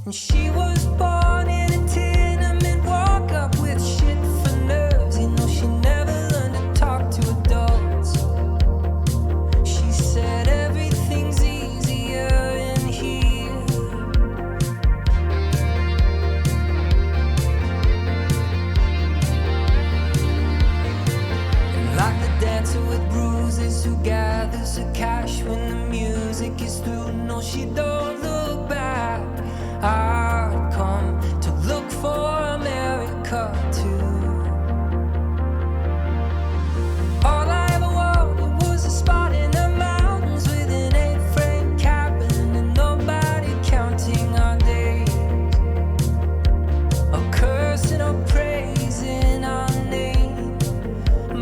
And she was born in a tenement, walk up with shit for nerves. You know, she never learned to talk to adults. She said everything's easier in here. And like the dancer with bruises who gathers the cash when the music is through, no, she don't look back. I'd come to look for America too. All I ever wanted was a spot in the mountains with an 8-frame cabin and nobody counting our days, or cursing or praising our name.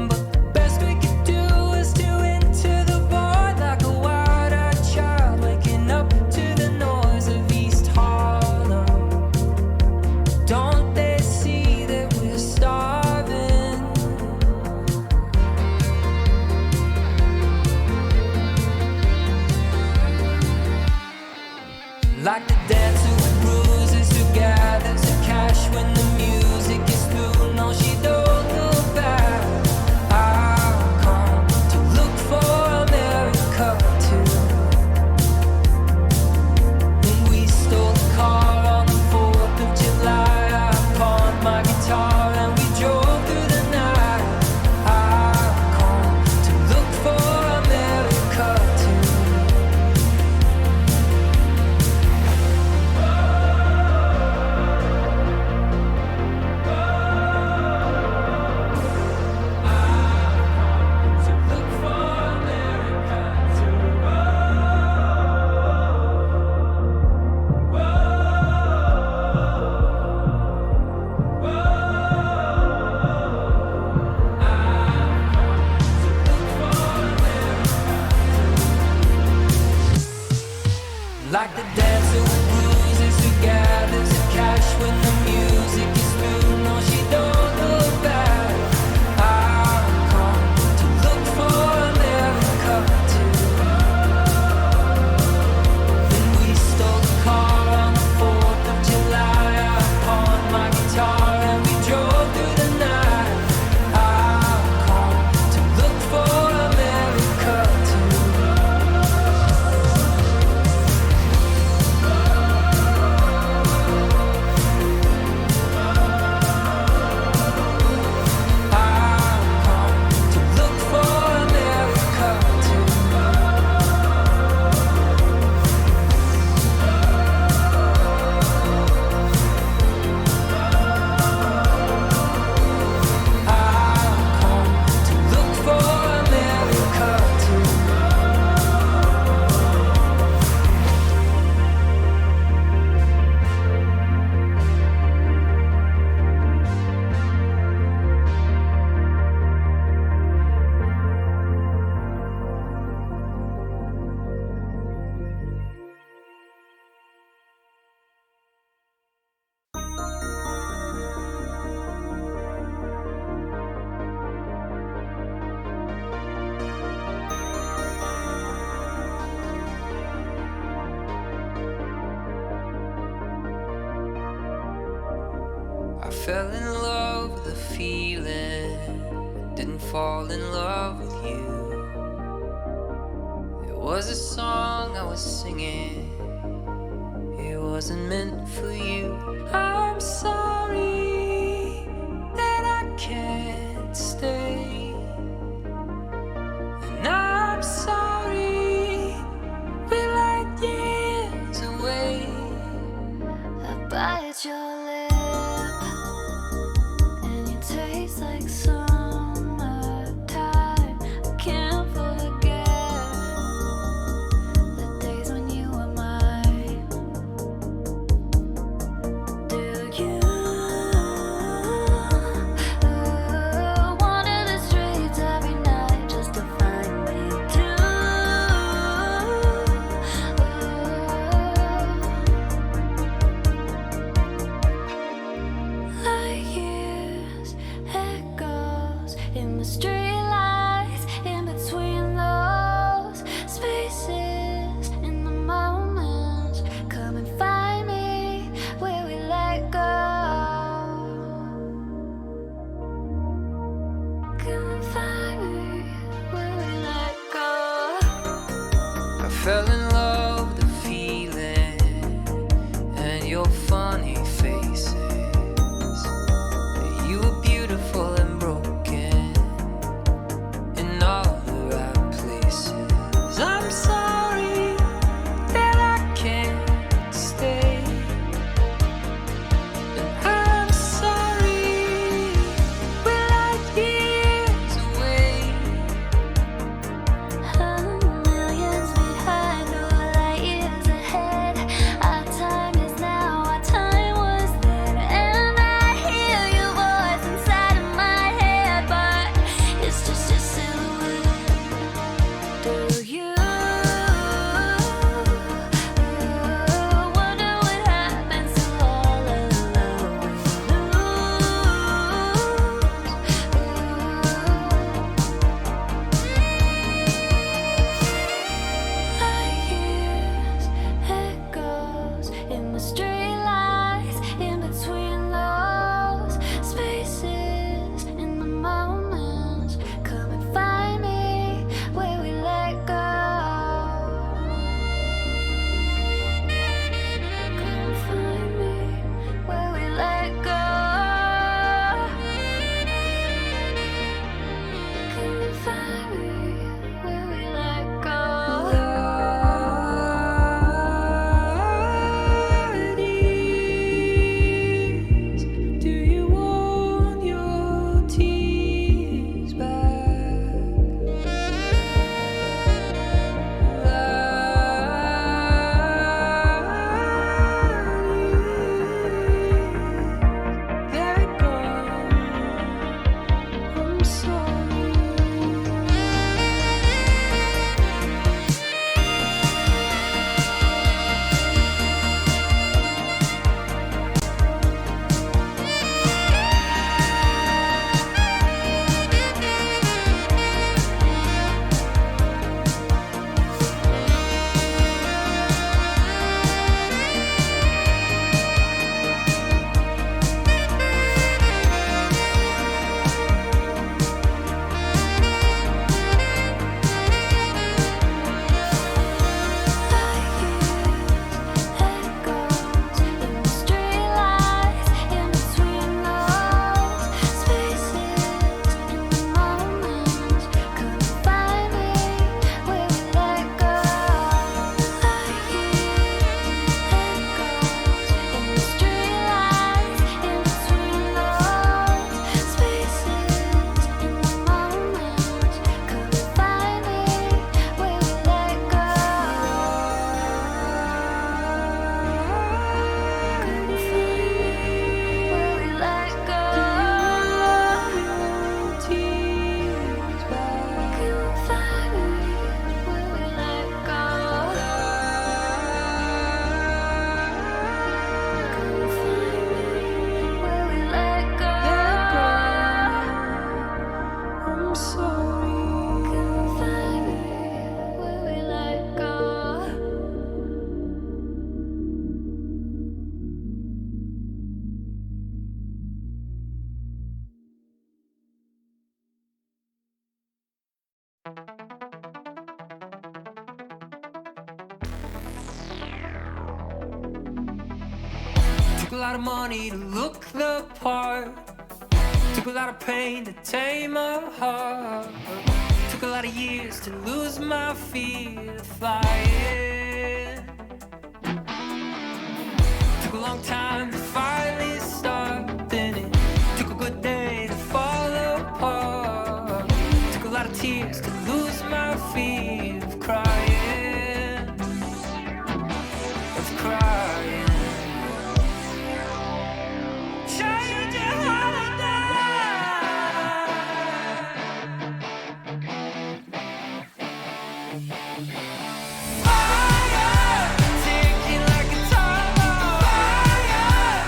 But the best we could do was to enter the void like a wide-eyed child waking up to the noise of East Harlem. Don't they see that we're starving? Like the dancer with bruises who gathers the cash when the music is through, no, she don't look back. I've come to look for America too. And we stole the car on the 4th of July. I pawned my guitar and we drove through the night. I've come to look for America too. Like the dancer with bruises who gathers the cash when the music is through, no, she don't look back. I've come to look for America too. And we stole the car on the 4th of July. I pawned my guitar and we drove through the night. I've come to look for America too. I fell in love with the feeling, didn't fall in love with you. It was a song I was singing, it wasn't meant for you. I'm sorry that I can't stay, and I'm sorry we're like years away. I bite your lip and you taste like summertime. I can't forget the days when you were mine. Do you wander the streets every night just to find me too? Like years, echoes in the streetlights, in between those spaces, in the moments. Come and find me fell in love with the feeling and your funny faces. You were beautiful and broken in all the right places. I'm sorry that I can't stay, and I'm sorry we're like years away. Millions behind, or light years ahead. Our time is now, our time was then. And I hear your voice inside of my head, but it's just a silhouette. Do you wonder what happens to all the love we Like years, echoes in the street lights, in between those spaces, in the moments. Come and find me where we let go. Come and find me where we let go. Come and find me where we let go. Do you want your tears back? They're gone. I'm sorry. Echoes in the street lights, in between those spaces, in the moments. Come and find me where we let go. Like echoes in the street lights, in between those spaces, in the moments. Come and find me where we let go. Come and find me where we let go. Tears back. Come and find me where we let go. Come and find me where we let go. I'm sorry. Come and find me where we let go. Took a lot of money to look the part. Took a lot of pain to tame a heart. Took a lot of years to lose my fear of flying. Took a long time to finally start. Then it took a good day to fall apart. Took a lot of tears to lose my fear of crying. Of crying. Change your holiday. Fire, ticking like a time bomb. Fire.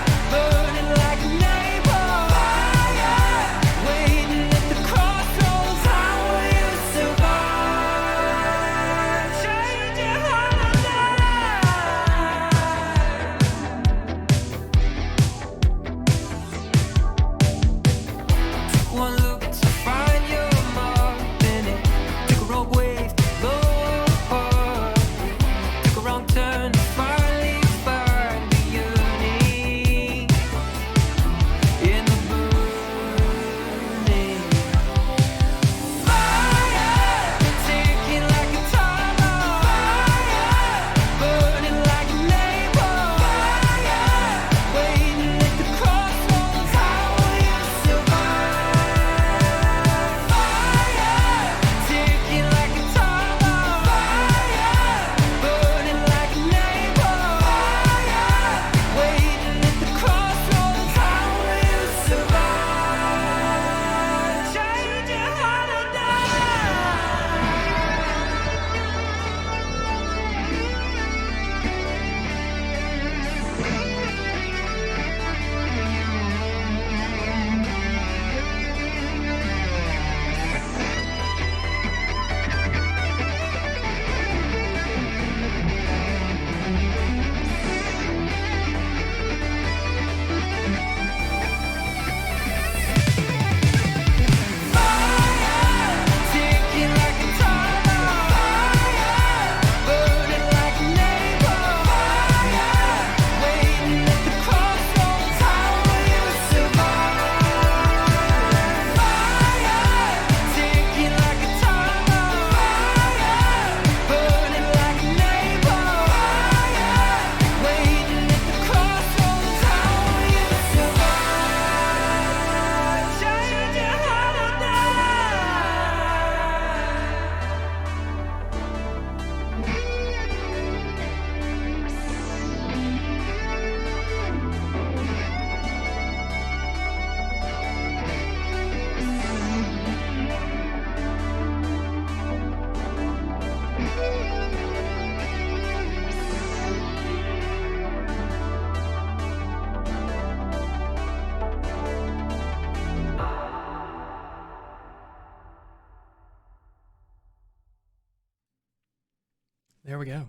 There we go.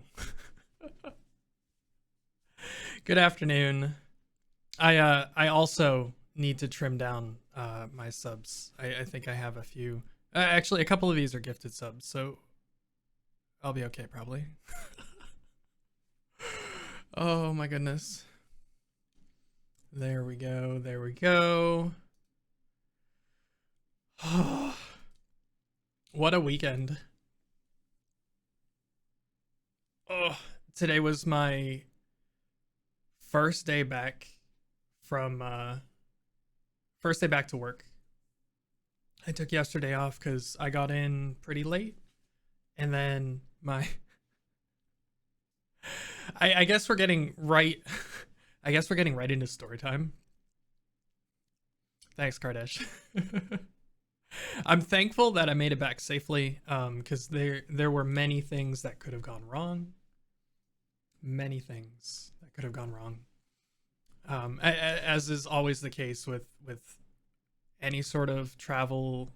Good afternoon. I also need to trim down my subs. I think I have a few. Actually, a couple of these are gifted subs, so I'll be okay probably. Oh my goodness. There we go. There we go. What a weekend. Oh, today was my first day back from first day back to work. I took yesterday off because I got in pretty late, and then my I guess we're getting right I guess we're getting right into story time. Thanks, Kardesh. I'm thankful that I made it back safely, because there were many things that could have gone wrong. Many things that could have gone wrong. As is always the case with any sort of travel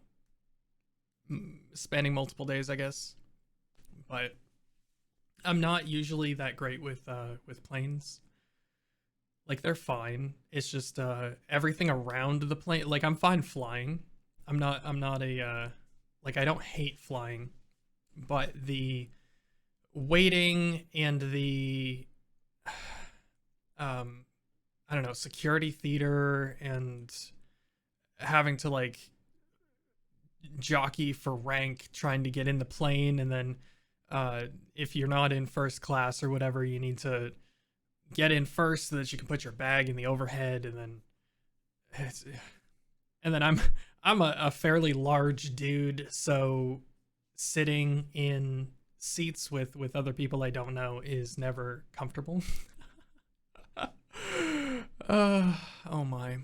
spanning multiple days, I guess. But I'm not usually that great with planes. Like, they're fine. It's just everything around the plane. Like, I'm fine flying. I'm not a like, I don't hate flying, but the waiting and the I don't know, security theater and having to like jockey for rank trying to get in the plane, and then if you're not in first class or whatever, you need to get in first so that you can put your bag in the overhead, and then I'm a fairly large dude, so sitting in seats with other people I don't know is never comfortable. Oh my.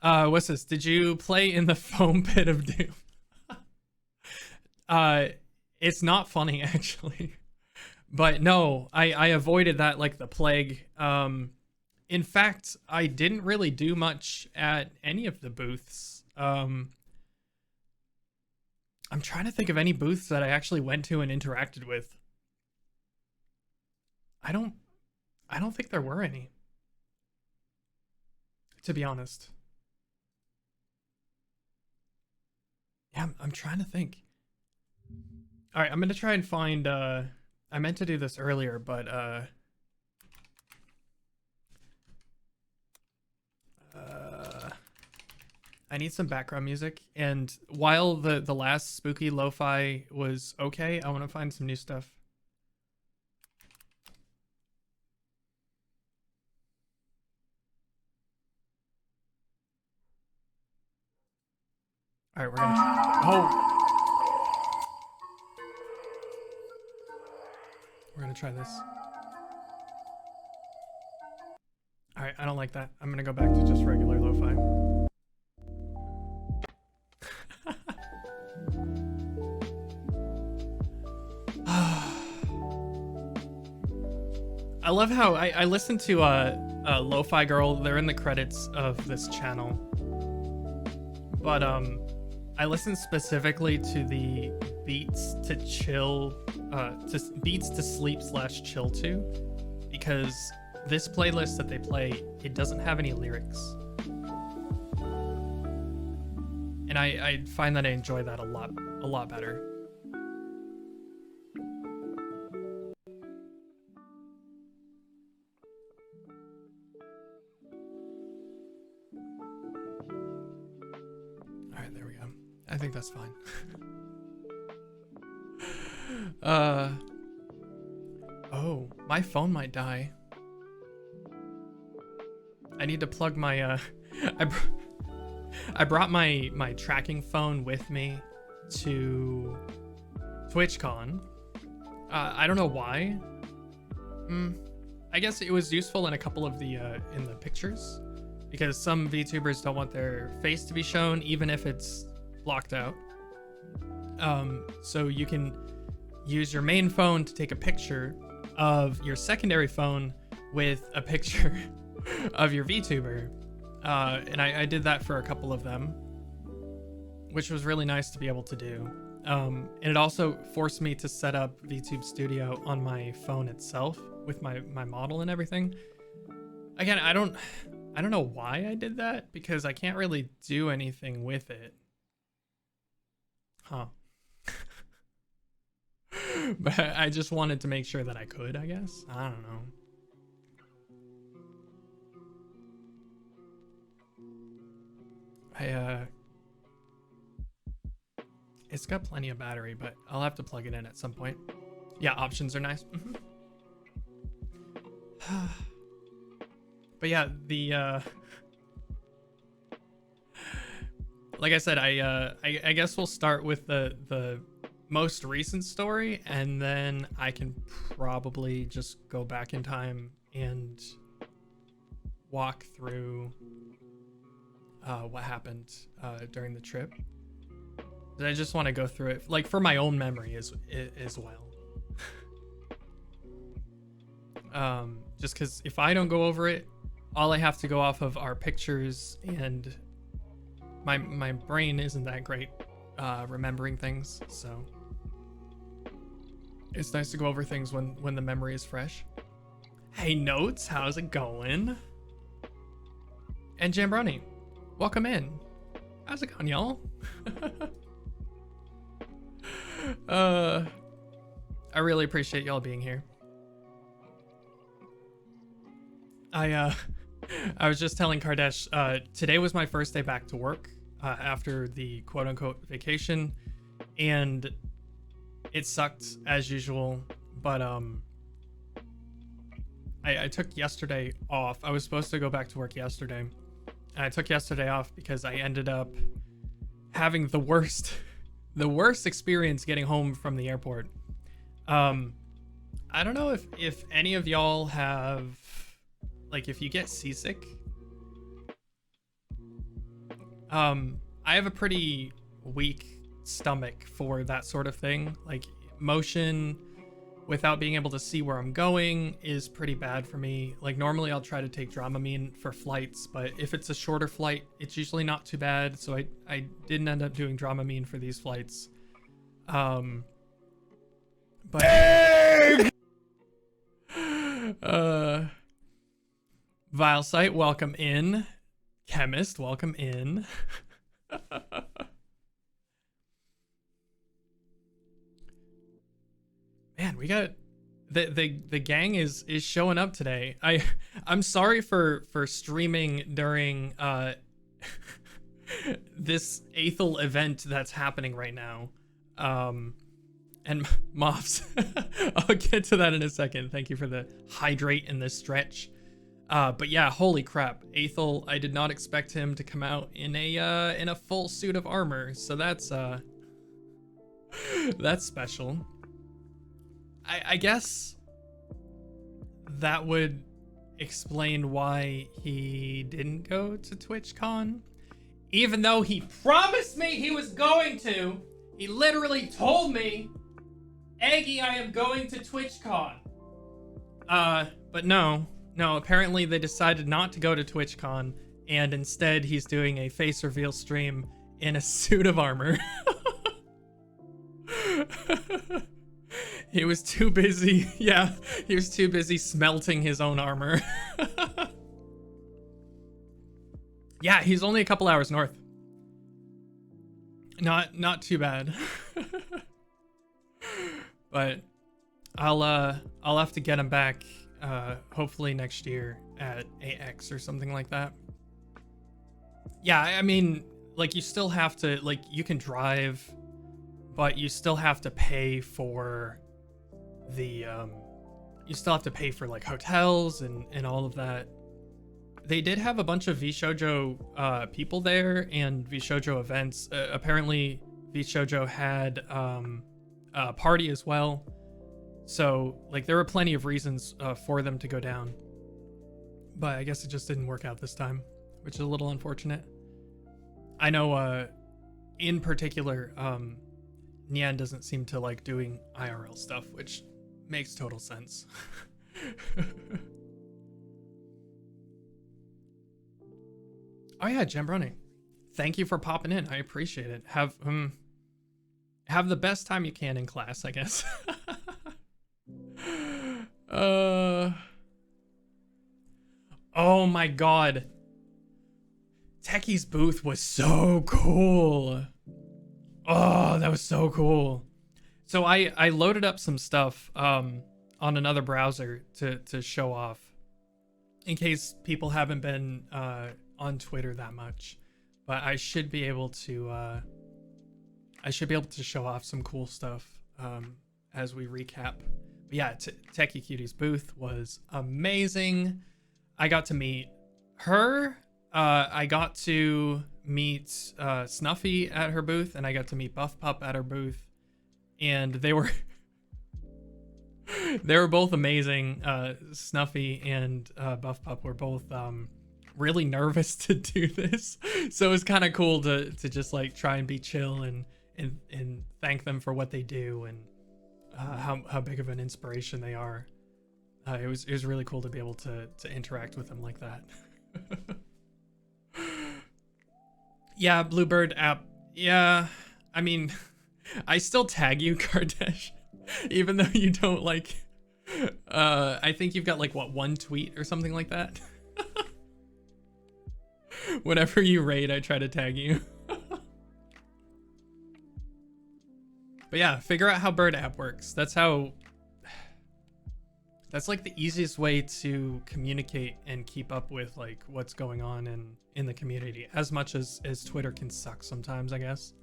What's this? Did you play in the foam pit of doom? It's not funny actually. But no, I avoided that like the plague. In fact, I didn't really do much at any of the booths. I'm trying to think of any booths that I actually went to and interacted with. I don't think there were any, to be honest. Yeah, I'm trying to think. All right, I'm gonna try and find. I meant to do this earlier, but I need some background music. And while the last spooky lo-fi was okay, I want to find some new stuff. All right, we're gonna try this. All right, I don't like that. I'm gonna go back to just regular lo-fi. I love how I listened to Lo-Fi Girl. They're in the credits of this channel, but I listened specifically to the beats to chill, beats to sleep / chill to, because this playlist that they play, it doesn't have any lyrics, and I find that I enjoy that a lot better. All right, there we go. I think that's fine. Oh, my phone might die. I need to plug my I brought my tracking phone with me to TwitchCon. I don't know why. I guess it was useful in a couple of the in the pictures, because some VTubers don't want their face to be shown even if it's blocked out. So you can use your main phone to take a picture of your secondary phone with a picture of your VTuber. And I did that for a couple of them. which was really nice to be able to do. And it also forced me to set up VTube Studio on my phone itself with my model and everything. Again, I don't know why I did that, because I can't really do anything with it. Huh. But I just wanted to make sure that I could, I guess. I don't know. It's got plenty of battery, but I'll have to plug it in at some point. Yeah, options are nice. But yeah, the like I said, I guess we'll start with the most recent story, and then I can probably just go back in time and walk through what happened during the trip. I just want to go through it, like, for my own memory as well. Just because if I don't go over it, all I have to go off of are pictures, and my brain isn't that great remembering things, so it's nice to go over things when the memory is fresh. Hey Notes, how's it going? And Jambroni, welcome in. How's it going, y'all? I really appreciate y'all being here. I was just telling Kardesh, today was my first day back to work after the quote-unquote vacation, and it sucked as usual, but I took yesterday off. I was supposed to go back to work yesterday, and I took yesterday off because I ended up having the worst experience getting home from the airport. I don't know if any of y'all have, like, if you get seasick. I have a pretty weak stomach for that sort of thing. Like, motion without being able to see where I'm going is pretty bad for me. Like, normally I'll try to take Dramamine for flights, but if it's a shorter flight, it's usually not too bad. So I didn't end up doing Dramamine for these flights. But Vile Sight, welcome in. Chemist, welcome in. Man, we got the gang is showing up today. I'm sorry for streaming during this Aethel event that's happening right now. And Moffs, I'll get to that in a second. Thank you for the hydrate in this stretch. But yeah, holy crap, Aethel! I did not expect him to come out in a full suit of armor. So that's special. I guess that would explain why he didn't go to TwitchCon, even though he promised me he was going to. He literally told me, Eggy, I am going to TwitchCon. But no, apparently they decided not to go to TwitchCon, and instead he's doing a face reveal stream in a suit of armor. He was too busy. Yeah, he was too busy smelting his own armor. Yeah, he's only a couple hours north. Not too bad. But I'll have to get him back hopefully next year at AX or something like that. Yeah, I mean, like, you still have to, like, you can drive, but you still have to pay for the you still have to pay for, like, hotels and all of that. They did have a bunch of VShojo people there and VShojo events. Apparently VShojo had a party as well. So, like, there were plenty of reasons for them to go down. But I guess it just didn't work out this time, which is a little unfortunate. I know in particular, Nian doesn't seem to like doing IRL stuff, which makes total sense. Oh yeah, Jambroni. thank you for popping in. I appreciate it. Have the best time you can in class, I guess. Oh my god. Techie's booth was so cool. Oh, that was so cool. So I loaded up some stuff on another browser to show off, in case people haven't been on Twitter that much. But I should be able to show off some cool stuff as we recap. But yeah, Techie Cutie's booth was amazing. I got to meet her. I got to meet Snuffy at her booth, and I got to meet Buff Pup at her booth, and they were both amazing. Snuffy and Buff Pup were both really nervous to do this, so it was kind of cool to just like try and be chill and thank them for what they do and how big of an inspiration they are. It was really cool to be able to interact with them like that. Yeah, Bluebird app. Yeah, I mean, I still tag you, Kardesh, even though you don't like. I think you've got like what, one tweet or something like that. Whenever you raid, I try to tag you. But yeah, figure out how Bird app works. That's like the easiest way to communicate and keep up with like what's going on in the community, as much as Twitter can suck sometimes, I guess.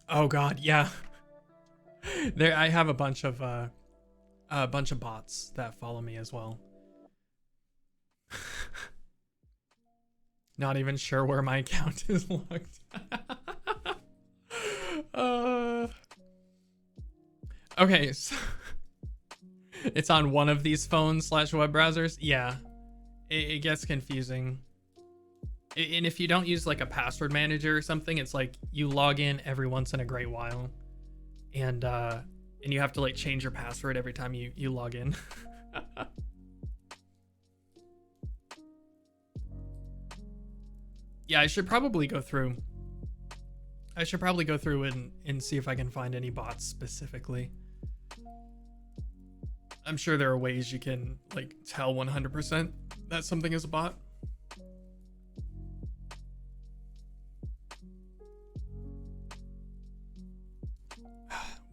Oh god, yeah. There, I have a bunch of bots that follow me as well. Not even sure where my account is logged. Okay, so it's on one of these phones / web browsers. Yeah, it gets confusing. And if you don't use like a password manager or something, it's like you log in every once in a great while, and you have to like change your password every time you log in. Yeah, I should probably go through and see if I can find any bots specifically. I'm sure there are ways you can like tell 100% that something is a bot.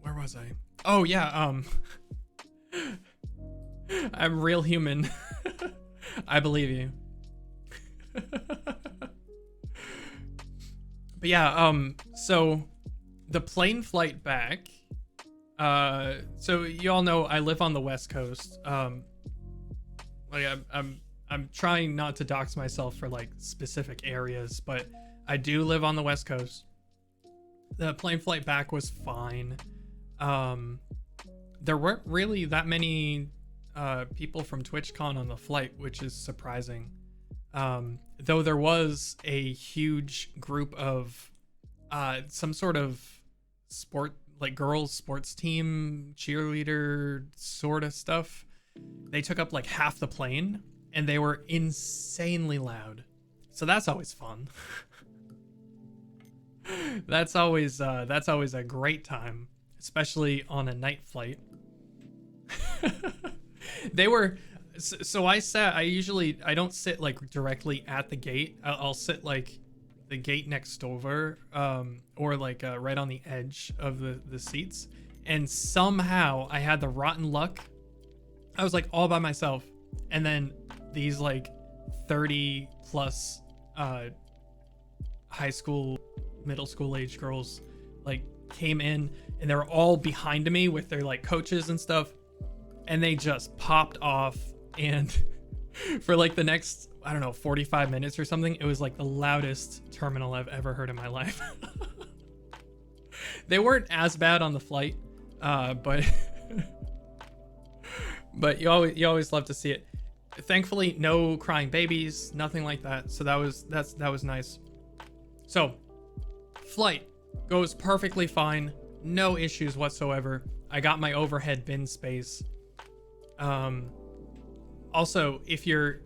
Where was I? Oh yeah, I'm real human. I believe you. But yeah, so the plane flight back, so you all know I live on the West Coast. Like I'm trying not to dox myself for like specific areas, but I do live on the West Coast. The plane flight back was fine. There weren't really that many people from TwitchCon on the flight, which is surprising. Though there was a huge group of some sort of sport, like girls sports team, cheerleader sort of stuff. They took up like half the plane, and they were insanely loud. So that's always fun. That's always a great time, especially on a night flight. They were. So I don't sit like directly at the gate. I'll sit like the gate next over, or like right on the edge of the seats. And somehow I had the rotten luck. I was like all by myself, and then these like 30 plus high school, middle school age girls like came in, and they were all behind me with their like coaches and stuff, and they just popped off. And for like the next, I don't know, 45 minutes or something, it was like the loudest terminal I've ever heard in my life. They weren't as bad on the flight, but you always love to see it. Thankfully, no crying babies, nothing like that. So that was nice. So flight goes perfectly fine, no issues whatsoever. I got my overhead bin space. Also, if you're,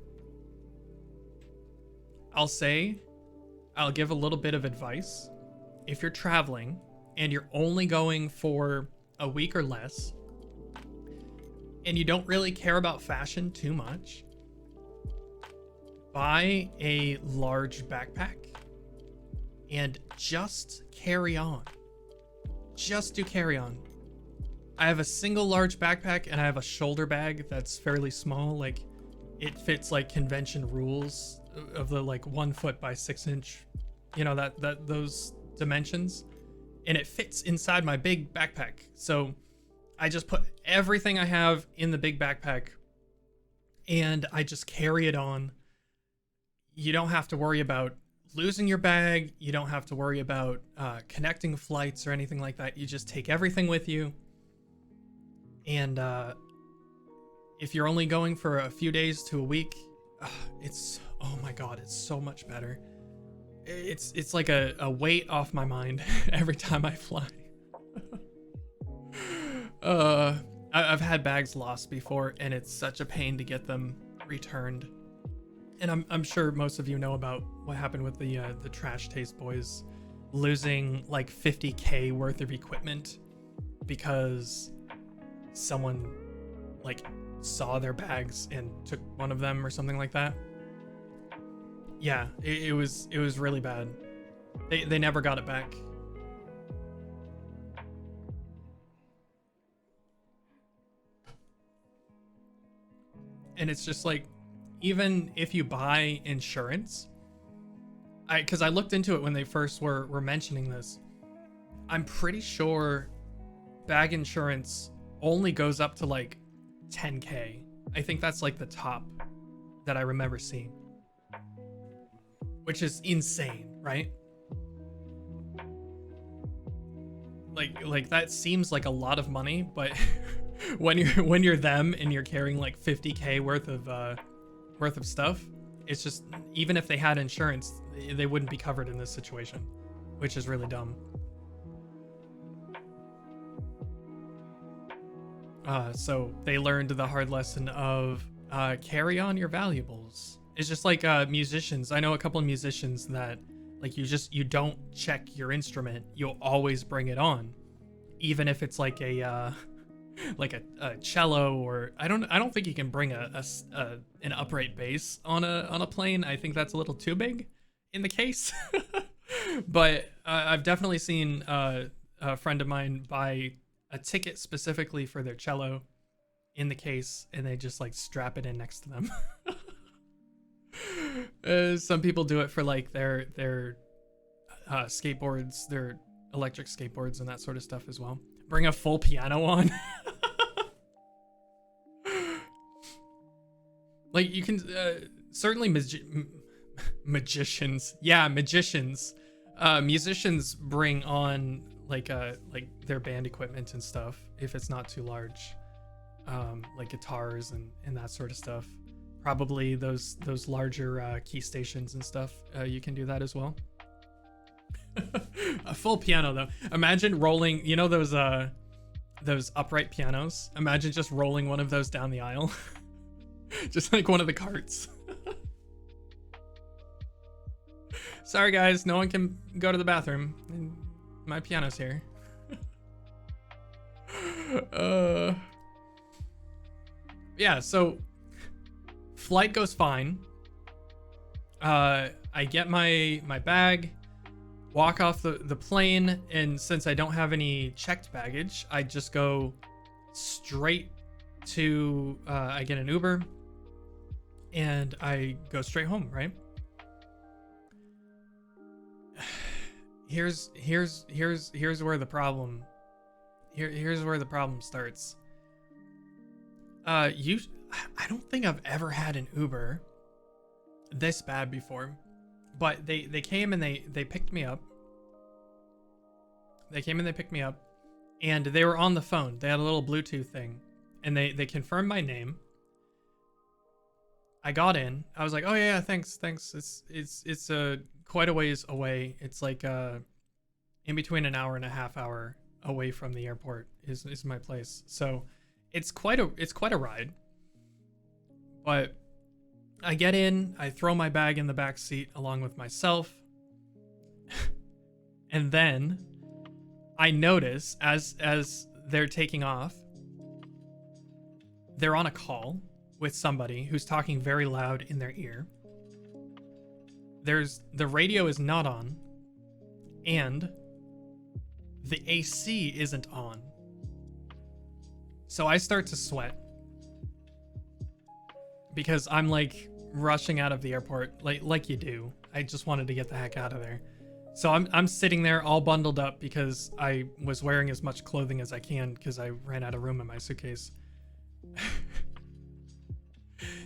I'll give a little bit of advice. If you're traveling and you're only going for a week or less, and you don't really care about fashion too much, buy a large backpack and just carry on. Just do carry on. I have a single large backpack and I have a shoulder bag that's fairly small. Like, it fits like convention rules of the like 1 foot by 6 inch, you know, that those dimensions, and it fits inside my big backpack. So I just put everything I have in the big backpack and I just carry it on. You don't have to worry about losing your bag. You don't have to worry about connecting flights or anything like that. You just take everything with you. And if you're only going for a few days to a week, it's, oh my God, it's so much better. It's like a weight off my mind every time I fly. I've had bags lost before, and it's such a pain to get them returned. And I'm sure most of you know about what happened with the Trash Taste Boys losing like 50K worth of equipment because someone like saw their bags and took one of them or something like that. Yeah, it was really bad. They never got it back. And it's just like, even if you buy insurance, because I looked into it when they first were mentioning this, I'm pretty sure bag insurance only goes up to like 10K. I think that's like the top that I remember seeing, which is insane, right? Like that seems like a lot of money, but when you're them and you're carrying like 50K worth of stuff, it's just, even if they had insurance, they wouldn't be covered in this situation, which is really dumb. So they learned the hard lesson of carry on your valuables. It's just like musicians. I know a couple of musicians that like you don't check your instrument. You'll always bring it on, even if it's like a cello, or I don't think you can bring an upright bass on a plane. I think that's a little too big in the case. But I've definitely seen a friend of mine buy a ticket specifically for their cello in the case, and they just like strap it in next to them. Some people do it for like their skateboards, their electric skateboards and that sort of stuff as well. Bring a full piano on. Like, you can certainly magicians, yeah, magicians, musicians bring on like their band equipment and stuff if it's not too large, like guitars and that sort of stuff. Probably those larger key stations and stuff, you can do that as well. A full piano though. Imagine rolling, you know, those upright pianos. Imagine just rolling one of those down the aisle. Just like one of the carts. Sorry guys, no one can go to the bathroom. My piano's here. Yeah, so flight goes fine. I get my bag, walk off the plane, and since I don't have any checked baggage, I just go straight to I get an Uber and I go straight home, right? Here's where the problem starts. I don't think I've ever had an Uber this bad before, but they came and they picked me up. They came and they picked me up, and they were on the phone. They had a little Bluetooth thing, and they confirmed my name. I got in. I was like, oh yeah, thanks. It's quite a ways away. It's like in between an hour and a half hour away from the airport is my place. So it's quite a ride. But I get in, I throw my bag in the back seat along with myself. And then I notice as they're taking off, they're on a call with somebody who's talking very loud in their ear. The radio is not on, and the AC isn't on. So I start to sweat because I'm like rushing out of the airport like you do. I just wanted to get the heck out of there. So I'm sitting there all bundled up because I was wearing as much clothing as I can because I ran out of room in my suitcase.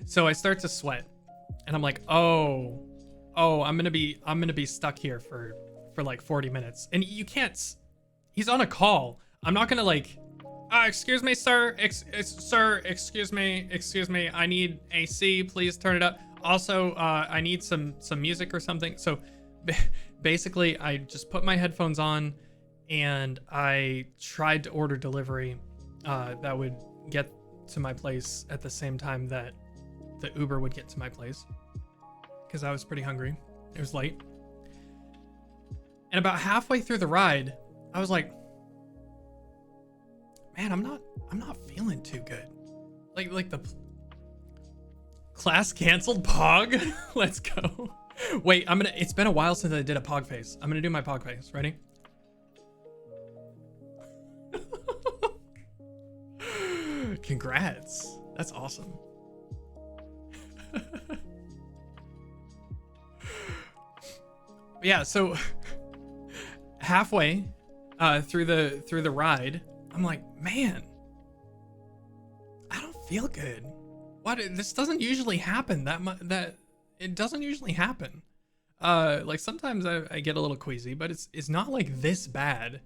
So I start to sweat and I'm like, oh, I'm gonna be stuck here for like 40 minutes. And you can't, he's on a call. I'm not gonna like, excuse me, sir, sir, excuse me, I need AC, please turn it up. Also, I need some music or something. So basically I just put my headphones on and I tried to order delivery that would get to my place at the same time that the Uber would get to my place because I was pretty hungry. It was late. And about halfway through the ride, I was like, man, I'm not feeling too good. Like the class canceled Pog. Let's go. Wait, it's been a while since I did a Pog face. I'm gonna do my Pog face. Ready? Congrats. That's awesome. Yeah, so halfway through the ride, I'm like, man, I don't feel good. What? This doesn't usually happen. That it doesn't usually happen. Like sometimes I get a little queasy, but it's not like this bad.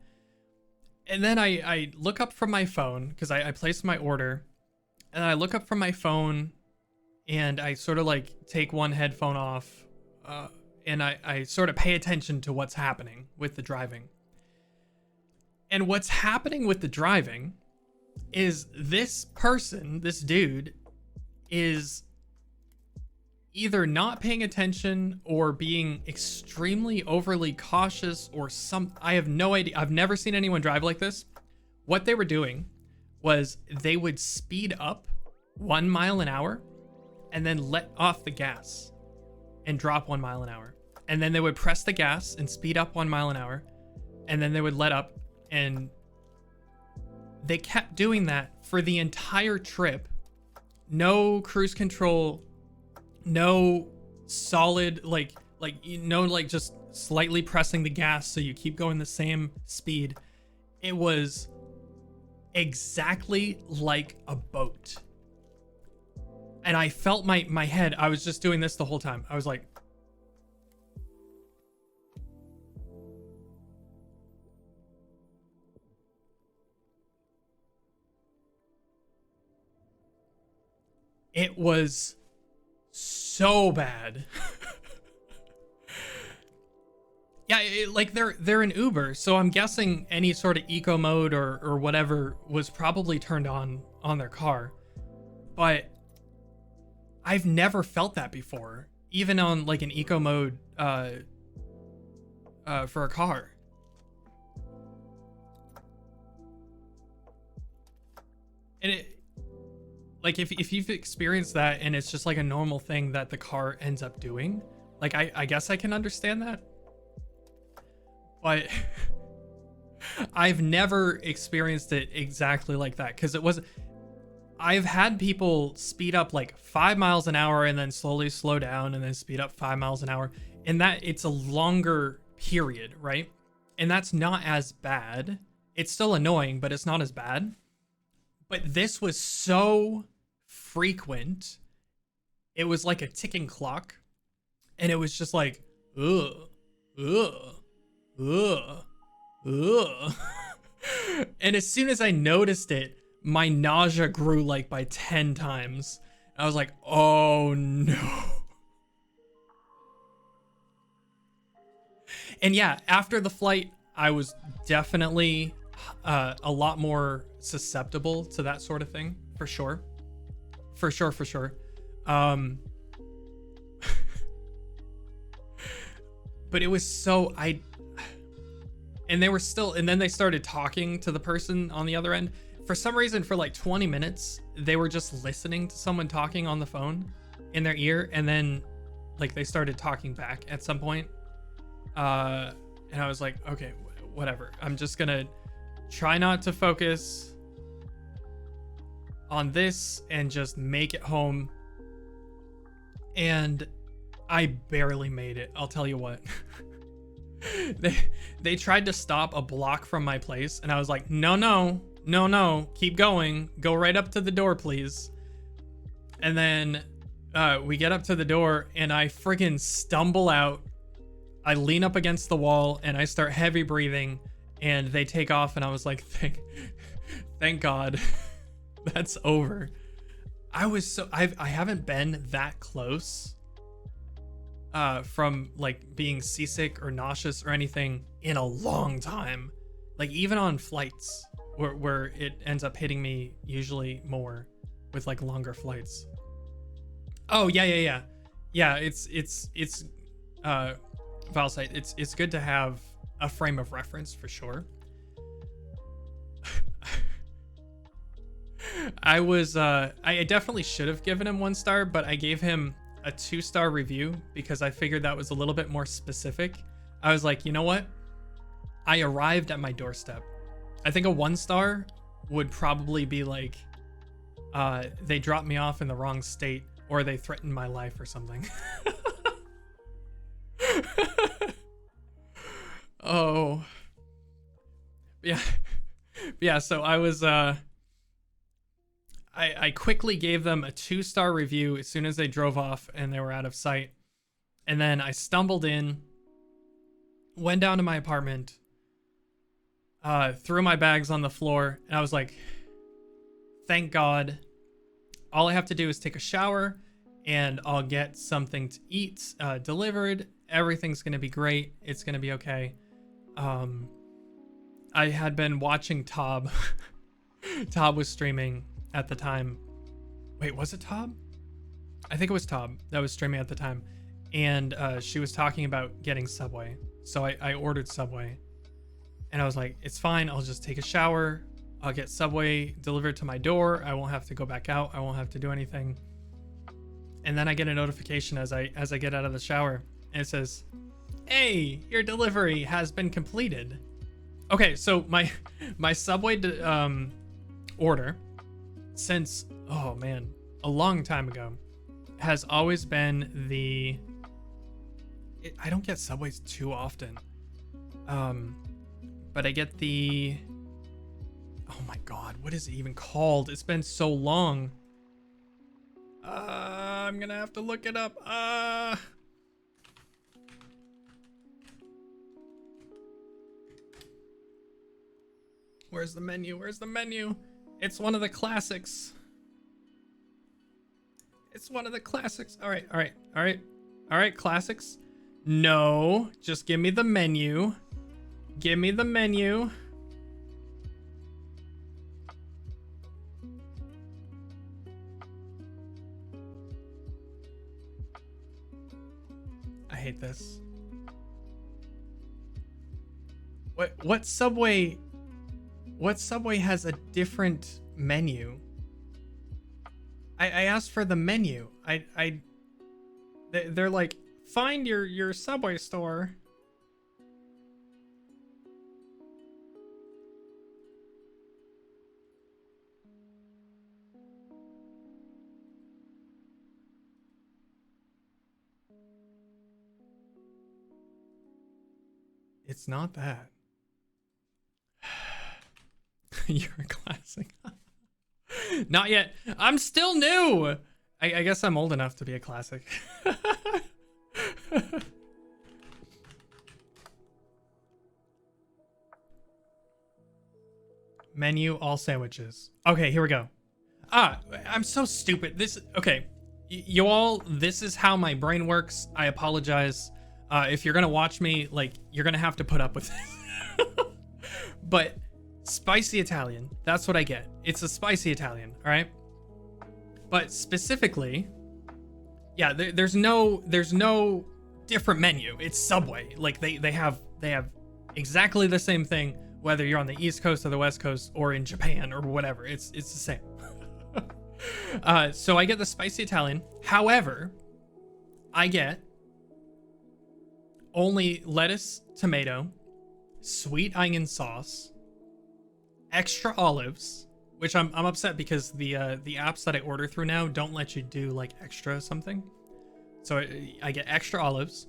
And then I look up from my phone because I placed my order, and I look up from my phone, and I sort of like take one headphone off, and I sort of pay attention to what's happening with the driving. And what's happening with the driving is this dude, is either not paying attention or being extremely overly cautious or I have no idea. I've never seen anyone drive like this. What they were doing was they would speed up 1 mile an hour and then let off the gas and drop 1 mile an hour. And then they would press the gas and speed up 1 mile an hour. And then they would let up, and they kept doing that for the entire trip. No cruise control, no solid, like just slightly pressing the gas so you keep going the same speed. It was exactly like a boat. And I felt my head, I was just doing this the whole time. I was like, it was so bad. Yeah, like they're an Uber, so I'm guessing any sort of eco mode or whatever was probably turned on their car. But I've never felt that before, even on like an eco mode for a car. And it, like if you've experienced that and it's just like a normal thing that the car ends up doing, like I guess I can understand that. But I've never experienced it exactly like that, because I've had people speed up like 5 miles an hour and then slowly slow down and then speed up 5 miles an hour, and that it's a longer period, right? And that's not as bad. It's still annoying, but it's not as bad. But this was so frequent. It was like a ticking clock, and it was just like, ugh. And as soon as I noticed it, my nausea grew like by 10 times. I was like, oh no. And yeah, after the flight, I was definitely a lot more susceptible to that sort of thing, for sure. For sure. But it was so and they were still, and then they started talking to the person on the other end. For some reason, for like 20 minutes, they were just listening to someone talking on the phone in their ear, and then like they started talking back at some point. And I was like, okay, whatever. I'm just gonna try not to focus on this and just make it home. And I barely made it, I'll tell you what. They tried to stop a block from my place, and I was like, no, keep going, go right up to the door, please. And then we get up to the door, and I freaking stumble out. I lean up against the wall, and I start heavy breathing, and they take off, and I was like, thank God that's over. I haven't been that close from like being seasick or nauseous or anything in a long time. Like even on flights where it ends up hitting me usually more with like longer flights. Oh yeah. It's Valsite, it's good to have a frame of reference for sure. I definitely should have given him 1 star, but I gave him a 2-star review because I figured that was a little bit more specific. I was like, you know what? I arrived at my doorstep. I think a 1 star would probably be like, they dropped me off in the wrong state, or they threatened my life or something. Oh. Yeah, so I was, I quickly gave them a 2-star review as soon as they drove off and they were out of sight. And then I stumbled in, went down to my apartment, threw my bags on the floor, and I was like, thank God. All I have to do is take a shower and I'll get something to eat delivered. Everything's going to be great. It's going to be okay. I had been watching Tob. Tob was streaming at the time. Wait, was it Tob? I think it was Tob that was streaming at the time. And she was talking about getting Subway. So I ordered Subway. And I was like, it's fine. I'll just take a shower. I'll get Subway delivered to my door. I won't have to go back out. I won't have to do anything. And then I get a notification as I get out of the shower. And it says, hey, your delivery has been completed. Okay, so my Subway order, since, oh man, a long time ago, has always been I don't get Subways too often. But I get the, oh my God, what is it even called? It's been so long. I'm gonna have to look it up. Where's the menu? Where's the menu? It's one of the classics. It's one of the classics. All right, classics. No, just give me the menu. Give me the menu. I hate this. What Subway has a different menu? I asked for the menu. They're like, find your Subway store. It's not that. You're a classic. Not yet. I'm still new. I guess I'm old enough to be a classic. Menu, all sandwiches. Okay, here we go. I'm so stupid. Okay. You all, this is how my brain works. I apologize. If you're gonna watch me, like, you're gonna have to put up with this. But spicy Italian. That's what I get. It's a spicy Italian, all right? But specifically, yeah, there's no different menu. It's Subway. Like they have exactly the same thing whether you're on the East Coast or the West Coast or in Japan or whatever. It's the same. So I get the spicy Italian. However, I get only lettuce, tomato, sweet onion sauce, extra olives, which I'm upset because the apps that I order through now don't let you do like extra something. So I get extra olives.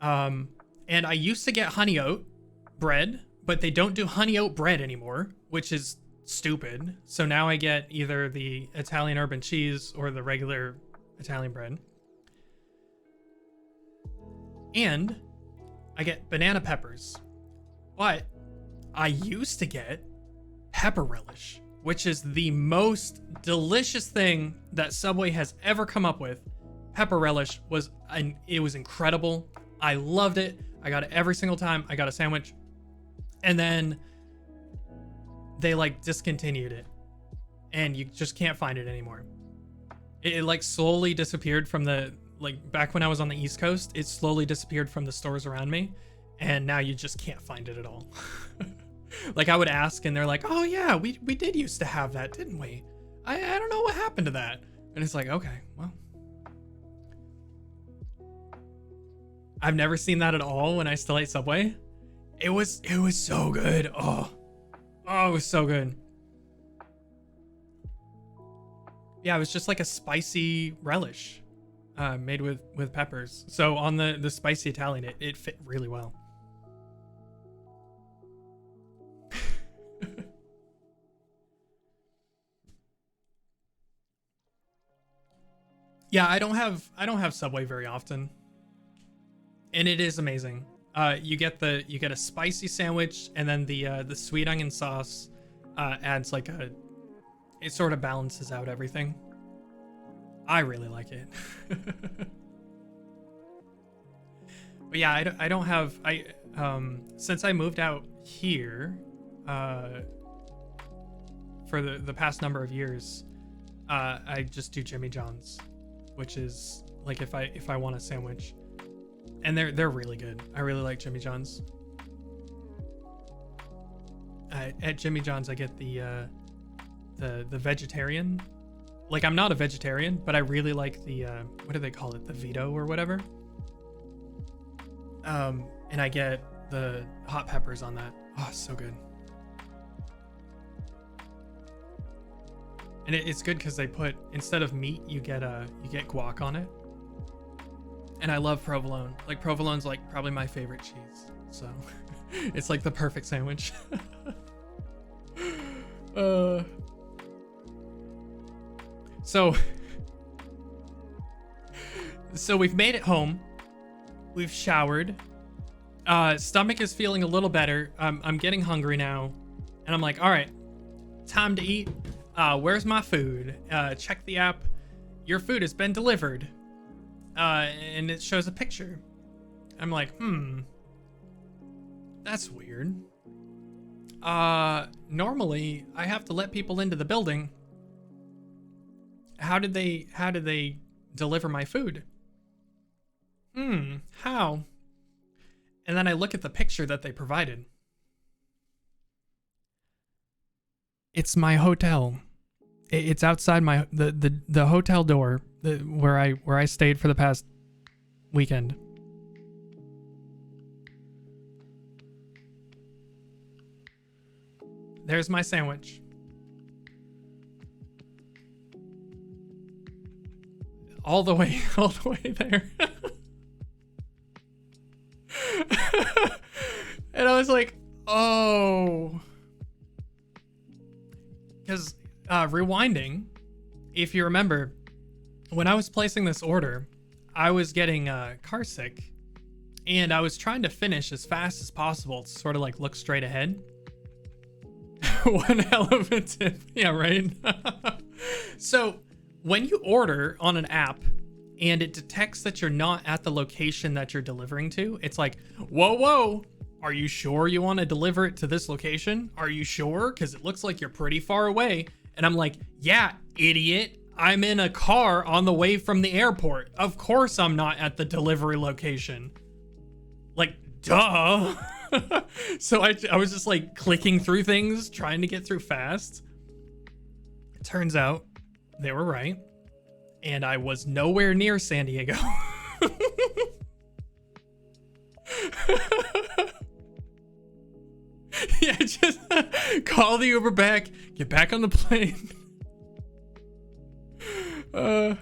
And I used to get honey oat bread, but they don't do honey oat bread anymore, which is stupid. So now I get either the Italian urban cheese or the regular Italian bread. And I get banana peppers. But I used to get pepper relish, which is the most delicious thing that Subway has ever come up with. Pepper relish was incredible. I loved it. I got it every single time I got a sandwich. And then they like discontinued it and you just can't find it anymore. It like slowly disappeared from the, like back when I was on the East Coast, it slowly disappeared from the stores around me. And now you just can't find it at all. Like I would ask and they're like, oh yeah, we did used to have that, didn't we? I don't know what happened to that. And it's like, okay, well. I've never seen that at all when I still ate Subway. It was so good. Oh, it was so good. Yeah, it was just like a spicy relish made with peppers. So on the spicy Italian, it fit really well. Yeah, I don't have Subway very often. And it is amazing. You get a spicy sandwich, and then the sweet onion sauce adds like it sort of balances out everything. I really like it. But yeah, I don't have since I moved out here for the past number of years, I just do Jimmy John's, which is like if I want a sandwich. And they're really good. I really like Jimmy John's. At Jimmy John's, I get the vegetarian. Like I'm not a vegetarian, but I really like the what do they call it? The Vito or whatever. And I get the hot peppers on that. Oh, so good. And it's good because they put, instead of meat, you get guac on it. And I love provolone. Like provolone's like probably my favorite cheese. So it's like the perfect sandwich. So we've made it home. We've showered. Stomach is feeling a little better. I'm getting hungry now. And I'm like, all right, time to eat. Where's my food? Check the app. Your food has been delivered. And it shows a picture. I'm like, that's weird. Normally I have to let people into the building. How did they deliver my food? How? And then I look at the picture that they provided. It's my hotel. It's outside the hotel door where I stayed for the past weekend. There's my sandwich. All the way there. And I was like, oh. Because rewinding, if you remember, when I was placing this order, I was getting car sick, and I was trying to finish as fast as possible to sort of like look straight ahead. One hell of a tip. Yeah, right? So when you order on an app and it detects that you're not at the location that you're delivering to, it's like, whoa, are you sure you want to deliver it to this location? Are you sure? Because it looks like you're pretty far away. And I'm like, yeah, idiot. I'm in a car on the way from the airport. Of course I'm not at the delivery location. Like, duh. So I was just like clicking through things, trying to get through fast. It turns out they were right. And I was nowhere near San Diego. Yeah, just call the Uber back, get back on the plane. I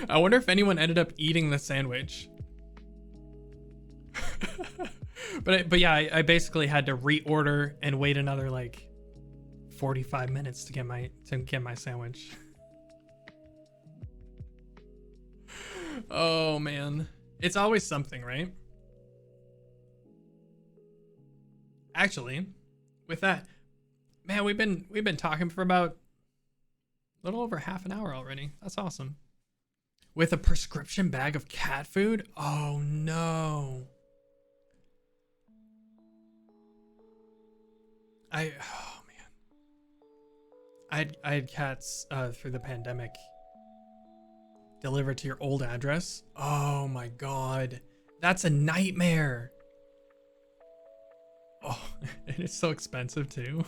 wonder if anyone ended up eating the sandwich. But yeah, I basically had to reorder and wait another like 45 minutes to get my sandwich. Oh man, it's always something, right? Actually, with that, man, we've been talking for about a little over half an hour already. That's awesome. With a prescription bag of cat food? Oh no. Oh man. I had cats through the pandemic delivered to your old address. Oh my god. That's a nightmare. Oh, and it's so expensive too.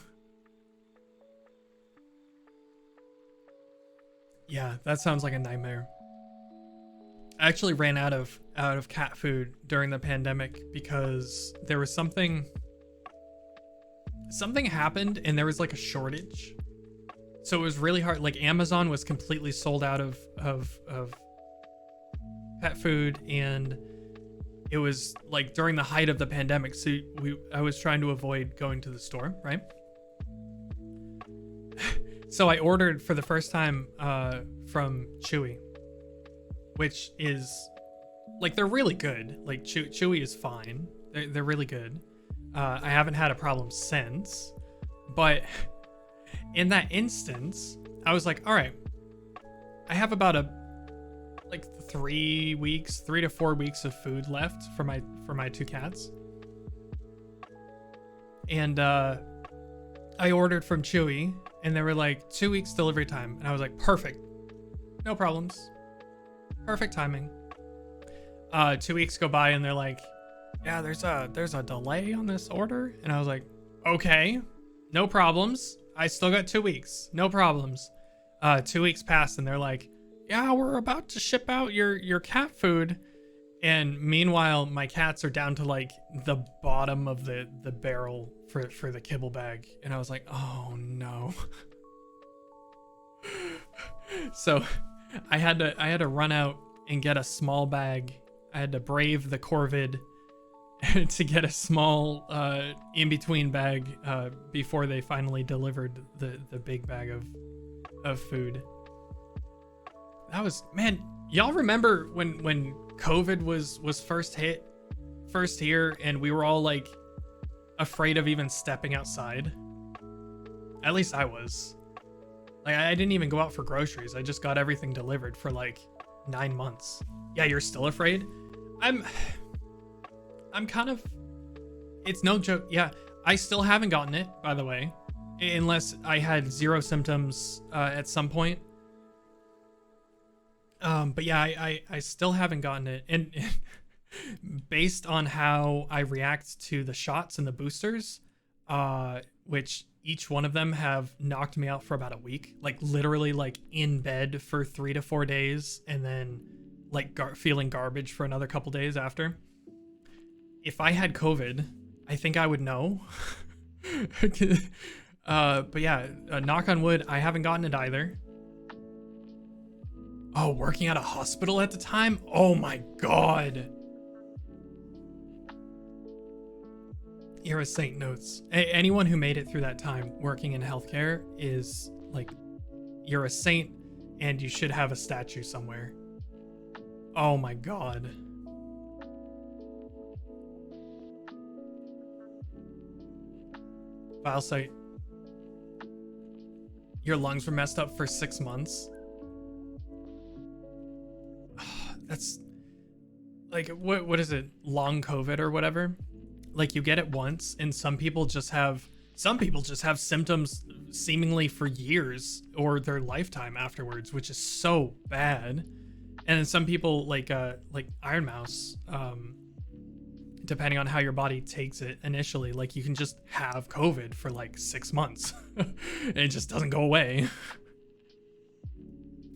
Yeah, that sounds like a nightmare. I actually ran out of cat food during the pandemic because there was something happened and there was like a shortage. So it was really hard. Like Amazon was completely sold out of pet food, and it was like during the height of the pandemic. So I was trying to avoid going to the store, right? So I ordered for the first time from Chewy, which is like, they're really good. Like Chewy is fine. They're really good. I haven't had a problem since, but in that instance, I was like, all right, I have about 3 to 4 weeks of food left for my two cats. And I ordered from Chewy and they were like 2 weeks delivery time. And I was like, perfect. No problems. Perfect timing. 2 weeks go by and they're like, yeah, there's a delay on this order. And I was like, okay, no problems. I still got 2 weeks. No problems. 2 weeks passed and they're like, yeah, we're about to ship out your cat food. And meanwhile, my cats are down to like the bottom of the barrel for the kibble bag. And I was like, oh no. So I had to run out and get a small bag. I had to brave the Corvid to get a small in-between bag before they finally delivered the big bag of food. That was, man, y'all remember when COVID was first here and we were all like afraid of even stepping outside? At least I was. Like, I didn't even go out for groceries. I just got everything delivered for like 9 months. Yeah, you're still afraid? I'm kind of, it's no joke. Yeah, I still haven't gotten it, by the way, unless I had zero symptoms at some point. But yeah, I still haven't gotten it. And based on how I react to the shots and the boosters, which each one of them have knocked me out for about a week, like literally like in bed for 3 to 4 days, and then like feeling garbage for another couple days after. If I had COVID, I think I would know. But yeah, knock on wood, I haven't gotten it either. Oh, working at a hospital at the time? Oh my god. You're a saint notes. Anyone who made it through that time working in healthcare is like, you're a saint and you should have a statue somewhere. Oh my god. File site. Your lungs were messed up for 6 months. That's like, what is it? Long COVID or whatever? like you get it once, and some people just have symptoms seemingly for years or their lifetime afterwards, which is so bad. And then some people like Iron Mouse, depending on how your body takes it initially, like you can just have COVID for like 6 months and it just doesn't go away.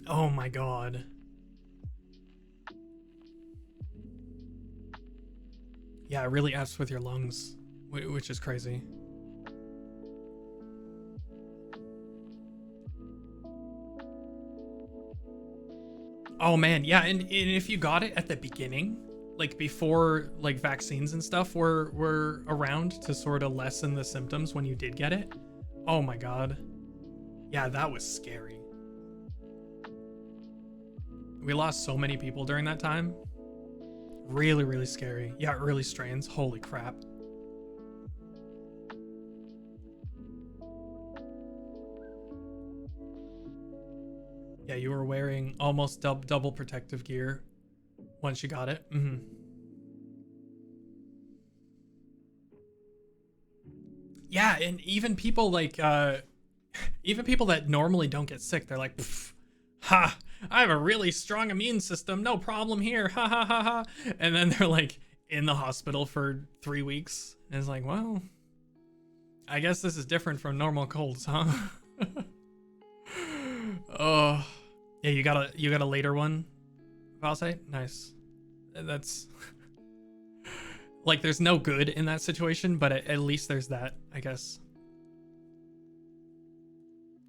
Oh my god. Yeah, it really F's with your lungs, which is crazy. Oh man, yeah, and if you got it at the beginning, like before like vaccines and stuff were around to sort of lessen the symptoms when you did get it, oh my god. Yeah, that was scary. We lost so many people during that time. Really, really scary. Yeah, early strains. Holy crap. Yeah, you were wearing almost double protective gear once you got it. Mm-hmm. Yeah, and even people like even people that normally don't get sick, they're like, ha, I have a really strong immune system, no problem here, ha ha ha ha. And then they're like in the hospital for 3 weeks. And it's like, well, I guess this is different from normal colds, huh? Oh, yeah, you got a later one, Valsite? Nice. That's like, there's no good in that situation, but at least there's that, I guess.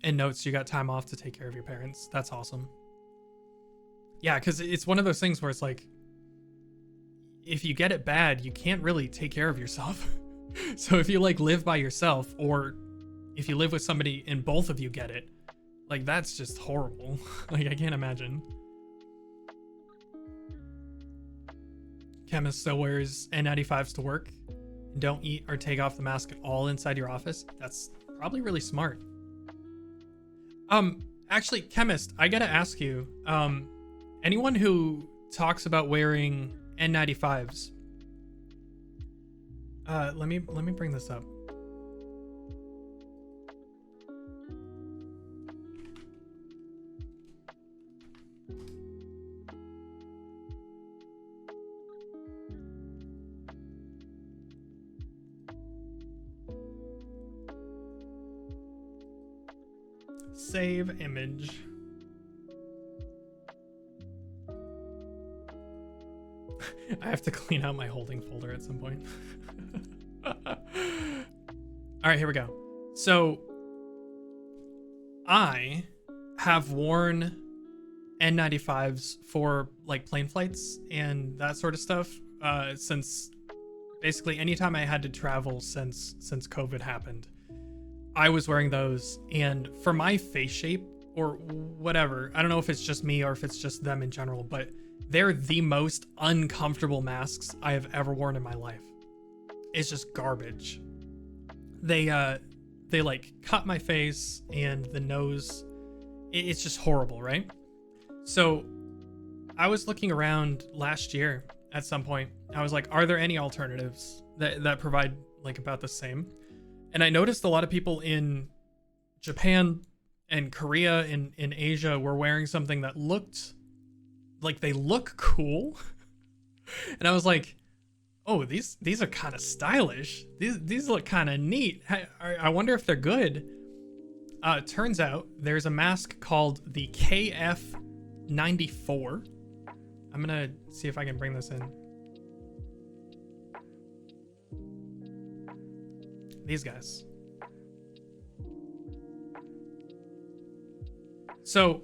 And notes, you got time off to take care of your parents. That's awesome. Yeah, because it's one of those things where it's like, if you get it bad, you can't really take care of yourself. So if you like live by yourself, or if you live with somebody and both of you get it, like that's just horrible. Like I can't imagine. Chemist still wears N95s to work and don't eat or take off the mask at all inside your office. That's probably really smart. Actually, Chemist, I gotta ask you, anyone who talks about wearing N95s, let me bring this up. Save image. I have to clean out my holding folder at some point. All right, here we go. So I have worn N95s for like plane flights and that sort of stuff since basically anytime I had to travel since COVID happened. I was wearing those, and for my face shape or whatever, I don't know if it's just me or if it's just them in general, but they're the most uncomfortable masks I have ever worn in my life. It's just garbage. They like cut my face and the nose. It's just horrible, right? So I was looking around last year at some point. I was like, are there any alternatives that provide like about the same? And I noticed a lot of people in Japan and Korea and in Asia were wearing something that looked like they look cool. And I was like, oh, these are kind of stylish. These look kind of neat. I wonder if they're good. Turns out there's a mask called the KF94. I'm gonna see if I can bring this in. These guys. So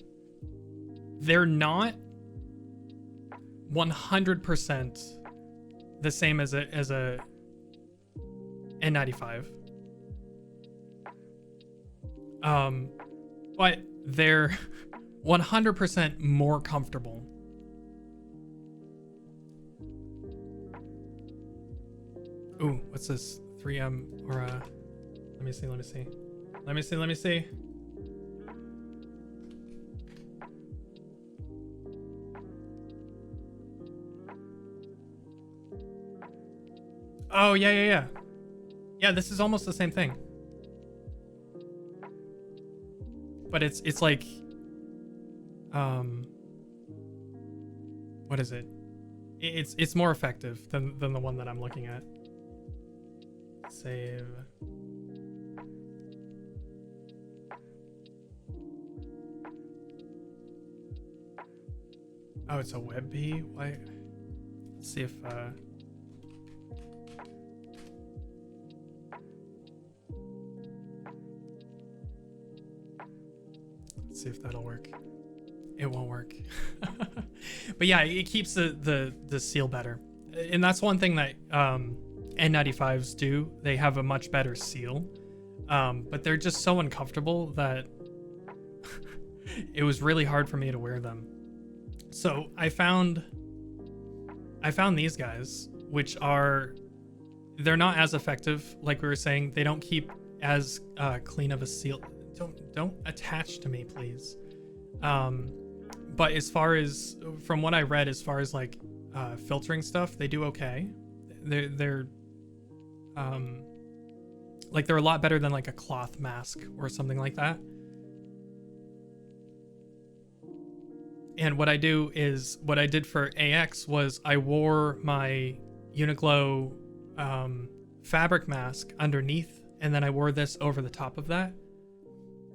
they're not 100% the same as a N95. But they're 100% more comfortable. Ooh, what's this? 3M or let me see. Oh, yeah, yeah, yeah. Yeah, this is almost the same thing. But it's like, what is it? It's more effective than the one that I'm looking at. Save. Oh, it's a WebP? Why? Let's see if let's see if that'll work. It won't work. But yeah, it keeps the seal better. And that's one thing that N95s do. They have a much better seal. But they're just so uncomfortable that it was really hard for me to wear them. So I found these guys, which they're not as effective, like we were saying. They don't keep as clean of a seal. Don't attach to me, please. But as far as, from what I read, as far as like filtering stuff, they do okay. They're like they're a lot better than like a cloth mask or something like that. And what I did for AX was I wore my Uniqlo fabric mask underneath, and then I wore this over the top of that.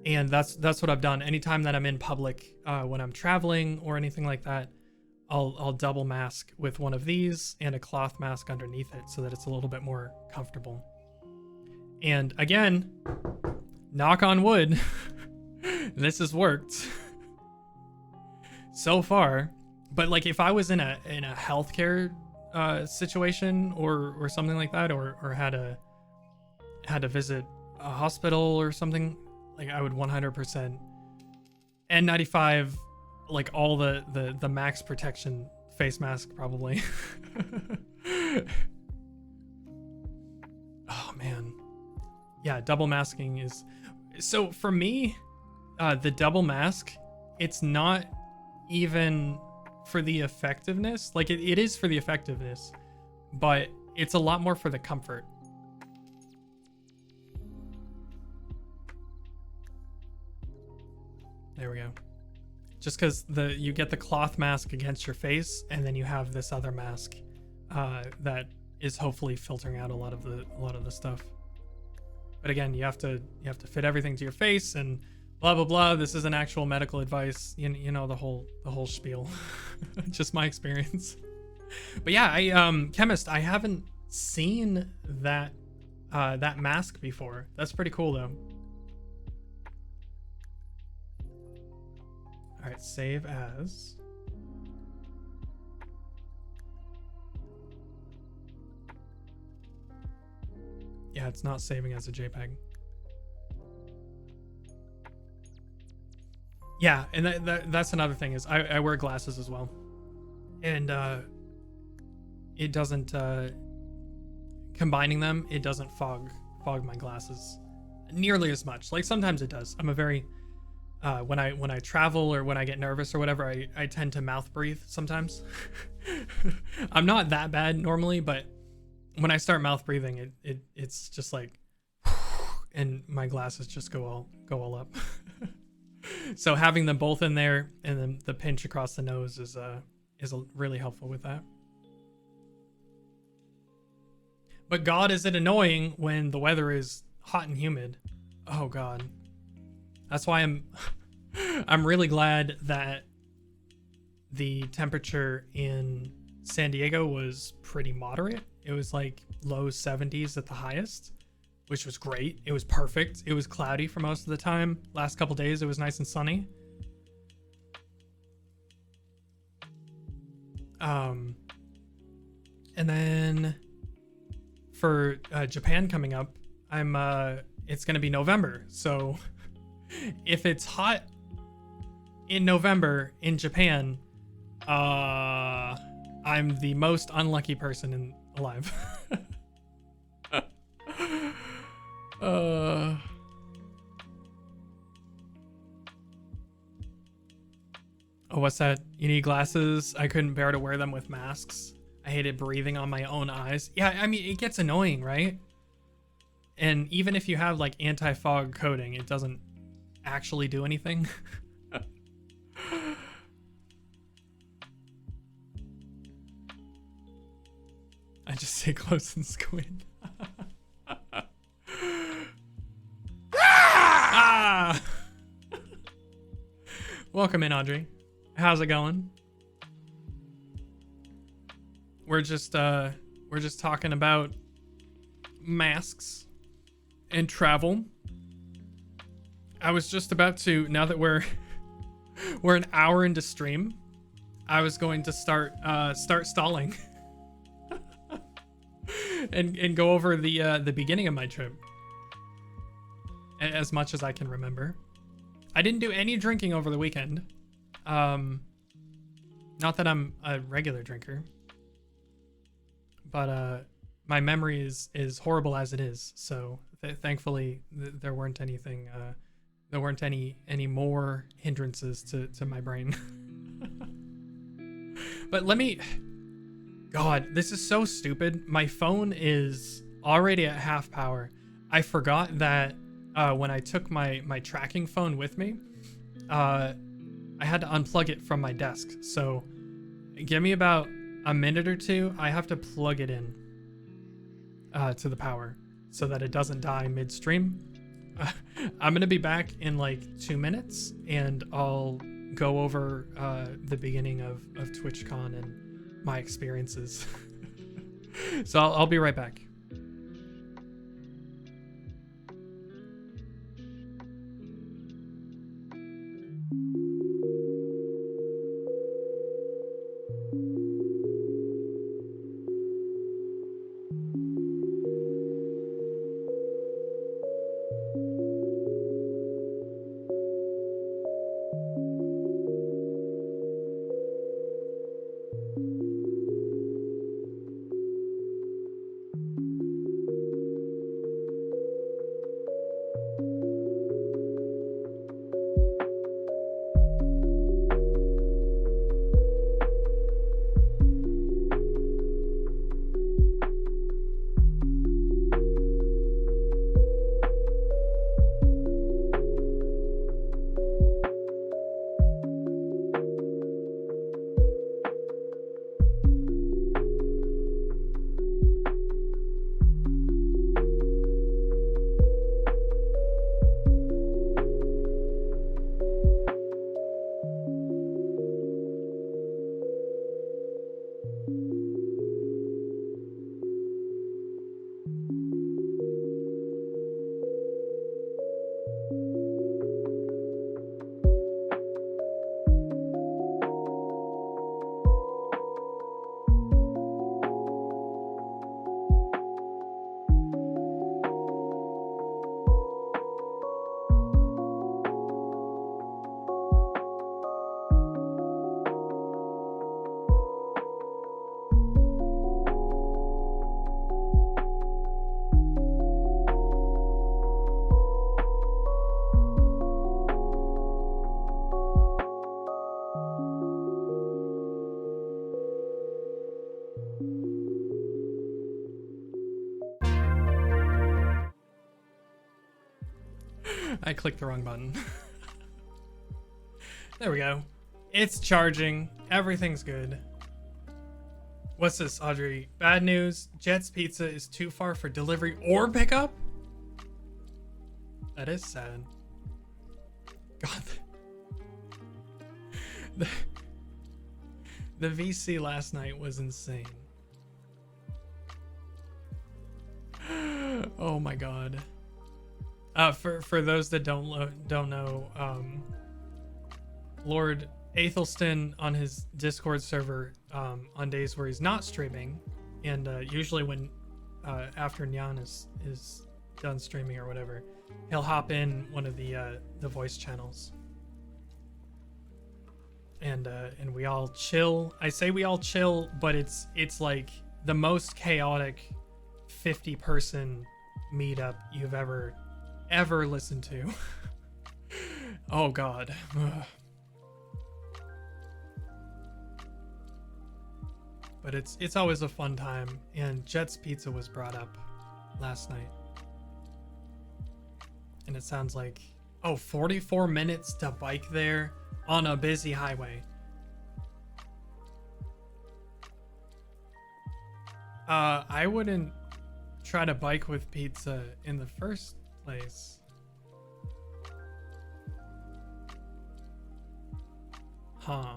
And that's what I've done. Anytime that I'm in public, when I'm traveling or anything like that, I'll double mask with one of these and a cloth mask underneath it so that it's a little bit more comfortable. And again, knock on wood, this has worked so far. But like if I was in a healthcare situation or something like that, or had to visit a hospital or something, like I would 100% N95, like all the max protection face mask probably. Oh man. Yeah, double masking is, so for me, the double mask, it's not even for the effectiveness. Like it is for the effectiveness, but it's a lot more for the comfort. There we go. Just because you get the cloth mask against your face, and then you have this other mask that is hopefully filtering out a lot of the stuff. But again, you have to fit everything to your face and blah blah blah. This isn't actual medical advice. You know the whole spiel. Just my experience. But yeah, Chemist, I haven't seen that mask before. That's pretty cool though. All right, save as. Yeah, it's not saving as a JPEG. Yeah, and that's another thing is I wear glasses as well, and it doesn't combining them. It doesn't fog my glasses nearly as much. Like sometimes it does. I'm a very when I travel or when I get nervous or whatever, I tend to mouth breathe sometimes. I'm not that bad normally, but when I start mouth breathing, it's just like, and my glasses just go all up. So having them both in there and then the pinch across the nose is really helpful with that. But God, is it annoying when the weather is hot and humid? Oh God. That's why I'm really glad that the temperature in San Diego was pretty moderate. It was like low 70s at the highest, which was great. It was perfect. It was cloudy for most of the time. Last couple days, it was nice and sunny. And then for Japan coming up, it's gonna be November. So if it's hot in November in Japan, I'm the most unlucky person alive. Oh, what's that? You need glasses? I couldn't bear to wear them with masks. I hated breathing on my own eyes. Yeah, I mean, it gets annoying, right? And even if you have like anti-fog coating, it doesn't actually do anything. I just stay close and squint. Ah! Welcome in, Audrey. How's it going? We're just talking about masks and travel. I was just about to, now that we're an hour into stream, I was going to start stalling and go over the beginning of my trip as much as I can remember. I didn't do any drinking over the weekend. Not that I'm a regular drinker, but my memory is horrible as it is. So thankfully there weren't anything. There weren't any more hindrances to my brain. But let me. God, this is so stupid. My phone is already at half power. I forgot that when I took my tracking phone with me, I had to unplug it from my desk. So give me about a minute or two. I have to plug it in to the power so that it doesn't die midstream. I'm going to be back in like 2 minutes, and I'll go over the beginning of TwitchCon and my experiences. So I'll be right back. I clicked the wrong button. There we go. It's charging. Everything's good. What's this, Audrey? Bad news. Jet's Pizza is too far for delivery or pickup? That is sad. God. The VC last night was insane. Oh my god. For those that don't know, Lord Athelston on his Discord server, on days where he's not streaming, and usually when after Nyan is done streaming or whatever, he'll hop in one of the voice channels, and we all chill. I say we all chill, but it's like the most chaotic 50-person meetup you've ever listened to. Oh god. but it's always a fun time. And Jet's Pizza was brought up last night, and it sounds like 44 minutes to bike there on a busy highway. I wouldn't try to bike with pizza in the first place. Huh.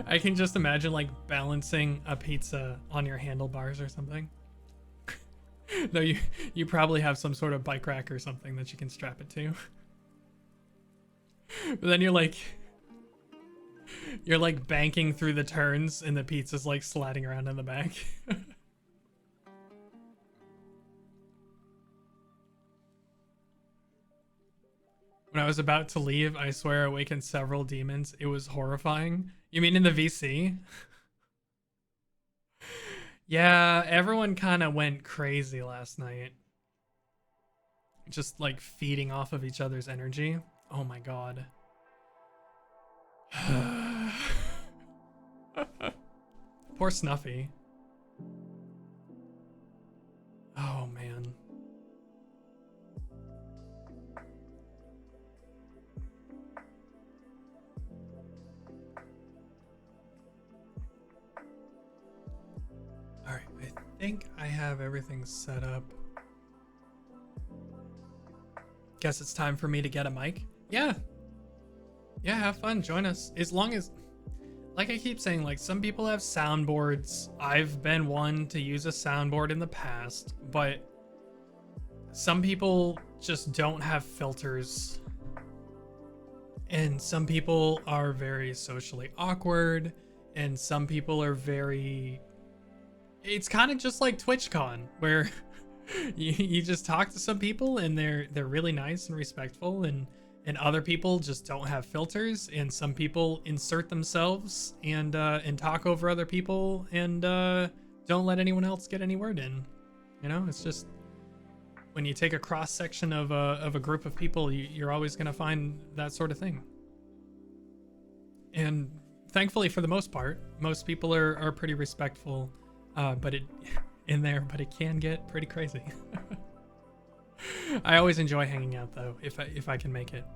I can just imagine like balancing a pizza on your handlebars or something. No, you probably have some sort of bike rack or something that you can strap it to. But then you're like banking through the turns and the pizza's like sliding around in the back. When I was about to leave, I swear I awakened several demons. It was horrifying. You mean in the VC? Yeah, everyone kind of went crazy last night. Just like feeding off of each other's energy. Oh my god. Poor Snuffy. Oh man. All right, I think I have everything set up. Guess it's time for me to get a mic. Yeah, have fun, join us. As long as, like I keep saying, like some people have soundboards. I've been one to use a soundboard in the past, but some people just don't have filters. And some people are very socially awkward, and some people are very... It's kind of just like TwitchCon, where you just talk to some people and they're really nice and respectful, and other people just don't have filters, and some people insert themselves and talk over other people and don't let anyone else get any word in. You know, it's just when you take a cross section of a group of people, you're always gonna find that sort of thing. And thankfully, for the most part, most people are pretty respectful. But it can get pretty crazy. I always enjoy hanging out though, if I can make it.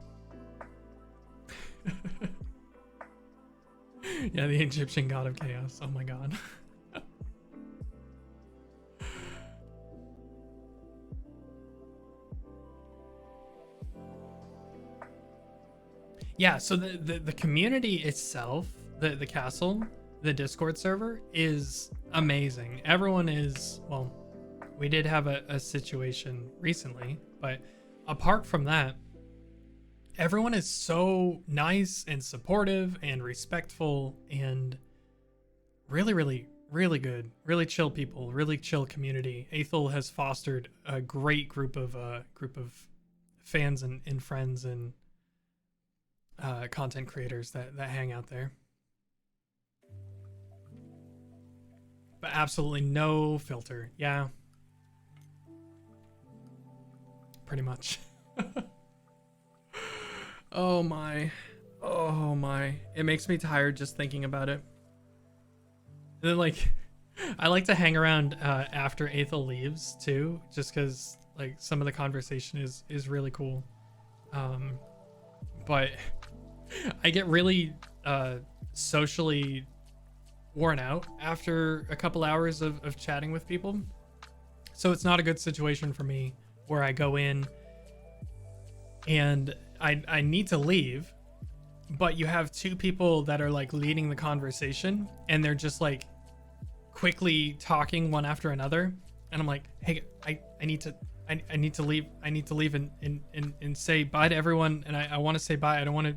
Yeah, the Egyptian god of chaos. Oh my god. Yeah, so the community itself, the castle, the Discord server is amazing. Everyone is, well, we did have a situation recently, but apart from that, everyone is so nice and supportive and respectful and really, really, really good, really chill people, really chill community. Aethel has fostered a great group of fans and friends and content creators that hang out there. But absolutely no filter. Yeah. Pretty much. Oh my. Oh my. It makes me tired just thinking about it. And then like, I like to hang around after Aethel leaves too, just because like some of the conversation is really cool. But I get really socially worn out after a couple hours of chatting with people. So it's not a good situation for me where I go in and I need to leave, but you have two people that are like leading the conversation and they're just like quickly talking one after another. And I'm like, hey, I need to leave. I need to leave and say bye to everyone. And I want to say bye. I don't want to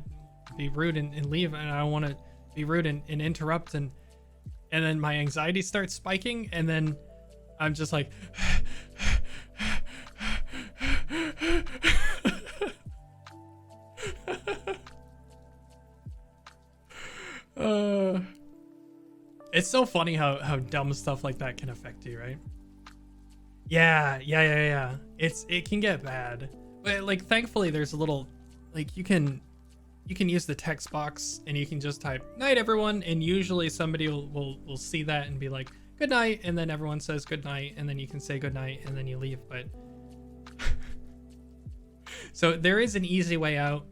be rude and leave. And I don't want to be rude and interrupt. And then my anxiety starts spiking, and then I'm just like it's so funny how dumb stuff like that can affect you, right? Yeah. It can get bad. But like thankfully there's a little, like, you can you can use the text box and you can just type night everyone, and usually somebody will see that and be like good night, and then everyone says good night, and then you can say good night and then you leave. But so there is an easy way out.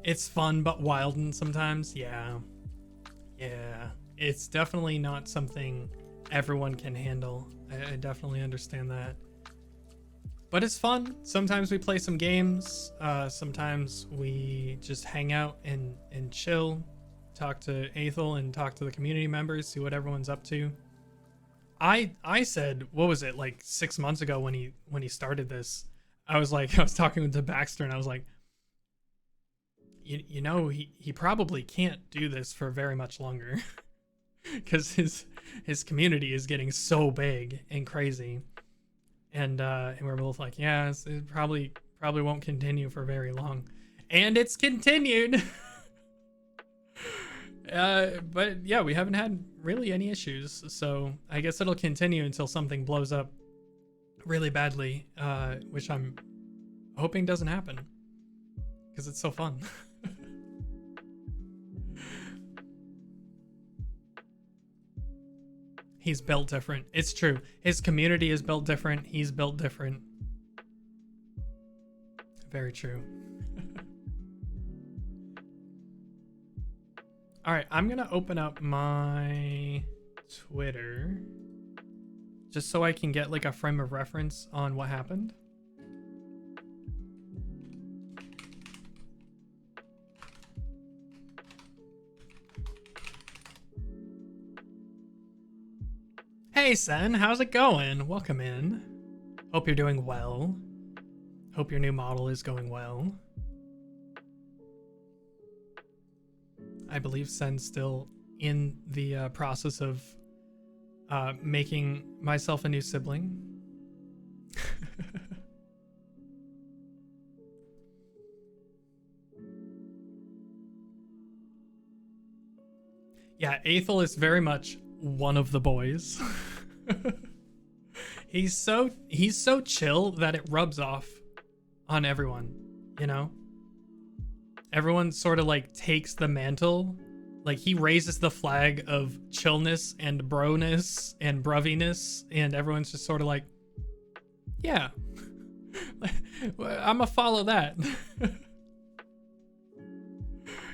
It's fun but wildened sometimes. Yeah, it's definitely not something everyone can handle. I definitely understand that. But it's fun. Sometimes we play some games. Sometimes we just hang out and chill, talk to Aethel and talk to the community members, see what everyone's up to. I said, what was it, like 6 months ago when he started this? I was talking to Baxter and I was like, you know, he probably can't do this for very much longer because his community is getting so big and crazy. And we're both like, yeah, it probably won't continue for very long. And it's continued. But yeah, we haven't had really any issues. So I guess it'll continue until something blows up really badly, which I'm hoping doesn't happen because it's so fun. He's built different. It's true. His community is built different. He's built different. Very true. All right, I'm going to open up my Twitter just so I can get like a frame of reference on what happened. Hey Sen, how's it going? Welcome in. Hope you're doing well. Hope your new model is going well. I believe Sen's still in the process of making myself a new sibling. Yeah, Aethel is very much one of the boys. He's so chill that it rubs off on everyone, you know? Everyone sort of like takes the mantle. Like he raises the flag of chillness and broness and bruviness, and everyone's just sort of like, yeah, I'm gonna follow that.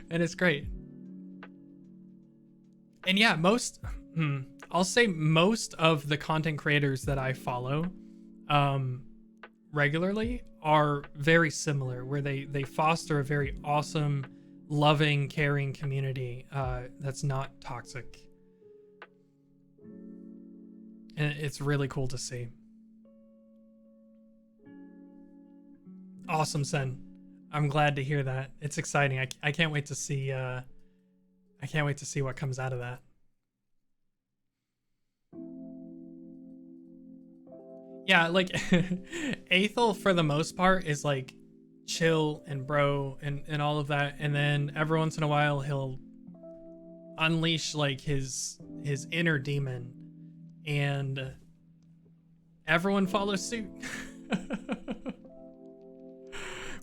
And it's great. And yeah, I'll say most of the content creators that I follow regularly are very similar, where they foster a very awesome, loving, caring community that's not toxic. And it's really cool to see. Awesome, Sen. I'm glad to hear that. It's exciting. I can't wait to see what comes out of that. Yeah, like Aethel for the most part is like chill and bro and all of that, and then every once in a while he'll unleash like his inner demon and everyone follows suit.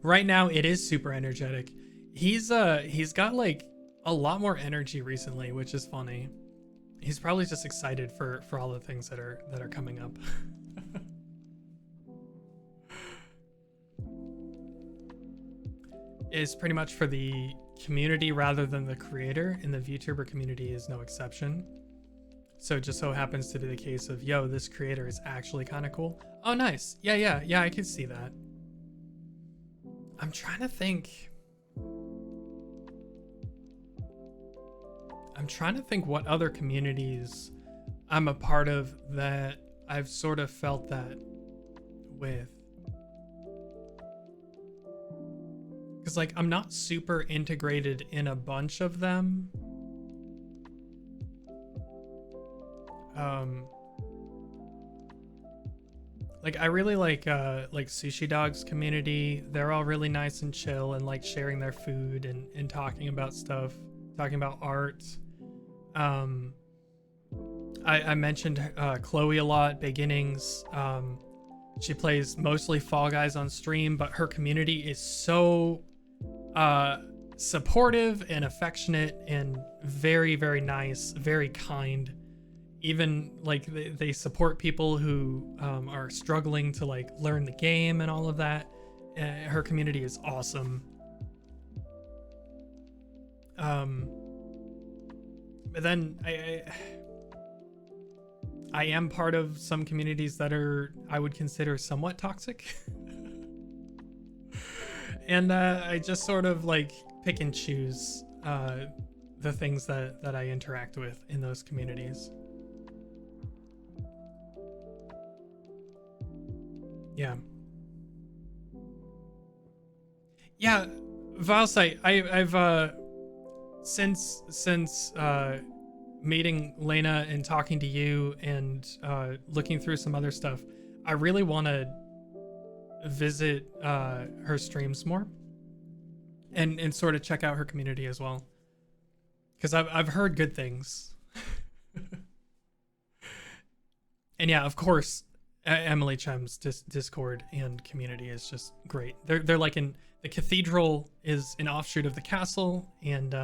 Right now it is super energetic. He's got like a lot more energy recently, which is funny. He's probably just excited for all the things that are coming up. Is pretty much for the community rather than the creator, and the Vtuber community is no exception. So it just so happens to be the case of, yo, this creator is actually kind of cool. Oh, nice. Yeah, I can see that. I'm trying to think what other communities I'm a part of that I've sort of felt that with. Because like I'm not super integrated in a bunch of them. Like I really like Sushi Dog's community. They're all really nice and chill and like sharing their food and talking about stuff, talking about art. I mentioned Chloe a lot, Beginnings. She plays mostly Fall Guys on stream, but her community is so supportive and affectionate and very, very nice, very kind. Even like they support people who are struggling to like learn the game and all of that. Her community is awesome. But then I am part of some communities that are, I would consider, somewhat toxic. And I just sort of like pick and choose the things that I interact with in those communities. Yeah. Yeah, Valsite, I've since meeting Lena and talking to you and looking through some other stuff, I really want to visit her streams more and sort of check out her community as well, because I've heard good things. And yeah, of course, Emily Chem's Discord and community is just great. They're like in the cathedral is an offshoot of the castle, and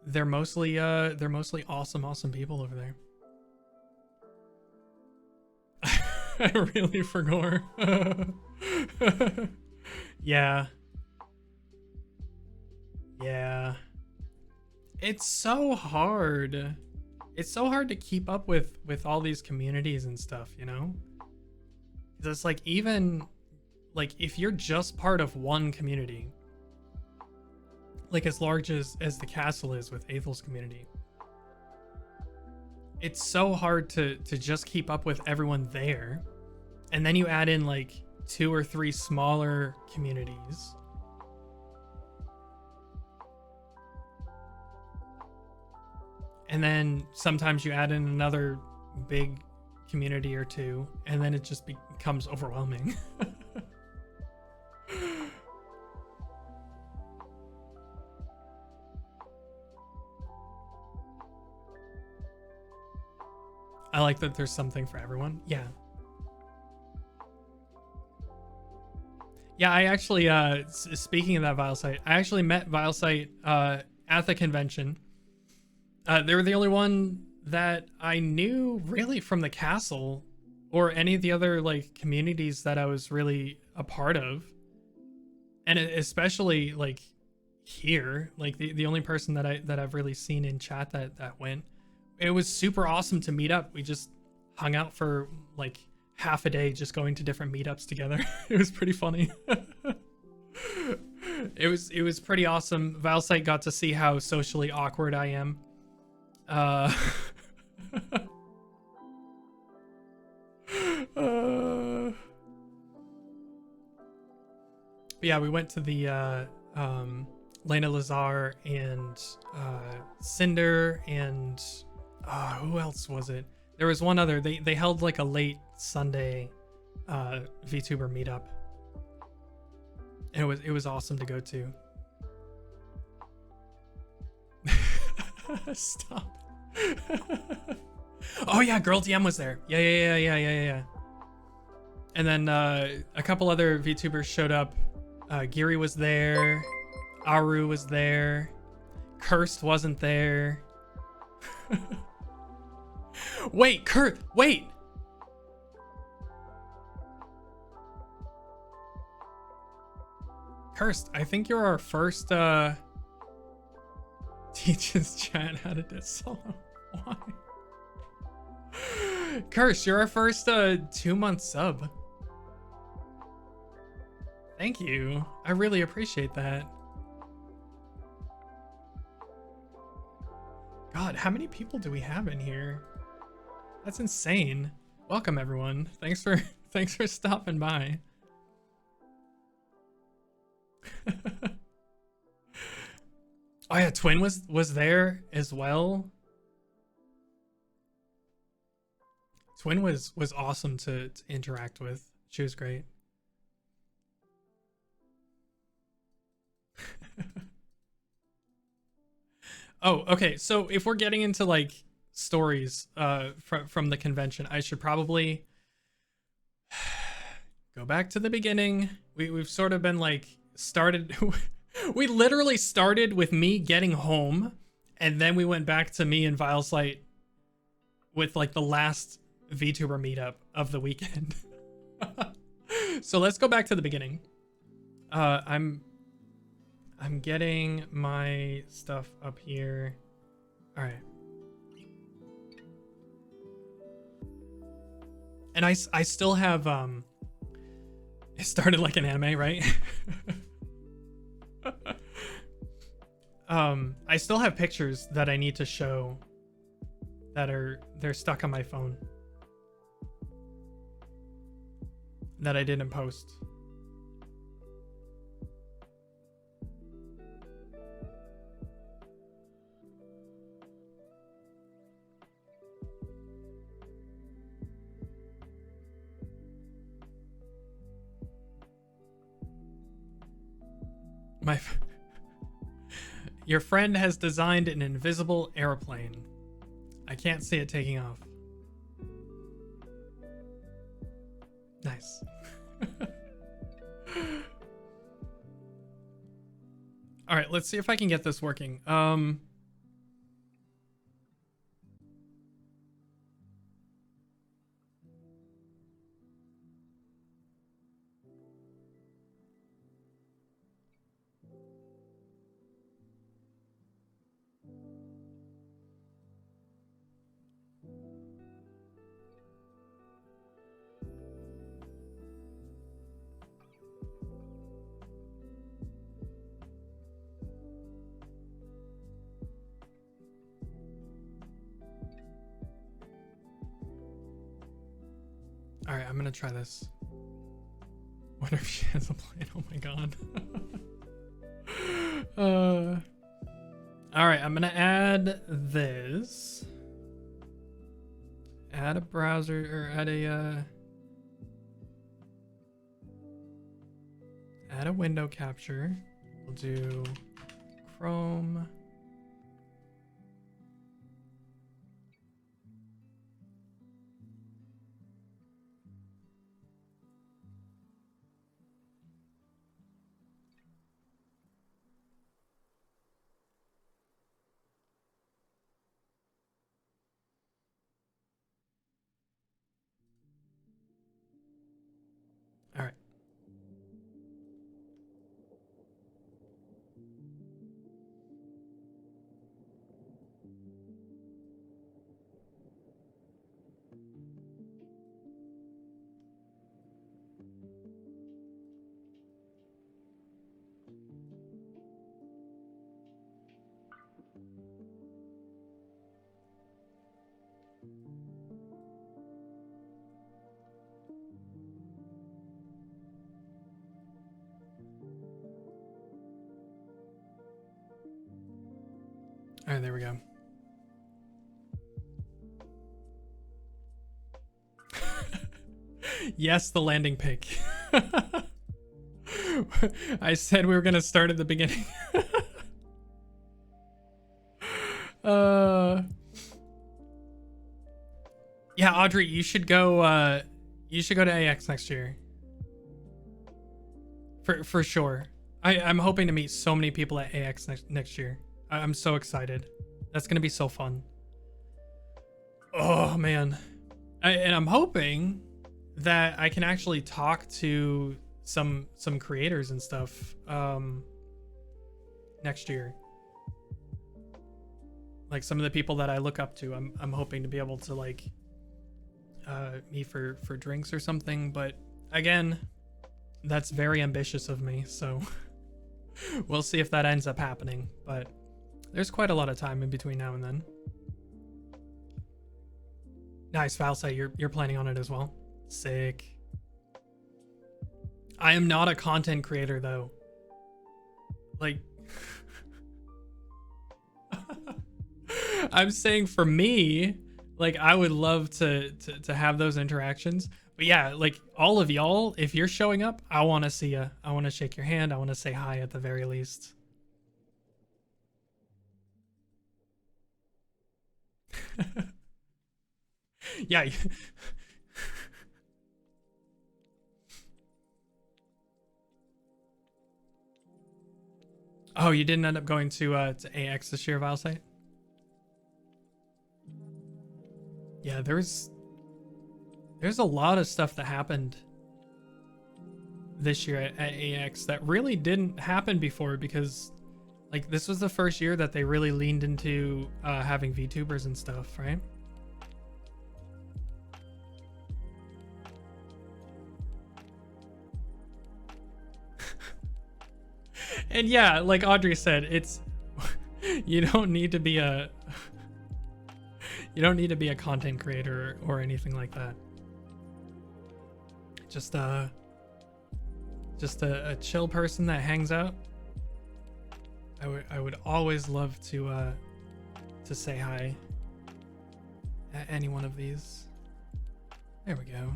they're mostly awesome people over there. I really forgot. Yeah. It's so hard. It's so hard to keep up with all these communities and stuff, you know? It's like, even like if you're just part of one community, like as large as the castle is with Ethel's community, it's so hard to just keep up with everyone there. And then you add in like 2 or 3 smaller communities. And then sometimes you add in another big community or 2, and then it just becomes overwhelming. I like that there's something for everyone. Yeah. Yeah, I actually, speaking of that Vilesite, I actually met Vilesite at the convention. They were the only one that I knew really from the castle or any of the other like communities that I was really a part of. And especially like here, like the only person that I've really seen in chat that went. It was super awesome to meet up. We just hung out for like half a day, just going to different meetups together. It was pretty funny. It was pretty awesome. Valsite got to see how socially awkward I am. Yeah, we went to the Lena Lazar and Cinder and who else was it? There was one other. They held like a late Sunday VTuber meetup. And it was awesome to go to. Stop. Oh yeah, Girl DM was there. Yeah. And then a couple other VTubers showed up. Giri was there. Aru was there. Cursed wasn't there. Wait, wait. Cursed, I think you're our first teaches chat how to do solo. Why? Cursed, you're our first 2-month sub. Thank you. I really appreciate that. God, how many people do we have in here? That's insane. Welcome everyone. Thanks for stopping by. Oh yeah, Twin was there as well. Twin was awesome to interact with. She was great. Oh, okay. So if we're getting into like stories from the convention, I should probably go back to the beginning. We've sort of been like started we literally started with me getting home, and then we went back to me and Vile's light with like the last VTuber meetup of the weekend. So let's go back to the beginning. I'm getting my stuff up here. All right. And I still have it started like an anime, right? I still have pictures that I need to show that they're stuck on my phone that I didn't post. Your friend has designed an invisible airplane. I can't see it taking off. Nice. All right, let's see if I can get this working. All right, I'm gonna try this. What if she has a plane? Oh my god. All right, I'm gonna add this. Add a browser, or add a window capture. We'll do Chrome. All right. All right, there we go. Yes, the landing pic. I said we were gonna start at the beginning. Yeah, Audrey, you should go to AX next year. For sure. I'm hoping to meet so many people at AX next year. I'm so excited. That's gonna be so fun. Oh man. And I'm hoping that I can actually talk to some creators and stuff next year. Like some of the people that I look up to, I'm hoping to be able to like meet for drinks or something, but again, that's very ambitious of me, so we'll see if that ends up happening, but there's quite a lot of time in between now and then. Nice, Valsite, you're planning on it as well. Sick. I am not a content creator though. Like I'm saying for me, like I would love to have those interactions. But yeah, like all of y'all, if you're showing up, I want to see you. I want to shake your hand. I want to say hi at the very least. Yeah. Oh, you didn't end up going to AX this year, Valsite? Yeah, there's a lot of stuff that happened this year at AX that really didn't happen before, because like this was the first year that they really leaned into having VTubers and stuff, right? And yeah, like Audrey said, it's you don't need to be a content creator or anything like that. Just a chill person that hangs out. I would always love to say hi at any one of these. There we go.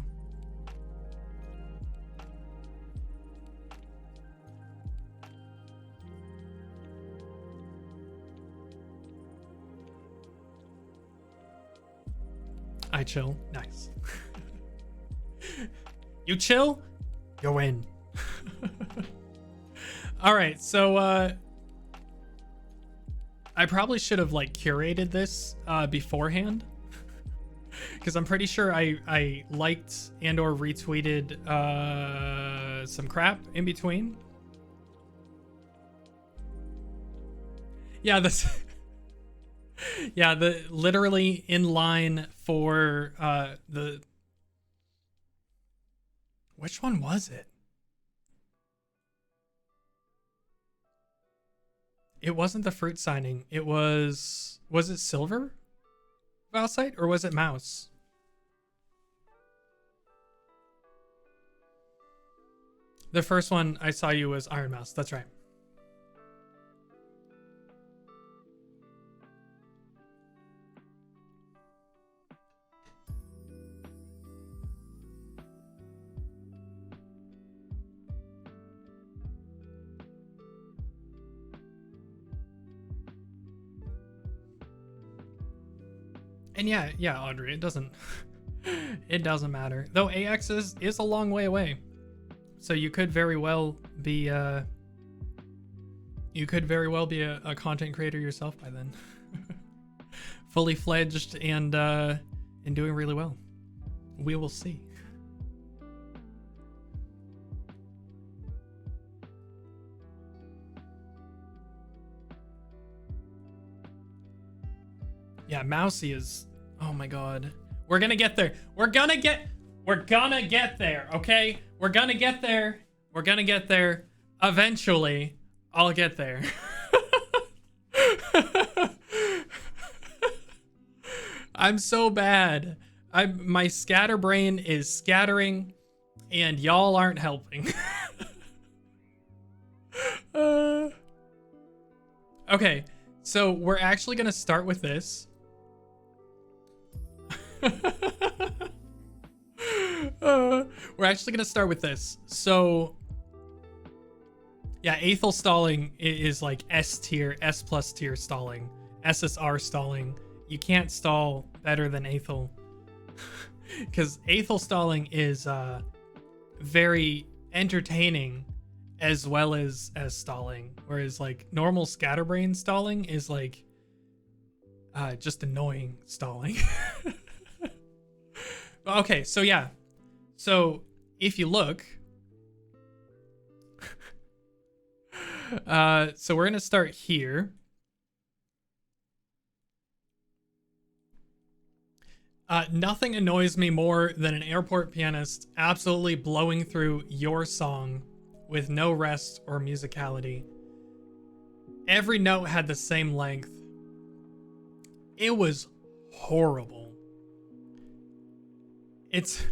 I chill. Nice. You chill, you win. All right, so I probably should have like curated this beforehand, because I'm pretty sure I liked and or retweeted some crap in between. Yeah, this. Yeah, the literally in line for the. Which one was it? It wasn't the fruit signing. It was it Silver Valsite, or was it Mouse? The first one I saw you was Iron Mouse. That's right. And yeah, Audrey, it doesn't matter. Though AX is a long way away. So you could very well be a content creator yourself by then. Fully fledged and doing really well. We will see. Yeah, Mousy is, oh my god. We're gonna get there. We're gonna get there, okay? We're gonna get there. Eventually, I'll get there. I'm so bad. My scatterbrain is scattering, and y'all aren't helping. Okay, so we're actually gonna start with this. We're actually gonna start with this. So yeah, Aethel stalling is like S tier, S plus tier stalling, SSR stalling. You can't stall better than Aethel, because Aethel stalling is very entertaining as well as stalling, whereas like normal scatterbrain stalling is like just annoying stalling. Okay, so yeah. So if you look, so we're gonna start here. Nothing annoys me more than an airport pianist absolutely blowing through your song with no rest or musicality. Every note had the same length. It was horrible. It's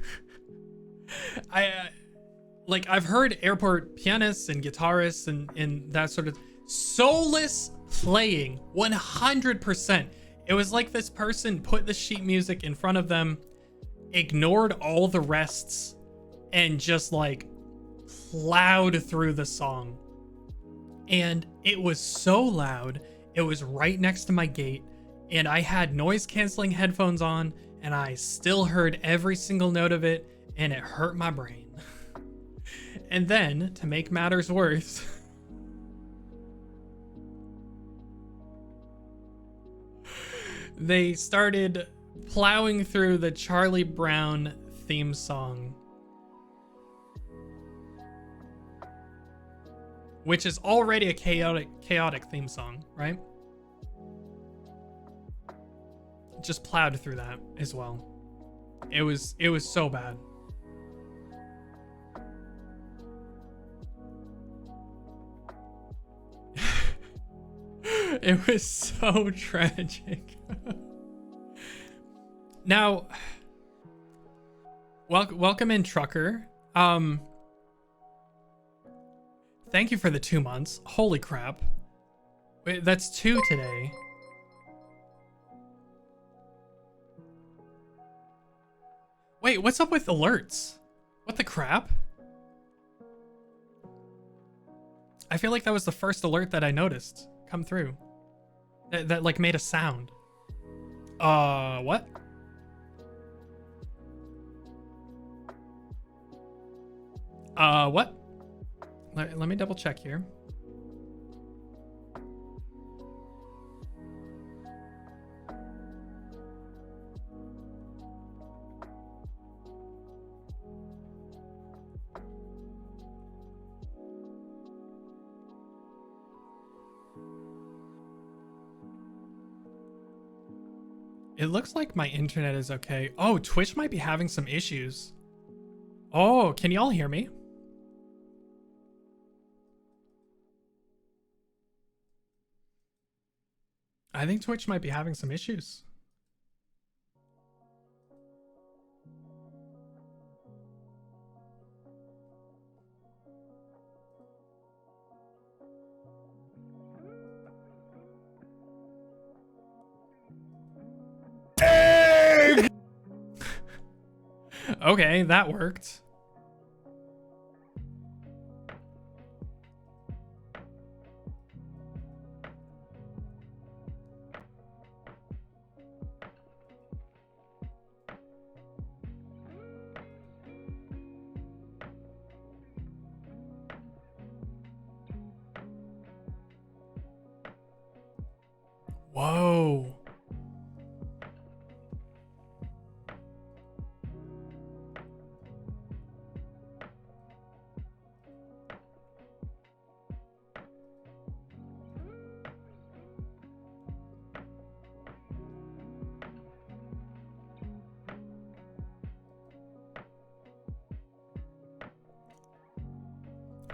I've heard airport pianists and guitarists and that sort of soulless playing 100%. It was like this person put the sheet music in front of them, ignored all the rests, and just like plowed through the song. And it was so loud. It was right next to my gate, and I had noise canceling headphones on, and I still heard every single note of it, and it hurt my brain. And then, to make matters worse, they started plowing through the Charlie Brown theme song, which is already a chaotic theme song, right? Just plowed through that as well. It was so bad. It was so tragic. Now, welcome in, Trucker. Thank you for the 2 months. Holy crap. Wait, that's 2 today. Wait, what's up with alerts? What the crap? I feel like that was the first alert that I noticed come through. That like made a sound. What? What? Let me double check here. It looks like my internet is okay. Oh, Twitch might be having some issues. Oh, can y'all hear me? I think Twitch might be having some issues. Okay, that worked. Whoa.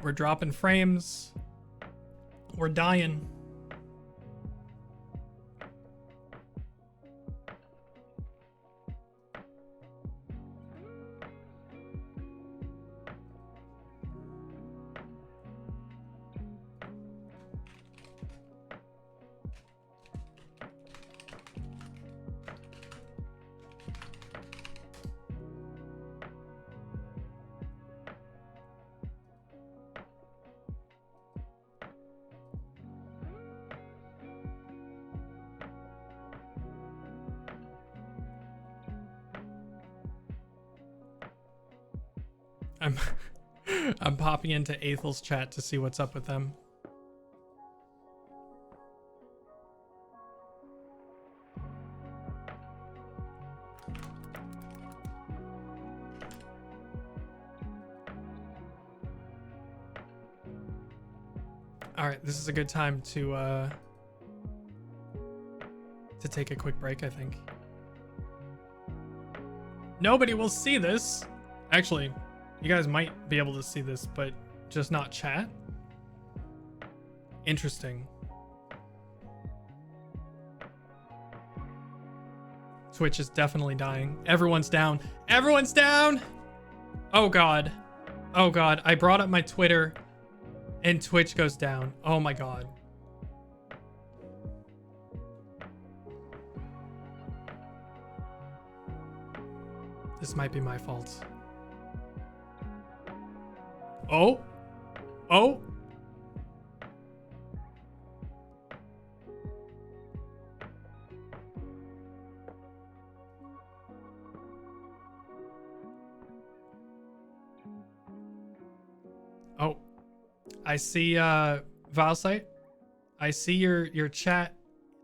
We're dropping frames. We're dying. I'm popping into Athel's chat to see what's up with them. All right, this is a good time to take a quick break, I think. Nobody will see this. Actually, you guys might be able to see this, but just not chat. Interesting. Twitch is definitely dying. Everyone's down. Everyone's down! Oh god. Oh god. I brought up my Twitter and Twitch goes down. Oh my god. This might be my fault. Oh. Oh. Oh. I see Valsite. I see your chat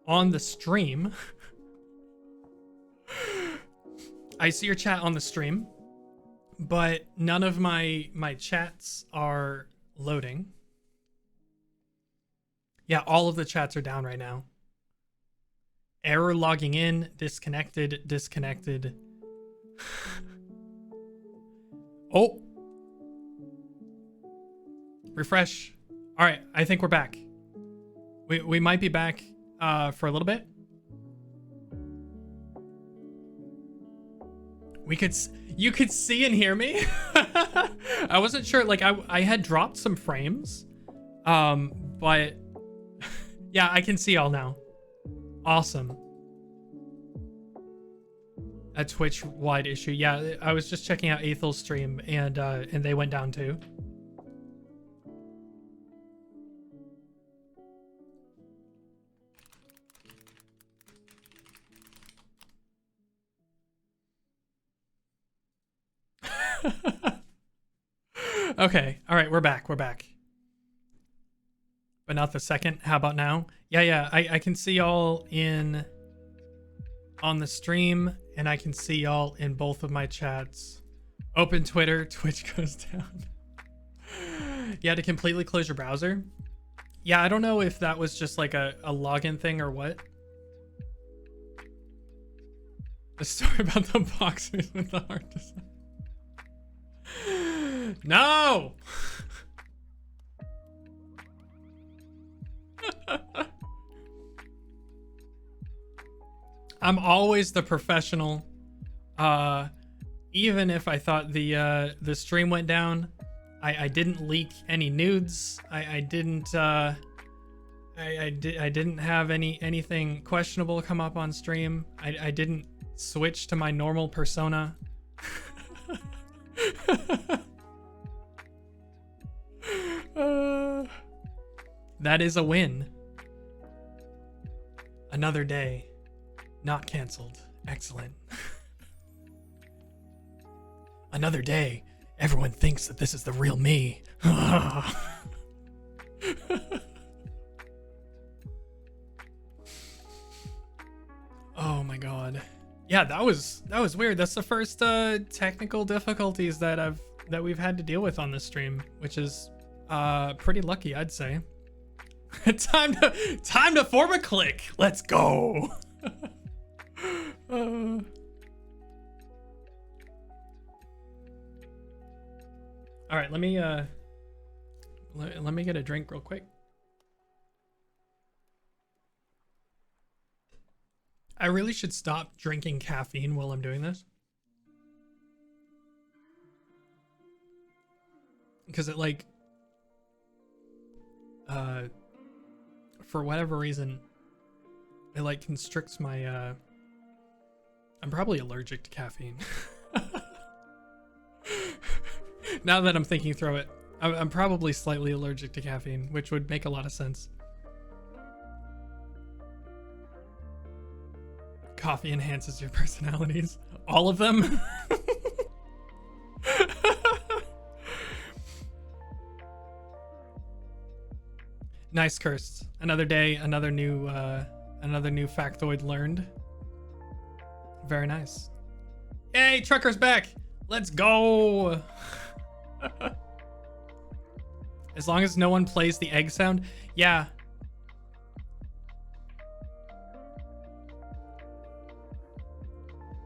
on the stream. I see your chat on the stream, but none of my chats are loading. Yeah, all of the chats are down right now. Error logging in, disconnected. Oh. Refresh. All right, I think we're back. We might be back for a little bit. You could see and hear me. I wasn't sure, like I had dropped some frames. But yeah, I can see all now. Awesome. A Twitch wide issue. Yeah, I was just checking out Ethel's stream and they went down too. Okay. All right, we're back. But not the second. How about now? Yeah, I can see y'all on the stream, and I can see y'all in both of my chats. Open Twitter, Twitch goes down. You had to completely close your browser? Yeah, I don't know if that was just like a login thing or what. The story about the boxers with the heart design. No! I'm always the professional. Even if I thought the stream went down, I didn't leak any nudes. I didn't have anything questionable come up on stream. I didn't switch to my normal persona. That is a win. Another day. Not canceled. Excellent. Another day. Everyone thinks that this is the real me. Oh my god. Yeah, that was weird. That's the first technical difficulties that we've had to deal with on this stream, which is pretty lucky, I'd say. time to form a clique. Let's go. All right, let me get a drink real quick. I really should stop drinking caffeine while I'm doing this, because it like for whatever reason it like constricts my I'm probably allergic to caffeine. Now that I'm thinking through it, I'm probably slightly allergic to caffeine, which would make a lot of sense. Coffee enhances your personalities. All of them? Nice, Cursed. Another day, another new factoid learned. Very nice. Hey, Trucker's back! Let's go! As long as no one plays the egg sound. Yeah.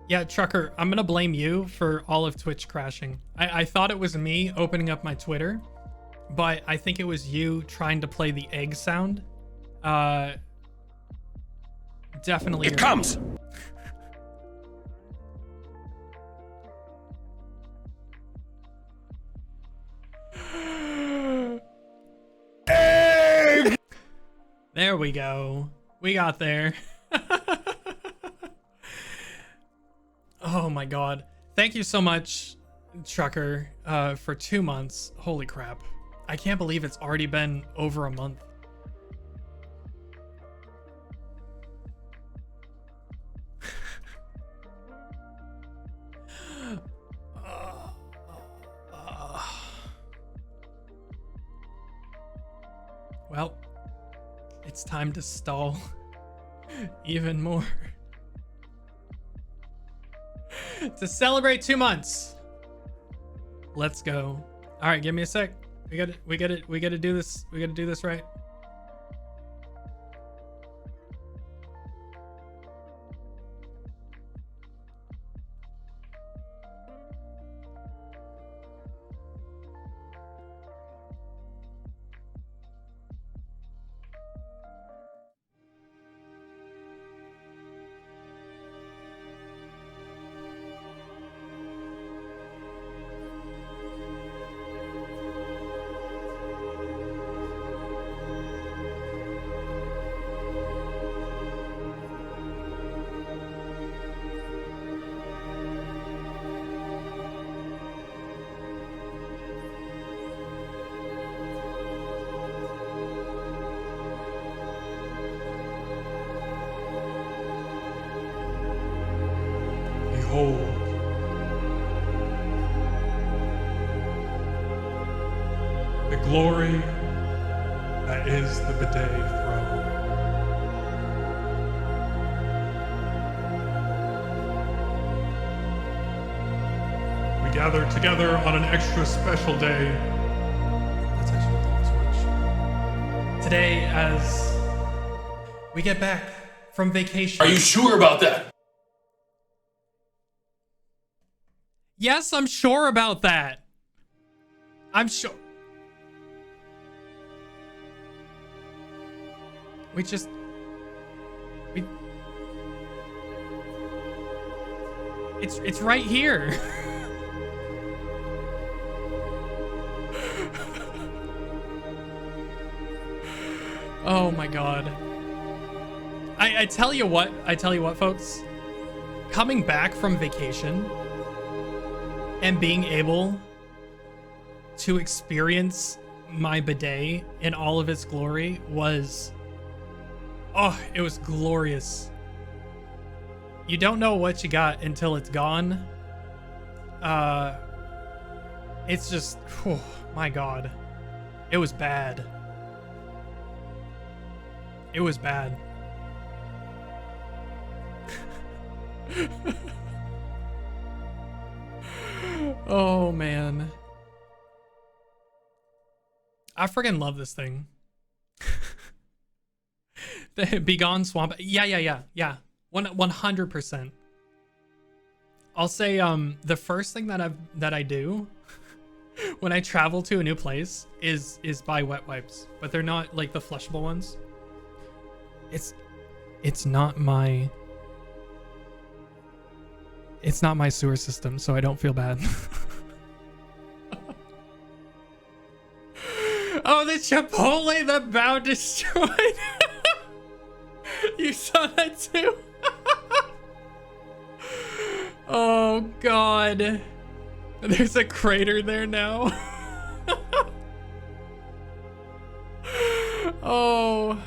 Yeah, Trucker, I'm gonna blame you for all of Twitch crashing. I thought it was me opening up my Twitter, but I think it was you trying to play the egg sound. Definitely. It comes! There we go. We got there. Oh my god. Thank you so much, Trucker, for 2 months. Holy crap. I can't believe it's already been over a month. Well, it's time to stall even more. To celebrate 2 months. Let's go. All right, give me a sec. We gotta do this. We gotta do this right. Behold, the glory that is the bidet throne. We gather together on an extra special day. That's actually not too much. Today, as we get back from vacation. Are you sure about that? Yes, I'm sure about that. I'm sure. It's right here. Oh my god. I tell you what, folks. Coming back from vacation and being able to experience my bidet in all of its glory was, oh, it was glorious. You don't know what you got until it's gone. It's just, oh my god. It was bad. It was bad. Oh man. I freaking love this thing. The Begone Swamp. Yeah. 100%. I'll say the first thing that I do when I travel to a new place is buy wet wipes, but they're not like the flushable ones. It's not my sewer system, so I don't feel bad. Oh, the Chipotle that Bao destroyed. You saw that too? Oh god. There's a crater there now. Oh.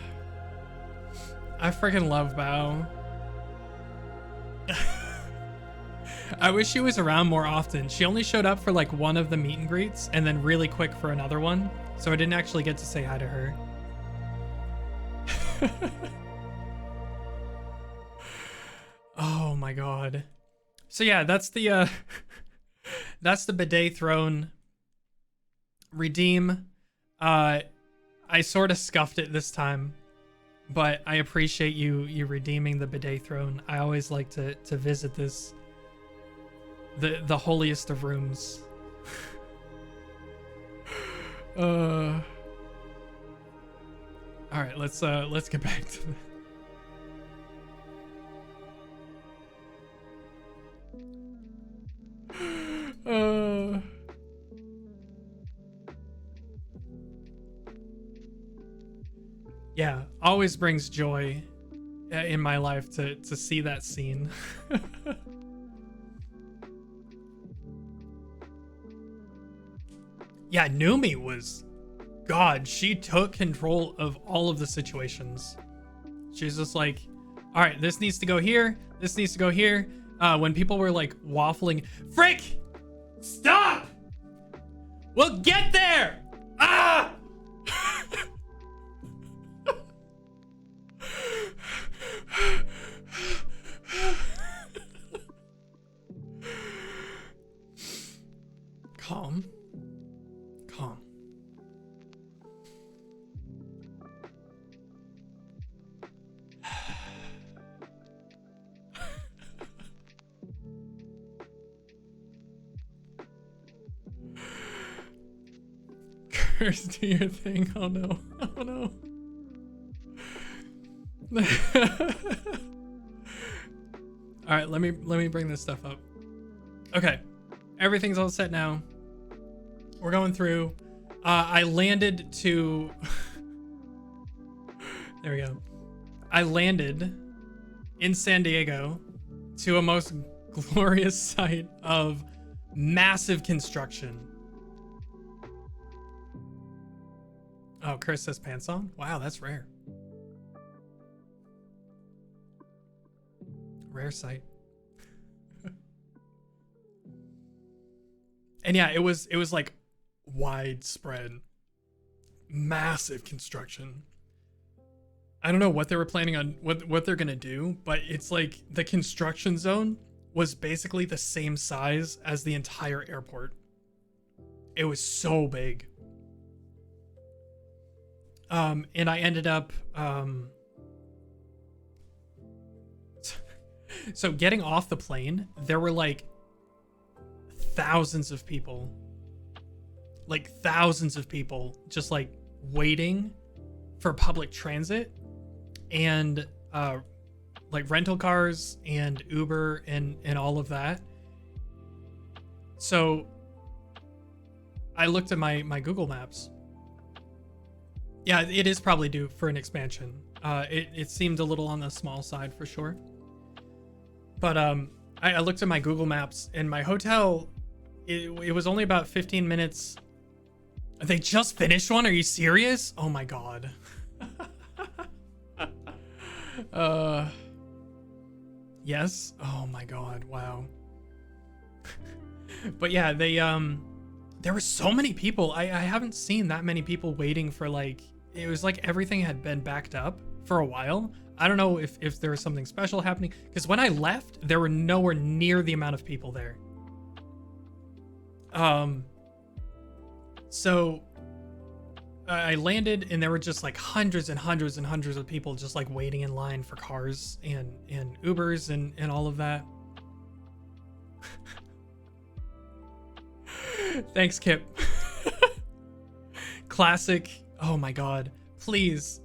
I freaking love Bao. I wish she was around more often. She only showed up for like one of the meet and greets and then really quick for another one. So I didn't actually get to say hi to her. Oh my god. So yeah, that's the bidet throne redeem. I sort of scuffed it this time, but I appreciate you redeeming the bidet throne. I always like to visit this, the holiest of rooms. All right, let's get back to the yeah, always brings joy in my life to see that scene. Yeah, Numi was, God, she took control of all of the situations. She's just like, all right, this needs to go here. This needs to go here. When people were like waffling, Frick, stop! We'll get there! Ah! First, do your thing. Oh no. Oh no. All right, let me bring this stuff up. Okay, everything's all set now. We're going through. I landed to. There we go. I landed in San Diego to a most glorious sight of massive construction. Oh, Chris says pants on? Wow, that's rare. Rare sight. And yeah, it was like widespread, massive construction. I don't know what they were planning on, what they're gonna do, but it's like the construction zone was basically the same size as the entire airport. It was so big. And I ended up, so getting off the plane, there were like thousands of people just like waiting for public transit and like rental cars and Uber and all of that. So I looked at my Google Maps. Yeah, it is probably due for an expansion. It seemed a little on the small side for sure. But I looked at my Google Maps and my hotel, it was only about 15 minutes. They just finished one? Are you serious? Oh my god. Yes. Oh my god. Wow. But yeah, they there were so many people. I haven't seen that many people waiting for like, it was like everything had been backed up for a while. I don't know if there was something special happening, because when I left, there were nowhere near the amount of people there. So I landed and there were just like hundreds and hundreds and hundreds of people just like waiting in line for cars and Ubers and all of that. Thanks, Kip. Classic. Oh my god. Please,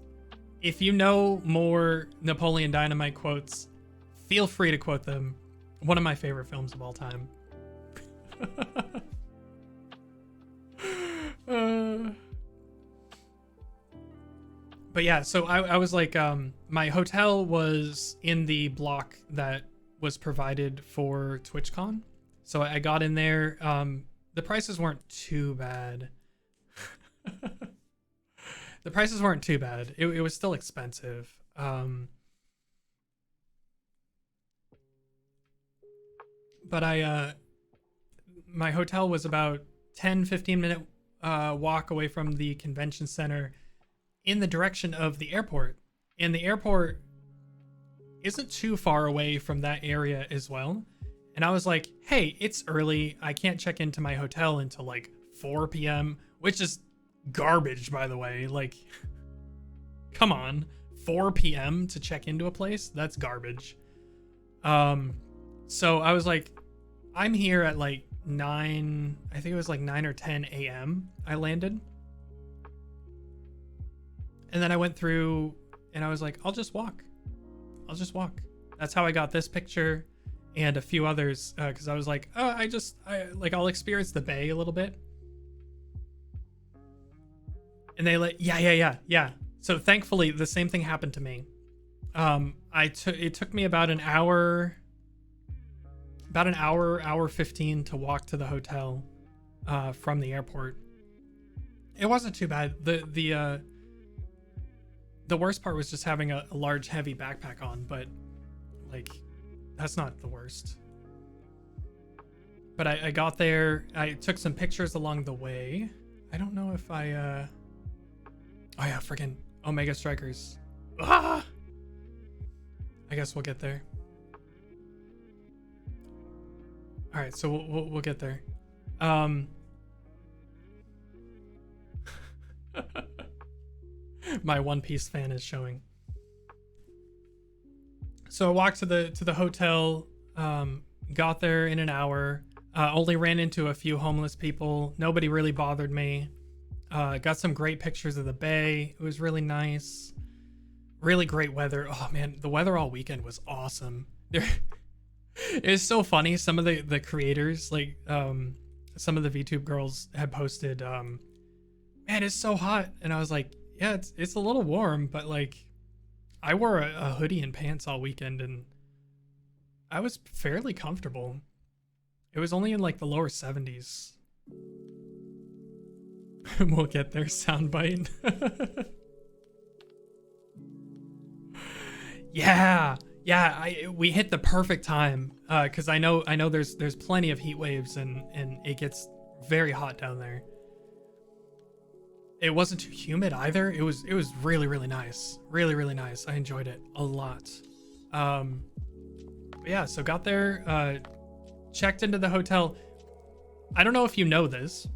if you know more Napoleon Dynamite quotes, feel free to quote them. One of my favorite films of all time. But yeah, so I was like, my hotel was in the block that was provided for TwitchCon. So I got in there. The prices weren't too bad. The prices weren't too bad. It was still expensive. But my hotel was about 10-15 minute walk away from the convention center in the direction of the airport. And the airport isn't too far away from that area as well. And I was like, hey, it's early. I can't check into my hotel until like 4 p.m., which is garbage, by the way. Like, come on, 4 p.m. to check into a place? That's garbage. So I was like, I'm here at like 9, I think it was like 9 or 10 a.m. I landed. And then I went through and I was like, I'll just walk. That's how I got this picture and a few others, because I was like, oh, I'll experience the bay a little bit. And they like, yeah. So thankfully, the same thing happened to me. It took me about an hour 15 to walk to the hotel from the airport. It wasn't too bad. The worst part was just having a large, heavy backpack on, but like, that's not the worst. But I got there. I took some pictures along the way. I don't know if I oh yeah, freaking Omega Strikers. Ah! I guess we'll get there. All right, so we'll get there. My One Piece fan is showing. So I walked to the hotel, got there in an hour, only ran into a few homeless people. Nobody really bothered me. Got some great pictures of the bay. It was really nice. Really great weather. Oh man, the weather all weekend was awesome. It's so funny. Some of the creators, like some of the VTube girls had posted, man, it's so hot. And I was like, yeah, it's a little warm, but like I wore a hoodie and pants all weekend and I was fairly comfortable. It was only in like the lower 70s. We'll get there, soundbite. Yeah, we hit the perfect time because I know there's plenty of heat waves and it gets very hot down there. It wasn't too humid either. It was really nice, really nice. I enjoyed it a lot. But yeah, so got there, checked into the hotel. I don't know if you know this,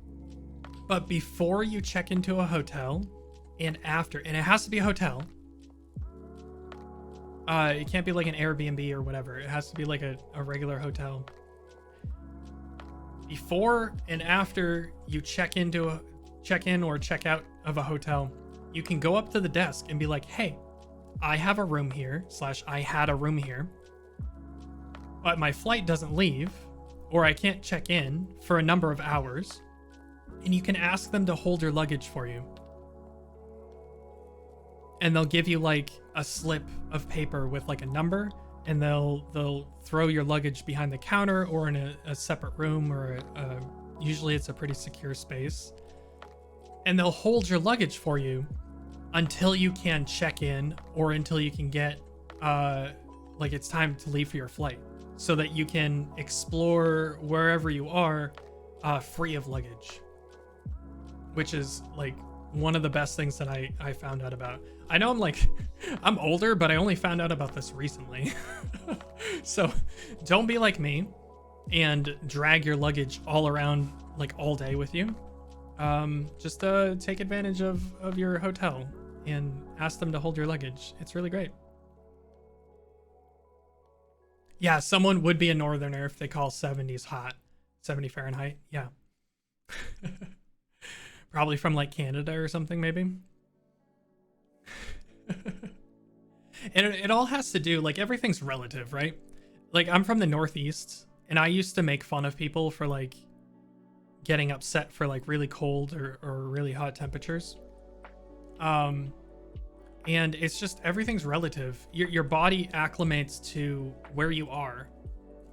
but before you check into a hotel and after, and it has to be a hotel. It can't be like an Airbnb or whatever. It has to be like a regular hotel. Before and after you check in or check out of a hotel, you can go up to the desk and be like, hey, I have a room here / I had a room here, but my flight doesn't leave or I can't check in for a number of hours. And you can ask them to hold your luggage for you. And they'll give you like a slip of paper with like a number, and they'll throw your luggage behind the counter or in a separate room, or usually it's a pretty secure space. And they'll hold your luggage for you until you can check in or until you can get like it's time to leave for your flight, so that you can explore wherever you are free of luggage, which is like one of the best things that I found out about. I know I'm older, but I only found out about this recently. So don't be like me and drag your luggage all around like all day with you. Just take advantage of your hotel and ask them to hold your luggage. It's really great. Yeah, someone would be a northerner if they call 70s hot. 70 Fahrenheit, yeah. Probably from like Canada or something, maybe. And it all has to do, like, everything's relative, right? Like, I'm from the Northeast, and I used to make fun of people for like getting upset for like really cold or really hot temperatures. And it's just, everything's relative. Your body acclimates to where you are.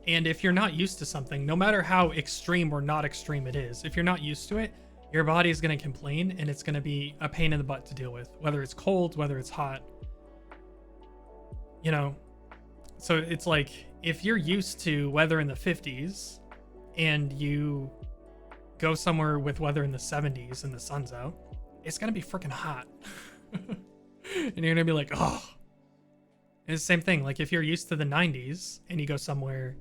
And if you're not used to something, no matter how extreme or not extreme it is, if you're not used to it, your body is going to complain, and it's going to be a pain in the butt to deal with, whether it's cold, whether it's hot, you know? So it's like, if you're used to weather in the 50s and you go somewhere with weather in the 70s and the sun's out, it's going to be freaking hot. And you're going to be like, oh. And it's the same thing. Like, if you're used to the 90s and you go somewhere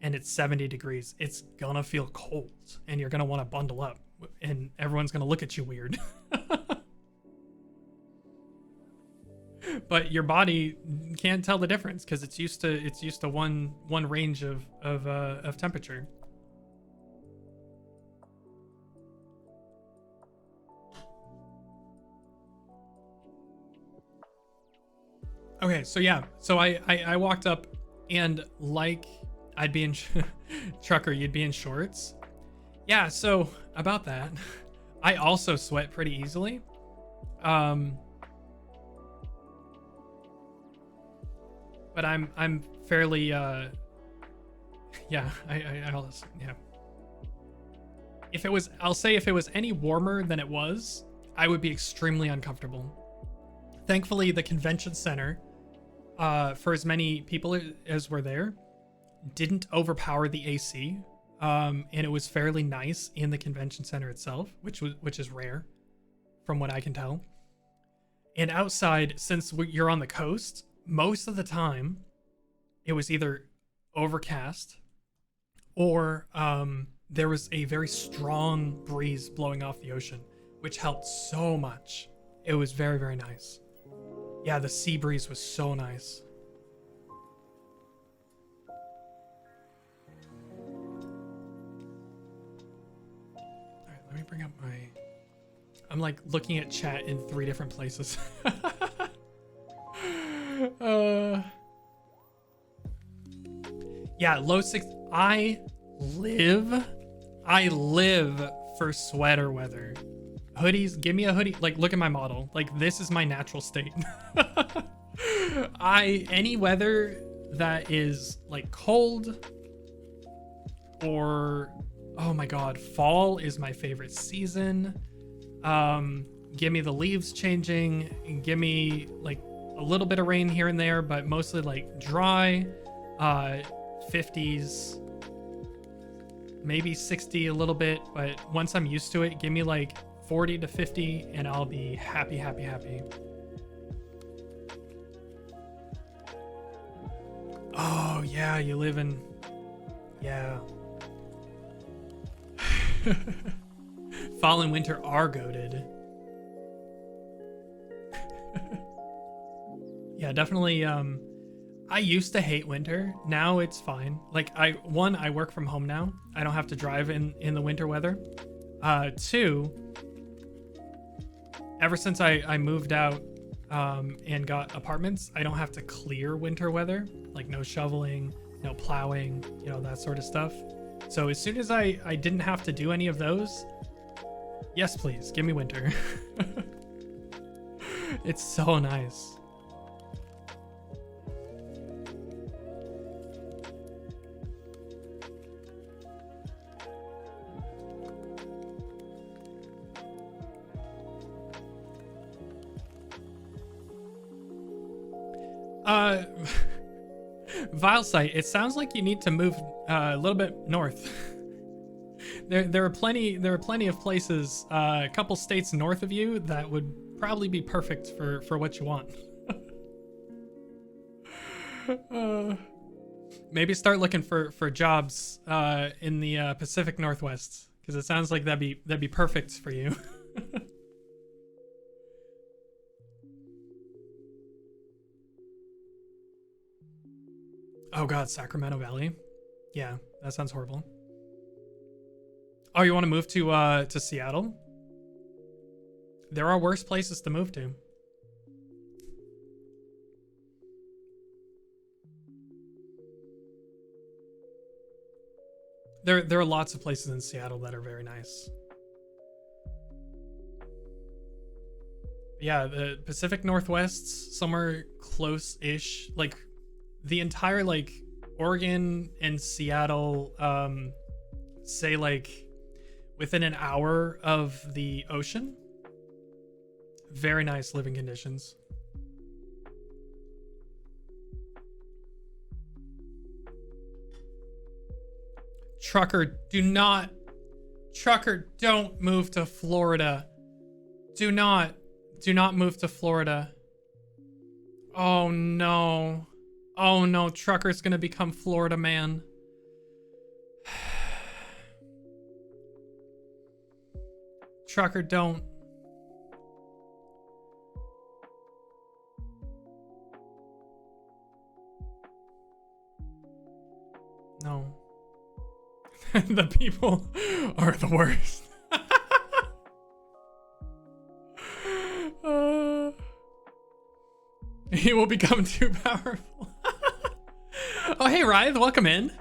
and it's 70 degrees, it's going to feel cold and you're going to want to bundle up and everyone's going to look at you weird. But your body can't tell the difference because it's used to one range of temperature. Okay, so yeah, so I walked up, and like I'd be in trucker, you'd be in shorts. Yeah, so about that, I also sweat pretty easily. But I'm fairly yeah, yeah. I'll say if it was any warmer than it was, I would be extremely uncomfortable. Thankfully, the convention center, for as many people as were there, didn't overpower the AC, and it was fairly nice in the convention center itself, which is rare, from what I can tell. And outside, since you're on the coast, most of the time, it was either overcast or there was a very strong breeze blowing off the ocean, which helped so much. It was very, very nice. Yeah, the sea breeze was so nice. All right, let me bring up my I'm like looking at chat in 3 different places. Yeah, low 6. I live for sweater weather. Hoodies, give me a hoodie. Like, look at my model. Like, this is my natural state. Any weather that is like cold or, oh my god, fall is my favorite season. Give me the leaves changing and give me like a little bit of rain here and there, but mostly like dry, 50s, maybe 60 a little bit, but once I'm used to it, give me like 40 to 50 and I'll be happy. Oh yeah, you live in, yeah. Fall and winter are goated. Yeah, definitely. I used to hate winter. Now it's fine. Like I work from home now. I don't have to drive in the winter weather. 2, ever since I moved out and got apartments, I don't have to clear winter weather. Like no shoveling, no plowing, you know, that sort of stuff. So as soon as I didn't have to do any of those, yes, please, give me winter. It's so nice. Vile site, it sounds like you need to move a little bit north. There are plenty of places, a couple states north of you that would probably be perfect for what you want. Maybe start looking for jobs in the Pacific Northwest, because it sounds like that'd be perfect for you. Oh god, Sacramento Valley. Yeah, that sounds horrible. Oh, you want to move to Seattle? There are worse places to move to. There are lots of places in Seattle that are very nice. Yeah, the Pacific Northwest, somewhere close-ish, like the entire like Oregon and Seattle, say like within an hour of the ocean. Very nice living conditions. Trucker, don't move to Florida. Do not move to Florida. Oh no. Oh no, Trucker's gonna become Florida man. Trucker, don't. No. The people are the worst. He will become too powerful. Oh, hey, Ryth, welcome in.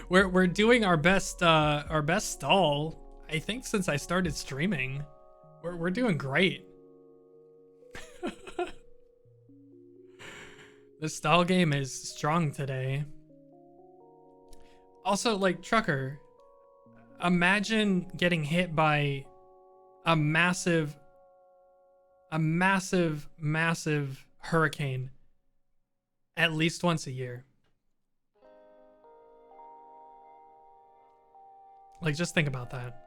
We're doing our best stall. I think since I started streaming, we're doing great. The stall game is strong today. Also, like, Trucker, imagine getting hit by a massive hurricane at least once a year. Like, just think about that.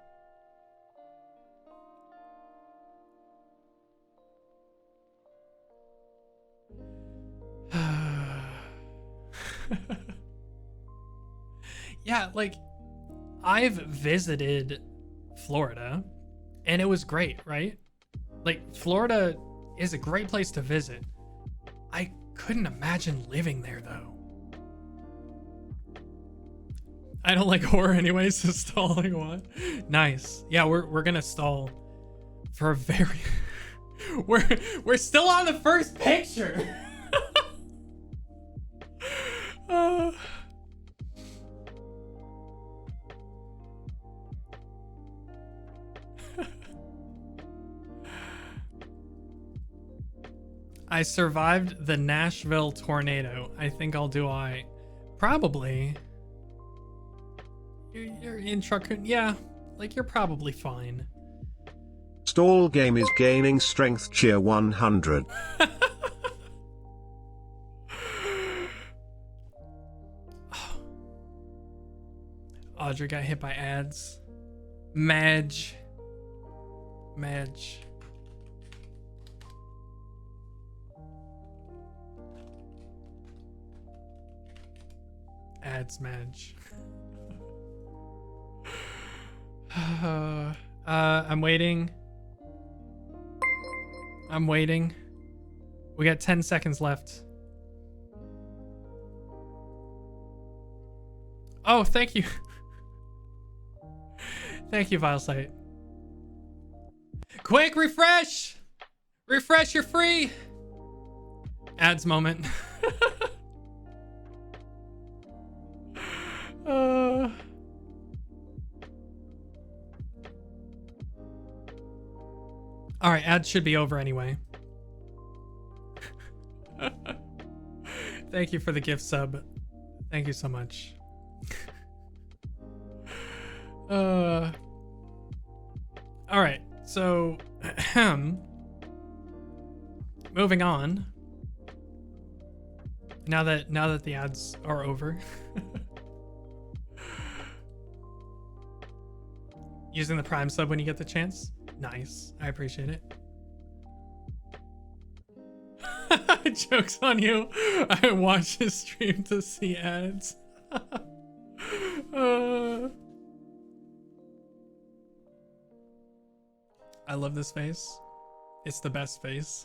Yeah, like, I've visited Florida and it was great, right? Like, Florida is a great place to visit. I couldn't imagine living there though. I don't like horror anyways, so stalling what? Nice. Yeah, we're gonna stall. for a very we're still on the first picture. I survived the Nashville tornado. I think I'll do I. Probably. You're in truck. Yeah, like you're probably fine. Stall game is gaining strength, cheer 100. Audrey got hit by ads. Madge. Ads, Madge. I'm waiting. We got 10 seconds left. Oh, thank you. Thank you, Vilesight. Quick, refresh! Refresh, you're free! Ads moment. Alright, ads should be over anyway. Thank you for the gift sub. Thank you so much. Alright, so moving on. Now that the ads are over. Using the Prime sub when you get the chance. Nice. I appreciate it. Joke's on you. I watch his stream to see ads. I love this face. It's the best face.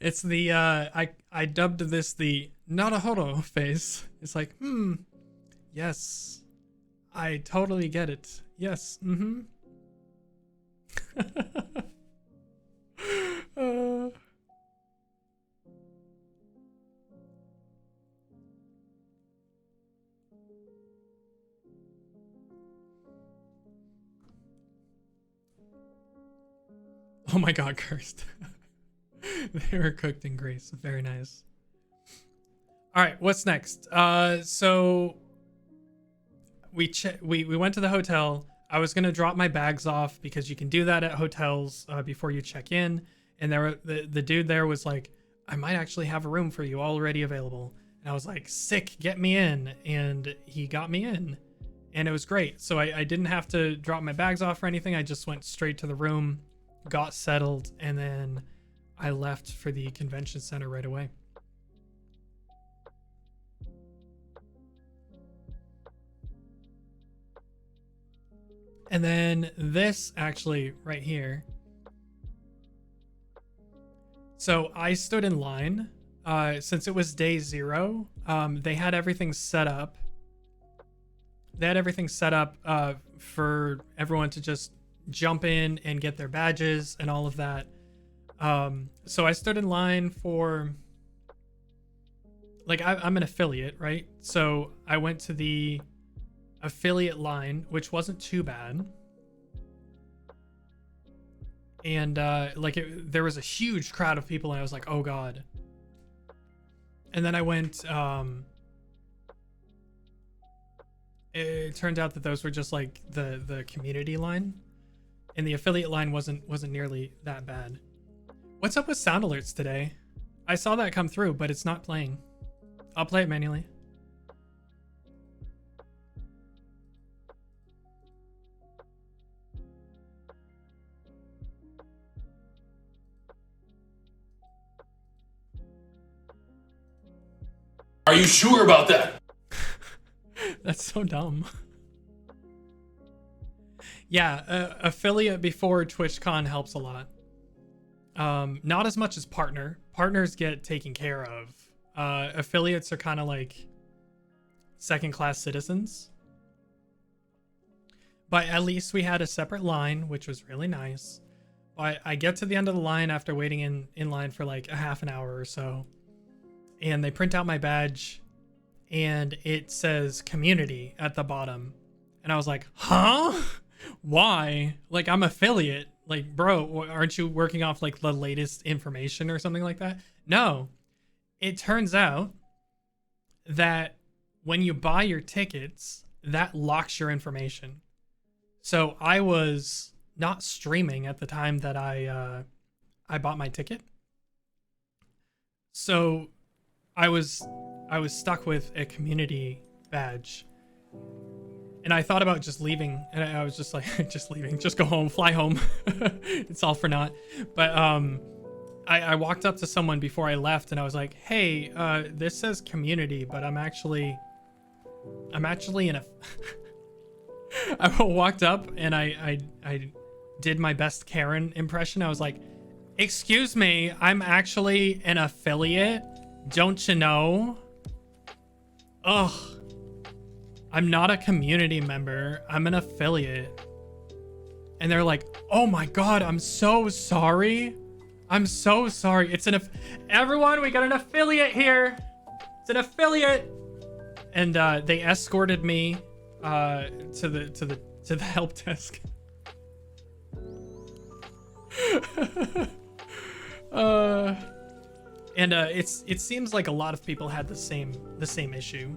It's the I dubbed this the not a hodo face. It's like, yes, I totally get it. Yes, Oh my god, cursed. They were cooked in grease. Very nice. All right, what's next? So we went to the hotel. I was gonna drop my bags off because you can do that at hotels before you check in. And the dude there was like, I might actually have a room for you already available. And I was like, sick, get me in. And he got me in, and it was great. So I didn't have to drop my bags off or anything. I just went straight to the room, got settled, and then I left for the convention center right away. And then this actually right here. So I stood in line since it was day 0. They had everything set up. For everyone to just jump in and get their badges and all of that. So I stood in line for, like, I'm an affiliate, right? So I went to the affiliate line, which wasn't too bad. And there was a huge crowd of people, and I was like, oh god. And then I went, it turned out that those were just like the community line, and the affiliate line wasn't nearly that bad. What's up with sound alerts today? I saw that come through, but it's not playing. I'll play it manually. Are you sure about that? That's so dumb. Yeah, affiliate before TwitchCon helps a lot. Not as much as partner. Partners get taken care of. Affiliates are kind of like second-class citizens. But at least we had a separate line, which was really nice. I get to the end of the line after waiting in line for like a half an hour or so, and they print out my badge, and it says community at the bottom. And I was like, huh? Why? Like, I'm affiliate. Like, bro, aren't you working off like the latest information or something like that? No. It turns out that when you buy your tickets, that locks your information. So I was not streaming at the time that I bought my ticket. So I was stuck with a community badge. And I thought about just leaving, and I was just like, just leaving, just go home, fly home. It's all for naught. But I walked up to someone before I left, and I was like, hey, this says community, but I'm actually in a... I walked up, and I did my best Karen impression. I was like, excuse me, I'm actually an affiliate. Don't you know? Ugh. I'm not a community member. I'm an affiliate. And they're like, oh my God, I'm so sorry. I'm so sorry. It's everyone, we got an affiliate here. It's an affiliate. And they escorted me to the help desk. It seems like a lot of people had the same issue.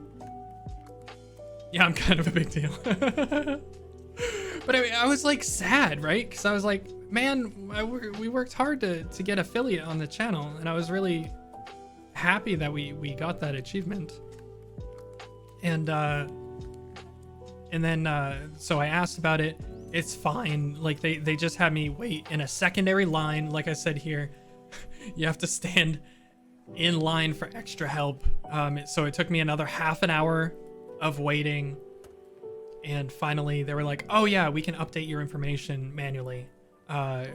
Yeah, I'm kind of a big deal. But I was like sad, right? Because I was like, man, we worked hard to get affiliate on the channel, and I was really happy that we got that achievement. And then so I asked about it. It's fine. Like they just had me wait in a secondary line. Like I said here, you have to stand in line for extra help. So it took me another half an hour of waiting, and finally they were like, oh yeah, we can update your information manually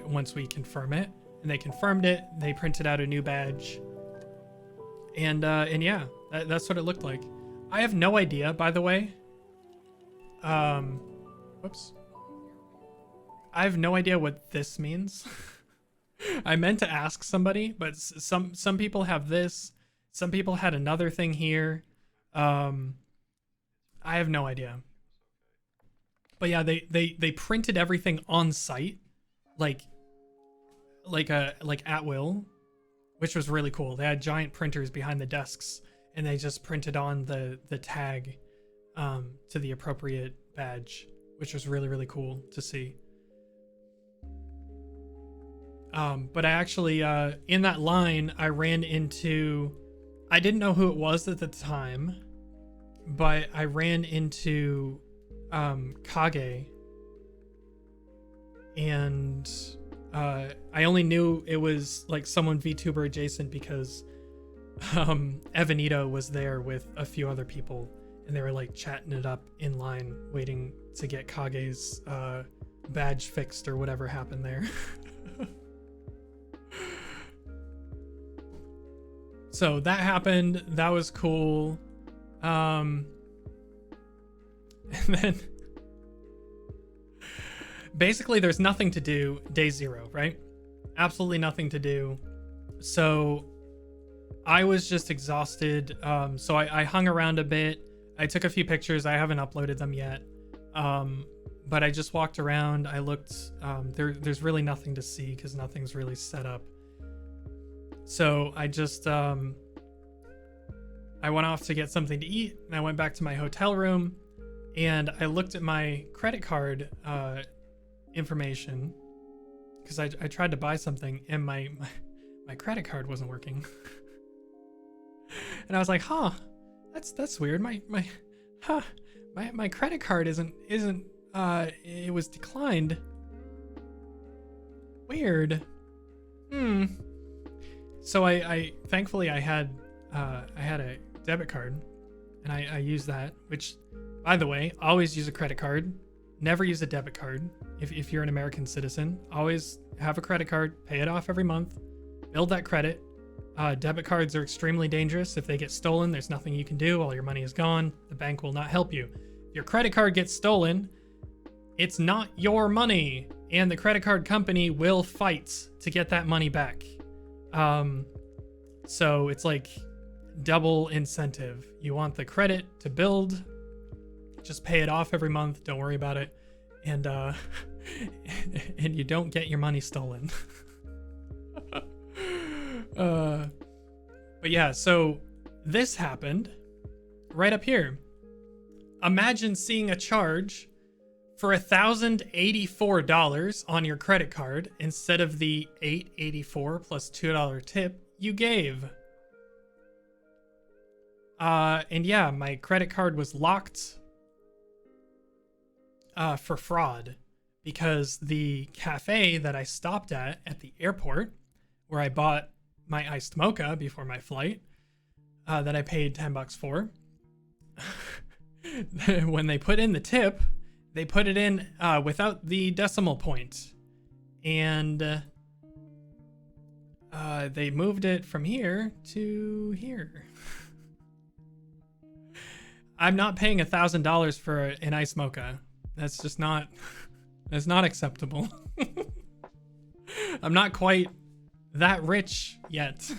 once we confirm it. And they confirmed it. They printed out a new badge, and yeah, that's what it looked like. I have no idea, by the way. Whoops. I have no idea what this means. I meant to ask somebody, but some people have this. Some people had another thing here. I have no idea. But yeah, they printed everything on site, like at will, which was really cool. They had giant printers behind the desks, and they just printed on the tag to the appropriate badge, which was really, really cool to see. But I actually, in that line, I ran into, I didn't know who it was at the time, but I ran into Kage, and I only knew it was like someone VTuber adjacent because Evanito was there with a few other people, and they were like chatting it up in line, waiting to get Kage's badge fixed or whatever happened there. So that happened. That was cool. And then basically there's nothing to do day 0, right? Absolutely nothing to do. So I was just exhausted. So I hung around a bit. I took a few pictures. I haven't uploaded them yet. But I just walked around. I looked. There's really nothing to see because nothing's really set up. So I just I went off to get something to eat, and I went back to my hotel room, and I looked at my credit card information because I tried to buy something, and my credit card wasn't working. And I was like, huh, that's weird. My credit card isn't it was declined. Weird. So I thankfully I had a debit card, and I used that, which, by the way, always use a credit card. Never use a debit card. If you're an American citizen, always have a credit card, pay it off every month, build that credit. Debit cards are extremely dangerous. If they get stolen, there's nothing you can do. All your money is gone. The bank will not help you. If your credit card gets stolen, it's not your money, and the credit card company will fight to get that money back. So it's like double incentive. You want the credit to build, just pay it off every month. Don't worry about it. And, and you don't get your money stolen. But yeah, so this happened right up here. Imagine seeing a charge for $1,084 on your credit card instead of the $884 plus $2 tip you gave. And yeah, my credit card was locked for fraud because the cafe that I stopped at the airport, where I bought my iced mocha before my flight, that I paid $10 for. When they put in the tip, they put it in without the decimal point, and they moved it from here to here. I'm not paying $1,000 for an iced mocha. That's just not. That's not acceptable. I'm not quite that rich yet.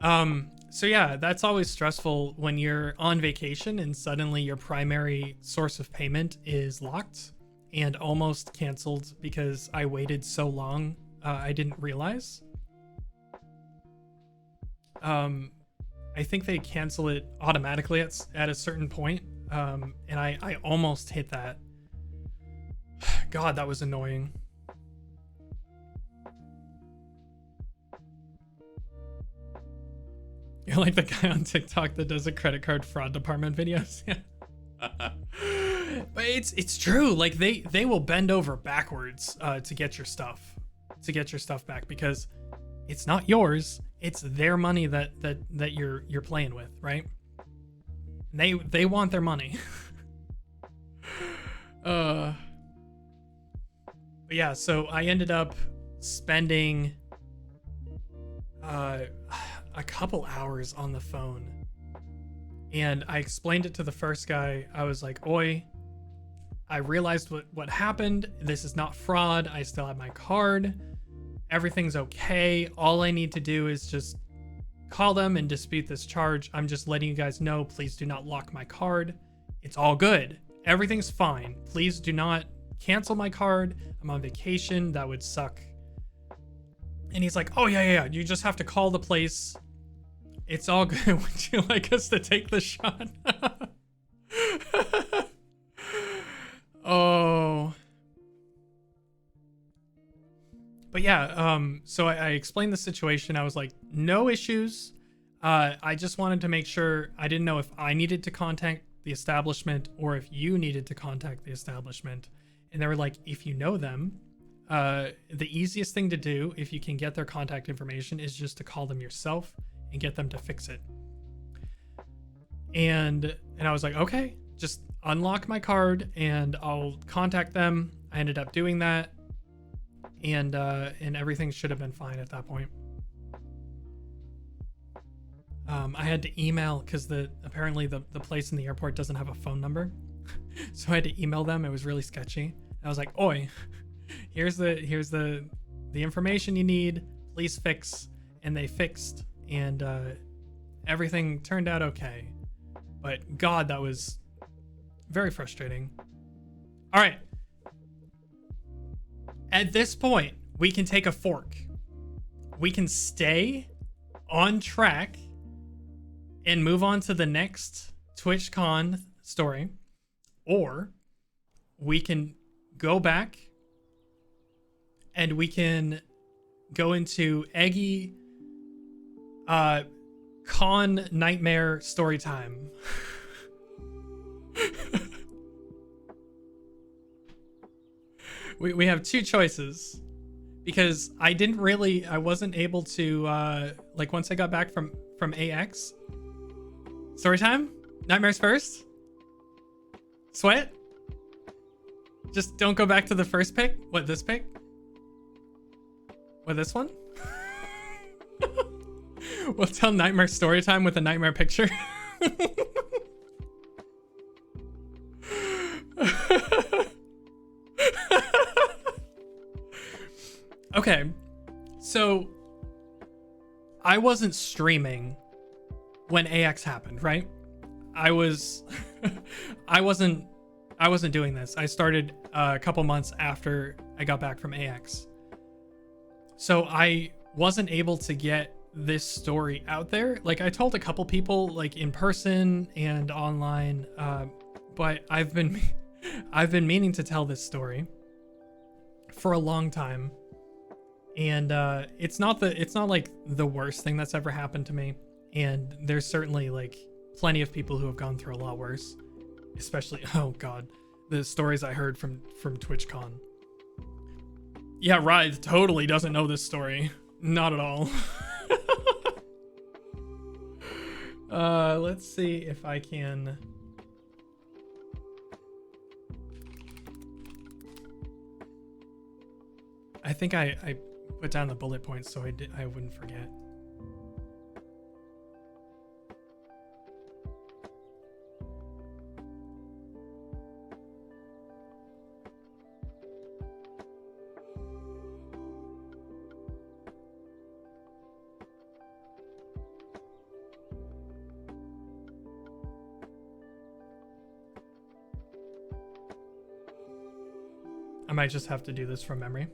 So yeah, that's always stressful when you're on vacation and suddenly your primary source of payment is locked and almost canceled because I waited so long. I didn't realize. I think they cancel it automatically at a certain point. And I almost hit that. God, that was annoying. You're like the guy on TikTok that does the credit card fraud department videos. But it's true. Like they will bend over backwards to get your stuff back because it's not yours. It's their money that you're playing with, right? They want their money. But yeah, so I ended up spending a couple hours on the phone, and I explained it to the first guy. I was like, "Oi, I realized what happened. This is not fraud. I still have my card. Everything's okay. All I need to do is just call them and dispute this charge. I'm just letting you guys know, please do not lock my card. It's all good. Everything's fine. Please do not cancel my card. I'm on vacation. That would suck." And he's like, "Oh, yeah. You just have to call the place. It's all good. Would you like us to take the shot?" Oh. But yeah, so I explained the situation. I was like, no issues. I just wanted to make sure. I didn't know if I needed to contact the establishment or if you needed to contact the establishment. And they were like, if you know them, the easiest thing to do, if you can get their contact information, is just to call them yourself and get them to fix it. And I was like, okay, just unlock my card and I'll contact them. I ended up doing that, and everything should have been fine at that point. I had to email because apparently the place in the airport doesn't have a phone number, so I had to email them. It was really sketchy. I was like, "Oi, here's the information you need. Please fix." And they fixed, and everything turned out okay. But God, that was very frustrating. All right. At this point, we can take a fork. We can stay on track and move on to the next TwitchCon story, or we can go back and we can go into Eggy con nightmare story time. We have two choices, because I wasn't able to like, once I got back from AX. Story time? Nightmares first? Sweat? Just don't go back to the first pick? What, this pick? What, this one? We'll tell nightmare story time with a nightmare picture. Okay, so I wasn't streaming when AX happened, right? I wasn't doing this. I started a couple months after I got back from AX. So I wasn't able to get this story out there. Like, I told a couple people, like, in person and online, but I've been meaning to tell this story for a long time. And it's not like the worst thing that's ever happened to me. And there's certainly like plenty of people who have gone through a lot worse, especially, oh god, the stories I heard from TwitchCon. Yeah, Ryth totally doesn't know this story. Not at all. Let's see if I can. I think I put down the bullet points so I wouldn't forget. I might just have to do this from memory.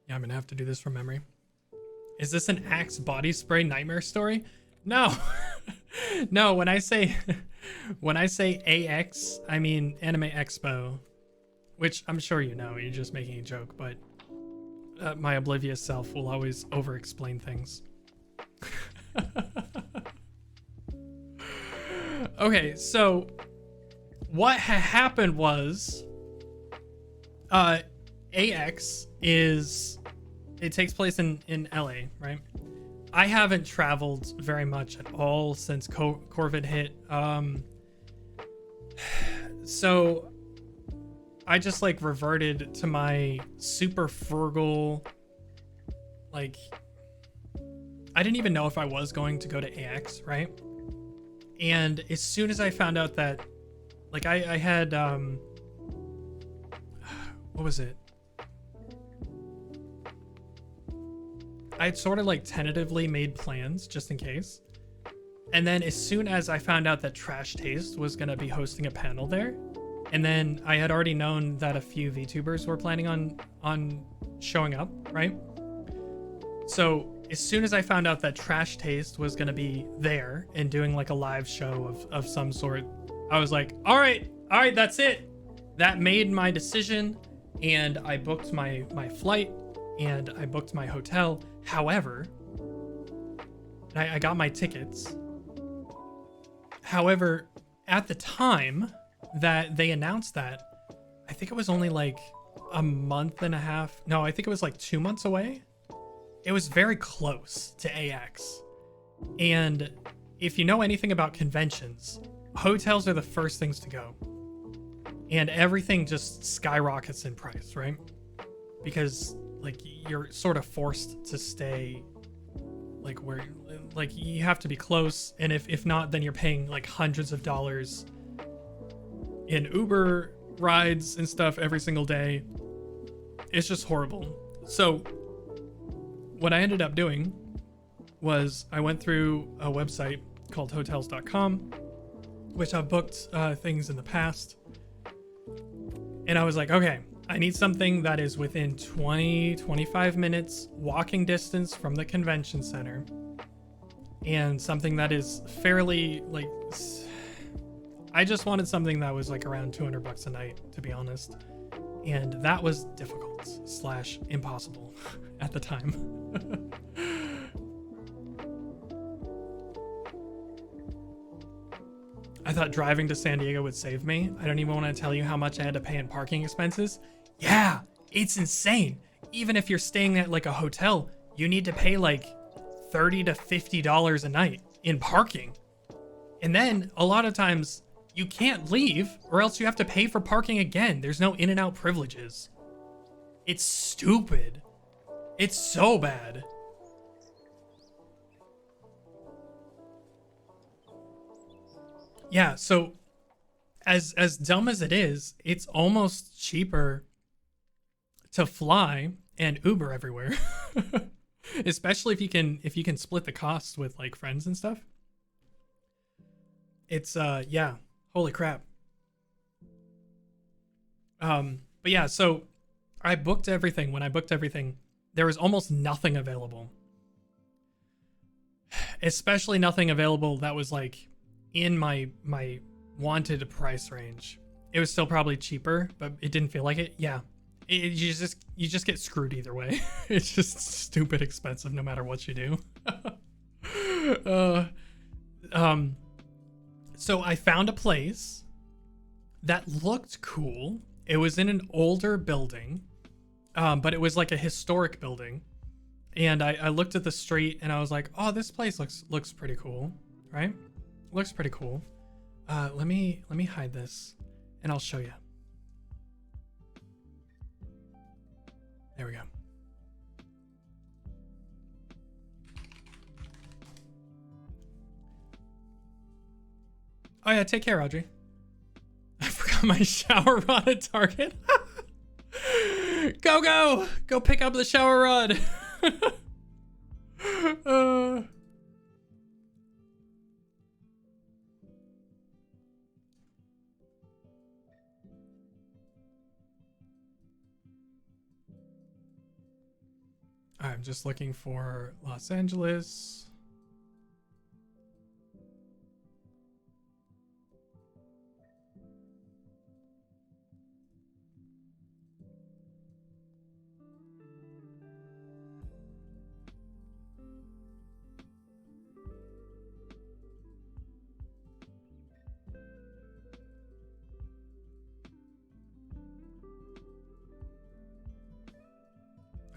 Yeah, I'm gonna have to do this from memory. Is this an Axe body spray nightmare story? No. No, when I say AX, I mean Anime Expo, which I'm sure you know, you're just making a joke, but my oblivious self will always over-explain things. Okay, so what happened was AX it takes place in LA, right? I haven't traveled very much at all since COVID hit. So I just like reverted to my super frugal, like, I didn't even know if I was going to go to AX, right? And as soon as I found out that, like, I had, what was it? I'd sort of like tentatively made plans just in case. And then as soon as I found out that Trash Taste was going to be hosting a panel there, and then I had already known that a few VTubers were planning on showing up, right? So as soon as I found out that Trash Taste was going to be there and doing like a live show of some sort, I was like, all right, that's it. That made my decision, and I booked my flight and I booked my hotel. However, I got my tickets. However, at the time that they announced that, I think it was only like a month and a half. No, I think it was like 2 months away. It was very close to AX. And if you know anything about conventions, hotels are the first things to go. And everything just skyrockets in price, right? Because like you're sort of forced to stay like where, like you have to be close, and if not, then you're paying like hundreds of dollars in Uber rides and stuff every single day. It's just horrible. So what I ended up doing was I went through a website called hotels.com, which I've booked things in the past, and I was like, okay, I need something that is within 20-25 minutes walking distance from the convention center, and something that is fairly like, I just wanted something that was like around $200 a night, to be honest, and that was difficult / impossible at the time. I I thought driving to San Diego would save me. I don't even want to tell you how much I had to pay in parking expenses. Yeah, it's insane. Even if you're staying at like a hotel, you need to pay like $30 to $50 a night in parking. And then a lot of times you can't leave or else you have to pay for parking again. There's no in and out privileges. It's stupid. It's so bad. Yeah, so as dumb as it is, it's almost cheaper to fly and Uber everywhere. Especially if you can split the costs with like friends and stuff. It's yeah, holy crap. But yeah, so I booked everything. When I booked everything, there was almost nothing available. Especially nothing available that was like in my wanted price range. It was still probably cheaper, but it didn't feel like it. Yeah. You just get screwed either way. It's just stupid expensive no matter what you do. So I found a place that looked cool. It was in an older building, but it was like a historic building. And I looked at the street and I was like, oh, this place looks pretty cool, right? Looks pretty cool. Let me hide this and I'll show you. There we go. Oh yeah, take care, Audrey. I forgot my shower rod at Target. Go pick up the shower rod. I'm just looking for Los Angeles.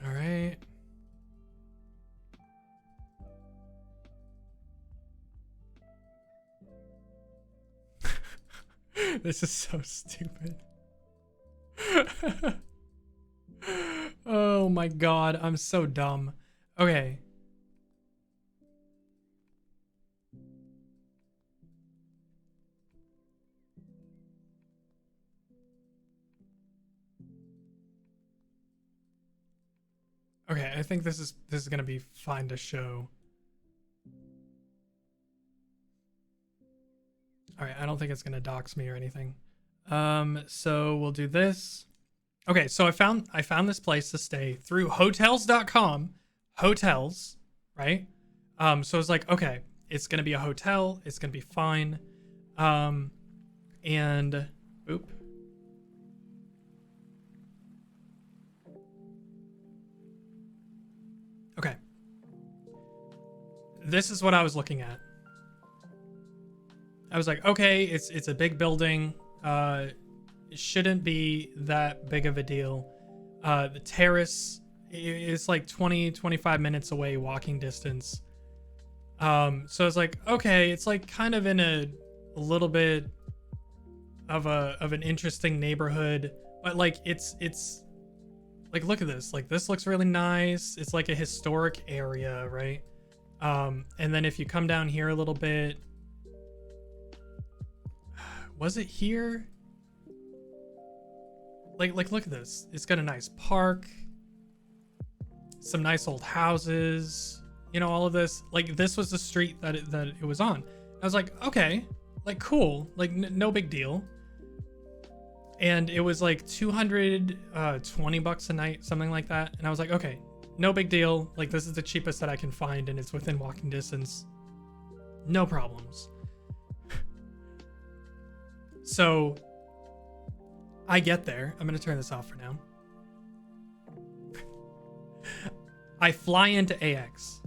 All right. This is so stupid. Oh my god, I'm so dumb. Okay. Okay, I think this is gonna be fine to show. All right, I don't think it's gonna dox me or anything. So we'll do this. Okay, so I found this place to stay through hotels.com. Hotels, right? So it's like, okay, it's gonna be a hotel, it's gonna be fine. And oop. Okay. This is what I was looking at. I was like, okay, it's a big building. It shouldn't be that big of a deal. The terrace is like 25 minutes away walking distance. So I was like, okay, it's like kind of in a little bit of an interesting neighborhood, but like it's like, look at this. Like, this looks really nice. It's like a historic area, right? And then if you come down here a little bit, was it here? Like look at this. It's got a nice park, some nice old houses, you know, all of this. Like, this was the street that it was on. I was like, okay, like, cool, like no big deal. And it was like $220 a night, something like that. And I was like, okay, no big deal. Like, this is the cheapest that I can find and it's within walking distance. No problems. So I get there. I'm going to turn this off for now. I fly into AX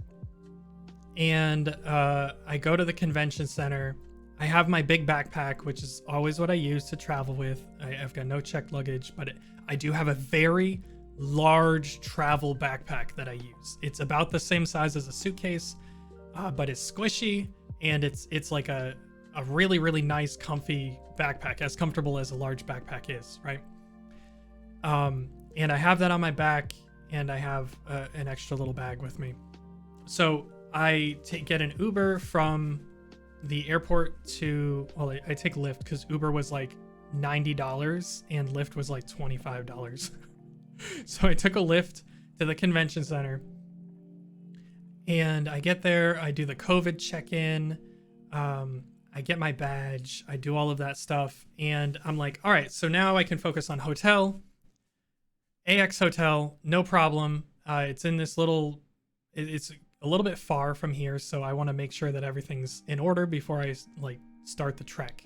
and I go to the convention center. I have my big backpack, which is always what I use to travel with. I've got no checked luggage, but I do have a very large travel backpack that I use. It's about the same size as a suitcase, but it's squishy, and it's like a really, really nice, comfy backpack, as comfortable as a large backpack is, right? And I have that on my back, and I have an extra little bag with me. So I get an Uber from the airport to, well, I take Lyft because Uber was like $90 and Lyft was like $25. So I took a Lyft to the convention center, and I get there, I do the COVID check-in, I get my badge, I do all of that stuff, and I'm like, all right, so now I can focus on hotel. AX Hotel, no problem. It's in this little, it's a little bit far from here, so I want to make sure that everything's in order before I like start the trek.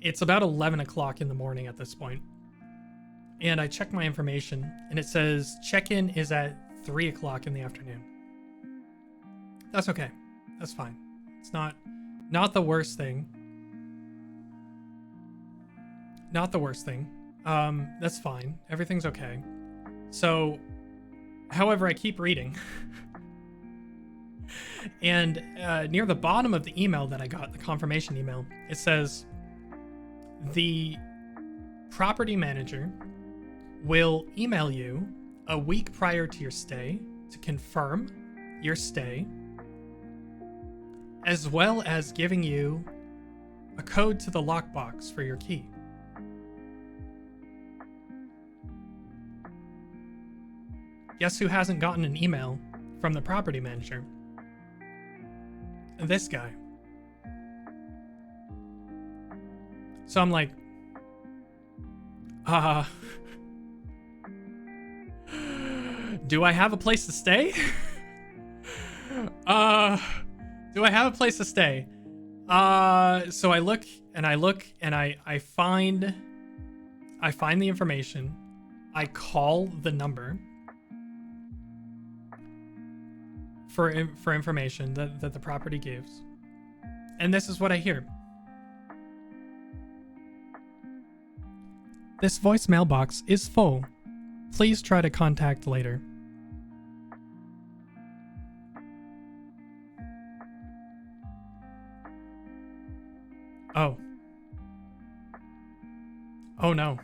It's about 11 o'clock in the morning at this point, and I check my information, and it says check-in is at 3 o'clock in the afternoon. That's okay. That's fine. It's not the worst thing. Not the worst thing. That's fine. Everything's okay. So, however, I keep reading. And near the bottom of the email that I got, the confirmation email, it says, the property manager will email you a week prior to your stay to confirm your stay, as well as giving you a code to the lockbox for your key. Guess who hasn't gotten an email from the property manager? This guy. So I'm like, do I have a place to stay? Do I have a place to stay? So I look and I find the information. I call the number for information that the property gives. And this is what I hear. This voicemail box is full. Please try to contact later. Oh. Oh no.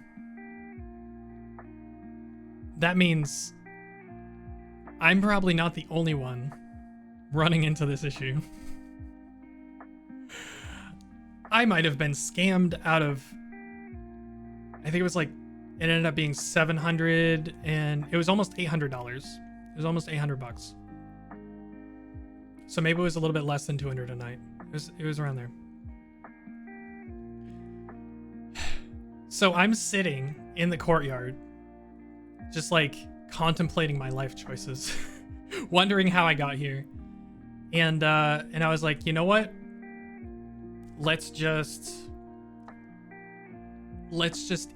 That means I'm probably not the only one running into this issue. I might have been scammed out of, I think it was like, it ended up being $700 and it was almost $800. It was almost $800. So maybe it was a little bit less than 200 a night. It was around there. So I'm sitting in the courtyard, just like contemplating my life choices, wondering how I got here. And I was like, you know what? Let's just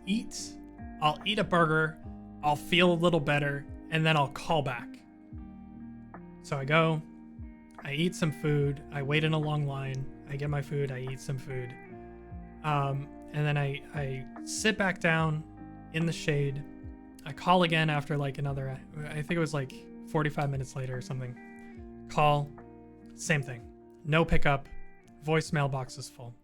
eat. I'll eat a burger. I'll feel a little better, and then I'll call back. So I go, I eat some food. I wait in a long line. I get my food. I eat some food. And then I sit back down in the shade. I call again after like another, I think it was like 45 minutes later or something. Call, same thing. No pickup. Voicemail box is full.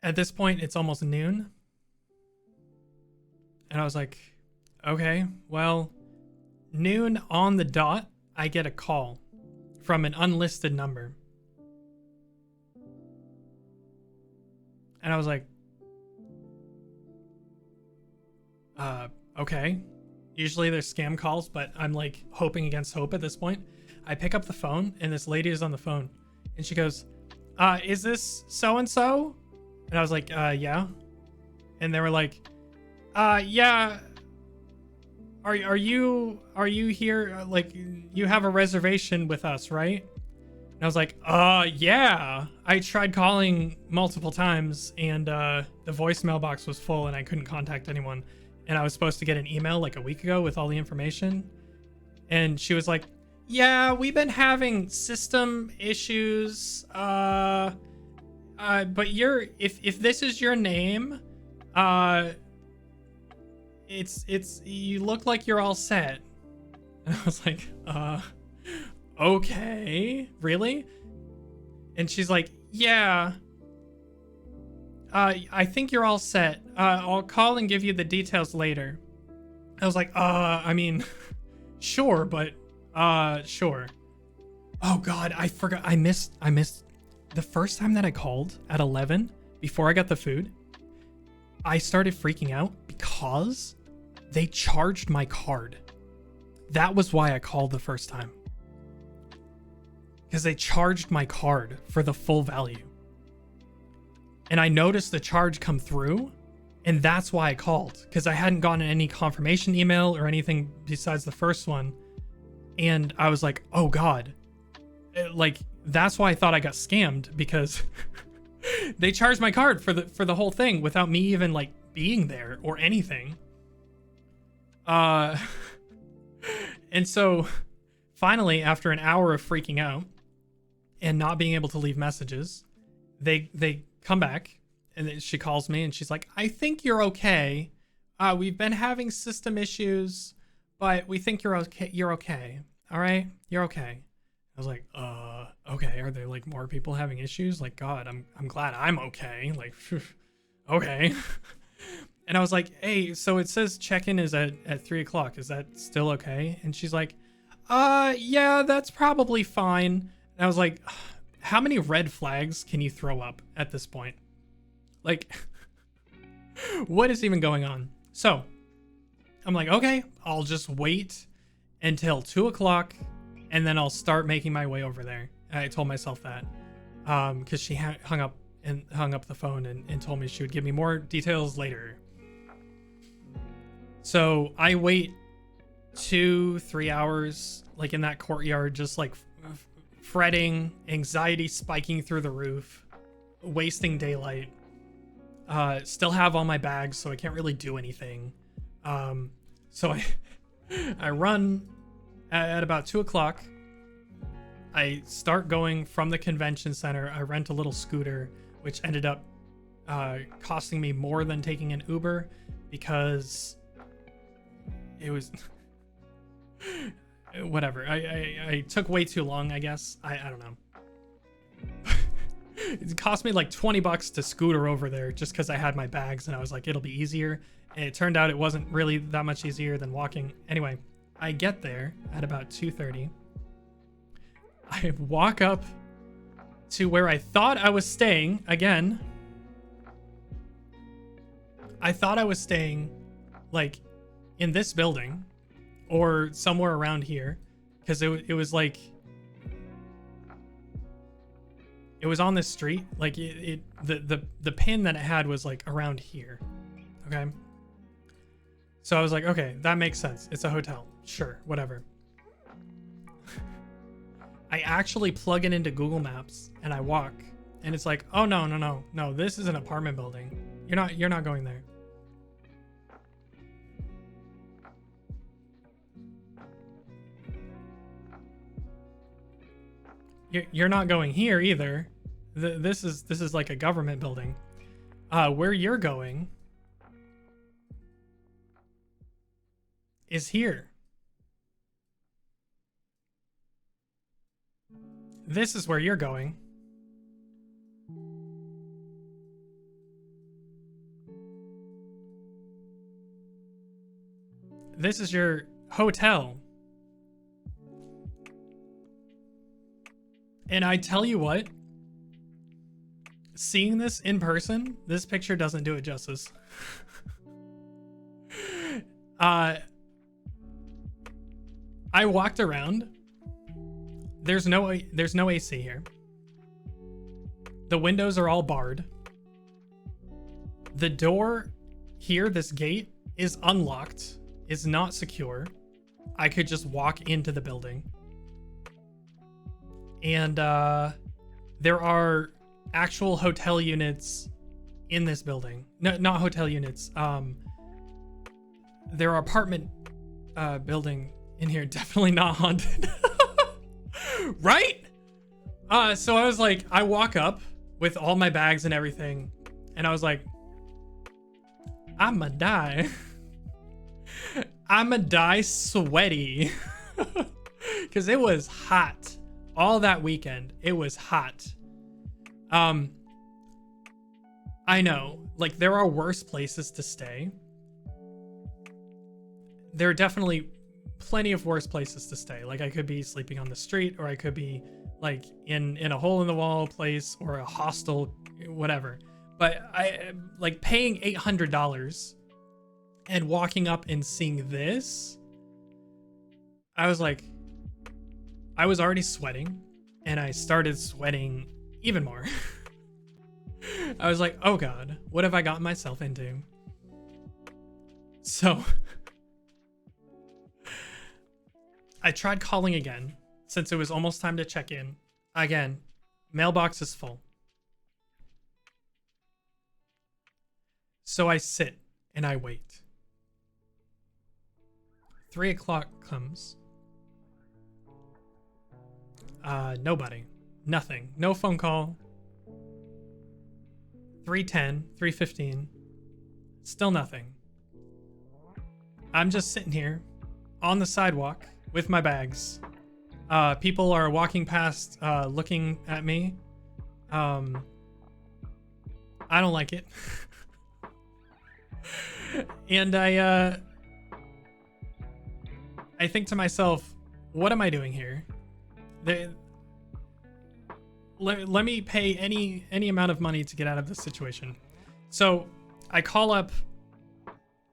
At this point, it's almost noon. And I was like, okay, well, noon on the dot, I get a call from an unlisted number. And I was like, okay. Usually there's scam calls, but I'm like hoping against hope at this point. I pick up the phone and this lady is on the phone and she goes, is this so-and-so? And I was like, yeah. And they were like, yeah. Are you here? Like, you have a reservation with us, right? And I was like, yeah. I tried calling multiple times and the voicemail box was full and I couldn't contact anyone. And I was supposed to get an email like a week ago with all the information. And she was like, yeah, we've been having system issues. But if this is your name, it's you look like you're all set. And I was like, okay, really? And she's like, yeah. I think you're all set. I'll call and give you the details later. I was like, I mean, sure, but sure. Oh God, I forgot. I missed the first time that I called at 11 before I got the food. I started freaking out because they charged my card. That was why I called the first time. Because they charged my card for the full value. And I noticed the charge come through, and that's why I called. Because I hadn't gotten any confirmation email or anything besides the first one. And I was like, oh God. Like, that's why I thought I got scammed, because they charged my card for the whole thing without me even like being there or anything. And so finally, after an hour of freaking out and not being able to leave messages, they come back, and then she calls me and she's like, I think you're okay. We've been having system issues, but we think you're okay. You're okay. All right. You're okay. I was like, okay. Are there like more people having issues? Like, God, I'm glad I'm okay. Like, okay. And I was like, hey, so it says check-in is at 3:00. Is that still okay? And she's like, yeah, that's probably fine. And I was like, how many red flags can you throw up at this point? Like, what is even going on? So I'm like, okay, I'll just wait until 2:00, and then I'll start making my way over there. I told myself that, because she hung up the phone and told me she would give me more details later. So I wait 2-3 hours, like in that courtyard, just like fretting, anxiety spiking through the roof, wasting daylight. Still have all my bags, so I can't really do anything. So I run at about 2:00. I start going from the convention center. I rent a little scooter, which ended up costing me more than taking an Uber, because it was whatever. I took way too long, I guess. I don't know. It cost me like $20 to scooter over there just because I had my bags, and I was like, it'll be easier. And it turned out it wasn't really that much easier than walking. Anyway, I get there at about 2:30. I walk up to where I thought I was staying again. I thought I was staying like in this building or somewhere around here, because it was like, it was on this street. Like the pin that it had was like around here. Okay. So I was like, okay, that makes sense. It's a hotel. Sure, whatever. I actually plug it into Google Maps and I walk, and it's like, oh no, this is an apartment building. You're not going there. You're not going here either. This is like a government building. Where you're going is here. This is where you're going. This is your hotel. And I tell you what, seeing this in person, this picture doesn't do it justice. I walked around. There's no AC here. The windows are all barred. The door here, this gate, is unlocked. It's not secure. I could just walk into the building. And there are actual hotel units in this building. No, not hotel units. There are apartment building in here. Definitely not haunted. Right? So I was like, I walk up with all my bags and everything, and I was like, I'ma die. I'ma die sweaty. Because it was hot. All that weekend, it was hot. I know, like, there are worse places to stay. There are definitely plenty of worse places to stay. Like, I could be sleeping on the street, or I could be like in a hole in the wall place, or a hostel, whatever. But I like paying $800 and walking up and seeing this. I was like, I was already sweating, and I started sweating even more. I was like, oh God, what have I gotten myself into? So I tried calling again, since it was almost time to check in. Again, mailbox is full. So I sit and I wait. 3 o'clock comes. Nobody. Nothing. No phone call. 3:10, 3:15. Still nothing. I'm just sitting here on the sidewalk with my bags. People are walking past, looking at me. I don't like it. And I think to myself, what am I doing here? Let me pay any amount of money to get out of this situation. So I call up,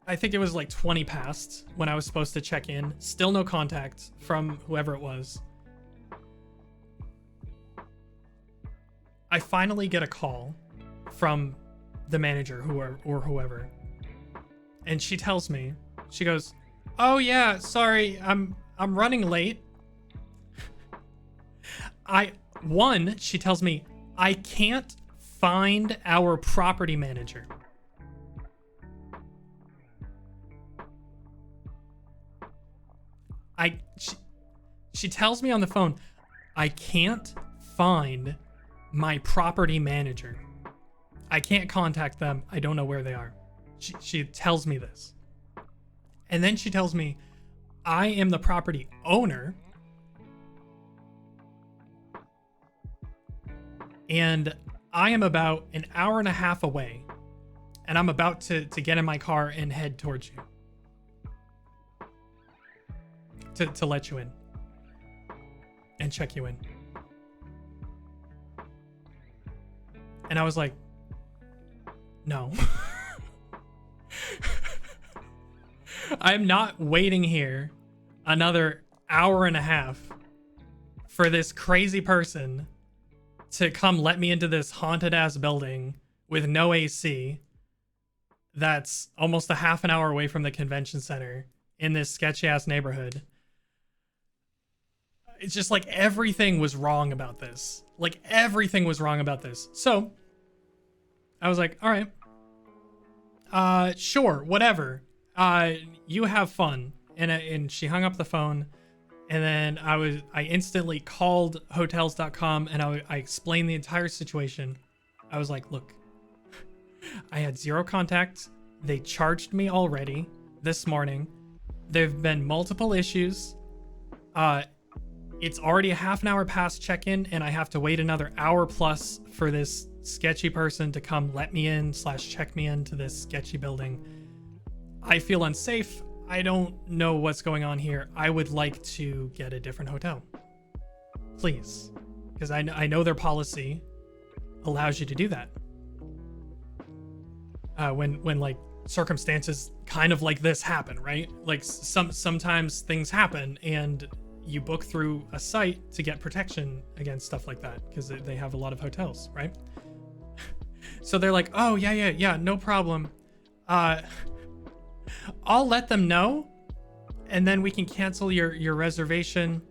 I think it was like 20 past when I was supposed to check in. Still no contact from whoever it was. I finally get a call from the manager or whoever. And she tells me, she goes, "Oh yeah, sorry, I'm running late." She tells me, "I can't find our property manager." She tells me on the phone, "I can't find my property manager. I can't contact them. I don't know where they are." She tells me this. And then she tells me, "I am the property owner, and I am about an hour and a half away, and I'm about to get in my car and head towards you to let you in and check you in." And I was like, no. I'm not waiting here another hour and a half for this crazy person to come let me into this haunted ass building with no AC that's almost a half an hour away from the convention center in this sketchy ass neighborhood. It's just like everything was wrong about this. Like everything was wrong about this. So I was like, all right, sure, whatever. You have fun. And she hung up the phone. And then I instantly called hotels.com and I explained the entire situation. I was like, look, I had zero contact. They charged me already this morning. There've been multiple issues. It's already a half an hour past check-in and I have to wait another hour plus for this sketchy person to come let me in / check me into this sketchy building. I feel unsafe. I don't know what's going on here. I would like to get a different hotel, please, because I know their policy allows you to do that when like circumstances kind of like this happen, right? Like sometimes things happen and you book through a site to get protection against stuff like that because they have a lot of hotels, right? So they're like, oh yeah, no problem. I'll let them know, and then we can cancel your reservation,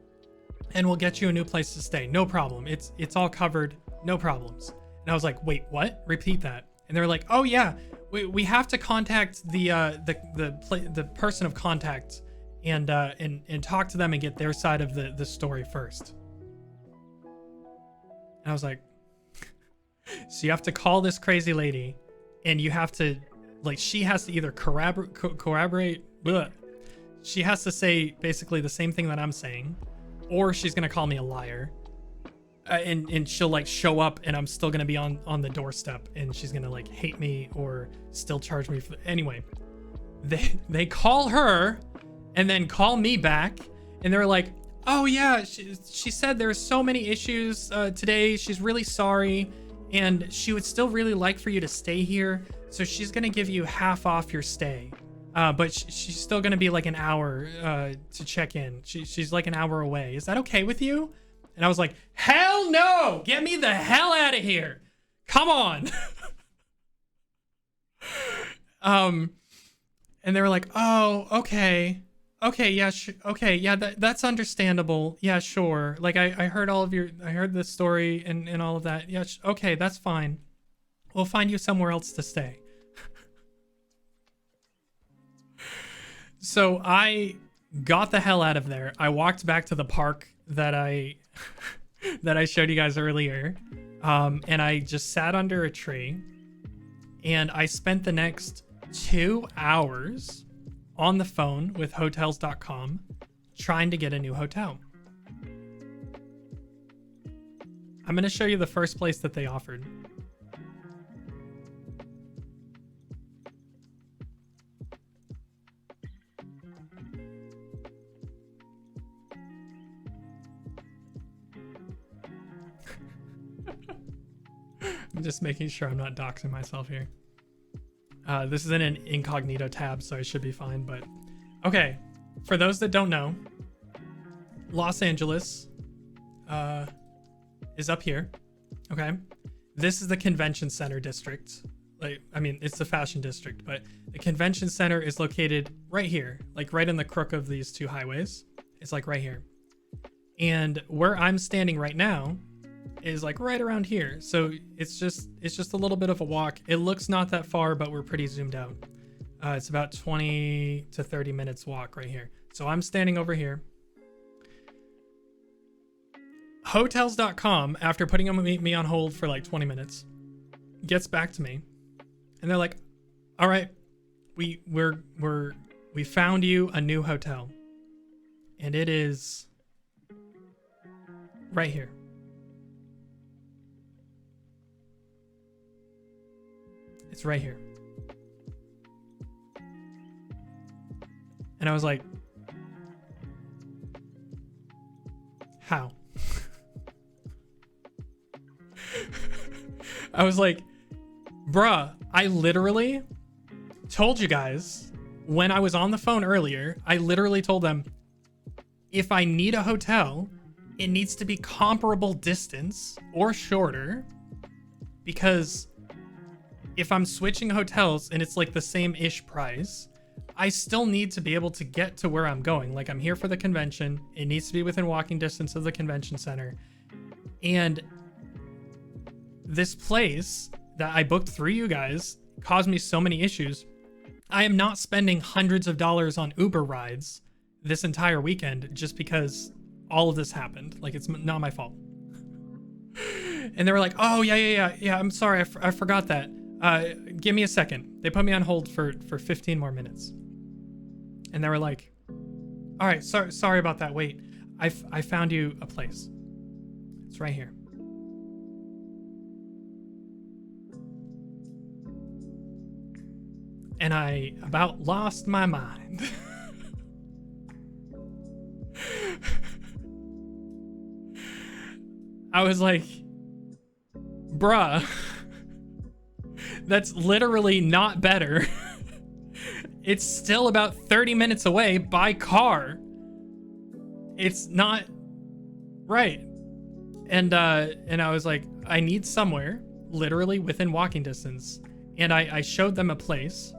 and we'll get you a new place to stay. No problem. It's all covered. No problems. And I was like, wait, what? Repeat that. And they're like, oh yeah, we have to contact the person of contact and talk to them and get their side of the story first. And I was like, so you have to call this crazy lady, and you have to, like, she has to either corroborate, bleh. She has to say basically the same thing that I'm saying, or she's gonna call me a liar. And she'll like show up, and I'm still gonna be on the doorstep, and she's gonna like hate me or still charge me for. Anyway, they call her, and then call me back, and they're like, oh yeah, she said there's so many issues today. She's really sorry, and she would still really like for you to stay here, so she's gonna give you half off your stay. But she's still gonna be like an hour to check in. She's like an hour away. Is that okay with you? And I was like, hell no! Get me the hell out of here! Come on! And they were like, oh, okay. Okay, yeah, okay, yeah, that's understandable. Yeah, sure. Like, I heard I heard the story and all of that. Yeah, okay, that's fine. We'll find you somewhere else to stay. So I got the hell out of there. I walked back to the park that I showed you guys earlier, and I just sat under a tree, and I spent the next 2 hours on the phone with hotels.com trying to get a new hotel. I'm going to show you the first place that they offered. I'm just making sure I'm not doxing myself here. This is in an incognito tab, so I should be fine, but... Okay, for those that don't know, Los Angeles is up here, okay? This is the convention center district. Like, I mean, it's the fashion district, but the convention center is located right here, like right in the crook of these two highways. It's like right here. And where I'm standing right now is like right around here. So it's just a little bit of a walk. It looks not that far, but we're pretty zoomed out. It's about 20 to 30 minutes walk right here. So I'm standing over here. Hotels.com, after putting me on hold for like 20 minutes, gets back to me, and they're like, all right, we found you a new hotel, and it is right here. It's right here. And I was like, how? I was like, bruh, I literally told you guys when I was on the phone earlier, I literally told them, if I need a hotel, it needs to be comparable distance or shorter, because if I'm switching hotels and it's like the same-ish price, I still need to be able to get to where I'm going. Like, I'm here for the convention. It needs to be within walking distance of the convention center. And this place that I booked through you guys caused me so many issues. I am not spending hundreds of dollars on Uber rides this entire weekend just because all of this happened. Like, it's not my fault. And they were like, oh, yeah, I'm sorry, I forgot that. Give me a second. They put me on hold for 15 more minutes. And they were like, all right, sorry about that. Wait, I found you a place. It's right here. And I about lost my mind. I was like, bruh, that's literally not better. It's still about 30 minutes away by car. It's not right. And I was like, I need somewhere literally within walking distance. And I showed them a place.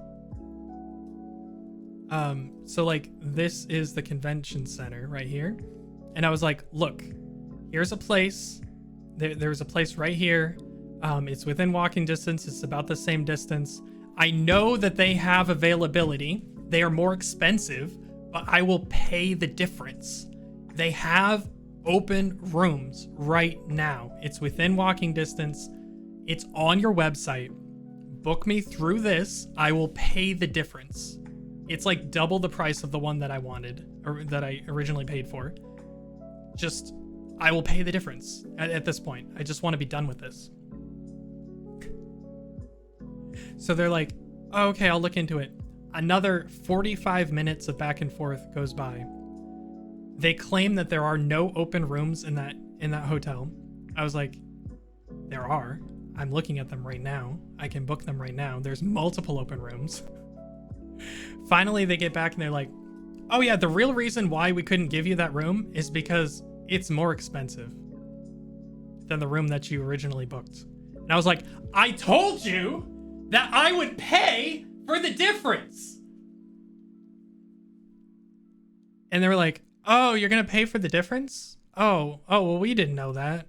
So like, this is the convention center right here. And I was like, look, here's a place. There's a place right here. It's within walking distance. It's about the same distance. I know that they have availability. They are more expensive, but I will pay the difference. They have open rooms right now. It's within walking distance. It's on your website. Book me through this. I will pay the difference. It's like double the price of the one that I wanted, or that I originally paid for. Just, I will pay the difference at this point. I just want to be done with this. So they're like, oh, okay, I'll look into it. Another 45 minutes of back and forth goes by. They claim that there are no open rooms in that hotel. I was like, there are. I'm looking at them right now. I can book them right now. There's multiple open rooms. Finally, they get back and they're like, oh yeah, the real reason why we couldn't give you that room is because it's more expensive than the room that you originally booked. And I was like, I told you that I would pay for the difference. And they were like, oh, you're gonna pay for the difference? Oh, well, we didn't know that.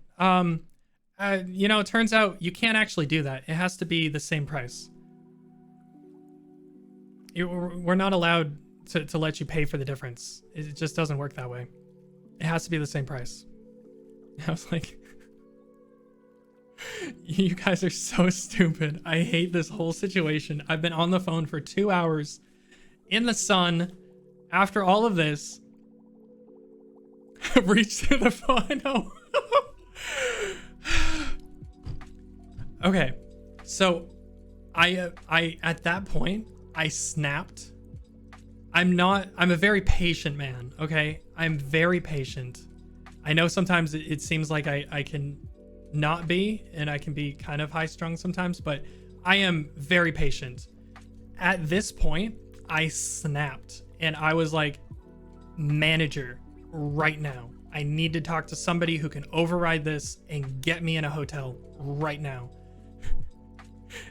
It turns out you can't actually do that. It has to be the same price. We're not allowed to let you pay for the difference. It just doesn't work that way. It has to be the same price. I was like, you guys are so stupid. I hate this whole situation. I've been on the phone for 2 hours in the sun after all of this. Reach through the phone. No. Okay. So I at that point, I snapped. I'm a very patient man, okay? I'm very patient. I know sometimes it seems like I can not be, and I can be kind of high strung sometimes, but I am very patient. At this point, I snapped and I was like, manager, right now. I need to talk to somebody who can override this and get me in a hotel right now.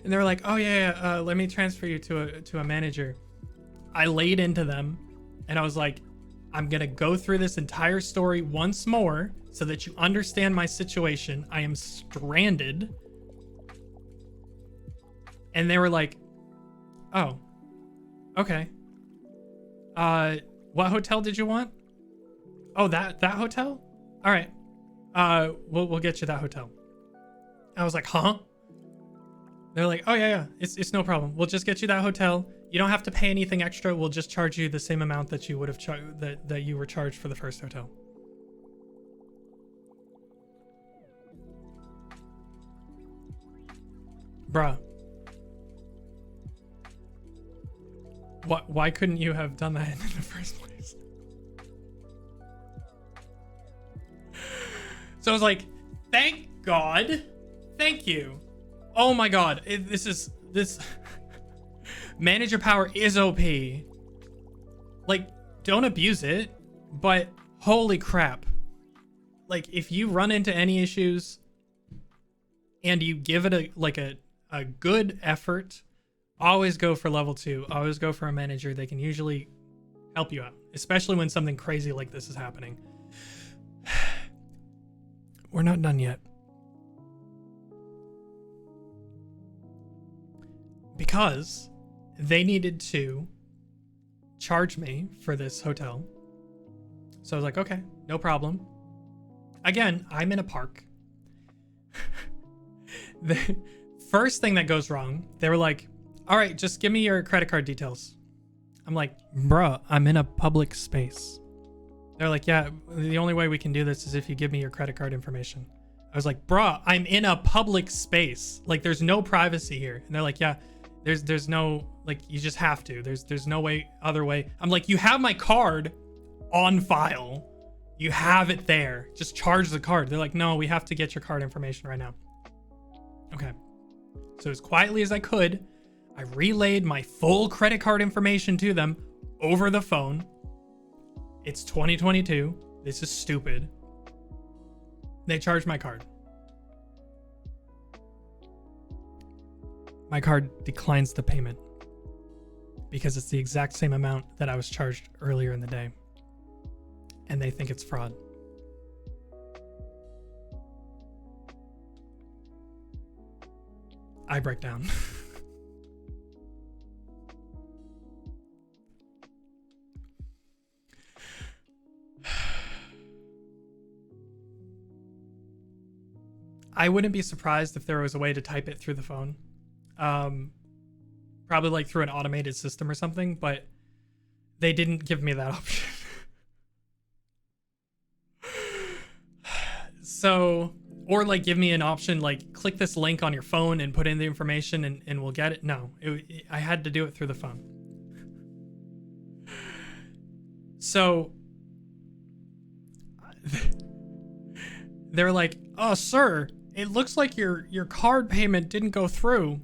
And they were like, oh yeah, let me transfer you to a manager. I laid into them and I was like, I'm gonna go through this entire story once more so that you understand my situation. I am stranded. And they were like, oh, okay. What hotel did you want? Oh, that hotel? All right. We'll get you that hotel. I was like, huh? They're like, oh yeah, it's no problem. We'll just get you that hotel. You don't have to pay anything extra. We'll just charge you the same amount that you would have that you were charged for the first hotel. Bruh. Why couldn't you have done that in the first place? So I was like, thank God. Thank you. Oh my God. This manager power is OP. Like, don't abuse it, but holy crap. Like, if you run into any issues and you give it a good effort, always go for level 2. Always go for a manager. They can usually help you out, especially when something crazy like this is happening. We're not done yet. Because they needed to charge me for this hotel. So I was like, okay, no problem. Again, I'm in a park. The first thing that goes wrong, they were like, all right, just give me your credit card details. I'm like, bruh, I'm in a public space. They're like, yeah, the only way we can do this is if you give me your credit card information. I was like, bruh, I'm in a public space. Like, there's no privacy here. And they're like, yeah, there's no, like, you just have to. There's no other way. I'm like, you have my card on file. You have it there. Just charge the card. They're like, no, we have to get your card information right now. Okay. So as quietly as I could, I relayed my full credit card information to them over the phone. It's 2022. This is stupid. They charged my card. My card declines the payment because it's the exact same amount that I was charged earlier in the day. And they think it's fraud. I break down. I wouldn't be surprised if there was a way to type it through the phone. Probably like through an automated system or something, but they didn't give me that option. So, or like give me an option like click this link on your phone and put in the information and we'll get it. No, I had to do it through the phone. So they're like, "Oh, sir, it looks like your card payment didn't go through."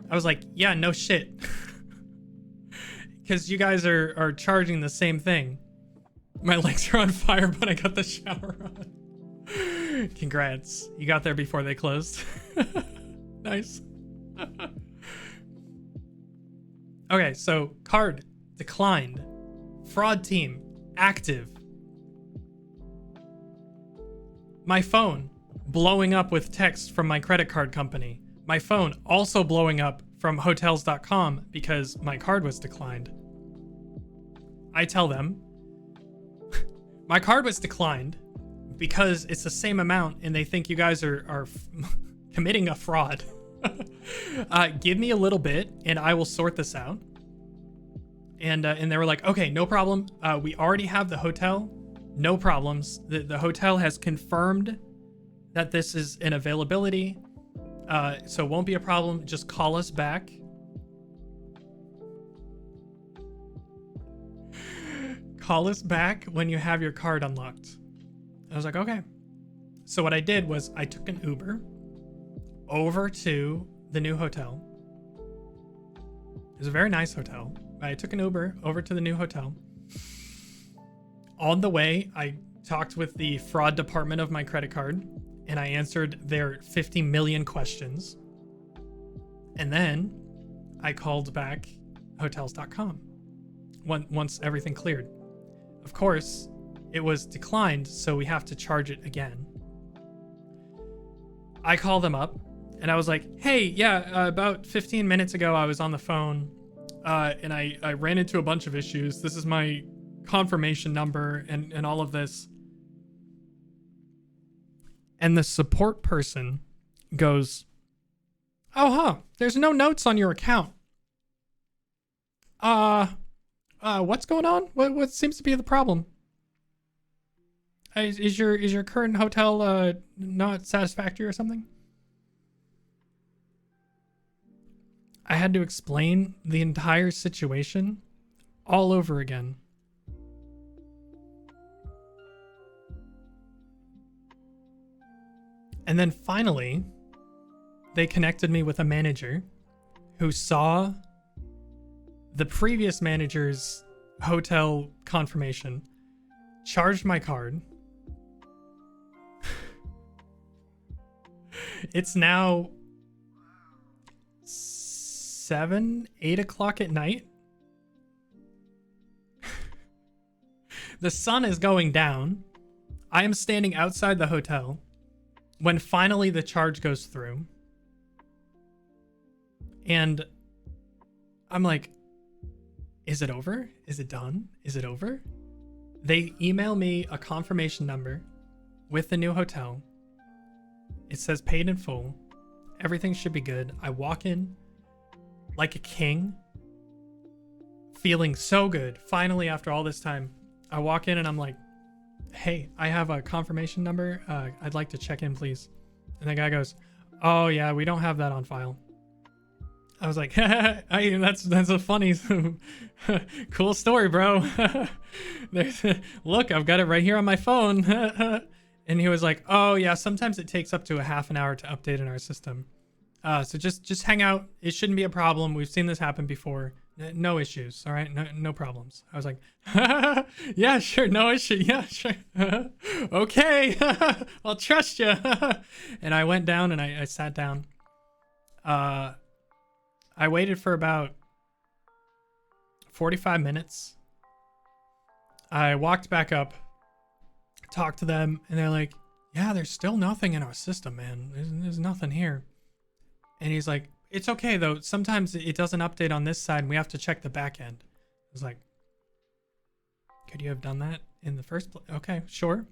I was like, "Yeah, no shit." Because you guys are charging the same thing. My legs are on fire, but I got the shower on. Congrats. You got there before they closed. Nice. Okay, so card declined. Fraud team active. My phone blowing up with text from my credit card company. My phone also blowing up from hotels.com because my card was declined. I tell them my card was declined because it's the same amount and they think you guys are committing a fraud. Give me a little bit and I will sort this out. And they were like, okay, no problem. We already have the hotel. No problems. The hotel has confirmed that this is an availability. So it won't be a problem. Just call us back. Call us back when you have your card unlocked. I was like, okay. So what I did was I took an Uber over to the new hotel. It was a very nice hotel. I took an Uber over to the new hotel. On the way, I talked with the fraud department of my credit card and I answered their 50 million questions. And then I called back hotels.com once everything cleared. Of course, it was declined, so we have to charge it again. I call them up and I was like, hey, yeah, about 15 minutes ago, I was on the phone and I ran into a bunch of issues. This is my confirmation number and all of this. And the support person goes, oh, there's no notes on your account. What's going on? What seems to be the problem? Is your current hotel not satisfactory or something? I had to explain the entire situation all over again. And then finally, they connected me with a manager who saw the previous manager's hotel confirmation, charged my card. It's now 8 o'clock at night. The sun is going down. I am standing outside the hotel when finally the charge goes through. And I'm like, is it over? Is it done? Is it over? They email me a confirmation number with the new hotel. It says paid in full. Everything should be good. I walk in like a king, feeling so good. Finally, after all this time, I walk in and I'm like, hey, I have a confirmation number. I'd like to check in, please. And the guy goes, oh yeah, we don't have that on file. I was like, that's a funny, cool story, bro. Look, I've got it right here on my phone. And he was like, oh yeah, sometimes it takes up to a half an hour to update in our system. So just hang out. It shouldn't be a problem. We've seen this happen before. No issues. All right. No problems. I was like, yeah, sure. No issue. Yeah, sure. Okay. I'll trust you. And I went down and I sat down. I waited for about 45 minutes. I walked back up, talked to them, and they're like, yeah, there's still nothing in our system, man. There's nothing here. And he's like, it's okay, though. Sometimes it doesn't update on this side, and we have to check the back end. I was like, could you have done that in the first place? Okay, sure.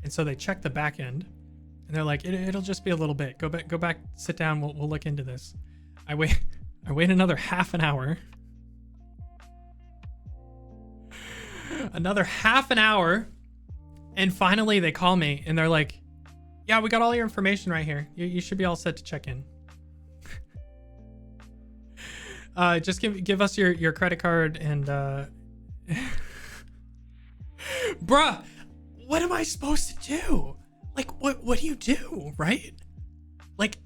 And so they checked the back end, And they're like, it'll just be a little bit. Go back, sit down. We'll look into this. I wait another half an hour. Another half an hour. And finally they call me and they're like, yeah, we got all your information right here. You should be all set to check in. Just give us your credit card and bruh, what am I supposed to do? Like, what do you do, right? Like,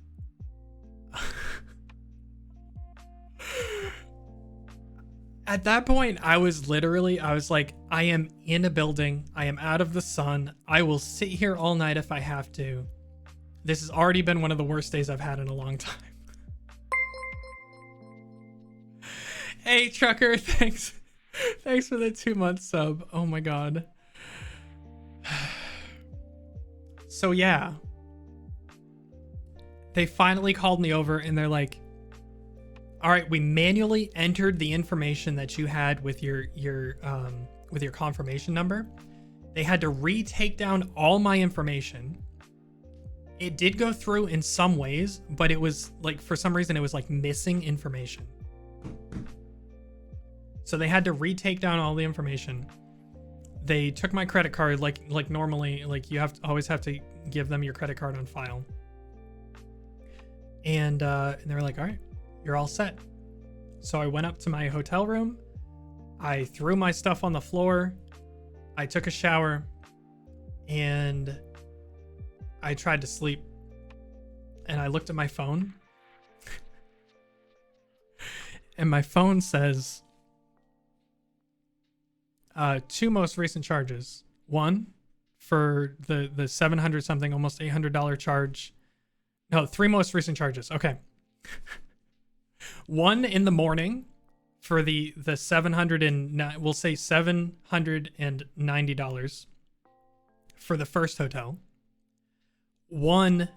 at that point, I was like, I am in a building. I am out of the sun. I will sit here all night if I have to. This has already been one of the worst days I've had in a long time. Hey, Trucker, thanks for the 2-month sub. Oh my God. So yeah, they finally called me over and they're like, all right, we manually entered the information that you had with your confirmation number. They had to retake down all my information. It did go through in some ways, but it was like, for some reason, it was like missing information. So they had to retake down all the information. They took my credit card, like normally, like you always have to give them your credit card on file. And they were like, all right, you're all set. So I went up to my hotel room. I threw my stuff on the floor. I took a shower and I tried to sleep. And I looked at my phone. And my phone says, 2 most recent charges. One for the 700 something, almost $800 charge. No, 3 most recent charges. Okay. One in the morning for the 700 and we'll say $790 for the first hotel. One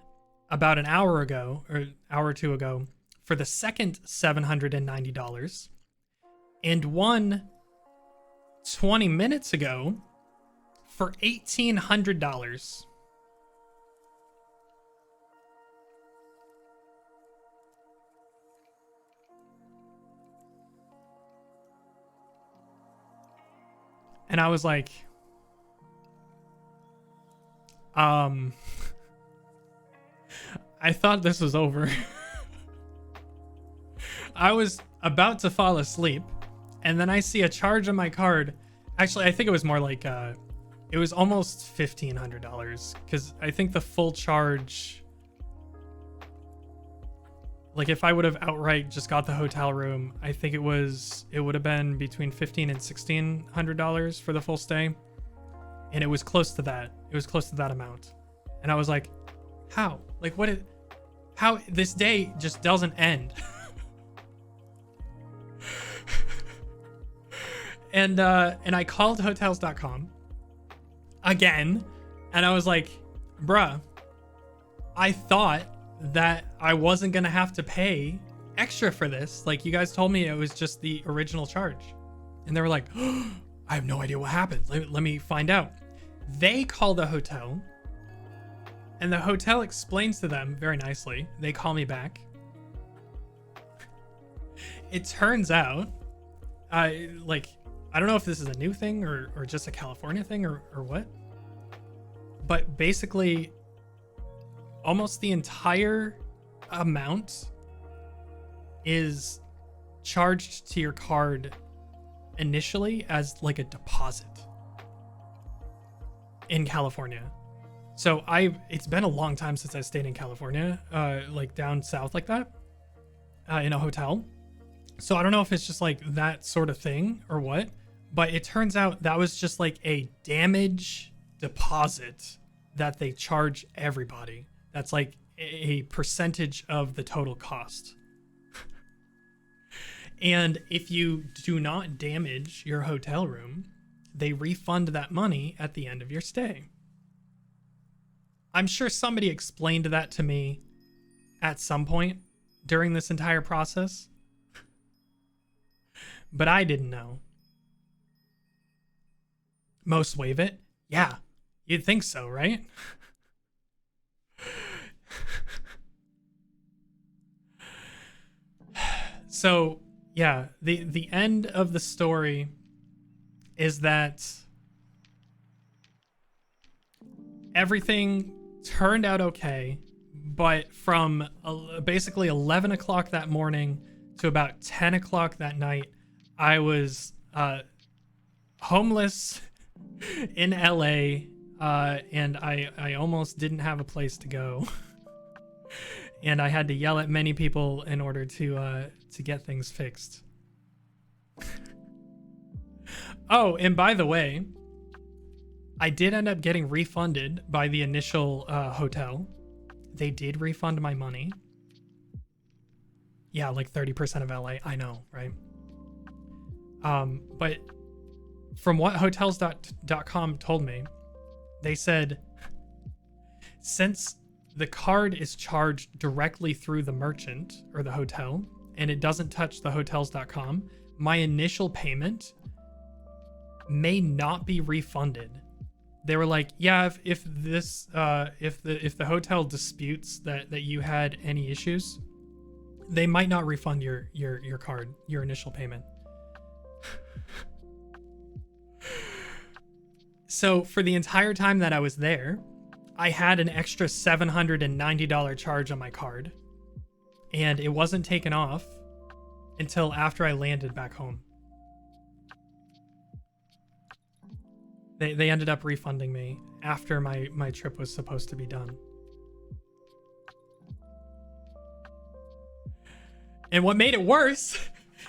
about an hour ago or hour or two ago for the second $790, and one 20 minutes ago for $1,800. And I was like, I thought this was over. I was about to fall asleep, and then I see a charge on my card. Actually, I think it was more like, it was almost $1,500, because I think the full charge, like if I would have outright just got the hotel room, I think it would have been between $1,500 and $1,600 for the full stay. And it was close to that. It was close to that amount. And I was like, how? Like, how this day just doesn't end? And I called hotels.com again, and I was like, bruh, I thought that I wasn't gonna have to pay extra for this. Like, you guys told me it was just the original charge. And they were like, oh, I have no idea what happened. Let me find out. They call the hotel, and the hotel explains to them very nicely. They call me back. It turns out, I don't know if this is a new thing or just a California thing or what, but basically almost the entire amount is charged to your card initially as like a deposit in California. So it's been a long time since I stayed in California, like down south like that, in a hotel. So I don't know if it's just like that sort of thing or what, but it turns out that was just like a damage deposit that they charge everybody. That's like a percentage of the total cost. And if you do not damage your hotel room, they refund that money at the end of your stay. I'm sure somebody explained that to me at some point during this entire process, but I didn't know. Most waive it? Yeah, you'd think so, right? So yeah, the end of the story is that everything turned out okay, but from basically 11 o'clock that morning to about 10 o'clock that night, I was homeless in LA, and I almost didn't have a place to go. And I had to yell at many people in order to get things fixed. Oh, and by the way, I did end up getting refunded by the initial hotel. They did refund my money. Yeah, like 30% of LA. I know, right? But from what hotels.com told me, they said, since the card is charged directly through the merchant or the hotel, and it doesn't touch the hotels.com, my initial payment may not be refunded. They were like, yeah, if the hotel disputes that you had any issues, they might not refund your card, your initial payment. So for the entire time that I was there, I had an extra $790 charge on my card, and it wasn't taken off until after I landed back home. They ended up refunding me after my trip was supposed to be done. And what made it worse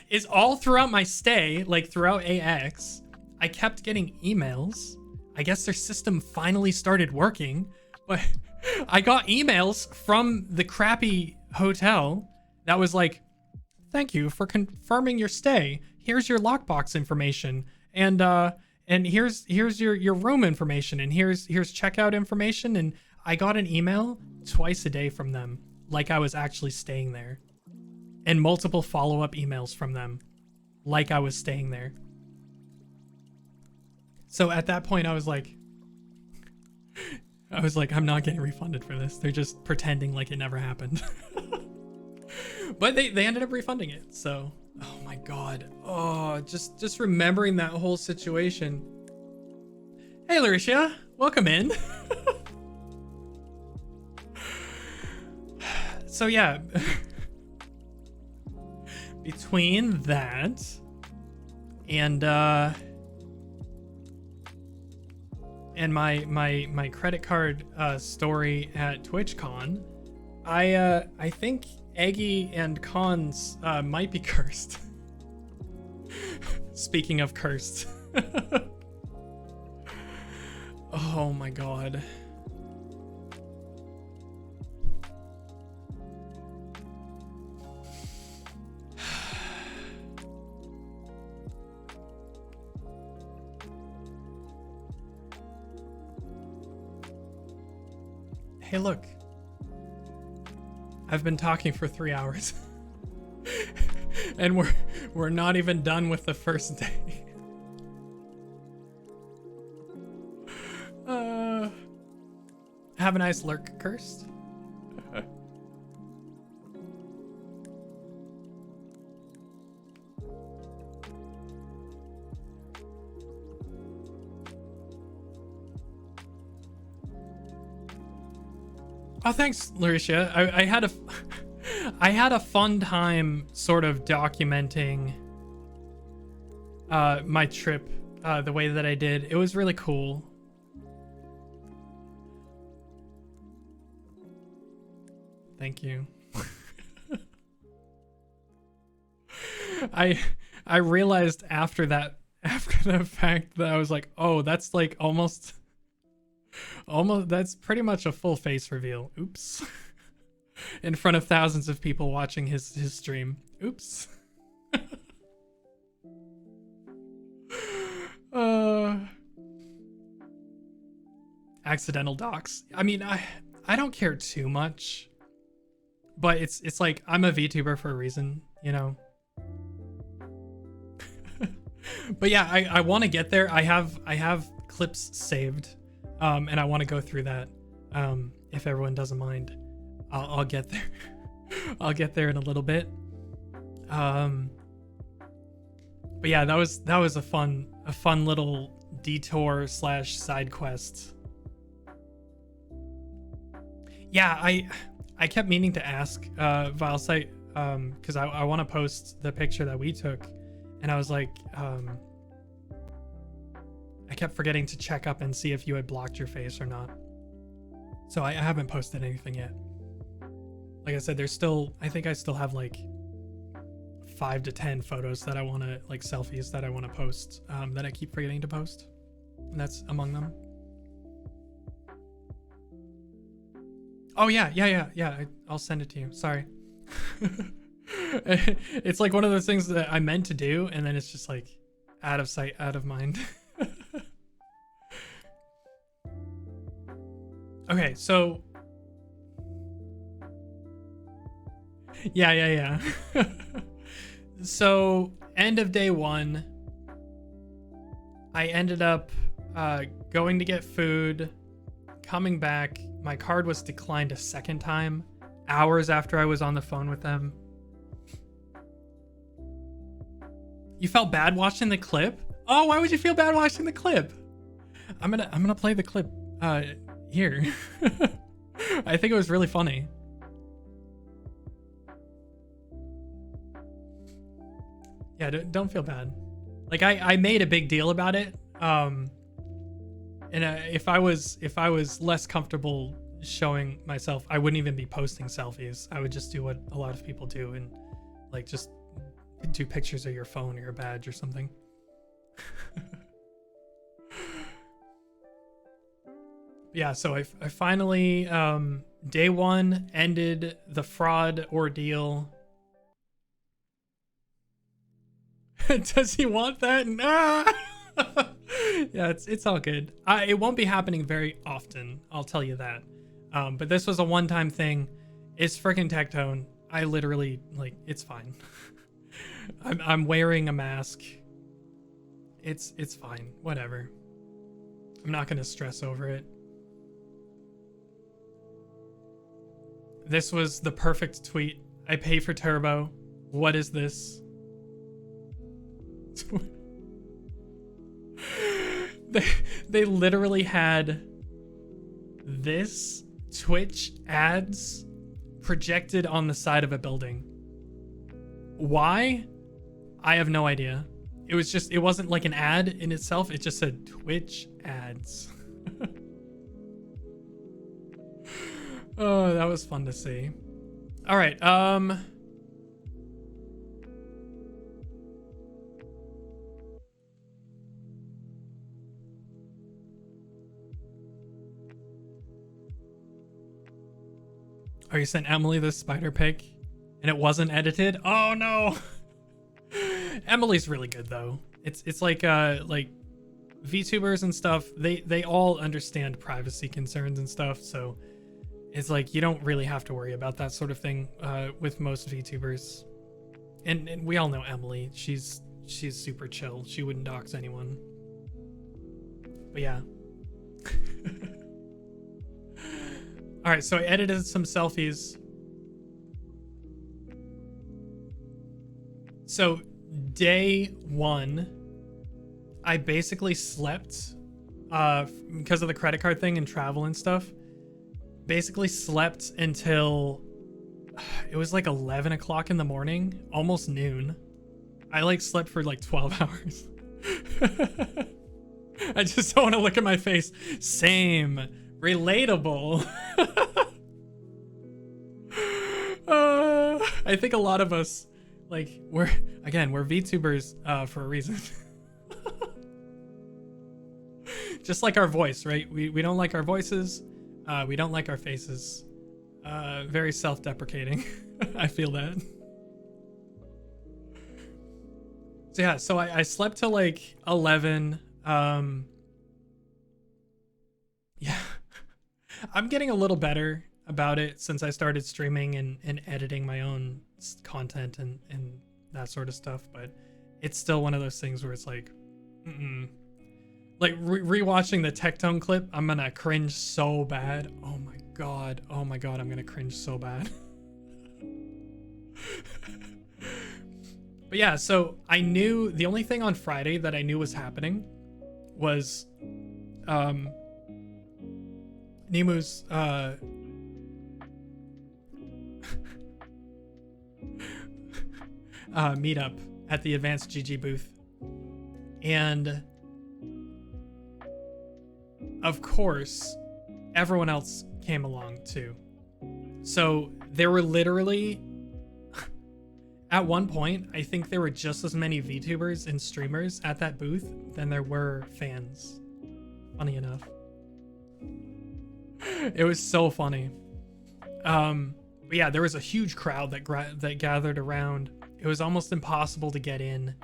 is all throughout my stay, like throughout AX, I kept getting emails. I guess their system finally started working, but I got emails from the crappy hotel that was like, thank you for confirming your stay. Here's your lockbox information. And here's your room information, and here's checkout information. And I got an email twice a day from them, like I was actually staying there, and multiple follow-up emails from them, like I was staying there. So at that point, I was like, I'm not getting refunded for this. They're just pretending like it never happened. But they ended up refunding it. So, oh my God. Oh, just remembering that whole situation. Hey, Larisha, welcome in. So yeah, between that and my credit card story at TwitchCon, I think Eggy and Cons might be cursed. Speaking of cursed. Oh my God. Hey, look. I've been talking for 3 hours. And we're not even done with the first day. Have a nice lurk, Cursed. Oh, thanks, Larisha. I had a fun time sort of documenting my trip the way that I did. It was really cool. Thank you. I realized after the fact that I was like, oh, that's like almost that's pretty much a full face reveal. Oops. In front of thousands of people watching his stream. Oops. Accidental docs. I mean, I don't care too much, but it's like I'm a VTuber for a reason, you know. But yeah, I want to get there. I have clips saved, and I want to go through that. If everyone doesn't mind, I'll get there. I'll get there in a little bit. But yeah, that was a fun little detour / side quest. Yeah, I kept meaning to ask Vilesite, because I want to post the picture that we took, and I was like, I kept forgetting to check up and see if you had blocked your face or not. So I haven't posted anything yet. Like I said, I think I still have like 5 to 10 photos that I want to, like selfies that I want to post, that I keep forgetting to post. And that's among them. Oh yeah. I'll send it to you. Sorry. It's like one of those things that I meant to do, and then it's just like out of sight, out of mind. Okay, so yeah. So end of day 1, I ended up going to get food, coming back. My card was declined a second time, hours after I was on the phone with them. You felt bad watching the clip? Oh, why would you feel bad watching the clip? I'm gonna play the clip here. I think it was really funny. Yeah, don't feel bad. Like I made a big deal about it. And if I was less comfortable showing myself, I wouldn't even be posting selfies. I would just do what a lot of people do and like just do pictures of your phone or your badge or something. Yeah, so I finally day 1 ended the fraud ordeal. Does he want that? Nah. Yeah, it's all good. It won't be happening very often, I'll tell you that. But this was a one-time thing. It's freaking Tectone. I literally, like, it's fine. I'm wearing a mask. It's fine. Whatever. I'm not gonna stress over it. This was the perfect tweet. I pay for turbo. What is this? They literally had this Twitch ads projected on the side of a building. Why? I have no idea. It wasn't like an ad in itself. It just said Twitch ads. Oh, that was fun to see. All right. Oh, you sent Emily the spider pic and it wasn't edited? Oh no. Emily's really good though. It's like VTubers and stuff, they all understand privacy concerns and stuff, so it's like you don't really have to worry about that sort of thing with most VTubers. And we all know Emily. She's super chill. She wouldn't dox anyone. But yeah. All right, so I edited some selfies. So day 1, I basically slept because of the credit card thing and travel and stuff. Basically slept until it was like 11 o'clock in the morning, almost noon. I like slept for like 12 hours. I just don't want to look at my face. Same. Relatable. I think a lot of us, like, we're VTubers for a reason. Just like our voice, right? We don't like our voices. We don't like our faces. Very self-deprecating. I feel that. So yeah, so I slept till like 11. Yeah. I'm getting a little better about it since I started streaming and editing my own content and that sort of stuff, but it's still one of those things where it's like, like rewatching the Tectone clip, I'm gonna cringe so bad. Oh my god, I'm gonna cringe so bad. But yeah, so I knew the only thing on Friday that I knew was happening was Nemu's meetup at the Advanced GG booth. And of course, everyone else came along too. So there were literally, at one point, I think there were just as many VTubers and streamers at that booth than there were fans. Funny enough. It was so funny. But yeah, there was a huge crowd that gathered around. It was almost impossible to get in.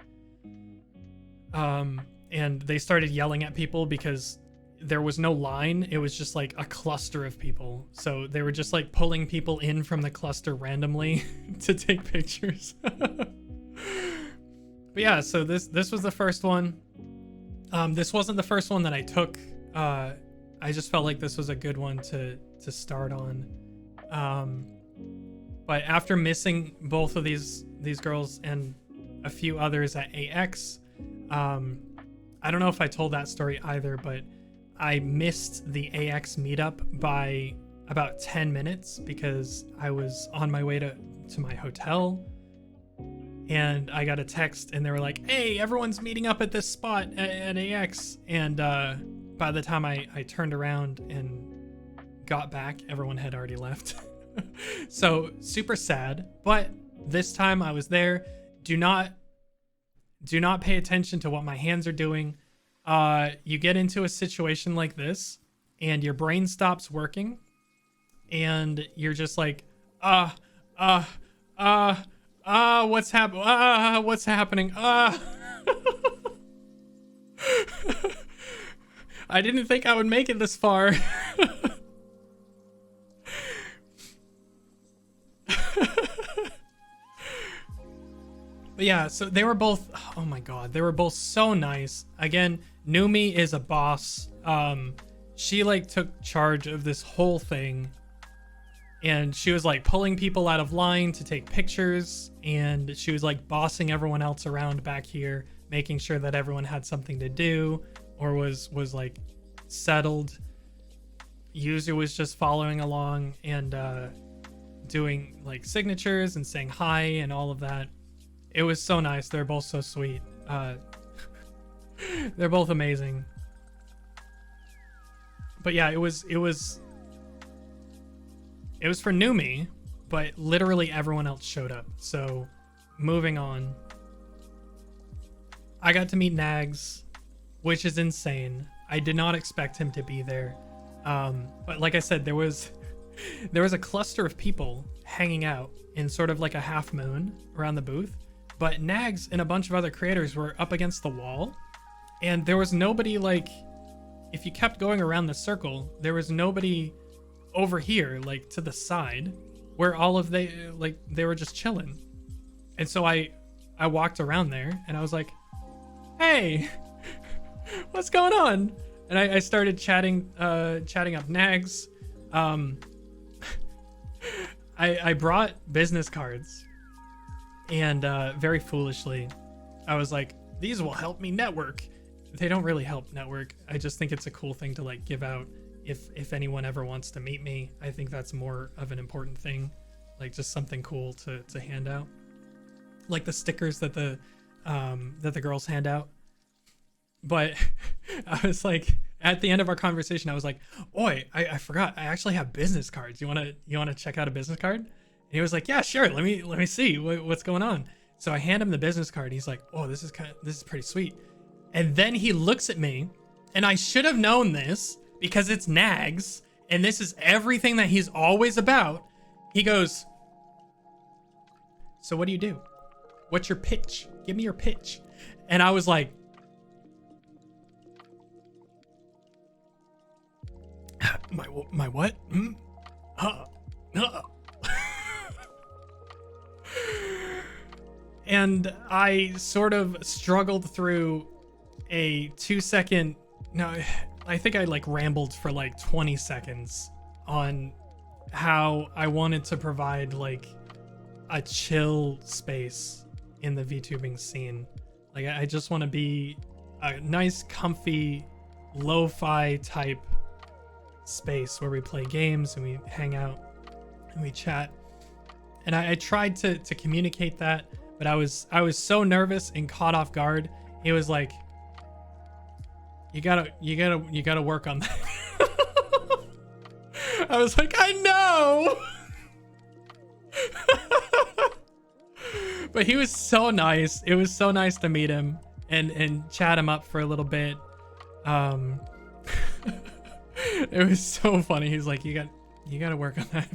And they started yelling at people because there was no line. It was just like a cluster of people. So they were just like pulling people in from the cluster randomly to take pictures. But yeah, so this was the first one. This wasn't the first one that I took. I just felt like this was a good one to start on. But after missing both of these girls and a few others at AX, I don't know if I told that story either, but I missed the AX meetup by about 10 minutes because I was on my way to my hotel, and I got a text and they were like, hey, everyone's meeting up at this spot at AX. And by the time I turned around and got back, everyone had already left. So super sad, but this time I was there. Do not pay attention to what my hands are doing. You get into a situation like this and your brain stops working and you're just like, what's happening? I didn't think I would make it this far. But yeah, so they were both, oh my god, they were both so nice. Again, Numi is a boss. She like took charge of this whole thing, and she was like pulling people out of line to take pictures, and she was like bossing everyone else around back here, making sure that everyone had something to do or was like settled. User was just following along and doing like signatures and saying hi and all of that. It was so nice. They're both so sweet. They're both amazing. But yeah, it was for Numi, but literally everyone else showed up. So moving on. I got to meet Nags, which is insane. I did not expect him to be there. But like I said, there was a cluster of people hanging out in sort of like a half moon around the booth. But Nags and a bunch of other creators were up against the wall, and there was nobody, like, if you kept going around the circle, there was nobody over here, like to the side, where all of they were just chilling. And so I walked around there and I was like, hey, what's going on? And I started chatting up Nags. I brought business cards. And very foolishly, I was like, these will help me network. They don't really help network. I just think it's a cool thing to like give out if anyone ever wants to meet me. I think that's more of an important thing, like just something cool to hand out, like the stickers that the girls hand out. But I was like, at the end of our conversation, I was like, oi, I forgot, I actually have business cards. You wanna check out a business card? And he was like, yeah, sure. Let me see what's going on. So I hand him the business card. And he's like, oh, this is pretty sweet. And then he looks at me, and I should have known this because it's Nags, and this is everything that he's always about. He goes, so what do you do? What's your pitch? Give me your pitch. And I was like, my what? And I sort of struggled through a 2-second, no, I think I like rambled for like 20 seconds on how I wanted to provide like a chill space in the VTubing scene. Like I just want to be a nice, comfy, lo-fi type space where we play games and we hang out and we chat. And I tried to communicate that, but I was so nervous and caught off guard. He was like, you gotta work on that. I was like, I know. But he was so nice. It was so nice to meet him and chat him up for a little bit. It was so funny. He's like, you gotta work on that.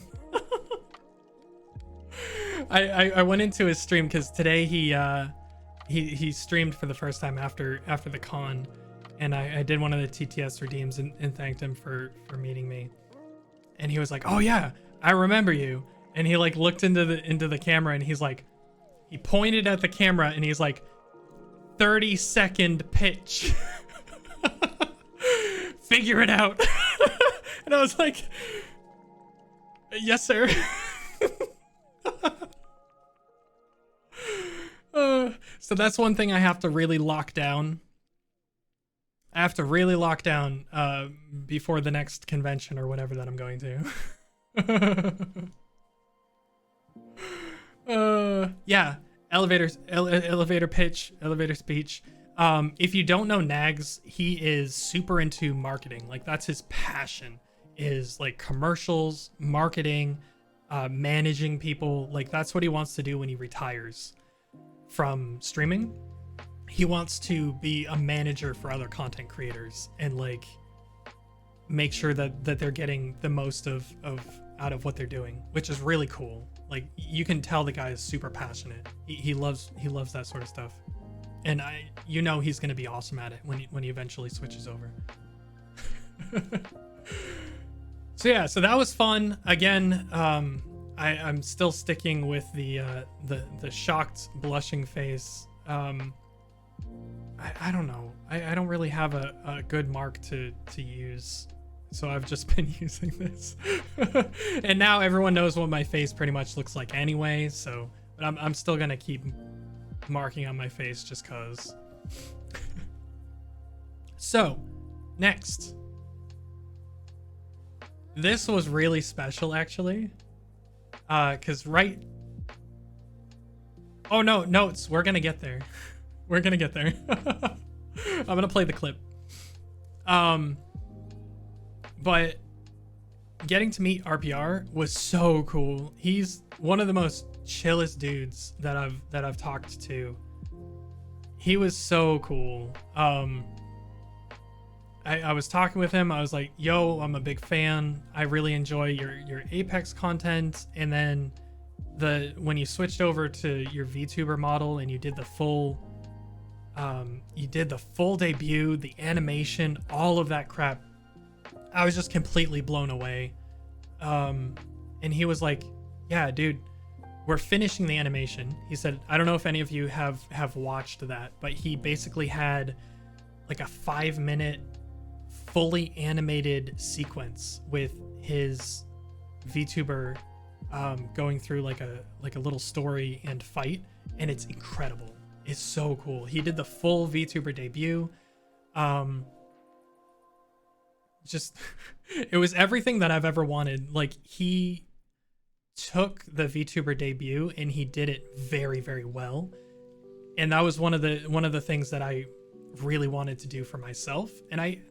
I went into his stream because today he streamed for the first time after the con, and I did one of the TTS redeems and thanked him for meeting me. And he was like, oh yeah, I remember you. And he like looked into the camera and he's like, he pointed at the camera and he's like, 30-second pitch. Figure it out. And I was like, yes, sir. So that's one thing I have to really lock down. I have to really lock down before the next convention or whatever that I'm going to. Yeah, elevator pitch, elevator speech. If you don't know Nags, he is super into marketing. Like that's his passion, is like commercials, marketing, managing people. Like that's what he wants to do when he retires from streaming. He wants to be a manager for other content creators and like make sure that they're getting the most of out of what they're doing, which is really cool. Like you can tell the guy is super passionate. He loves that sort of stuff. And he's going to be awesome at it when he eventually switches over. So that was fun. Again, I'm still sticking with the shocked blushing face. I don't know. I don't really have a good mark to use. So I've just been using this. And now everyone knows what my face pretty much looks like anyway. So, but I'm still going to keep marking on my face just cause. So next, this was really special actually, because oh no, notes, we're gonna get there. I'm gonna play the clip. But getting to meet RPR was so cool. He's one of the most chillest dudes that I've talked to. He was so cool. I was talking with him. I was like, yo, I'm a big fan. I really enjoy your Apex content. And then when you switched over to your VTuber model and you did the full debut, the animation, all of that crap, I was just completely blown away. And he was like, yeah, dude, we're finishing the animation. He said, I don't know if any of you have watched that, but he basically had like a 5-minute fully animated sequence with his VTuber going through like a little story and fight, and it's incredible. It's so cool. He did the full VTuber debut. Just it was everything that I've ever wanted. Like he took the VTuber debut and he did it very, very well. And that was one of the things that I really wanted to do for myself. And I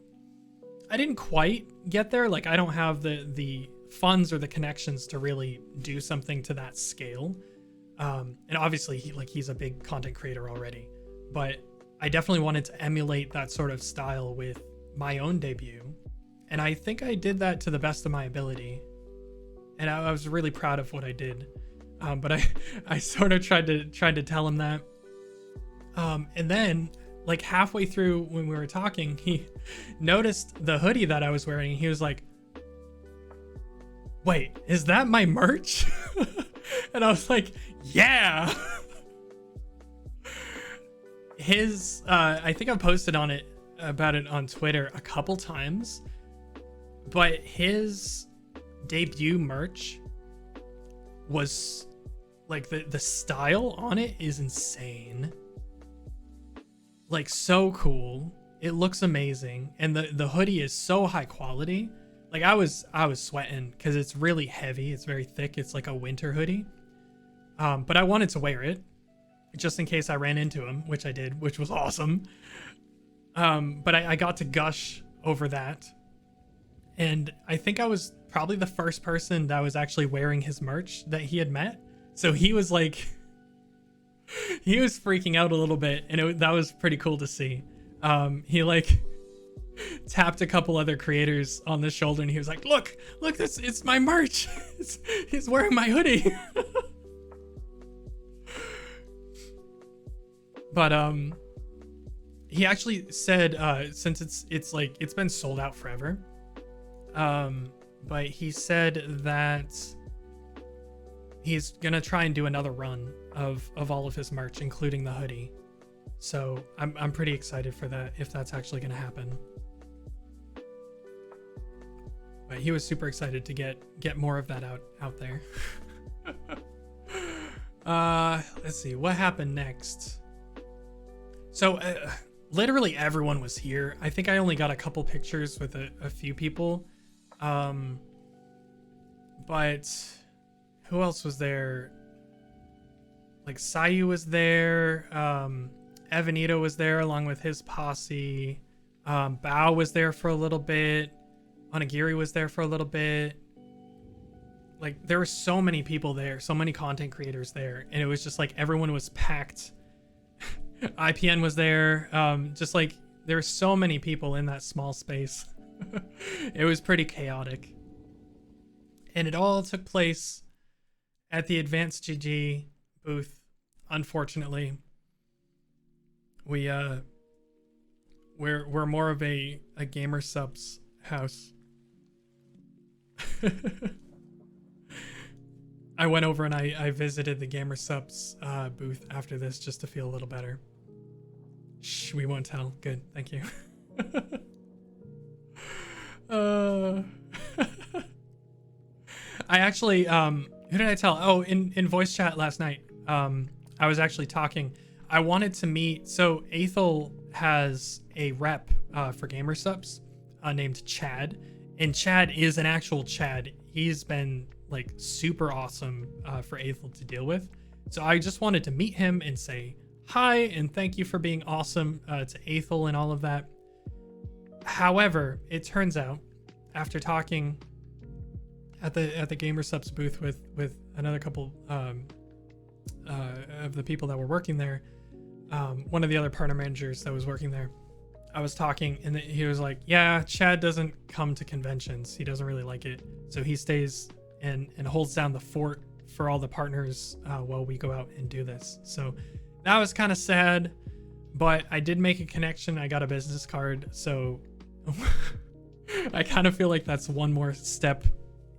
didn't quite get there. Like I don't have the funds or the connections to really do something to that scale. And obviously he's a big content creator already, but I definitely wanted to emulate that sort of style with my own debut. And I think I did that to the best of my ability. And I was really proud of what I did. But I sort of tried to tell him that. And then like halfway through when we were talking, he noticed the hoodie that I was wearing. And he was like, wait, is that my merch? And I was like, yeah. His, I think I posted about it on Twitter a couple times, but his debut merch was Like the style on it is insane. Like so cool. It looks amazing, and the hoodie is so high quality. Like I was sweating because it's really heavy. It's very thick. It's like a winter hoodie. But I wanted to wear it just in case I ran into him, which I did, which was awesome. But I got to gush over that, and I think I was probably the first person that was actually wearing his merch that he had met. So he was like, he was freaking out a little bit, and that was pretty cool to see. He like tapped a couple other creators on the shoulder, and he was like, look, this, it's my merch. He's wearing my hoodie. But he actually said, since it's like it's been sold out forever, but he said that he's gonna try and do another run of all of his merch, including the hoodie. So I'm pretty excited for that, if that's actually gonna happen. But he was super excited to get more of that out there. Let's see what happened next. So literally everyone was here. I think I only got a couple pictures with a few people. But who else was there? Like Sayu was there. Evanito was there along with his posse. Bao was there for a little bit. Onigiri was there for a little bit. Like there were so many people there, so many content creators there, and it was just like everyone was packed. IPN was there. Just like there were so many people in that small space. It was pretty chaotic. And it all took place at the Advanced GG booth. Unfortunately, we're more of a gamer subs house. I went over and I visited the gamer subs booth after this just to feel a little better. Shh, we won't tell. Good, thank you. I actually who did I tell? Oh, in voice chat last night. I was actually talking. I wanted to meet. So Aethel has a rep for gamer subs named Chad, and Chad is an actual Chad. He's been like super awesome for Aethel to deal with. So I just wanted to meet him and say hi and thank you for being awesome to Aethel and all of that. However, it turns out after talking at the gamer subs booth with another couple of the people that were working there, one of the other partner managers that was working there, I was talking and he was like, yeah, Chad doesn't come to conventions. He doesn't really like it. So he stays and holds down the fort for all the partners while we go out and do this. So that was kind of sad, but I did make a connection. I got a business card. So I kind of feel like that's one more step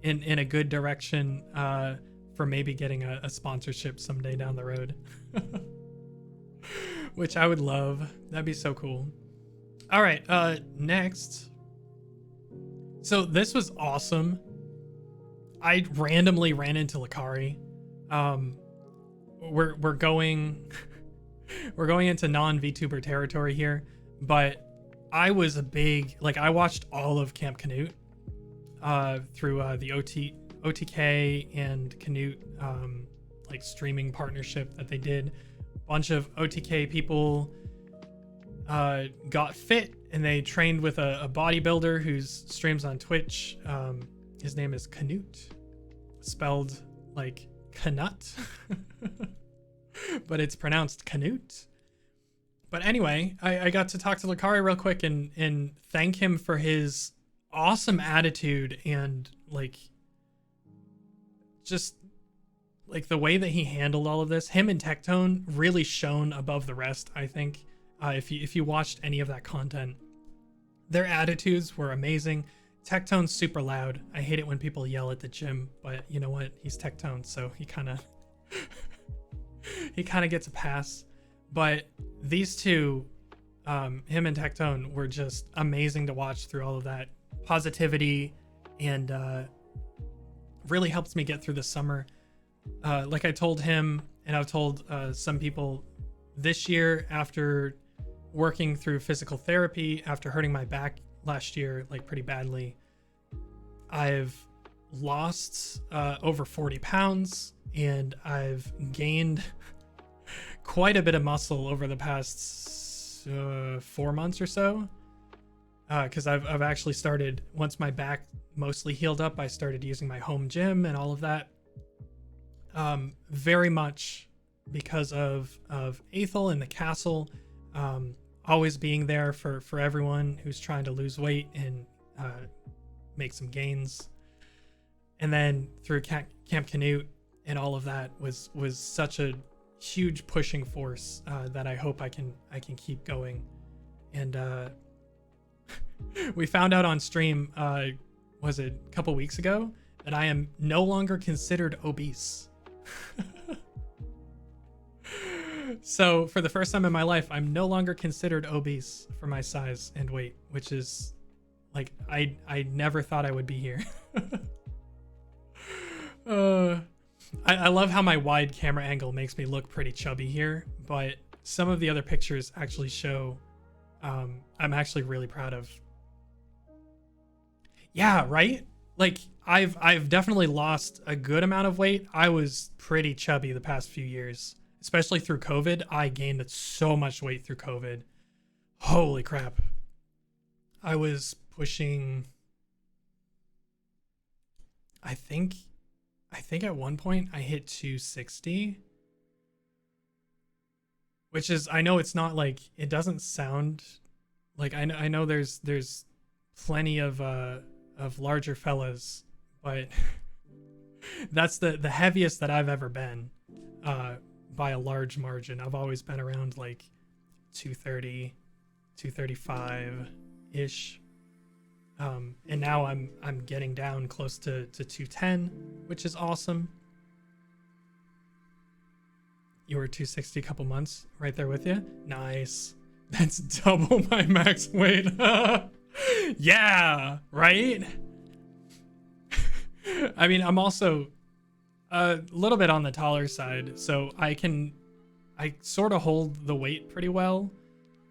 in a good direction for maybe getting a sponsorship someday down the road. Which I would love. That'd be so cool. All right, next. So this was awesome. I randomly ran into Lakari. We're going into non-VTuber territory here, but I was a big, like, I watched all of Camp Canute through the OTK and Canute like streaming partnership that they did. A bunch of OTK people got fit and they trained with a bodybuilder whose streams on Twitch. His name is Canute, spelled like Canut, but it's pronounced Canute. But anyway, I got to talk to Lakari real quick and thank him for his awesome attitude and like just like the way that he handled all of this. Him and Tectone really shone above the rest, I think. If you watched any of that content, their attitudes were amazing. Tectone's super loud. I hate it when people yell at the gym, but you know what? He's Tectone, so he kind of gets a pass. But these two, him and Tectone, were just amazing to watch through all of that positivity, and really helped me get through the summer. like I told him, and I've told some people this year, after working through physical therapy, after hurting my back last year, like pretty badly, I've lost over 40 pounds, and I've gained quite a bit of muscle over the past 4 months or so. Because I've actually started, once my back mostly healed up, I started using my home gym and all of that. Very much because of Aethel and the castle, always being there for everyone who's trying to lose weight and make some gains. And then through Camp Canute and all of that was such a huge pushing force that I hope I can keep going. And we found out on stream, was it a couple weeks ago, that I am no longer considered obese. So for the first time in my life, I'm no longer considered obese for my size and weight, which is like, I never thought I would be here. I love how my wide camera angle makes me look pretty chubby here, but some of the other pictures actually show I'm actually really proud of. Yeah, right? Like I've definitely lost a good amount of weight. I was pretty chubby the past few years, especially through COVID. I gained so much weight through COVID. Holy crap. I was pushing, I think at one point I hit 260, which is, I know it's not like, it doesn't sound like, I know there's plenty of larger fellas, but that's the heaviest that I've ever been, by a large margin. I've always been around like 230, 235 ish. And now I'm getting down close to 210, which is awesome. You were 260 a couple months, right there with you. Nice. That's double my max weight. Yeah, right? I mean, I'm also a little bit on the taller side, so I sort of hold the weight pretty well.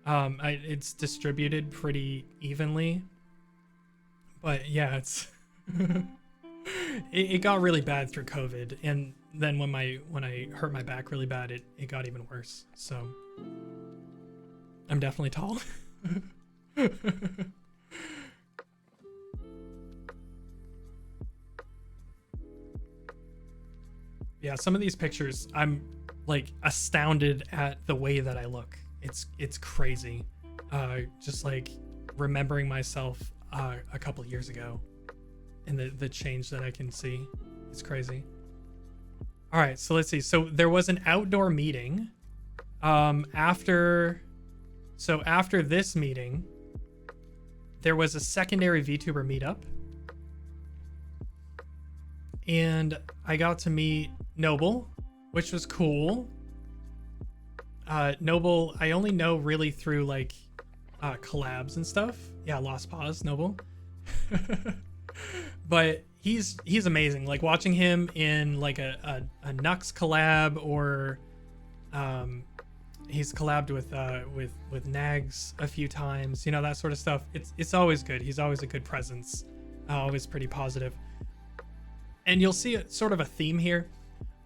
It's distributed pretty evenly. But yeah, it's it got really bad through COVID, and then when I hurt my back really bad, it got even worse. So I'm definitely tall. Yeah, some of these pictures, I'm like astounded at the way that I look. It's crazy. Just like remembering myself a couple years ago and the change that I can see. It's crazy. All right, so let's see. So there was an outdoor meeting after this meeting, there was a secondary VTuber meetup, and I got to meet Noble, which was cool. Noble, I only know really through like collabs and stuff. Yeah, Lost Pause, Noble. But he's amazing. Like watching him in like a Nux collab, or he's collabed with Nags a few times, you know, that sort of stuff. It's always good. He's always a good presence, always pretty positive. And you'll see sort of a theme here.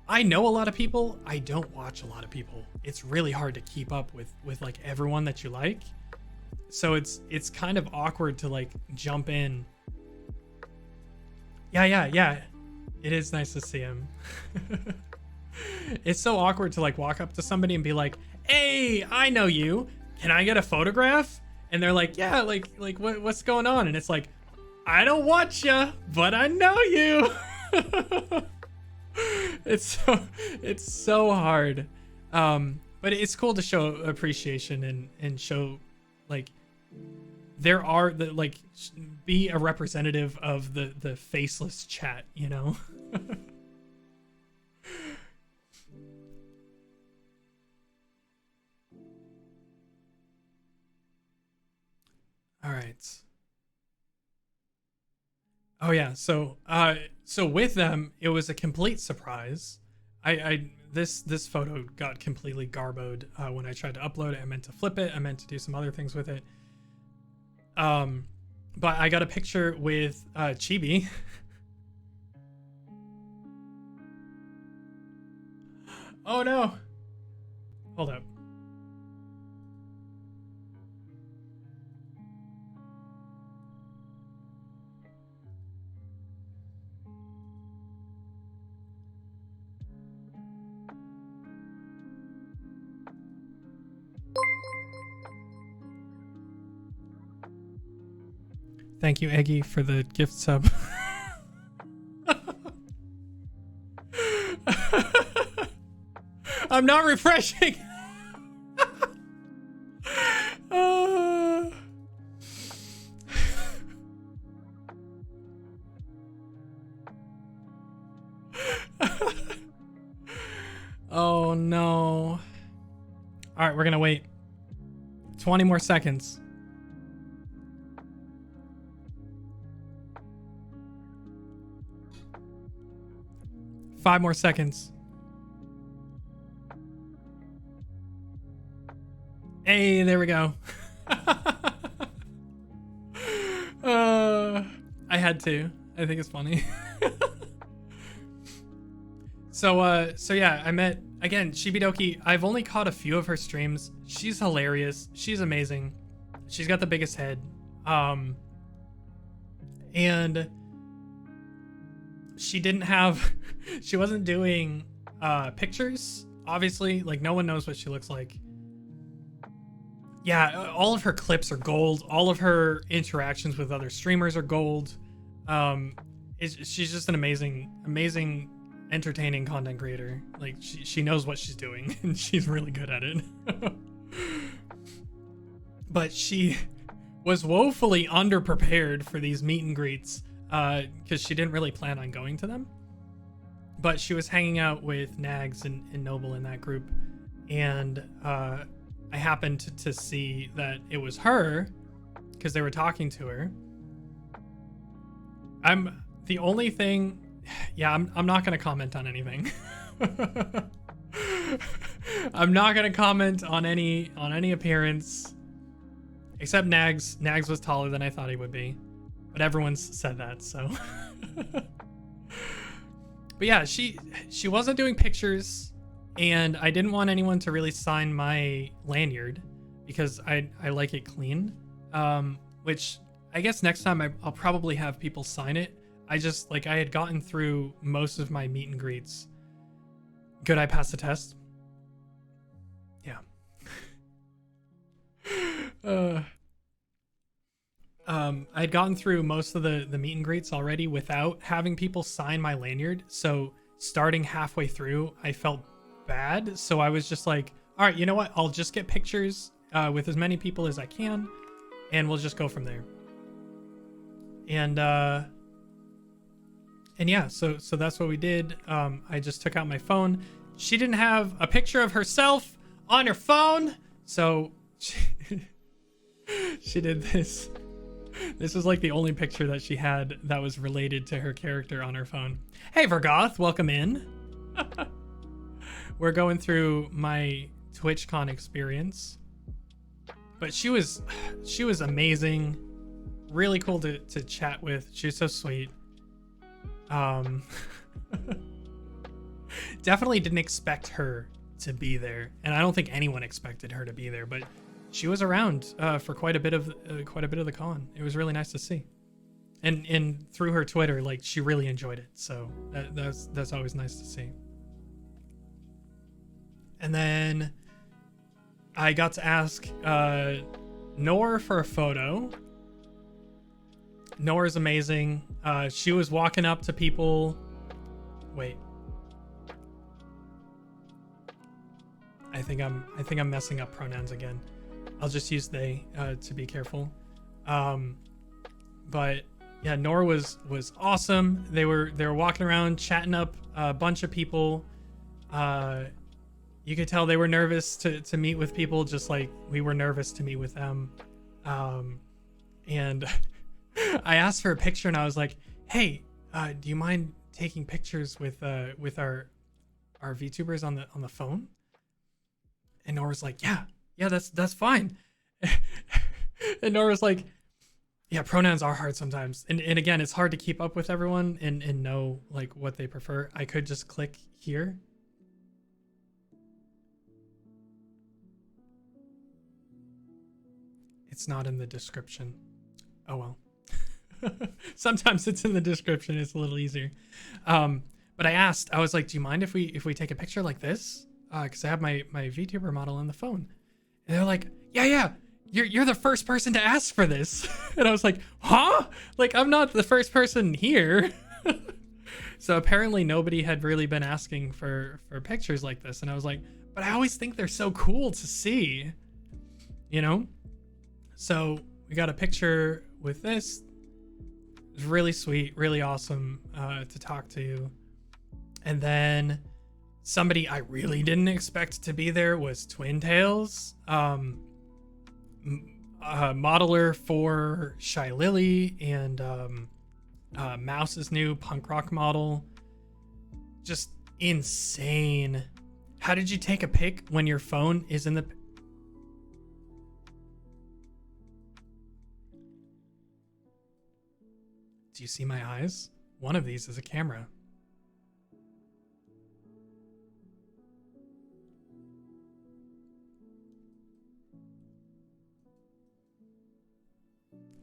I know a lot of people. I don't watch a lot of people. It's really hard to keep up with like everyone that you like. So it's kind of awkward to like jump in. Yeah. It is nice to see him. It's so awkward to like walk up to somebody and be like, "Hey, I know you. Can I get a photograph?" And they're like, "Yeah, like what's going on?" And it's like, "I don't watch ya, but I know you." It's so hard. But it's cool to show appreciation and show like there are the like be a representative of the faceless chat, you know. All right. Oh yeah, so with them it was a complete surprise. This photo got completely garboed when I tried to upload it. I meant to flip it. I meant to do some other things with it. But I got a picture with Chibi. Oh no! Hold up. Thank you, Eggy, for the gift sub. I'm not refreshing. Oh no. All right, we're gonna wait 20 more seconds. Five more seconds. Hey, there we go. I had to. I think it's funny. So yeah, I met again Shibidoki. I've only caught a few of her streams. She's hilarious. She's amazing. She's got the biggest head. And she didn't have she wasn't doing pictures, obviously. Like, no one knows what she looks like. Yeah, all of her clips are gold. All of her interactions with other streamers are gold. She's just an amazing, entertaining content creator. Like, she knows what she's doing, and she's really good at it. But she was woefully underprepared for these meet and greets because she didn't really plan on going to them. But she was hanging out with Nags and Noble in that group, and I happened to see that it was her because they were talking to her. I'm not going to comment on anything. I'm not going to comment on any appearance except Nags. Nags was taller than I thought he would be, but everyone's said that, so. But yeah, she wasn't doing pictures, and I didn't want anyone to really sign my lanyard because I like it clean. Which I guess next time I'll probably have people sign it. I had gotten through most of my meet and greets. Good, I passed the test. Yeah. I had gotten through most of the meet and greets already without having people sign my lanyard. So starting halfway through, I felt bad. So I was just like, all right, you know what? I'll just get pictures with as many people as I can, and we'll just go from there. And yeah, so that's what we did. I just took out my phone. She didn't have a picture of herself on her phone, so she did this. This was like the only picture that she had that was related to her character on her phone. Hey, Vergoth, welcome in. We're going through my TwitchCon experience, but she was amazing, really cool to chat with. She was so sweet. Definitely didn't expect her to be there, and I don't think anyone expected her to be there, but she was around for quite a bit of the con. It was really nice to see, and through her Twitter, like, she really enjoyed it. So that's always nice to see. And then I got to ask Nor for a photo. Nora's amazing. She was walking up to people. Wait. I think I'm messing up pronouns again. I'll just use they to be careful. But yeah, Nora was awesome. They were walking around chatting up a bunch of people. You could tell they were nervous to meet with people, just like we were nervous to meet with them. And I asked for a picture, and I was like, "Hey, do you mind taking pictures with our our VTubers on the phone? And Nora's like, yeah, that's fine. And Nora's like, yeah, pronouns are hard sometimes. And again, it's hard to keep up with everyone and know like what they prefer. I could just click here. It's not in the description. Oh well. Sometimes it's in the description. It's a little easier. But I was like, do you mind if we take a picture like this? Because I have my VTuber model on the phone. And they're like, yeah. You're the first person to ask for this. And I was like, huh? Like, I'm not the first person here. So apparently nobody had really been asking for pictures like this. And I was like, but I always think they're so cool to see, you know? So we got a picture with this. It was really sweet, really awesome to talk to. And then somebody I really didn't expect to be there was Twin Tails. Modeler for Shy Lily and Mouse's new punk rock model. Just insane. How did you take a pic when your phone is in the... Do you see my eyes? One of these is a camera.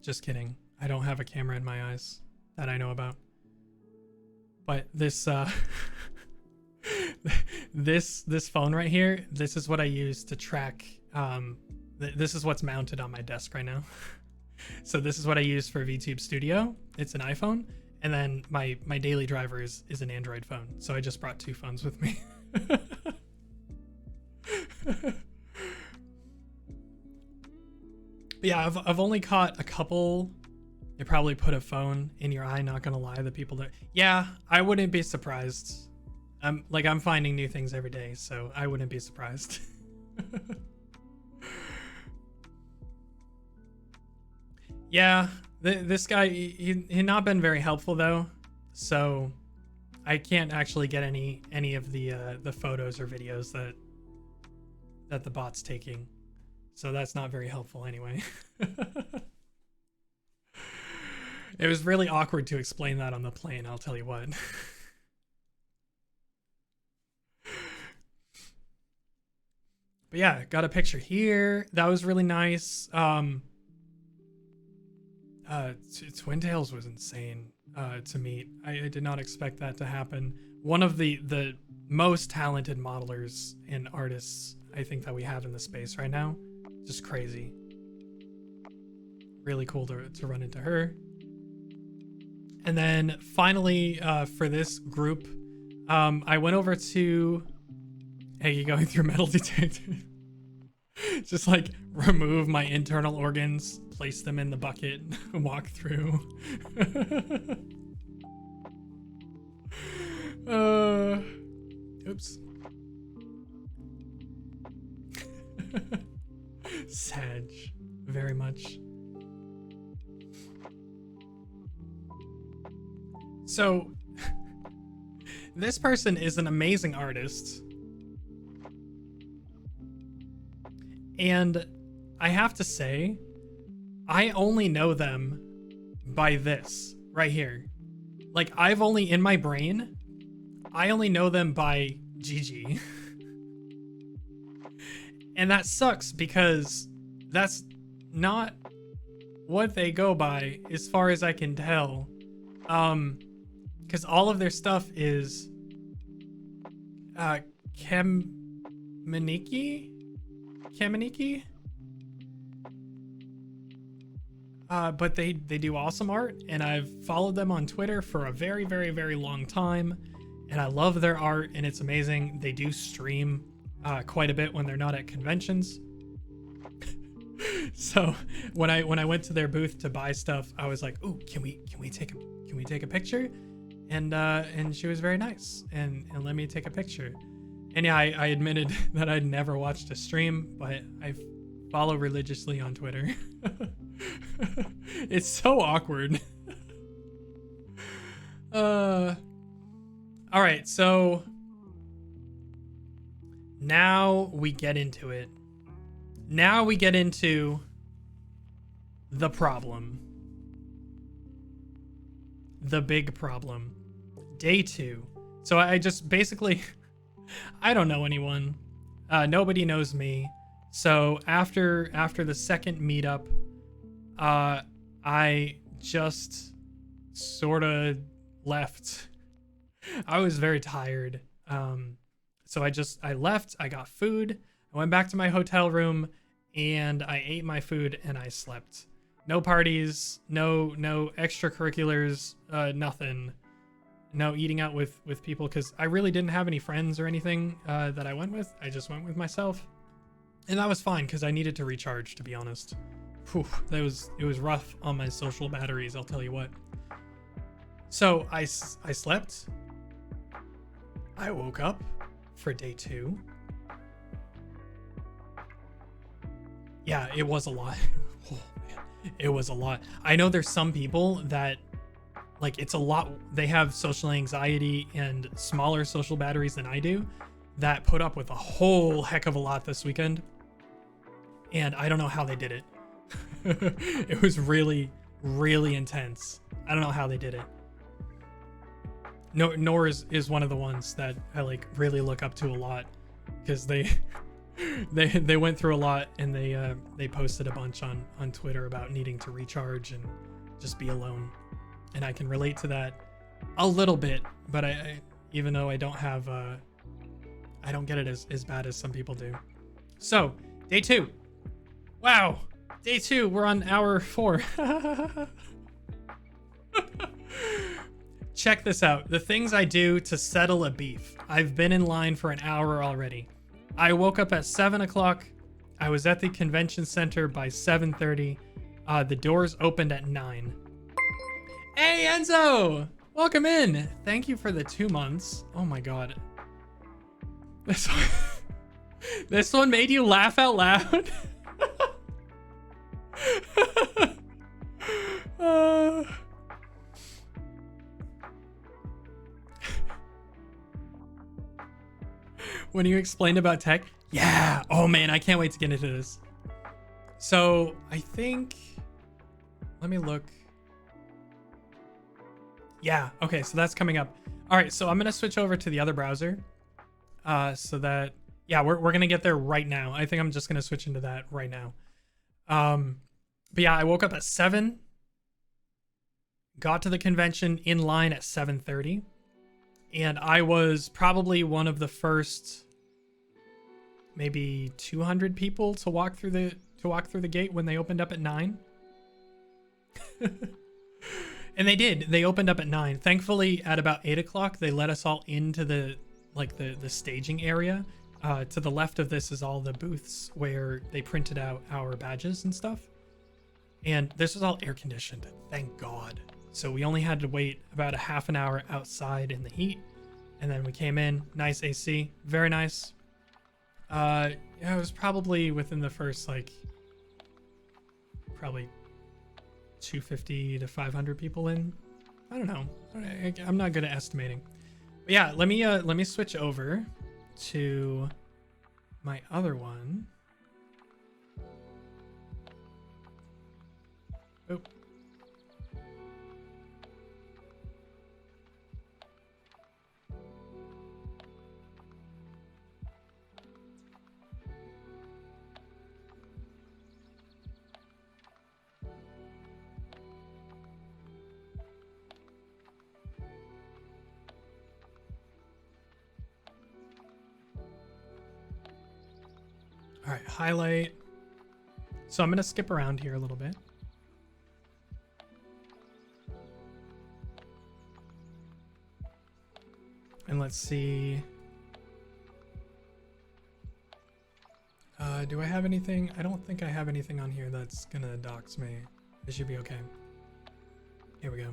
Just kidding. I don't have a camera in my eyes that I know about. But this this phone right here, this is what I use to track. This is what's mounted on my desk right now. So this is what I use for VTube Studio. It's an iPhone, and then my daily driver is an Android phone. So I just brought two phones with me. Yeah, I've only caught a couple. They probably put a phone in your eye, not gonna lie. The people that... Yeah, I wouldn't be surprised. I'm finding new things every day, so I wouldn't be surprised. Yeah, this guy, he not been very helpful though, so I can't actually get any of the photos or videos that the bot's taking. So that's not very helpful anyway. It was really awkward to explain that on the plane, I'll tell you what. But yeah, got a picture here. That was really nice. Twin Tails was insane to meet. I did not expect that to happen. One of the most talented modelers and artists I think that we have in the space right now. Just crazy. Really cool to run into her. And then finally, for this group, I went over to Eggy going through metal detector. Just like remove my internal organs, place them in the bucket, walk through. Oops. Sag, very much. So, this person is an amazing artist. And I have to say, I only know them by this right here. Like, I've only, in my brain, I only know them by GG. And that sucks because that's not what they go by as far as I can tell. Because all of their stuff is Kaminiki? But they do awesome art, and I've followed them on Twitter for a very, very, very long time, and I love their art, and it's amazing. They do stream quite a bit when they're not at conventions. So when I went to their booth to buy stuff, I was like, "Ooh, can we take a picture?" And she was very nice and let me take a picture. And yeah, I admitted that I'd never watched a stream, but I follow religiously on Twitter. It's so awkward. All right, so now we get into it. Now we get into the problem. The big problem. Day 2. So I just basically, I don't know anyone. Nobody knows me. So after the second meetup, I just sort of left. I was very tired. So I left, I got food, I went back to my hotel room, and I ate my food and I slept. No parties, no extracurriculars, nothing. No eating out with people, because I really didn't have any friends or anything that I went with. I just went with myself. And that was fine, because I needed to recharge, to be honest. Whew, it was rough on my social batteries, I'll tell you what. So I slept. I woke up for day 2. Yeah, it was a lot. Oh, man. It was a lot. I know there's some people that, like, it's a lot. They have social anxiety and smaller social batteries than I do, that put up with a whole heck of a lot this weekend. And I don't know how they did it. It was really, really intense. I don't know how they did it. No, Nor is one of the ones that I like really look up to a lot, because they went through a lot, and they posted a bunch on Twitter about needing to recharge and just be alone. And I can relate to that a little bit, but I even though I don't have I don't get it as bad as some people do. So day 2. Wow, day 2. We're on hour 4. Check this out. The things I do to settle a beef. I've been in line for an hour already. I woke up at 7 o'clock. I was at the convention center by 7:30. The doors opened at 9. Hey, Enzo! Welcome in. Thank you for the 2 months. Oh my god. This one made you laugh out loud? When you explained about tech, yeah. Oh man, I can't wait to get into this. So I think, let me look. Yeah, okay, so that's coming up. All right, so I'm gonna switch over to the other browser, so that, yeah, we're gonna get there right now. I think I'm just gonna switch into that right now. But yeah, I woke up at 7, got to the convention in line at 7:30, and I was probably one of the first maybe 200 people to walk through the gate when they opened up at 9. And they did. They opened up at 9. Thankfully, at about 8 o'clock, they let us all into the staging area. To the left of this is all the booths where they printed out our badges and stuff. And this was all air conditioned, thank God. So we only had to wait about a half an hour outside in the heat. And then we came in, nice AC, very nice. Yeah, it was probably within the first, like, probably 250 to 500 people in. I don't know. I'm not good at estimating. But yeah, let me switch over to my other one. Oh. All right, highlight. So I'm going to skip around here a little bit. And let's see. Do I have anything? I don't think I have anything on here that's going to dox me. It should be okay. Here we go.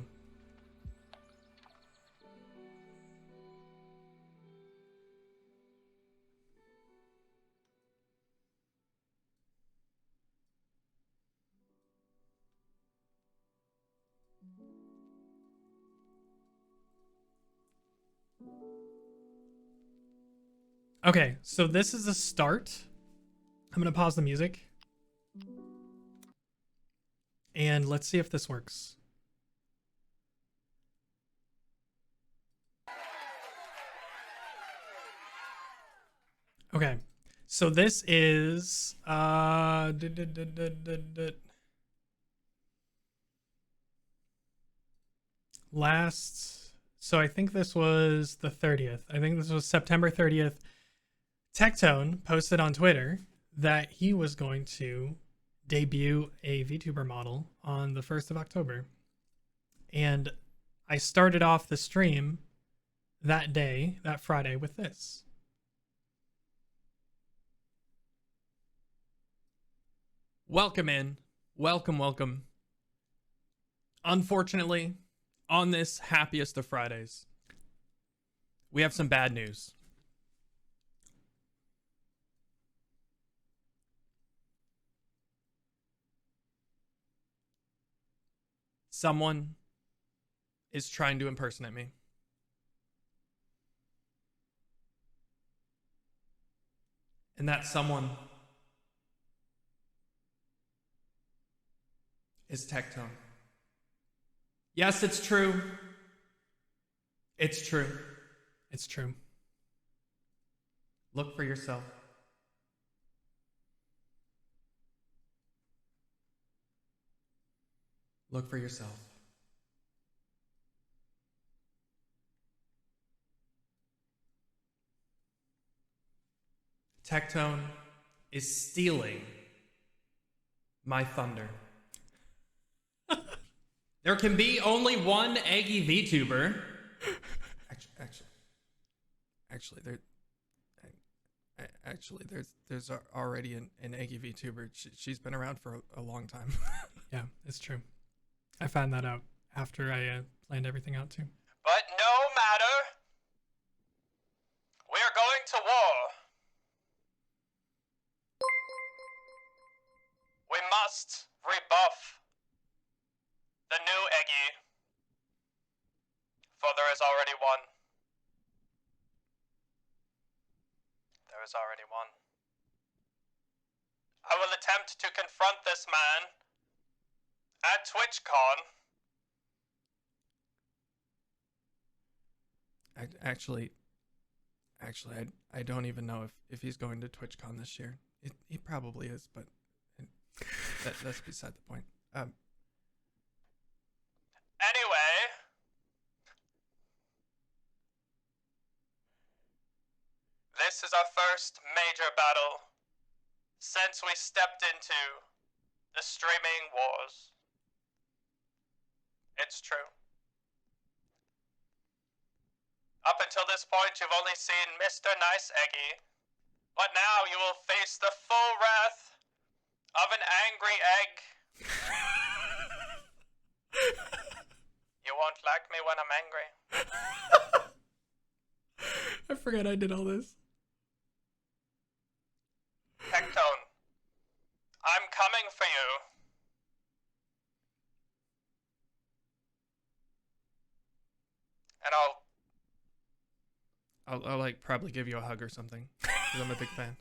Okay, so this is a start. I'm gonna pause the music. And let's see if this works. Okay, so this is last. So I think this was the 30th. I think this was September 30th. Tectone posted on Twitter that he was going to debut a VTuber model on the 1st of October. And I started off the stream that day, that Friday, with this. Welcome in. Welcome, welcome. Unfortunately, on this happiest of Fridays, we have some bad news. Someone is trying to impersonate me. And that someone is Tectone. Yes, it's true. It's true. It's true. Look for yourself. Look for yourself. Tectone is stealing my thunder. There can be only one Eggy VTuber. Actually, there's already an Eggy VTuber. She's been around for a long time. Yeah, it's true. I found that out after I planned everything out too. But no matter, we are going to war. We must rebuff the new Eggy, for there is already one. There is already one. I will attempt to confront this man at TwitchCon. Actually, I don't even know if he's going to TwitchCon this year. He probably is, but that's beside the point. Anyway, this is our first major battle since we stepped into the streaming wars. It's true. Up until this point, you've only seen Mr. Nice Eggy, but now you will face the full wrath of an angry egg. You won't like me when I'm angry. I forgot I did all this. Tectone, I'm coming for you. And I'll like probably give you a hug or something, because I'm a big fan.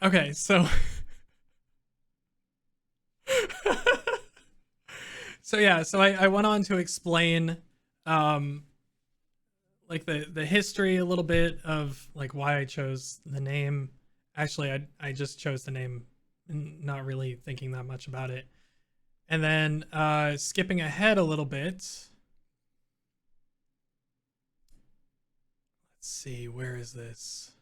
Okay, so so I went on to explain like the history a little bit of like why I chose the name. Actually, I just chose the name, not really thinking that much about it. And then skipping ahead a little bit. Let's see, where is this?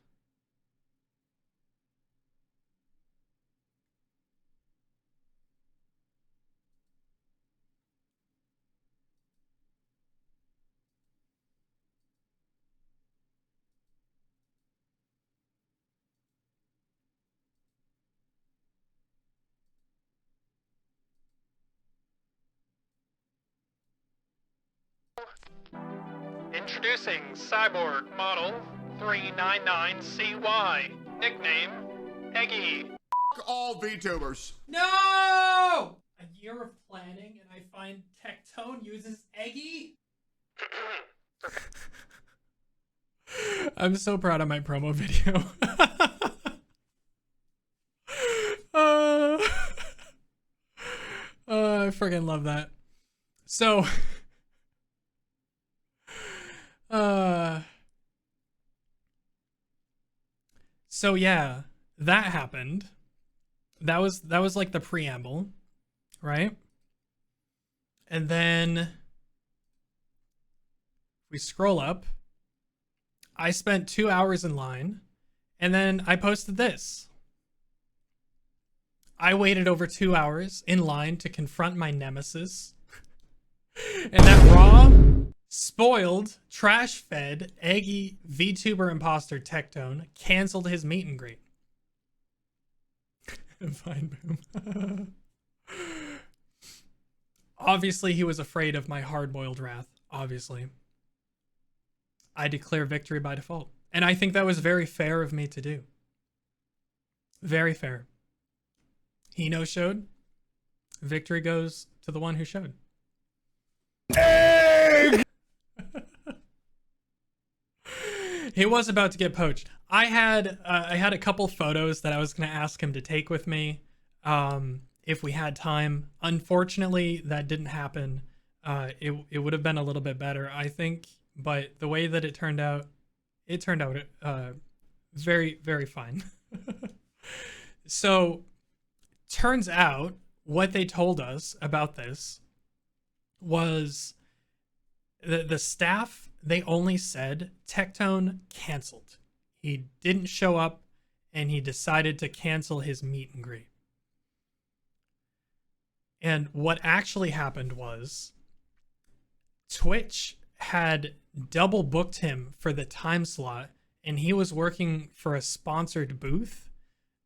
introducing Cyborg Model 399CY, nickname Eggy. All VTubers. No! year of planning and I find Tectone uses Eggy. I'm so proud of my promo video. I freaking love that. So, so yeah, that happened. That was like the preamble, right? And then we scroll up. I spent 2 hours in line, and then I posted this. I waited over 2 hours in line to confront my nemesis. And that raw, spoiled, trash-fed, Eggy VTuber imposter Tectone canceled his meet and greet. Fine, boom. Obviously, he was afraid of my hard-boiled wrath. Obviously. I declare victory by default. And I think that was very fair of me to do. Very fair. He no-showed. Victory goes to the one who showed. He was about to get poached. I had a couple photos that I was going to ask him to take with me if we had time. Unfortunately, that didn't happen. It would have been a little bit better, I think. But the way that it turned out very, very fine. So, turns out what they told us about this was the staff, they only said Tectone canceled. He didn't show up and he decided to cancel his meet and greet. And what actually happened was Twitch had double booked him for the time slot, and he was working for a sponsored booth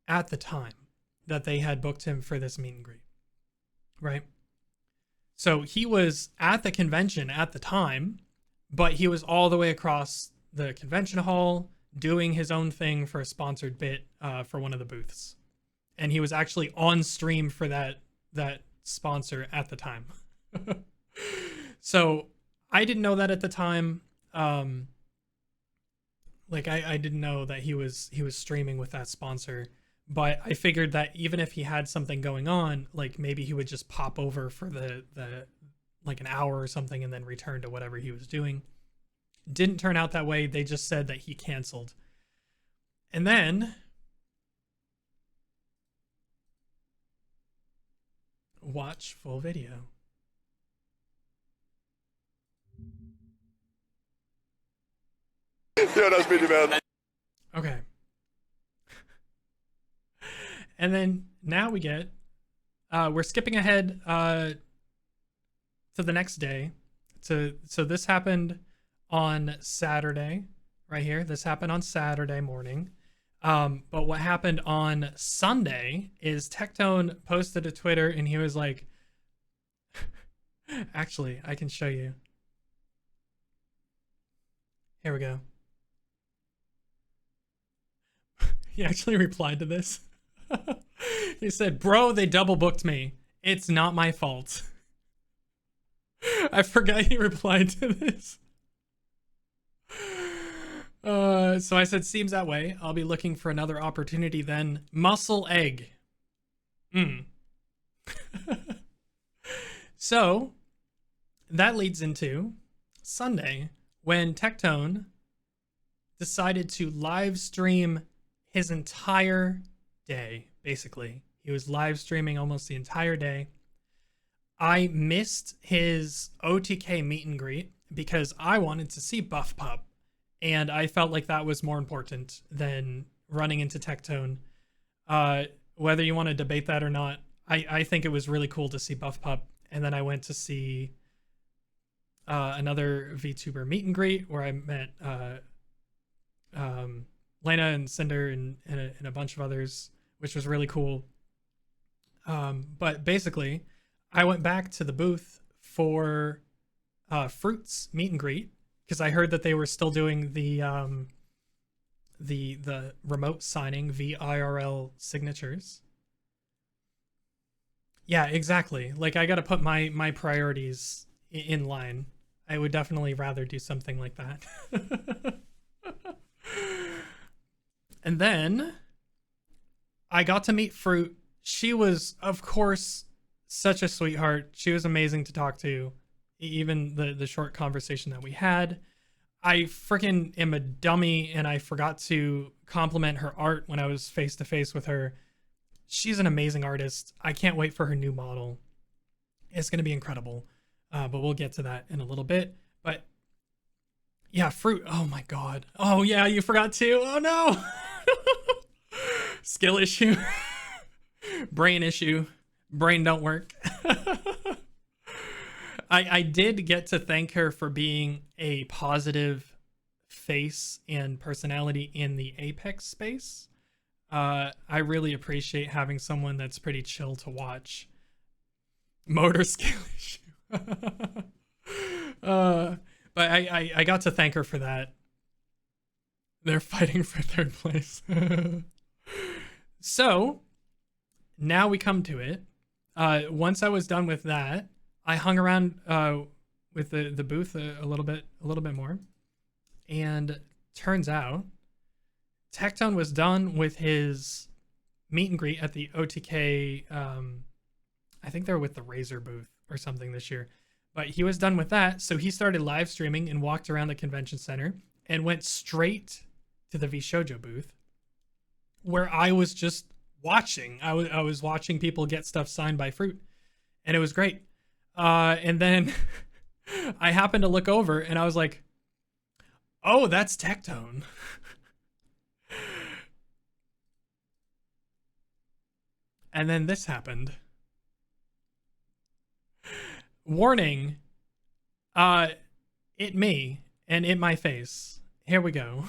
at the time that they had booked him for this meet and greet, right? So he was at the convention at the time, but he was all the way across the convention hall doing his own thing for a sponsored bit for one of the booths. And he was actually on stream for that sponsor at the time. So I didn't know that at the time. Like I didn't know that he was streaming with that sponsor, but I figured that even if he had something going on, like maybe he would just pop over for the like an hour or something and then return to whatever he was doing. Didn't turn out that way. They just said that he canceled. And then watch full video. Okay. And then now we get, we're skipping ahead to the next day. So this happened on Saturday, right here. This happened on Saturday morning. But what happened on Sunday is Tectone posted to Twitter and he was like, actually, I can show you. Here we go. He actually replied to this. He said, bro, they double booked me. It's not my fault. I forgot he replied to this. So I said, seems that way. I'll be looking for another opportunity then. Muscle egg. So that leads into Sunday when Tectone decided to live stream his entire day, basically. He was live streaming almost the entire day. I missed his OTK meet and greet because I wanted to see Buff Pup, and I felt like that was more important than running into Tectone. Whether you want to debate that or not, I think it was really cool to see Buff Pup, and then I went to see another VTuber meet and greet where I met Lena and Cinder and a bunch of others, which was really cool. But basically, I went back to the booth for Fruits meet and greet because I heard that they were still doing the remote signing VIRL signatures. Yeah, exactly. Like I got to put my priorities in line. I would definitely rather do something like that. And then I got to meet Fruit. She was, of course, such a sweetheart. She was amazing to talk to. Even the short conversation that we had. I freaking am a dummy and I forgot to compliment her art when I was face to face with her. She's an amazing artist. I can't wait for her new model. It's going to be incredible. But we'll get to that in a little bit. But yeah, Fruit. Oh my God. Oh yeah, you forgot to. Oh no. Skill issue. Brain issue. Brain don't work. I did get to thank her for being a positive face and personality in the Apex space. I really appreciate having someone that's pretty chill to watch. Motor skill issue. But I got to thank her for that. They're fighting for third place. So now we come to it. Once I was done with that, I hung around with the booth a little bit more, and turns out Tectone was done with his meet and greet at the OTK. I think they were with the Razer booth or something this year, but he was done with that, so he started live streaming and walked around the convention center and went straight to the VShojo booth, where I was just watching. I was watching people get stuff signed by Fruit, and it was great. And then I happened to look over and I was like, oh, that's Tectone. And then this happened. Warning, it me and in my face. Here we go.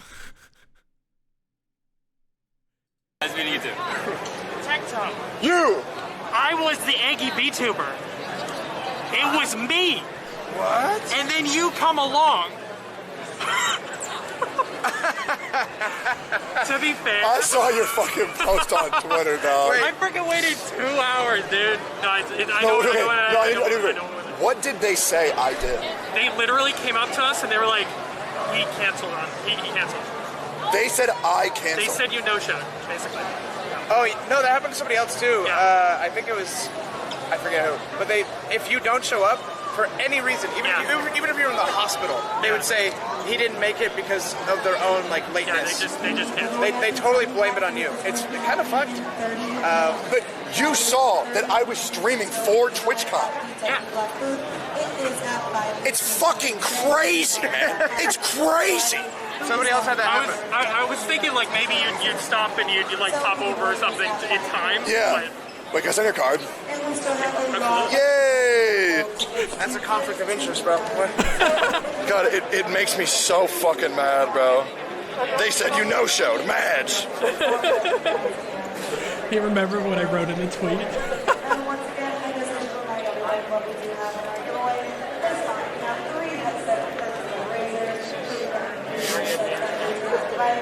Nice meeting you too. Tectone. You! I was the Eggy Vtuber. It was me. What? And then you come along. To be fair, I saw your fucking post on Twitter, dog. I freaking waited 2 hours, dude. No, I know. What did they say I did? They literally came up to us and they were like, he canceled on. He canceled. They said I canceled. They said you no-showed, basically. Oh, no, that happened to somebody else too. Yeah. I think it was, I forget who. But if you don't show up for any reason, even if you're in the hospital, they would say he didn't make it because of their own lateness. Yeah, they just canceled. They totally blame it on you. It's kind of fucked. But you saw that I was streaming for TwitchCon. Yeah. It's fucking crazy, man. It's crazy. Somebody else had that happen. I was thinking maybe you'd stop and you'd pop over or something in time. Yeah. Wait, can I send your card? But... Yay! That's a conflict of interest, bro. God, it makes me so fucking mad, bro. They said you no-showed. Madge. You remember what I wrote in a tweet?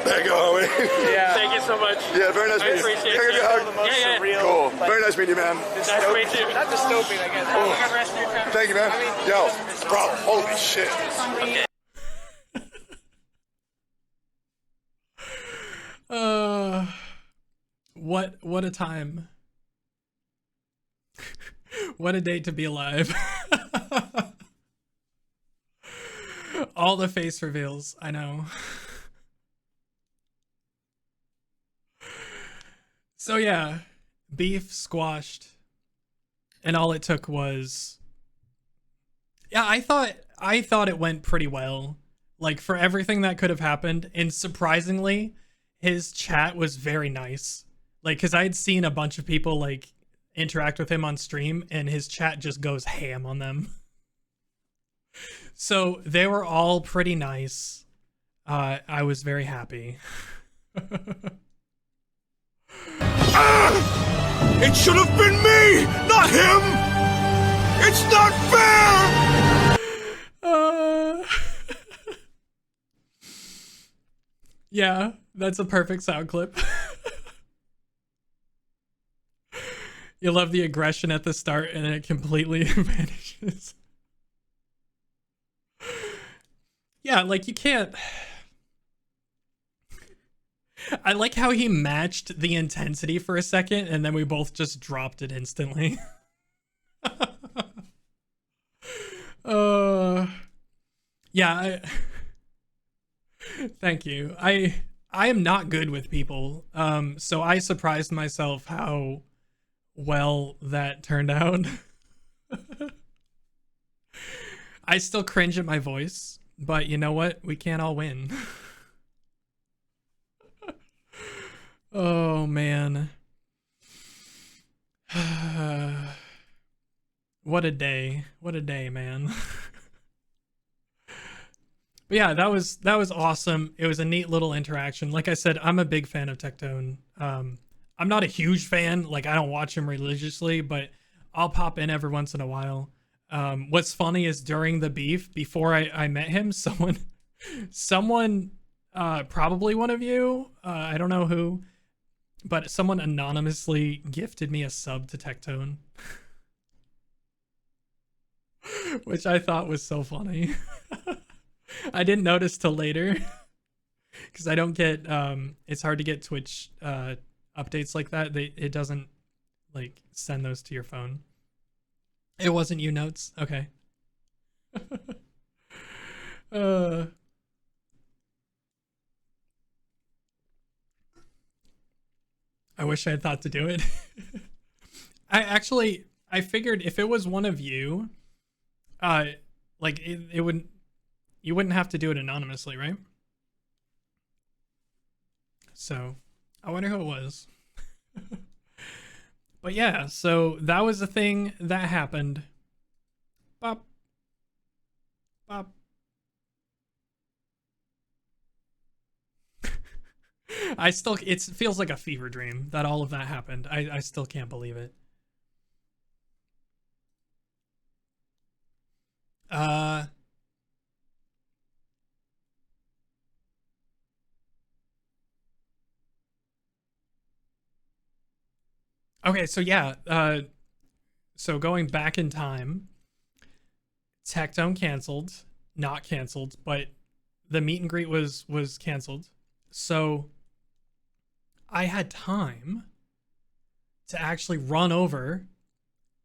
There you go, homie. Yeah. Thank you so much. Yeah, very nice meeting you. appreciate Can I give you a hug? Yeah. Cool. Very nice meeting you, man. Nice to meet you. Not dystopian, I guess. Have a good rest of your time. Thank you, man. Yo, bro, holy shit. What a time. What a day to be alive. All the face reveals, I know. So yeah, beef squashed, and all it took was, yeah, I thought it went pretty well, for everything that could have happened, and surprisingly, his chat was very nice, because I had seen a bunch of people interact with him on stream, and his chat just goes ham on them. So they were all pretty nice. I was very happy. It should have been me, not him! It's not fair! Yeah, that's a perfect sound clip. You love the aggression at the start and then it completely vanishes. Yeah, like you can't. I like how he matched the intensity for a second and then we both just dropped it instantly. Yeah, thank you. I am not good with people. So I surprised myself how well that turned out. I still cringe at my voice, but you know what? We can't all win. Oh man. What a day. What a day, man. But yeah, that was awesome. It was a neat little interaction. Like I said, I'm a big fan of Tectone. I'm not a huge fan, like I don't watch him religiously, but I'll pop in every once in a while. What's funny is during the beef, before I met him, someone, probably one of you, I don't know who, but someone anonymously gifted me a sub to Tectone. Which I thought was so funny. I didn't notice till later. Because I don't get, it's hard to get Twitch updates like that. It doesn't, like, send those to your phone. It wasn't you, Notes? Okay. I wish I had thought to do it. I figured if it was one of you, like it wouldn't, you wouldn't have to do it anonymously, right? So I wonder who it was. But yeah, so that was the thing that happened. Bop. Bop. It feels like a fever dream that all of that happened. I still can't believe it. Okay, so yeah, so going back in time, Tectone canceled, not canceled, but the meet and greet was canceled. So I had time to actually run over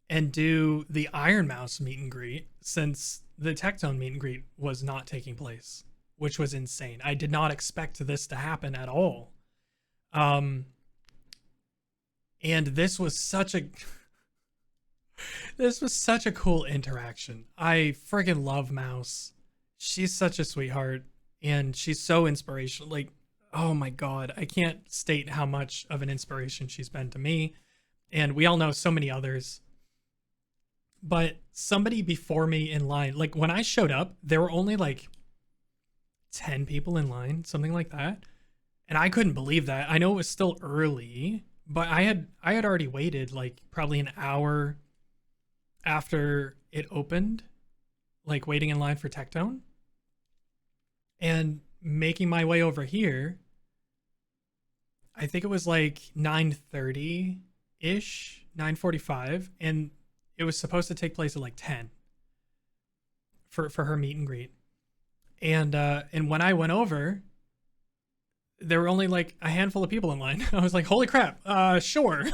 and do the Iron Mouse meet and greet since the Tectone meet and greet was not taking place, which was insane. I did not expect this to happen at all. And this was such a cool interaction. I friggin' love Mouse. She's such a sweetheart and she's so inspirational. Like, oh my God, I can't state how much of an inspiration she's been to me. And we all know so many others. But somebody before me in line, like when I showed up, there were only like 10 people in line, something like that. And I couldn't believe that. I know it was still early, but I had already waited like probably an hour after it opened, like waiting in line for Tectone. And making my way over here, I think it was like 9:30-ish, 9:45, and it was supposed to take place at like 10 for her meet and greet. And when I went over, there were only like a handful of people in line. I was like, holy crap, sure.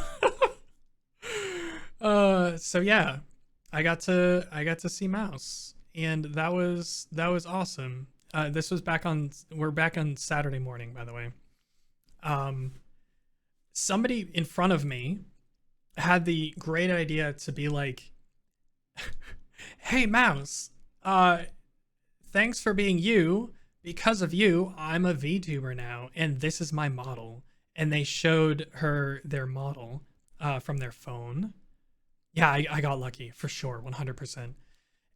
So yeah, I got to see Mouse, and that was awesome. This was we're back on Saturday morning, by the way. Somebody in front of me had the great idea to be like, hey Mouse, thanks for being you. Because of you, I'm a VTuber now, and this is my model. And they showed her their model from their phone. Yeah, I got lucky, for sure, 100%.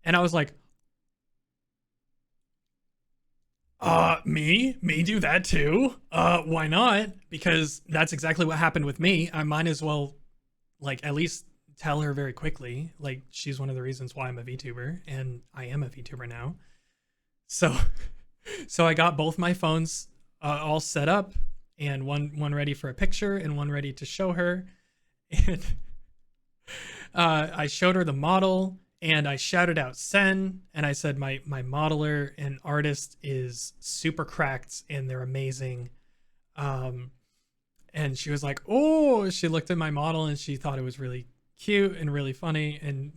And I was like, me do that too? Why not? Because that's exactly what happened with me. I might as well, like, at least tell her very quickly. Like, she's one of the reasons why I'm a VTuber, and I am a VTuber now. So I got both my phones all set up, and one ready for a picture and one ready to show her. And I showed her the model and I shouted out Sen and I said my modeler and artist is super cracked and they're amazing. And she was like, oh, she looked at my model and she thought it was really cute and really funny. And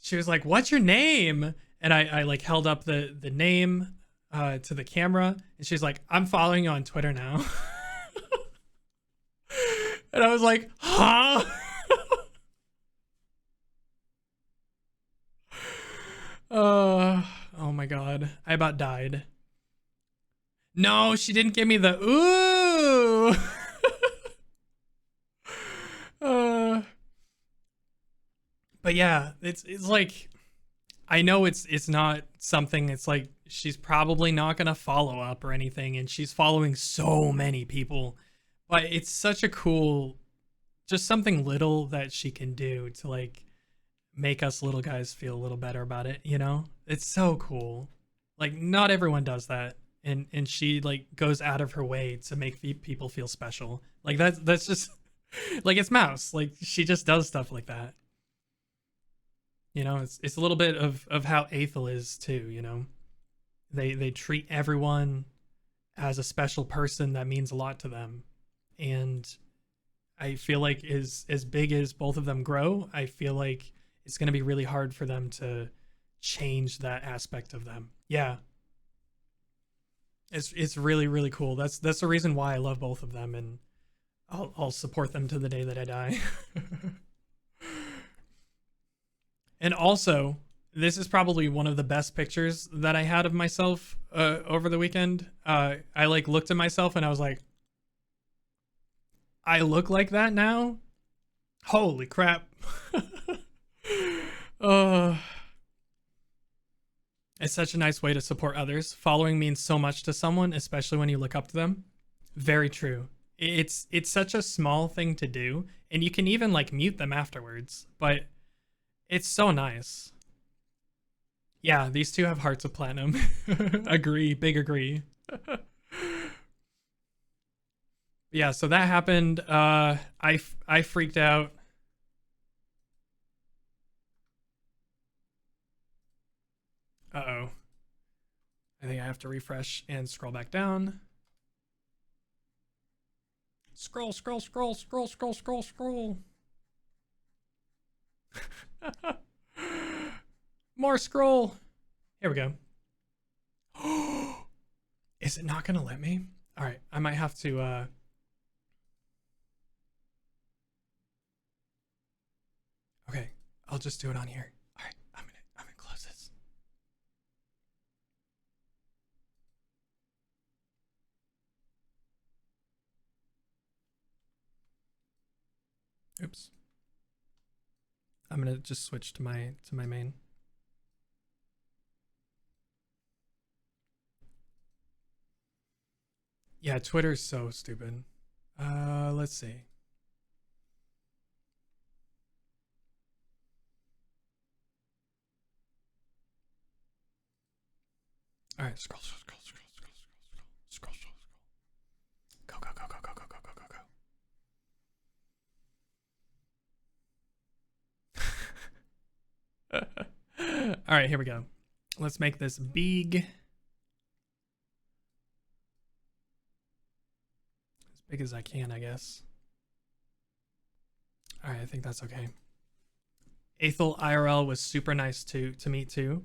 she was like, what's your name? And I like held up the name to the camera and she's like, I'm following you on Twitter now. And I was like, huh? Oh my god. I about died. No, she didn't give me the ooh. But yeah, it's like I know it's not something, it's like she's probably not gonna follow up or anything, and she's following so many people. But it's such a cool, just something little that she can do to like make us little guys feel a little better about it, you know? It's so cool. Like not everyone does that. And she like goes out of her way to make people feel special. Like that's just like it's Mouse. Like she just does stuff like that. You know, it's a little bit of how Aethel is too, you know. They treat everyone as a special person that means a lot to them. And I feel like as big as both of them grow, I feel like it's going to be really hard for them to change that aspect of them. Yeah. It's really, really cool. That's the reason why I love both of them, and I'll support them to the day that I die. And also, this is probably one of the best pictures that I had of myself over the weekend. I like looked at myself and I was like, I look like that now? Holy crap. It's such a nice way to support others. Following means so much to someone, especially when you look up to them. Very true. It's such a small thing to do, and you can even like mute them afterwards, but it's so nice. Yeah, these two have hearts of platinum. Agree, big agree. Yeah, so that happened. I freaked out. Uh-oh. I think I have to refresh and scroll back down. Scroll, scroll, scroll, scroll, scroll, scroll, scroll. More scroll. Here we go. Is it not gonna let me? All right, I might have to okay, I'll just do it on here. All right, I'm gonna close this. Oops. I'm gonna just switch to my main. Yeah, Twitter's so stupid. Let's see. All right, scroll, scroll, scroll, scroll, scroll, scroll, scroll, scroll, scroll. Go, go, go, go, go, go, go, go, go, go. All right, here we go. Let's make this big. As big as I can, I guess. All right, I think that's okay. Aethel IRL was super nice to meet too.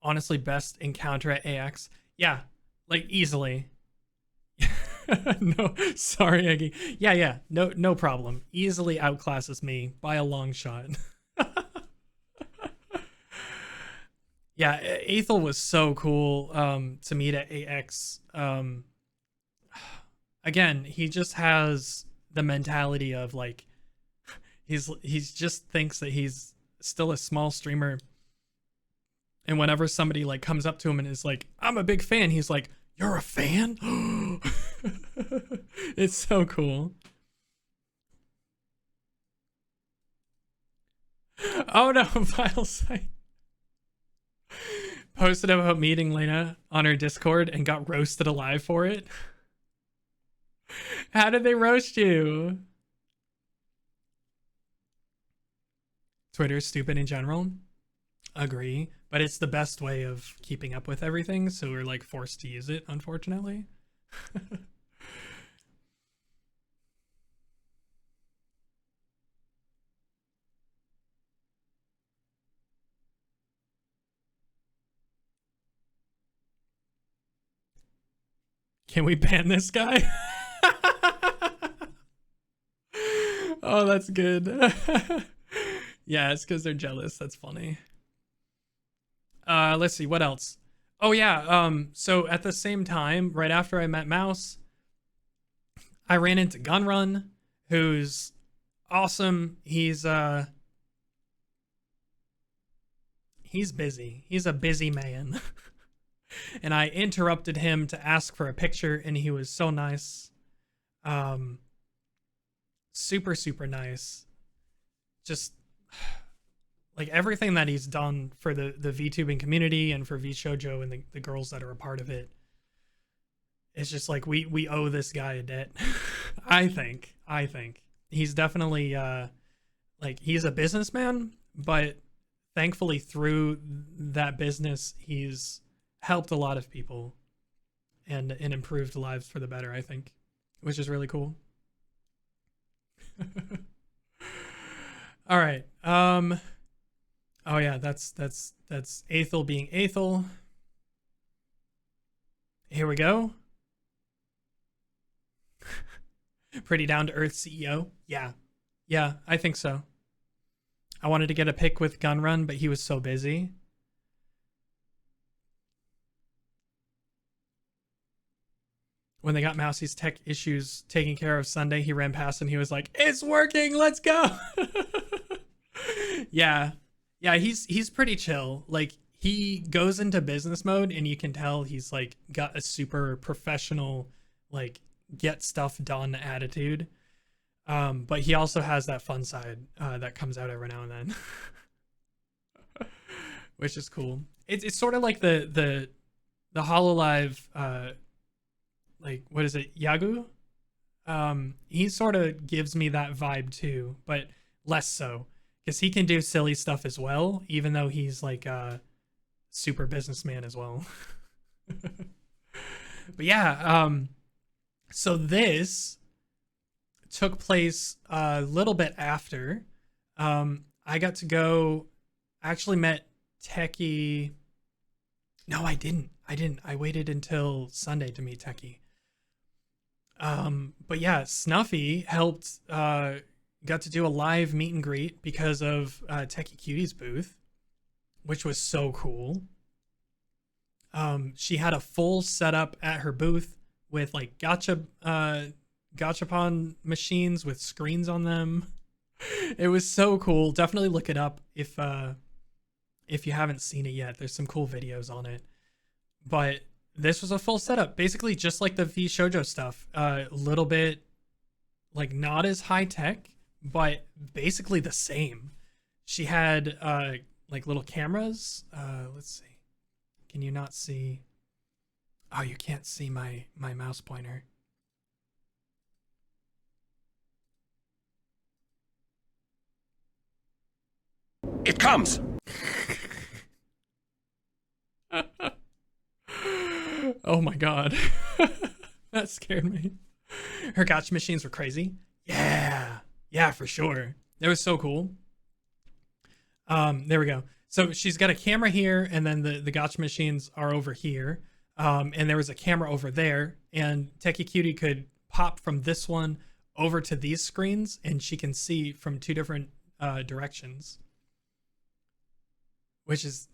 Honestly, best encounter at AX. Yeah, like easily. No, sorry, Eggy. Yeah, no problem. Easily outclasses me by a long shot. Yeah, Aethel was so cool to meet at AX. Again, he just has the mentality of like he's just thinks that he's still a small streamer. And whenever somebody like comes up to him and is like, I'm a big fan, he's like, you're a fan? It's so cool. Oh no, Vile Sight posted about meeting Lena on her Discord and got roasted alive for it. How did they roast you? Twitter's stupid in general. Agree, but it's the best way of keeping up with everything, so we're like forced to use it, unfortunately. Can we ban this guy? Oh, that's good. Yeah, it's because they're jealous. That's funny. Let's see, what else? Oh yeah, so at the same time, right after I met Mouse, I ran into Gunrun, who's awesome. He's busy. He's a busy man. And I interrupted him to ask for a picture, and he was so nice. Super, super nice. Just like everything that he's done for the VTubing community and for VShojo and the girls that are a part of it. It's just like we owe this guy a debt. I think he's definitely like he's a businessman, but thankfully through that business he's helped a lot of people and improved lives for the better, I think, which is really cool. All right. Oh yeah, that's Aethel being Aethel. Here we go. Pretty down to earth CEO. Yeah. Yeah, I think so. I wanted to get a pic with Gunrun, but he was so busy. When they got Mousie's tech issues taken care of Sunday, he ran past and he was like, "It's working, let's go." Yeah. Yeah, he's pretty chill. Like he goes into business mode and you can tell he's like got a super professional, like get stuff done attitude. But he also has that fun side that comes out every now and then. Which is cool. It's sort of like the HoloLive like what is it, Yagu? He sort of gives me that vibe too, but less so, because he can do silly stuff as well, even though he's like a super businessman as well. But yeah, so this took place a little bit after. I got to go, actually met Techie. No, I didn't. I waited until Sunday to meet Techie. But yeah, Snuffy helped, got to do a live meet and greet because of Techie Cutie's booth, which was so cool. She had a full setup at her booth with like gachapon machines with screens on them. It was so cool. Definitely look it up if you haven't seen it yet. There's some cool videos on it. But this was a full setup, basically just like the VShojo stuff. A little bit like not as high tech, but basically the same. She had like little cameras. Let's see. Can you not see? Oh, you can't see my mouse pointer. It comes. Oh my god. That scared me. Her gotcha machines were crazy. Yeah, for sure. It was so cool. There we go. So she's got a camera here, and then the gotcha machines are over here. And there was a camera over there, and Techie Cutie could pop from this one over to these screens, and she can see from two different directions. Which is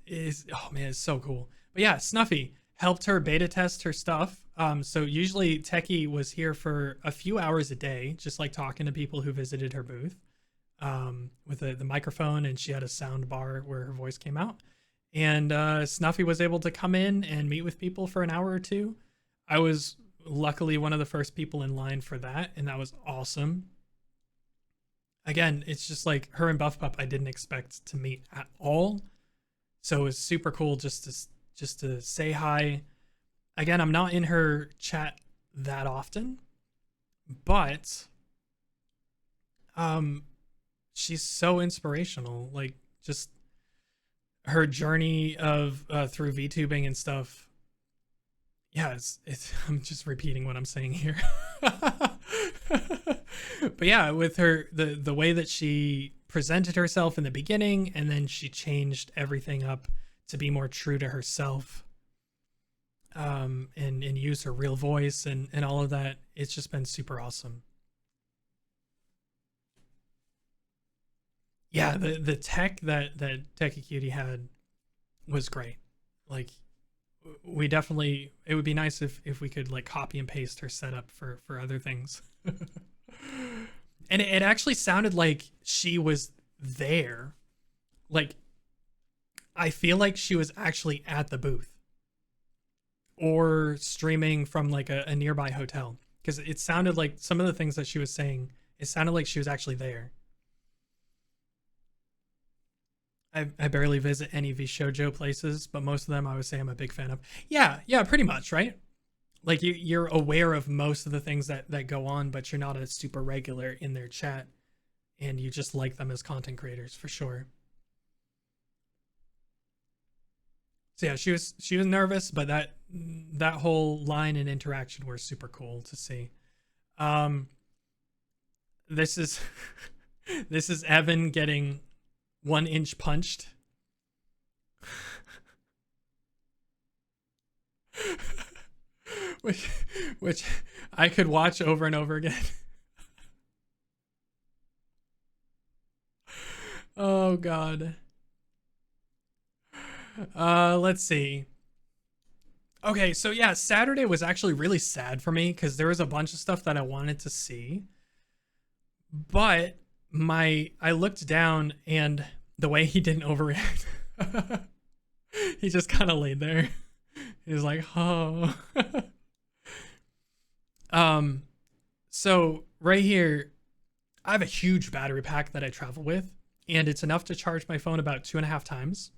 oh man, it's so cool. But yeah, Snuffy helped her beta test her stuff. So usually Techie was here for a few hours a day, just like talking to people who visited her booth with the microphone, and she had a sound bar where her voice came out. And Snuffy was able to come in and meet with people for an hour or two. I was luckily one of the first people in line for that, and that was awesome. Again, it's just like her and Buff Pup I didn't expect to meet at all. So it was super cool just to say hi. Again, I'm not in her chat that often, but she's so inspirational. Like, just her journey of through VTubing and stuff. Yeah, it's I'm just repeating what I'm saying here. But yeah, with her the way that she presented herself in the beginning, and then she changed everything up to be more true to herself, and use her real voice and all of that. It's just been super awesome. Yeah, the tech that Techie Cutie had was great. Like, we definitely, it would be nice if we could like copy and paste her setup for other things. And it actually sounded like she was there. Like, I feel like she was actually at the booth or streaming from like a nearby hotel, because it sounded like some of the things that she was saying, it sounded like she was actually there. I barely visit any VShojo places, but most of them I would say I'm a big fan of. Yeah, pretty much, right? Like, you're aware of most of the things that go on, but you're not a super regular in their chat, and you just like them as content creators for sure. So yeah, she was nervous, but that whole line and interaction were super cool to see. This is this is Evan getting 1-inch punched. which I could watch over and over again. Oh god. Let's see. Okay, so yeah, Saturday was actually really sad for me because there was a bunch of stuff that I wanted to see. But I looked down, and the way he didn't overreact, he just kind of laid there. He was like, oh. So right here, I have a huge battery pack that I travel with, and it's enough to charge my phone about 2.5 times,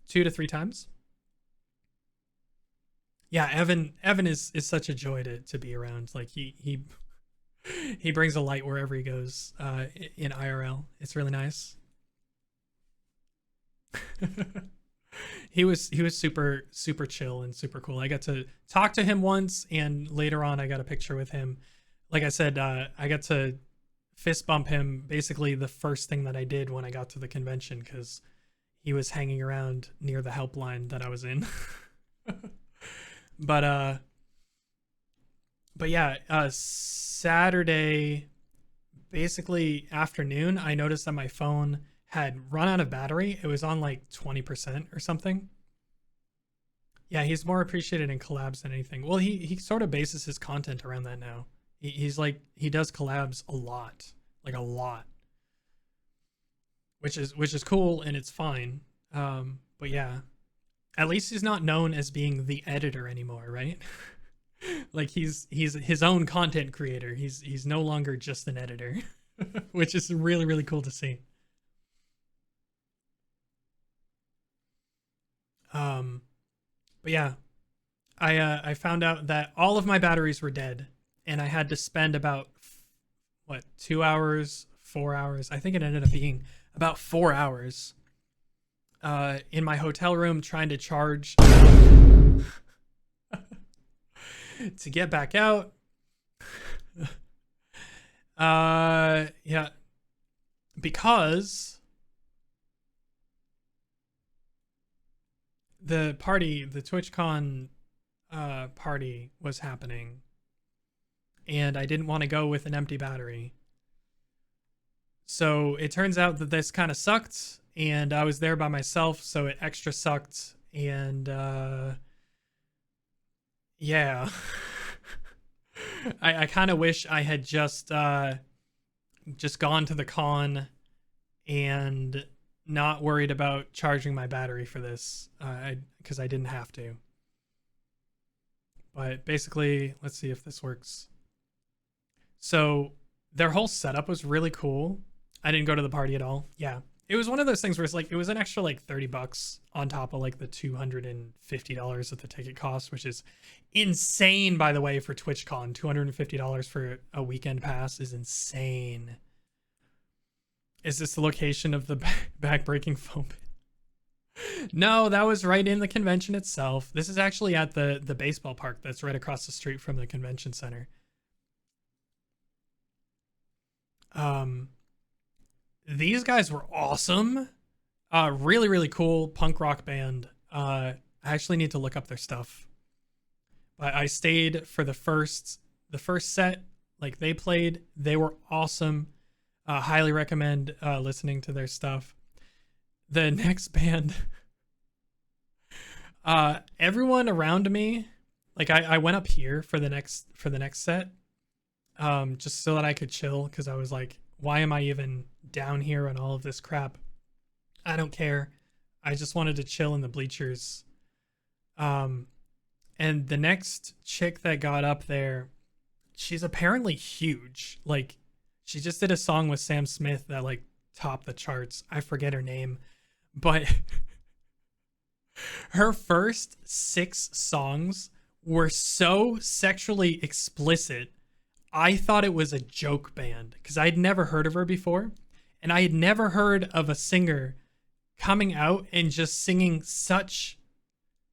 2 to 3 times. Yeah, Evan is such a joy to be around. Like, he brings a light wherever he goes in IRL. It's really nice. He was super chill and super cool. I got to talk to him once, and later on I got a picture with him. Like I said, I got to fist bump him basically the first thing that I did when I got to the convention, because he was hanging around near the helpline that I was in. But yeah, Saturday, basically afternoon, I noticed that my phone had run out of battery. It was on like 20% or something. Yeah, he's more appreciated in collabs than anything. Well, he sort of bases his content around that now. He's like, he does collabs a lot, like a lot, which is cool, and it's fine. But yeah, at least he's not known as being the editor anymore, right? Like, he's his own content creator. He's no longer just an editor, which is really, really cool to see. But yeah, I found out that all of my batteries were dead, and I had to spend about 2 hours, 4 hours. I think it ended up being about 4 hours in my hotel room trying to charge to get back out. Yeah, because the TwitchCon party was happening, and I didn't want to go with an empty battery. So it turns out that this kind of sucked, and I was there by myself, so it extra sucked. And yeah, I kind of wish I had just gone to the con and not worried about charging my battery for this, because I didn't have to. But basically, let's see if this works. So their whole setup was really cool. I didn't go to the party at all. Yeah, it was one of those things where it's like, it was an extra like $30 on top of like the $250 that the ticket cost, which is insane, by the way, for TwitchCon. $250 for a weekend pass is insane. Is this the location of the back-breaking foam pit? No, that was right in the convention itself. This is actually at the baseball park that's right across the street from the convention center. These guys were awesome. Really, really cool punk rock band. I actually need to look up their stuff. But I stayed for the first set. Like, they played. They were awesome. Highly recommend listening to their stuff. The next band, everyone around me, like I went up here for the next set, just so that I could chill, because I was like, why am I even down here on all of this crap? I don't care. I just wanted to chill in the bleachers. And the next chick that got up there, she's apparently huge. Like, she just did a song with Sam Smith that like topped the charts. I forget her name. But her first 6 songs were so sexually explicit, I thought it was a joke band, because I had never heard of her before. And I had never heard of a singer coming out and just singing such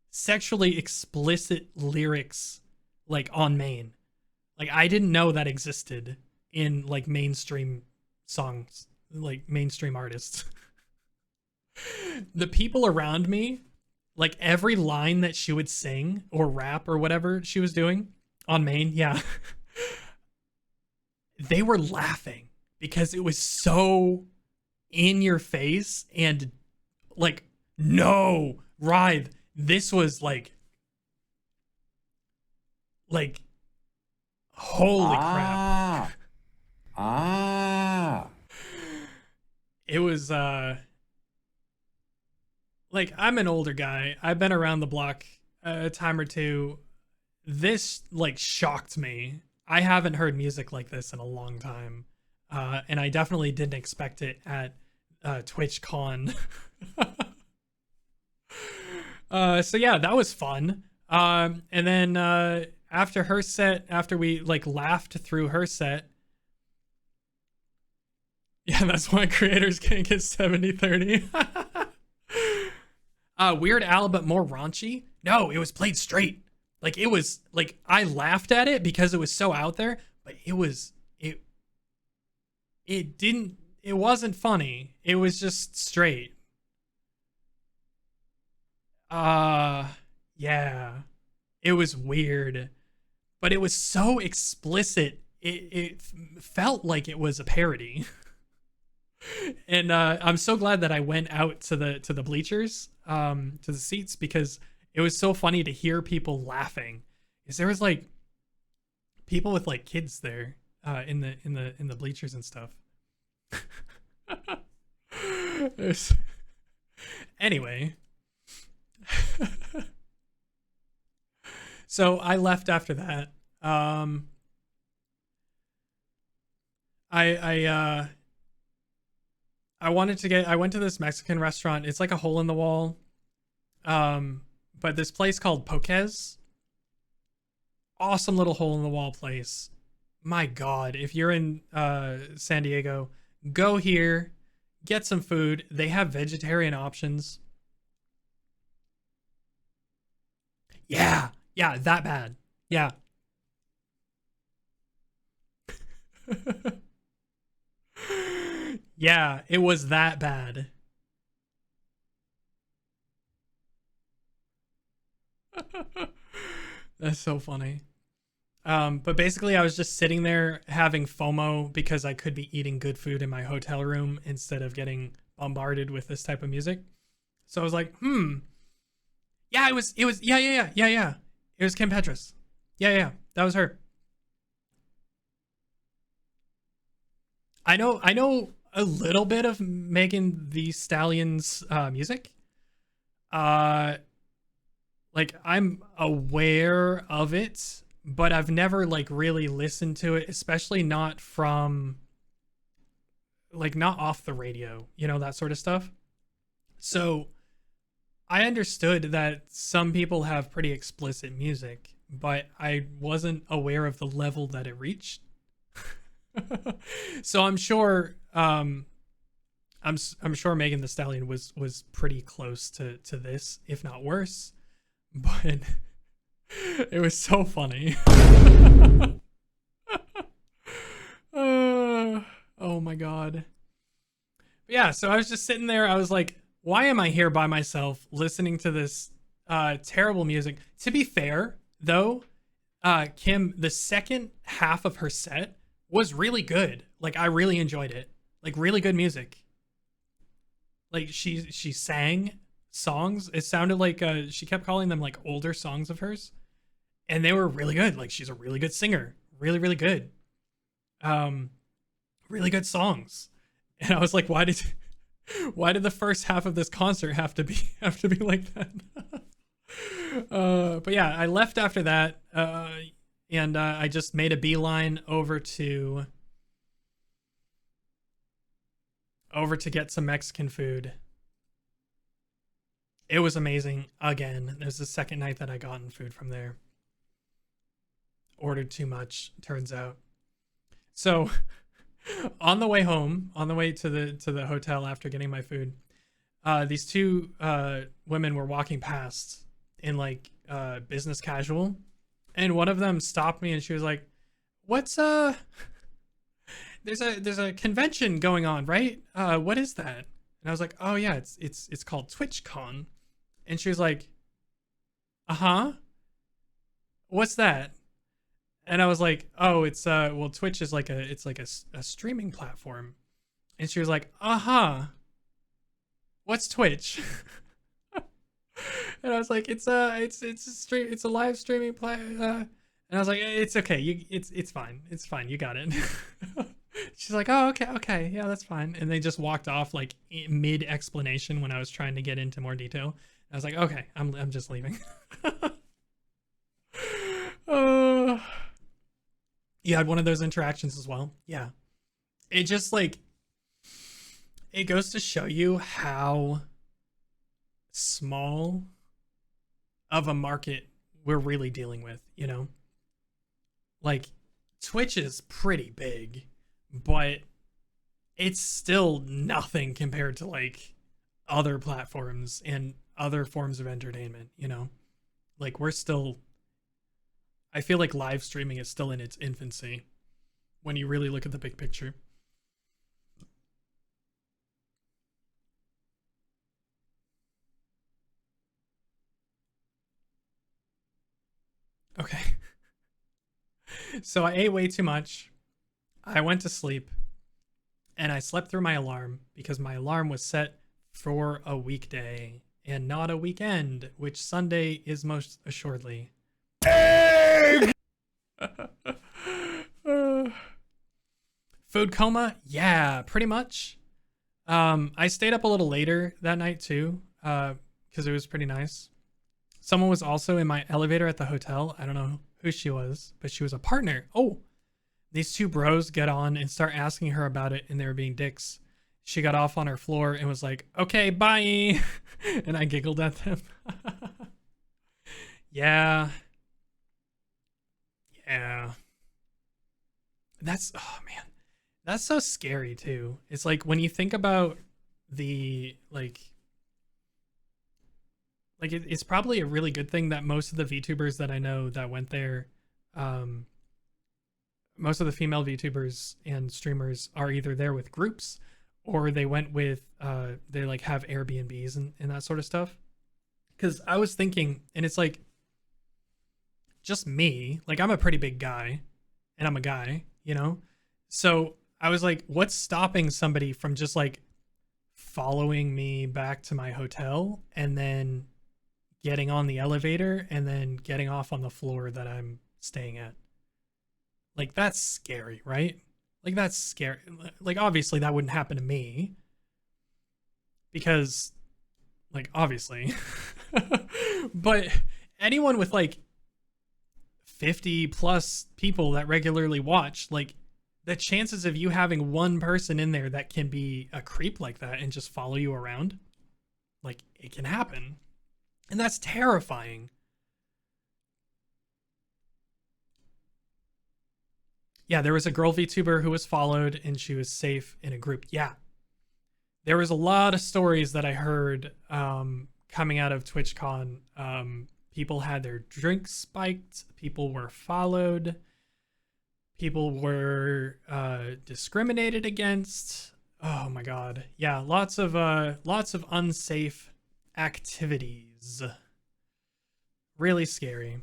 sexually explicit lyrics, like, on main. Like, I didn't know that existed in, like, mainstream songs, like, mainstream artists. The people around me, like, every line that she would sing or rap or whatever she was doing on main, yeah, they were laughing because it was so in your face and like, no, Writhe, this was like holy crap. It was like, I'm an older guy. I've been around the block a time or two. This like shocked me. I haven't heard music like this in a long time. And I definitely didn't expect it at TwitchCon. So yeah, that was fun. And then after her set, after we like laughed through her set, yeah, that's why creators can't get 70-30. Weird Al, but more raunchy. No, it was played straight. Like, it was like, I laughed at it because it was so out there, but it wasn't funny. It was just straight. Yeah, it was weird, but it was so explicit. It felt like it was a parody. And I'm so glad that I went out to the bleachers, to the seats, because it was so funny to hear people laughing. Because there was like people with like kids there in the bleachers and stuff. Anyway, so I left after that. I went to this Mexican restaurant. It's like a hole in the wall. But this place called Poke's, awesome little hole in the wall place. My God, if you're in San Diego, go here, get some food. They have vegetarian options. Yeah, that bad. Yeah. Yeah, it was that bad. That's so funny. But basically I was just sitting there having FOMO because I could be eating good food in my hotel room instead of getting bombarded with this type of music. So I was like, yeah, it was, yeah. It was Kim Petras. Yeah, that was her. I know a little bit of Megan Thee Stallion's music. Like, I'm aware of it, but I've never like really listened to it, especially not from like, not off the radio, you know, that sort of stuff. So I understood that some people have pretty explicit music, but I wasn't aware of the level that it reached. So I'm sure I'm sure Megan Thee Stallion was pretty close to this, if not worse, but it was so funny. Oh my god. Yeah, so I was just sitting there. I was like, why am I here by myself listening to this terrible music? To be fair, though, Kim, the second half of her set was really good. Like, I really enjoyed it. Like, really good music. Like, she sang songs. It sounded like she kept calling them like older songs of hers, and they were really good. Like, she's a really good singer. Really, really good. Really good songs. And I was like, why did the first half of this concert have to be like that? But yeah, I left after that, and I just made a beeline over to get some Mexican food. It was amazing. Again, it was the second night that I gotten food from there. Ordered too much, turns out. So on the way home, on the way to the hotel after getting my food, these two women were walking past in like business casual, and one of them stopped me and she was like, "What's there's a convention going on, right? What is that?" And I was like, "Oh yeah, it's called TwitchCon." And she was like, "Uh-huh. What's that?" And I was like, "Oh, it's well, Twitch is like a streaming platform." And she was like, "Uh-huh. What's Twitch?" And I was like, "It's a live streaming and I was like, "It's okay. It's fine. It's fine. You got it." She's like, "Oh, okay. Yeah, that's fine." And they just walked off like mid explanation when I was trying to get into more detail. I was like, "Okay, I'm just leaving." You had one of those interactions as well? Yeah. It just like, it goes to show you how small of a market we're really dealing with, you know? Like, Twitch is pretty big, but it's still nothing compared to like other platforms and other forms of entertainment, you know? Like, we're still, I feel like live streaming is still in its infancy when you really look at the big picture. Okay. So I ate way too much. I went to sleep and I slept through my alarm because my alarm was set for a weekday and not a weekend, which Sunday is most assuredly. Food coma? Yeah, pretty much. I stayed up a little later that night too, because it was pretty nice. Someone was also in my elevator at the hotel. I don't know who she was, but she was a partner. Oh, these two bros get on and start asking her about it, and they were being dicks. She got off on her floor and was like, "Okay, bye." And I giggled at them. Yeah. Yeah. That's, oh man, that's so scary too. It's like when you think about the it's probably a really good thing that most of the VTubers that I know that went there, most of the female VTubers and streamers are either there with groups or they went with they like have Airbnbs and that sort of stuff. Because I was thinking, and it's like just me, like I'm a pretty big guy and I'm a guy, you know? So I was like, what's stopping somebody from just like following me back to my hotel and then getting on the elevator and then getting off on the floor that I'm staying at? Like, that's scary, right? Like, that's scary. Like, obviously that wouldn't happen to me because, like, obviously. But anyone with like 50 plus people that regularly watch, like, the chances of you having one person in there that can be a creep like that and just follow you around, like, it can happen. And that's terrifying. Yeah, there was a girl VTuber who was followed and she was safe in a group. Yeah. there was a lot of stories that I heard coming out of TwitchCon. People had their drinks spiked. People were followed. People were discriminated against. Oh my god. Yeah, lots of unsafe activities. Really scary.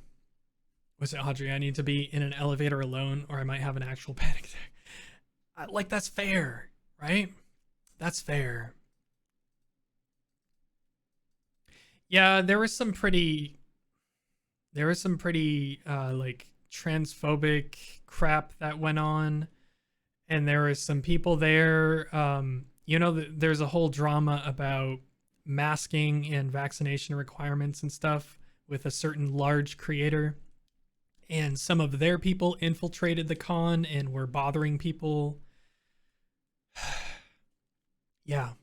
Was it Audrey? I need to be in an elevator alone or I might have an actual panic attack. Like, that's fair, right? That's fair. Yeah, there was some pretty like transphobic crap that went on, and there was some people there. You know, there's a whole drama about masking and vaccination requirements and stuff with a certain large creator, and some of their people infiltrated the con and were bothering people. Yeah.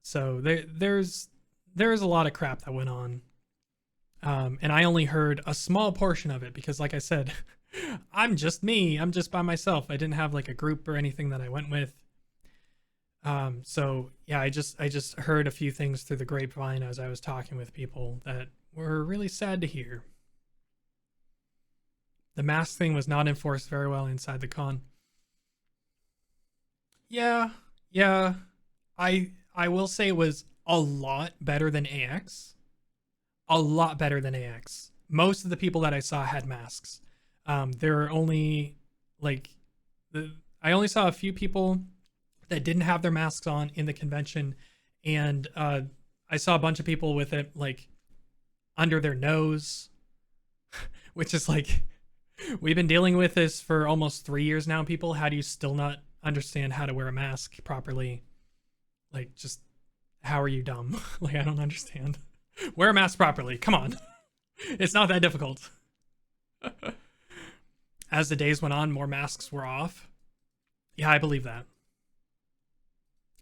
So there's a lot of crap that went on. And I only heard a small portion of it because, like I said, I'm just me. I'm just by myself. I didn't have like a group or anything that I went with. So yeah, I just heard a few things through the grapevine as I was talking with people that were really sad to hear. The mask thing was not enforced very well inside the con. Yeah. I will say it was a lot better than AX. A lot better than AX. Most of the people that I saw had masks. There were only I only saw a few people that didn't have their masks on in the convention, and I saw a bunch of people with it like under their nose, which is like, we've been dealing with this for almost 3 years now, people. How do you still not understand how to wear a mask properly? Like, just, how are you dumb? Like, I don't understand. Wear a mask properly. Come on. It's not that difficult. As the days went on, more masks were off. Yeah, I believe that.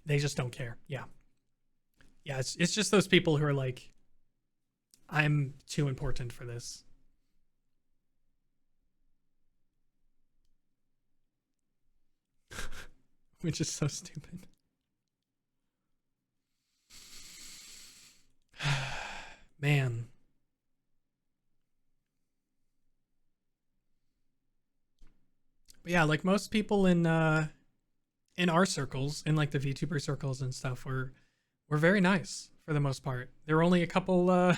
They just don't care. Yeah. Yeah, it's just those people who are like, I'm too important for this. Which is so stupid. Man. But yeah, like most people in our circles, in like the VTuber circles and stuff, were very nice for the most part. There were only a couple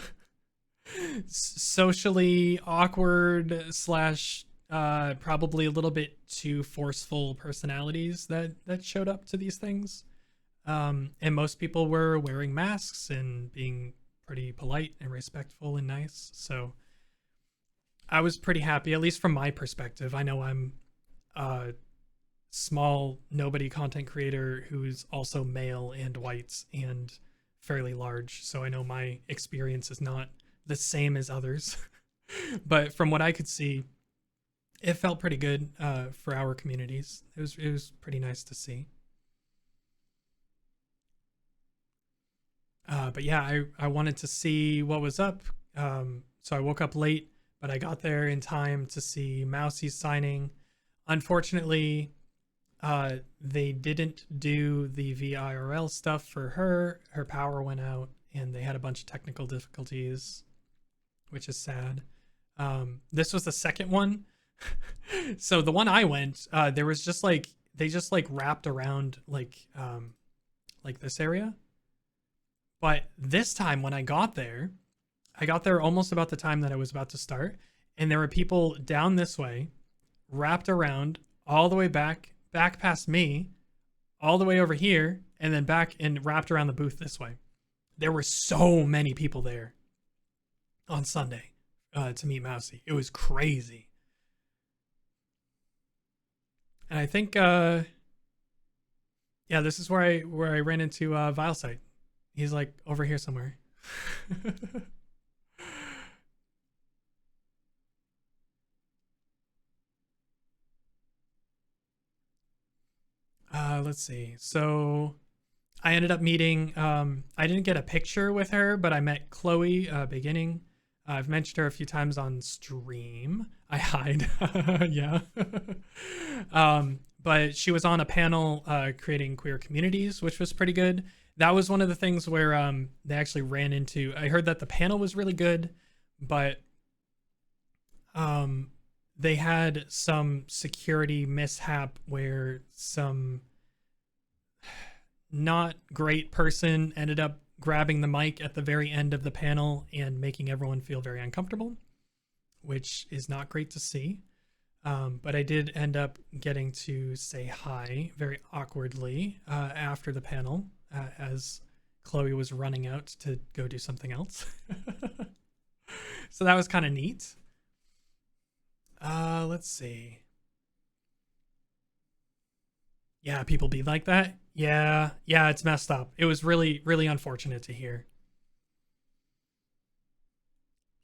socially awkward slash probably a little bit too forceful personalities that showed up to these things. And most people were wearing masks and being pretty polite and respectful and nice. So I was pretty happy, at least from my perspective. I know I'm a small nobody content creator who's also male and white and fairly large. So I know my experience is not the same as others. But from what I could see, it felt pretty good for our communities. It was pretty nice to see. But yeah, I wanted to see what was up. So I woke up late, but I got there in time to see Mousie's signing. Unfortunately, they didn't do the VIRL stuff for her. Her power went out and they had a bunch of technical difficulties, which is sad. This was the second one. So the one I went, there was just like, they just like wrapped around like this area. But this time when I got there almost about the time that I was about to start, and there were people down this way, wrapped around all the way back past me, all the way over here, and then back and wrapped around the booth this way. There were so many people there on Sunday to meet Mousy. It was crazy. And I think yeah, this is where I ran into Vilesight. He's like over here somewhere. Let's see. So I ended up meeting, I didn't get a picture with her, but I met Chloe beginning. I've mentioned her a few times on stream. I hide. Yeah. But she was on a panel creating queer communities, which was pretty good. That was one of the things where they actually ran into. I heard that the panel was really good, but they had some security mishap where some not great person ended up grabbing the mic at the very end of the panel and making everyone feel very uncomfortable, which is not great to see. But I did end up getting to say hi very awkwardly after the panel as Chloe was running out to go do something else. So that was kind of neat. Let's see. Yeah, people be like that. Yeah, it's messed up. It was really, really unfortunate to hear.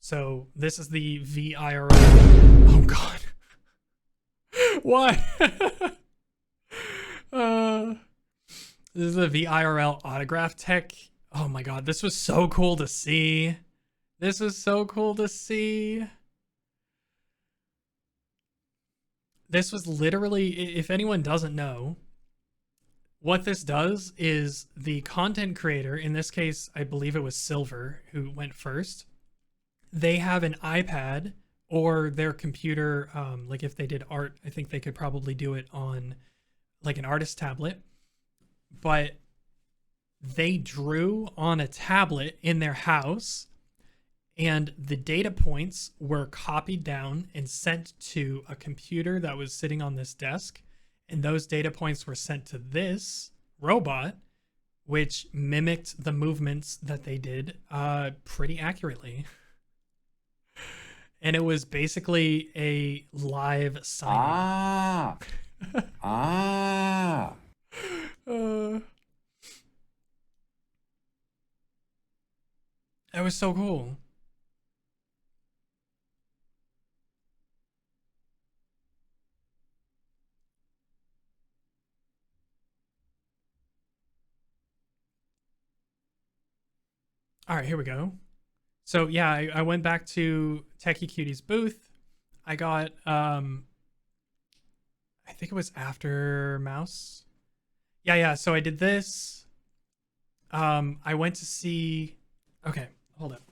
So this is the VIRL. Oh God. What? This is the VIRL autograph tech. Oh my God, this was so cool to see. This was so cool to see. This was literally, if anyone doesn't know, what this does is the content creator, in this case, I believe it was Silver who went first. They have an iPad or their computer. Like if they did art, I think they could probably do it on like an artist tablet, but they drew on a tablet in their house and the data points were copied down and sent to a computer that was sitting on this desk. And those data points were sent to this robot, which mimicked the movements that they did pretty accurately. And it was basically a live sign. That was so cool. All right, here we go. So yeah, I went back to Techie Cutie's booth. I got, I think it was after Mouse. Yeah. So I did this. I went to see, okay, hold up.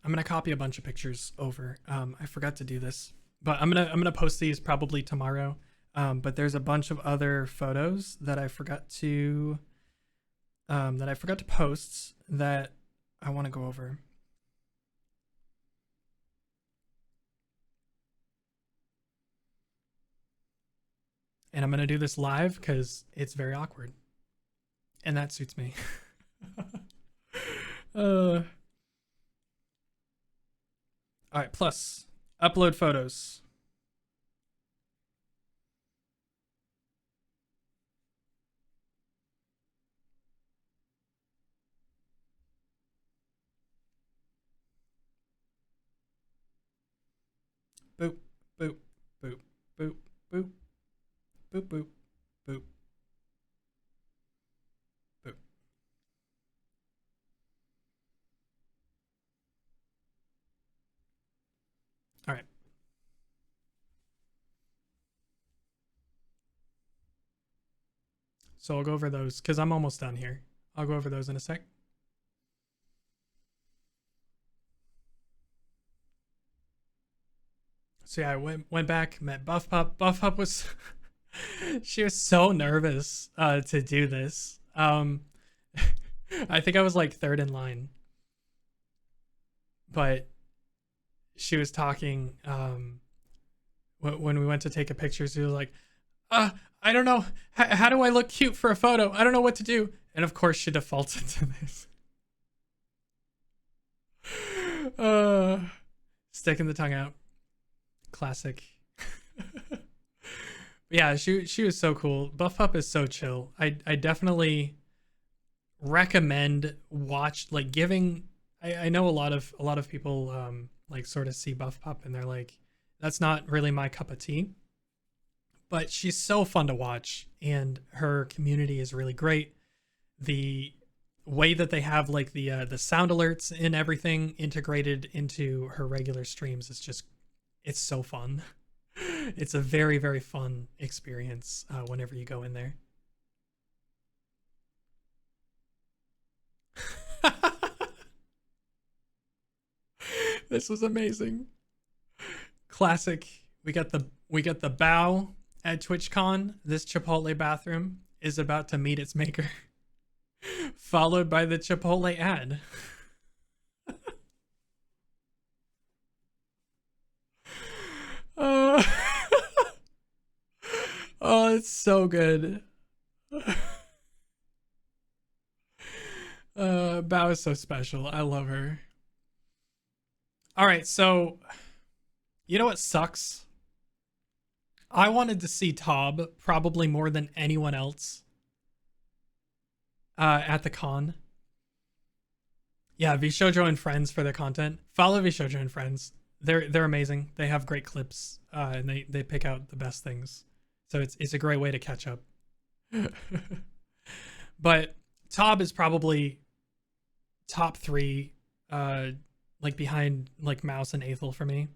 I'm gonna copy a bunch of pictures over. I forgot to do this, but I'm gonna post these probably tomorrow. But there's a bunch of other photos that I forgot to post that I want to go over. And I'm gonna do this live because it's very awkward, and that suits me. All right, plus upload photos. Boop, boop, boop, boop, boop, boop, boop, boop, boop. All right. So I'll go over those because I'm almost done here. I'll go over those in a sec. So yeah, I went back, met Buff Pup. Buff Pup was she was so nervous to do this. I think I was like third in line. But she was talking when we went to take a picture. She was like, I don't know. How do I look cute for a photo? I don't know what to do. And of course she defaulted to this. Sticking the tongue out. Classic. Yeah, she was so cool. Buff Pup is so chill. I definitely recommend giving. I know a lot of people like sort of see Buff Pup and they're like, that's not really my cup of tea. but she's so fun to watch, and her community is really great. The way that they have like the sound alerts and everything integrated into her regular streams is just, it's so fun. It's a very, very fun experience whenever you go in there. This was amazing. Classic. We got the bow at TwitchCon. This Chipotle bathroom is about to meet its maker. Followed by the Chipotle ad. Oh, it's so good. Bao is so special. I love her. All right, so you know what sucks? I wanted to see Tob probably more than anyone else at the con. Yeah, Vshoujo and Friends for their content. Follow Vshoujo and Friends. They're amazing. They have great clips, and they pick out the best things. So it's a great way to catch up. But Tob is probably top 3, like behind like Mouse and Aethel for me.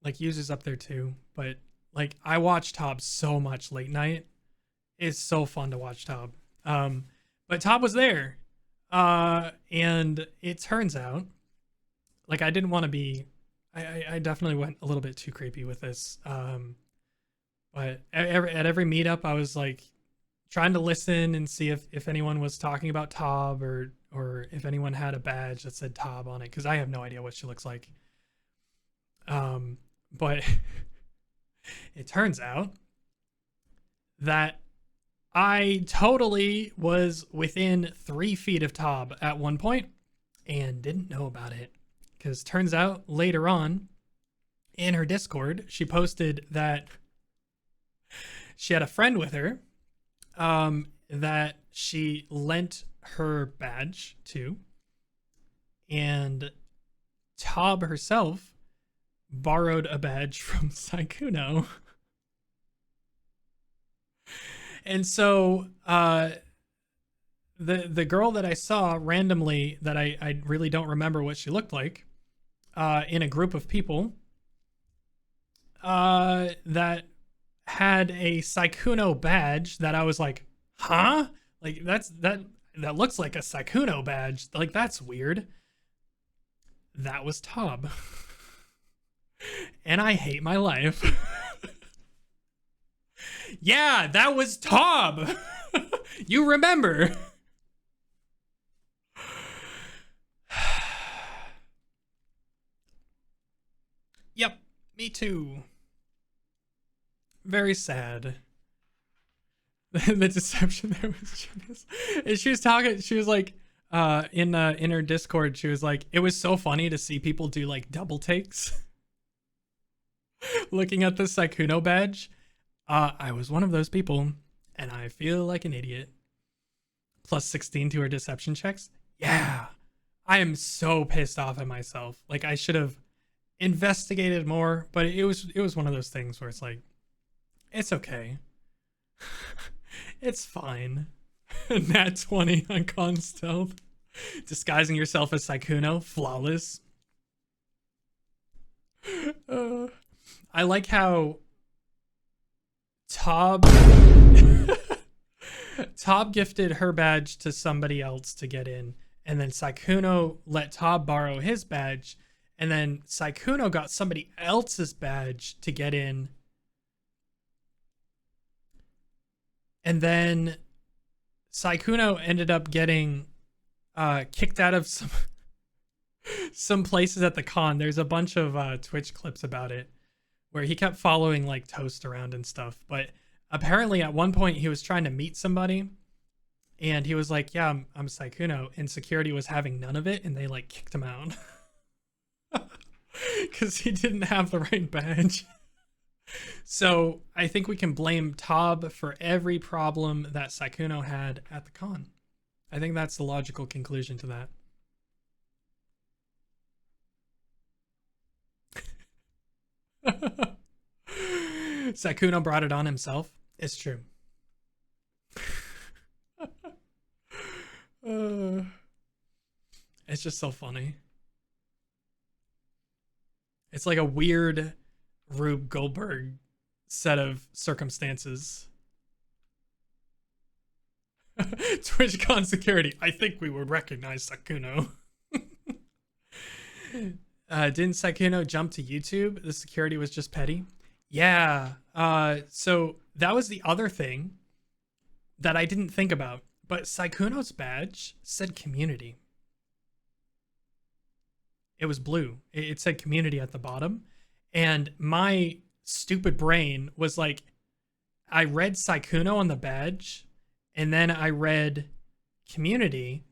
Like User's up there too, but like I watch Tob so much late night. It's so fun to watch Tob. But Tob was there, and it turns out, like I didn't want to be, I definitely went a little bit too creepy with this. But at every meetup, I was like trying to listen and see if anyone was talking about Tob or if anyone had a badge that said Tob on it, because I have no idea what she looks like. But it turns out that I totally was within 3 feet of Tob at one point and didn't know about it. Because turns out later on in her Discord, she posted that she had a friend with her that she lent her badge to. And Tob herself borrowed a badge from Sykkuno. And so the girl that I saw randomly that I really don't remember what she looked like in a group of people that had a Sykkuno badge that I was like, huh? Like that looks like a Sykkuno badge. Like that's weird. That was Tob. And I hate my life. Yeah, that was Tob. You remember. Yep, me too. Very sad. The deception there was genius. And she was talking, she was like, in her Discord, she was like, it was so funny to see people do like double takes. Looking at the Sykkuno badge. I was one of those people, and I feel like an idiot. Plus 16 to her deception checks. Yeah. I am so pissed off at myself. Like I should have investigated more, but it was one of those things where it's like, it's okay. It's fine. Nat 20 on con stealth. Disguising yourself as Sykkuno. Flawless. I like how Tob gifted her badge to somebody else to get in, and then Sykkuno let Tob borrow his badge, and then Sykkuno got somebody else's badge to get in, and then Sykkuno ended up getting kicked out of some places at the con. There's a bunch of Twitch clips about it where he kept following like Toast around and stuff, but apparently at one point he was trying to meet somebody and he was like, yeah, I'm Sykkuno, and security was having none of it and they like kicked him out because he didn't have the right badge. So I think we can blame Tob for every problem that Sykkuno had at the con. I think that's the logical conclusion to that. Sakuno brought it on himself. It's true. It's just so funny. It's like a weird Rube Goldberg set of circumstances. TwitchCon security. I think we would recognize Sakuno. Didn't Sakuno jump to YouTube? The security was just petty. Yeah. So that was the other thing that I didn't think about. But Saikuno's badge said community. It was blue. It said community at the bottom. And my stupid brain was like, I read Saikuno on the badge, and then I read community,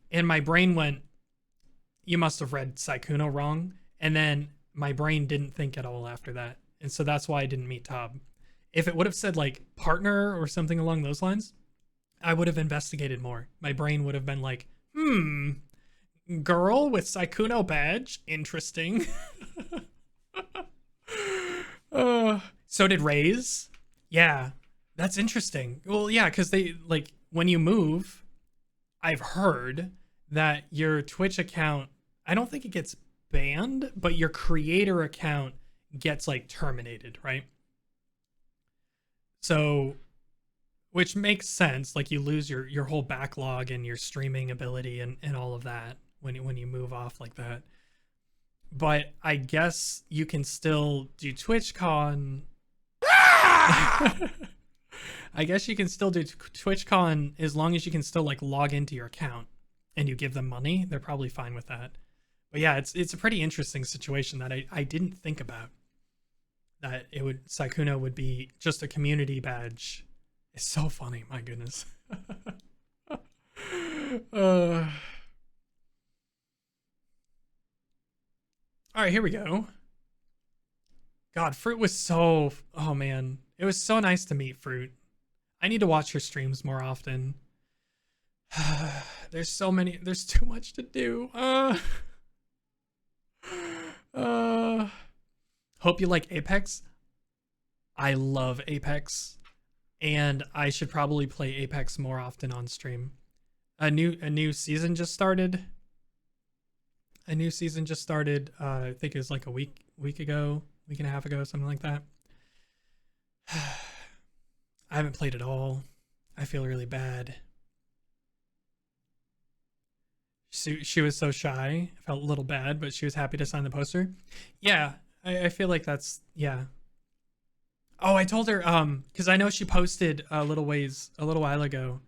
and my brain went, you must have read Saikuno wrong. And then my brain didn't think at all after that. And so that's why I didn't meet Tob. If it would have said like partner or something along those lines, I would have investigated more. My brain would have been like, girl with Saikuno badge, interesting. So did Raze. Yeah, that's interesting. Well, yeah, because they, like, when you move, I've heard that your Twitch account, I don't think it gets banned, but your creator account gets, like, terminated, right? So, which makes sense. Like, you lose your whole backlog and your streaming ability and all of that when you move off like that. But I guess you can still do TwitchCon. I guess you can still do TwitchCon as long as you can still like log into your account and you give them money. They're probably fine with that. But yeah, it's a pretty interesting situation that I didn't think about. That Saikuno would be just a community badge. It's so funny, my goodness. All right, here we go. God, Fruit was so... Oh, man. It was so nice to meet Fruit. I need to watch her streams more often. There's so many... There's too much to do. Hope you like Apex. I love Apex. And I should probably play Apex more often on stream. A new season just started. I think it was like a week and a half ago, something like that. I haven't played it all. I feel really bad. She was so shy. I felt a little bad, but she was happy to sign the poster. Yeah, I feel like that's, yeah. Oh, I told her, because I know she posted a little while ago.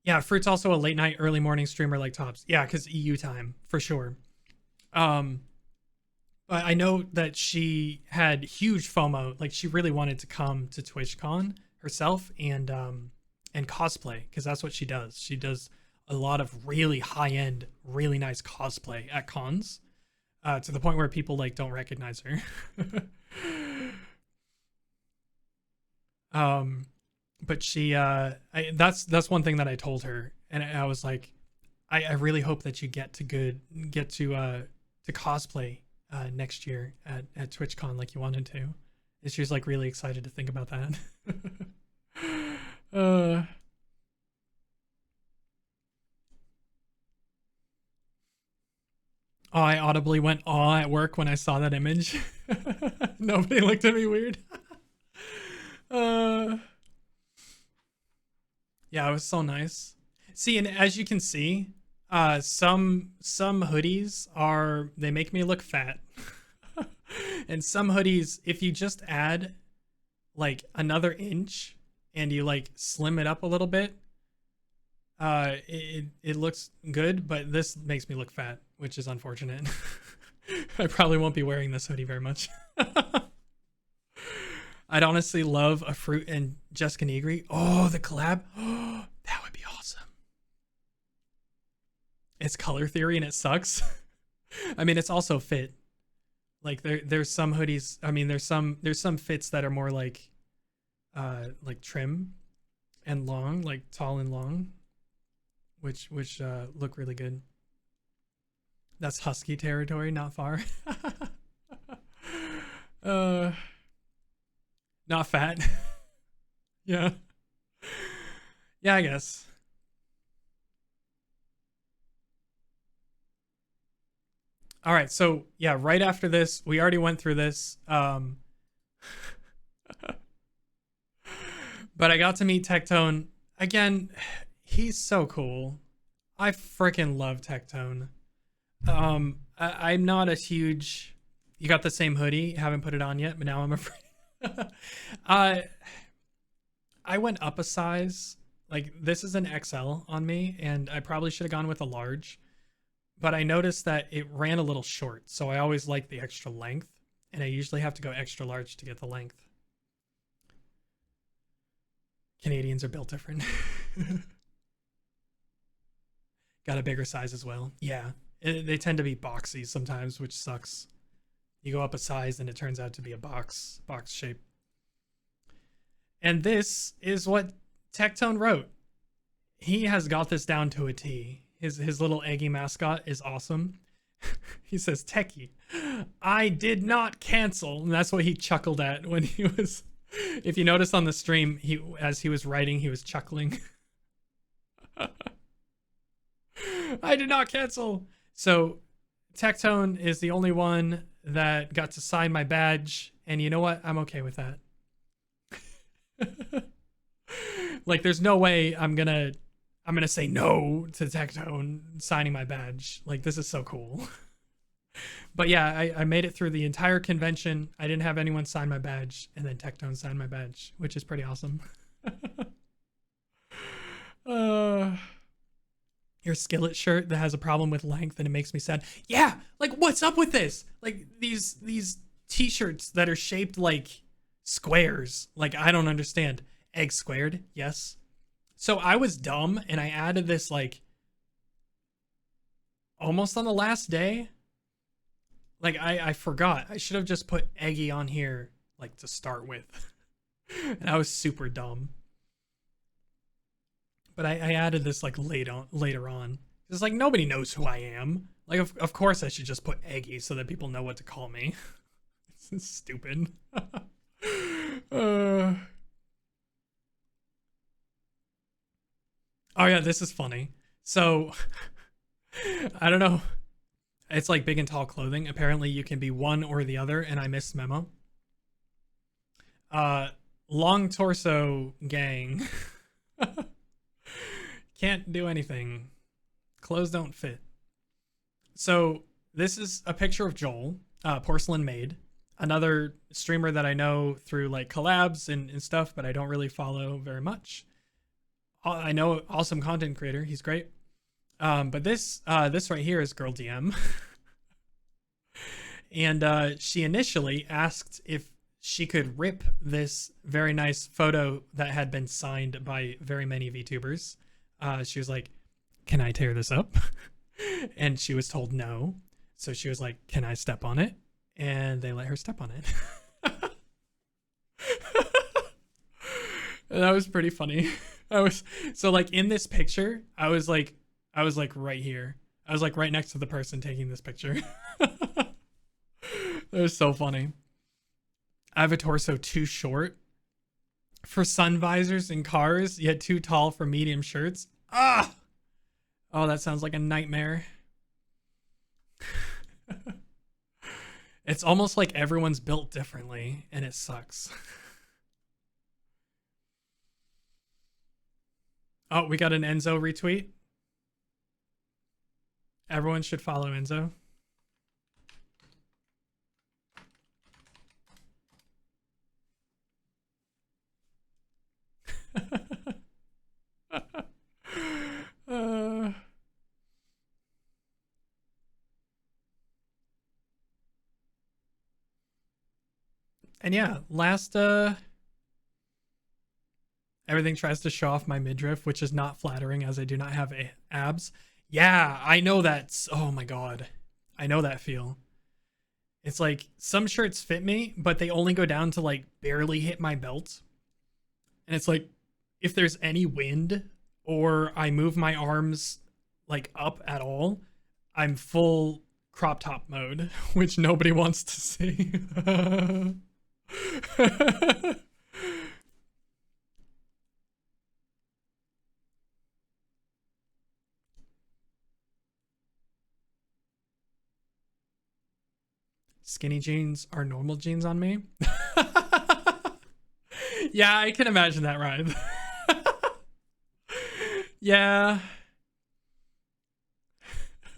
Yeah, Fruit's also a late night, early morning streamer like Tops. Yeah, because EU time, for sure. But I know that she had huge FOMO. Like, she really wanted to come to TwitchCon herself and cosplay, because that's what she does. She does a lot of really high-end, really nice cosplay at cons, to the point where people, like, don't recognize her. But she, that's one thing that I told her, and I was like, I really hope that you get to cosplay next year at TwitchCon like you wanted to. And she was like really excited to think about that. Oh, I audibly went aw at work when I saw that image. Nobody looked at me weird. Yeah, it was so nice. See, and as you can see, some hoodies they make me look fat. And some hoodies, if you just add like another inch and you like slim it up a little bit, it looks good, but this makes me look fat, which is unfortunate. I probably won't be wearing this hoodie very much. I'd honestly love a Fruit and Jessica Negri. Oh, the collab. Oh, that would be awesome. It's color theory and it sucks. I mean, it's also fit. Like there's some hoodies. I mean, there's some fits that are more like trim and long, like tall and long, which look really good. That's husky territory, not far. Not fat. Yeah. Yeah, I guess. All right, so yeah, right after this, we already went through this. But I got to meet Tectone. Again, he's so cool. I freaking love Tectone. I'm not a huge... You got the same hoodie. Haven't put it on yet, but now I'm afraid. I went up a size. Like, this is an XL on me, and I probably should have gone with a large. But I noticed that it ran a little short, so I always like the extra length, and I usually have to go extra large to get the length. Canadians are built different. Got a bigger size as well. Yeah, they tend to be boxy sometimes, which sucks. You go up a size and it turns out to be a box shape. And this is what Tectone wrote. He has got this down to a T. His little Eggy mascot is awesome. He says, Techie, I did not cancel. And that's what he chuckled at when he was... If you notice on the stream, as he was writing, he was chuckling. I did not cancel. So Tectone is the only one that got to sign my badge. And you know what? I'm okay with that. Like, there's no way I'm gonna say no to Tectone signing my badge. Like, this is so cool. But yeah, I made it through the entire convention. I didn't have anyone sign my badge, and then Tectone signed my badge, which is pretty awesome. Your Skillet shirt that has a problem with length and it makes me sad. Yeah, like, what's up with this? Like, these t-shirts that are shaped like squares. Like, I don't understand. Egg squared, yes. So I was dumb and I added this like almost on the last day. Like, I forgot. I should have just put Eggy on here, like, to start with. And I was super dumb. But I added this, like, later on. It's like, nobody knows who I am. Like, of course I should just put Eggy so that people know what to call me. This is stupid. Oh, yeah, this is funny. So, I don't know. It's like big and tall clothing. Apparently you can be one or the other, and I missed memo. Long torso gang. Can't do anything. Clothes don't fit. So this is a picture of Joel, Porcelain Maid, another streamer that I know through like collabs and stuff, but I don't really follow very much. I know, awesome content creator. He's great. But this right here is Girl DM. And she initially asked if she could rip this very nice photo that had been signed by very many VTubers. She was like, can I tear this up? And she was told no. So she was like, can I step on it? And they let her step on it. And that was pretty funny. So like in this picture, I was like right here. I was like right next to the person taking this picture. That was so funny. I have a torso too short for sun visors in cars, yet too tall for medium shirts. Ah! Oh, that sounds like a nightmare. It's almost like everyone's built differently, and it sucks. Oh, we got an Enzo retweet. Everyone should follow Enzo. And yeah, last everything tries to show off my midriff, which is not flattering as I do not have abs. Yeah, I know that's, oh my god. I know that feel. It's like some shirts fit me, but they only go down to like barely hit my belt. And it's like, if there's any wind or I move my arms like up at all, I'm full crop top mode, which nobody wants to see. Skinny jeans are normal jeans on me. Yeah, I can imagine that, Ryan. Yeah.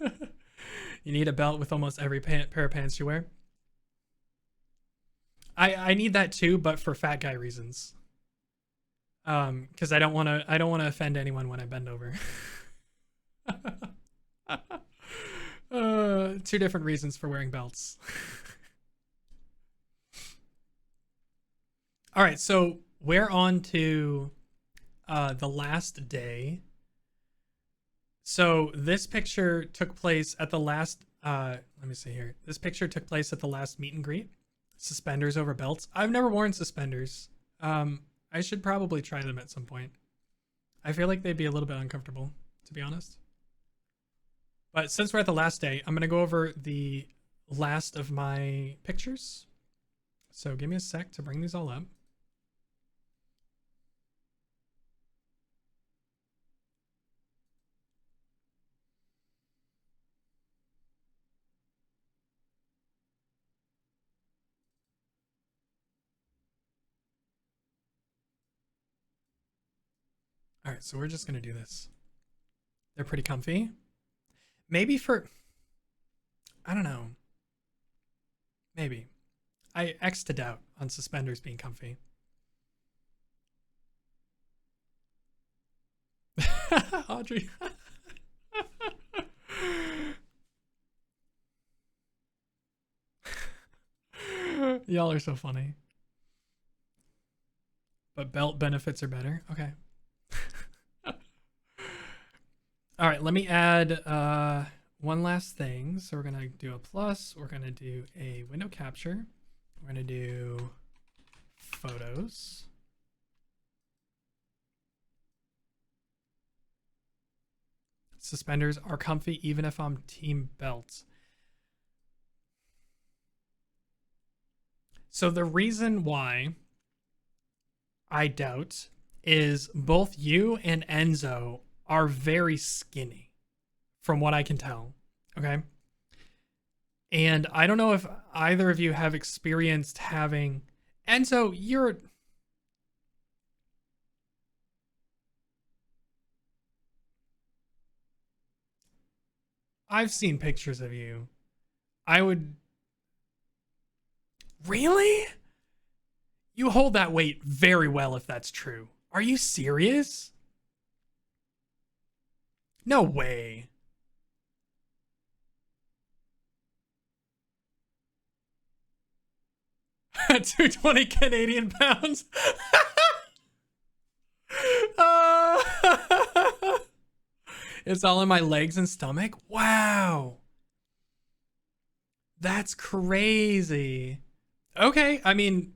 You need a belt with almost every pair of pants you wear. I need that too, but for fat guy reasons. Because I don't want to offend anyone when I bend over. Two different reasons for wearing belts. All right, so we're on to the last day. So this picture took place at the last, let me see here. This picture took place at the last meet and greet. Suspenders over belts. I've never worn suspenders. I should probably try them at some point. I feel like they'd be a little bit uncomfortable, to be honest. But since we're at the last day, I'm going to go over the last of my pictures. So give me a sec to bring these all up. All right, so we're just going to do this. They're pretty comfy. Maybe for, I don't know. Maybe. I X to doubt on suspenders being comfy. Audrey. Y'all are so funny. But belt benefits are better. Okay. All right, let me add one last thing. So we're gonna do a plus. We're gonna do a window capture. We're gonna do photos. Suspenders are comfy even if I'm team belts. So the reason why I doubt is both you and Enzo are very skinny from what I can tell. Okay. And I don't know if either of you have experienced having Enzo, I've seen pictures of you. I would really? You hold that weight very well if that's true. Are you serious? No way. $220 Canadian pounds. It's all in my legs and stomach. Wow. That's crazy. Okay, I mean,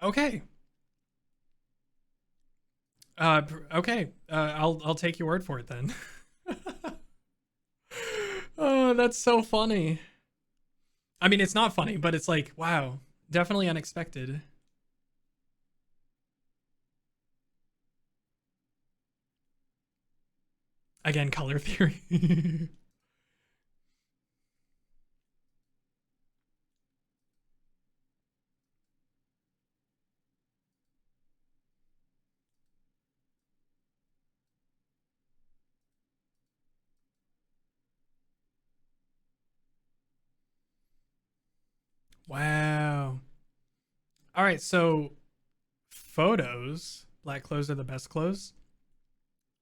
okay. Okay. I'll take your word for it then. Oh, that's so funny. I mean, it's not funny, but it's like, wow, definitely unexpected. Again, color theory. Wow. All right, so photos, black clothes are the best clothes.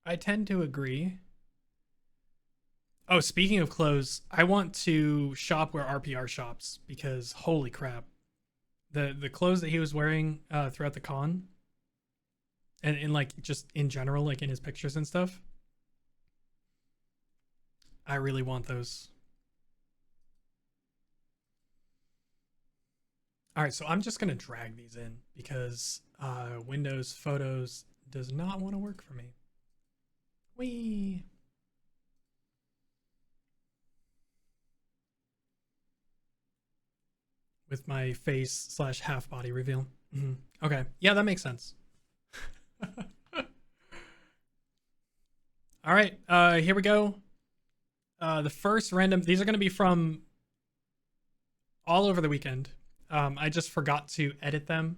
I tend to agree. Oh, speaking of clothes, I want to shop where RPR shops because holy crap. The clothes that he was wearing throughout the con and like just in general, like in his pictures and stuff. I really want those. All right, so I'm just going to drag these in because Windows Photos does not want to work for me. Whee! With my face / half body reveal. Mm-hmm. Okay, yeah, that makes sense. All right, here we go. The first random, these are going to be from all over the weekend. I just forgot to edit them,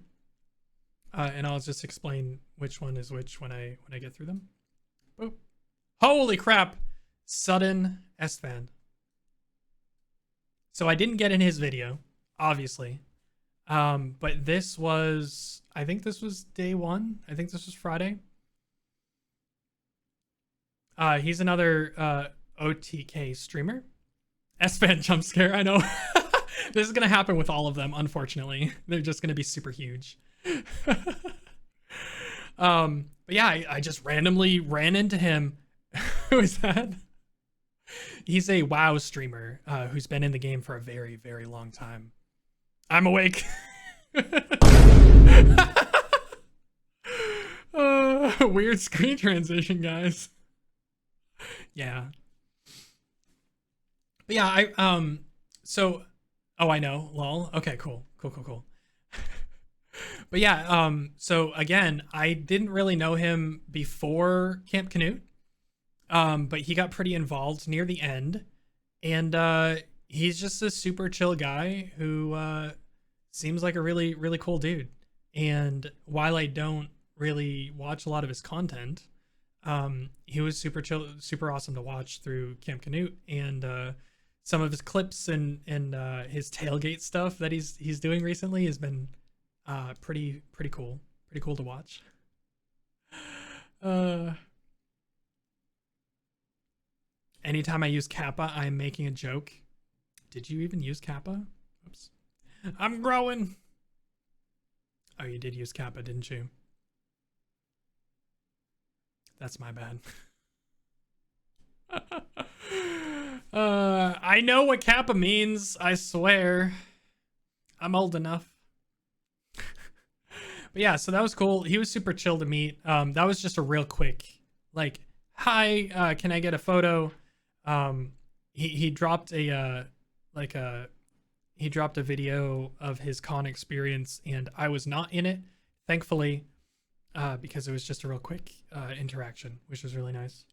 and I'll just explain which one is which when I get through them. Boop. Holy crap! Sudden S-Fan. So I didn't get in his video, obviously. But this was, I think this was day one. I think this was Friday. He's another OTK streamer. S-Fan jump scare, I know. This is going to happen with all of them, unfortunately. They're just going to be super huge. But yeah, I just randomly ran into him. Who is that? He's a WoW streamer who's been in the game for a very, very long time. I'm awake. Weird screen transition, guys. Yeah. But yeah, so, oh, I know, lol. Okay, cool. But yeah, so again, I didn't really know him before Camp Canute. But he got pretty involved near the end, and he's just a super chill guy who seems like a really, really cool dude. And while I don't really watch a lot of his content, he was super chill, super awesome to watch through Camp Canute, and some of his clips and his tailgate stuff that he's doing recently has been pretty cool to watch. Anytime I use Kappa, I'm making a joke. Did you even use Kappa? Oops. I'm growing. Oh, you did use Kappa, didn't you? That's my bad. I know what Kappa means, I swear. I'm old enough. But yeah, so that was cool. He was super chill to meet. That was just a real quick, like, hi, can I get a photo? He dropped a he dropped a video of his con experience, and I was not in it, thankfully, because it was just a real quick interaction, which was really nice.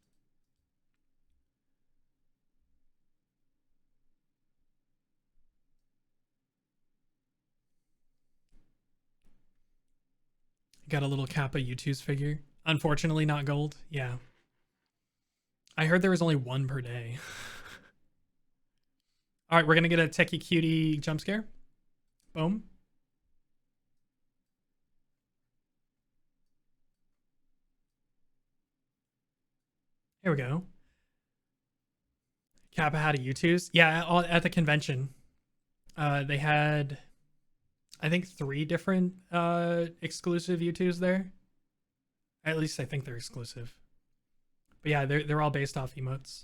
Got a little Kappa U2's figure. Unfortunately, not gold. Yeah. I heard there was only one per day. All right, we're going to get a techie cutie jump scare. Boom. Here we go. Kappa had a U2's. Yeah, at the convention. They had, I think, 3 different exclusive U2's there. At least I think they're exclusive. But yeah, they're all based off emotes.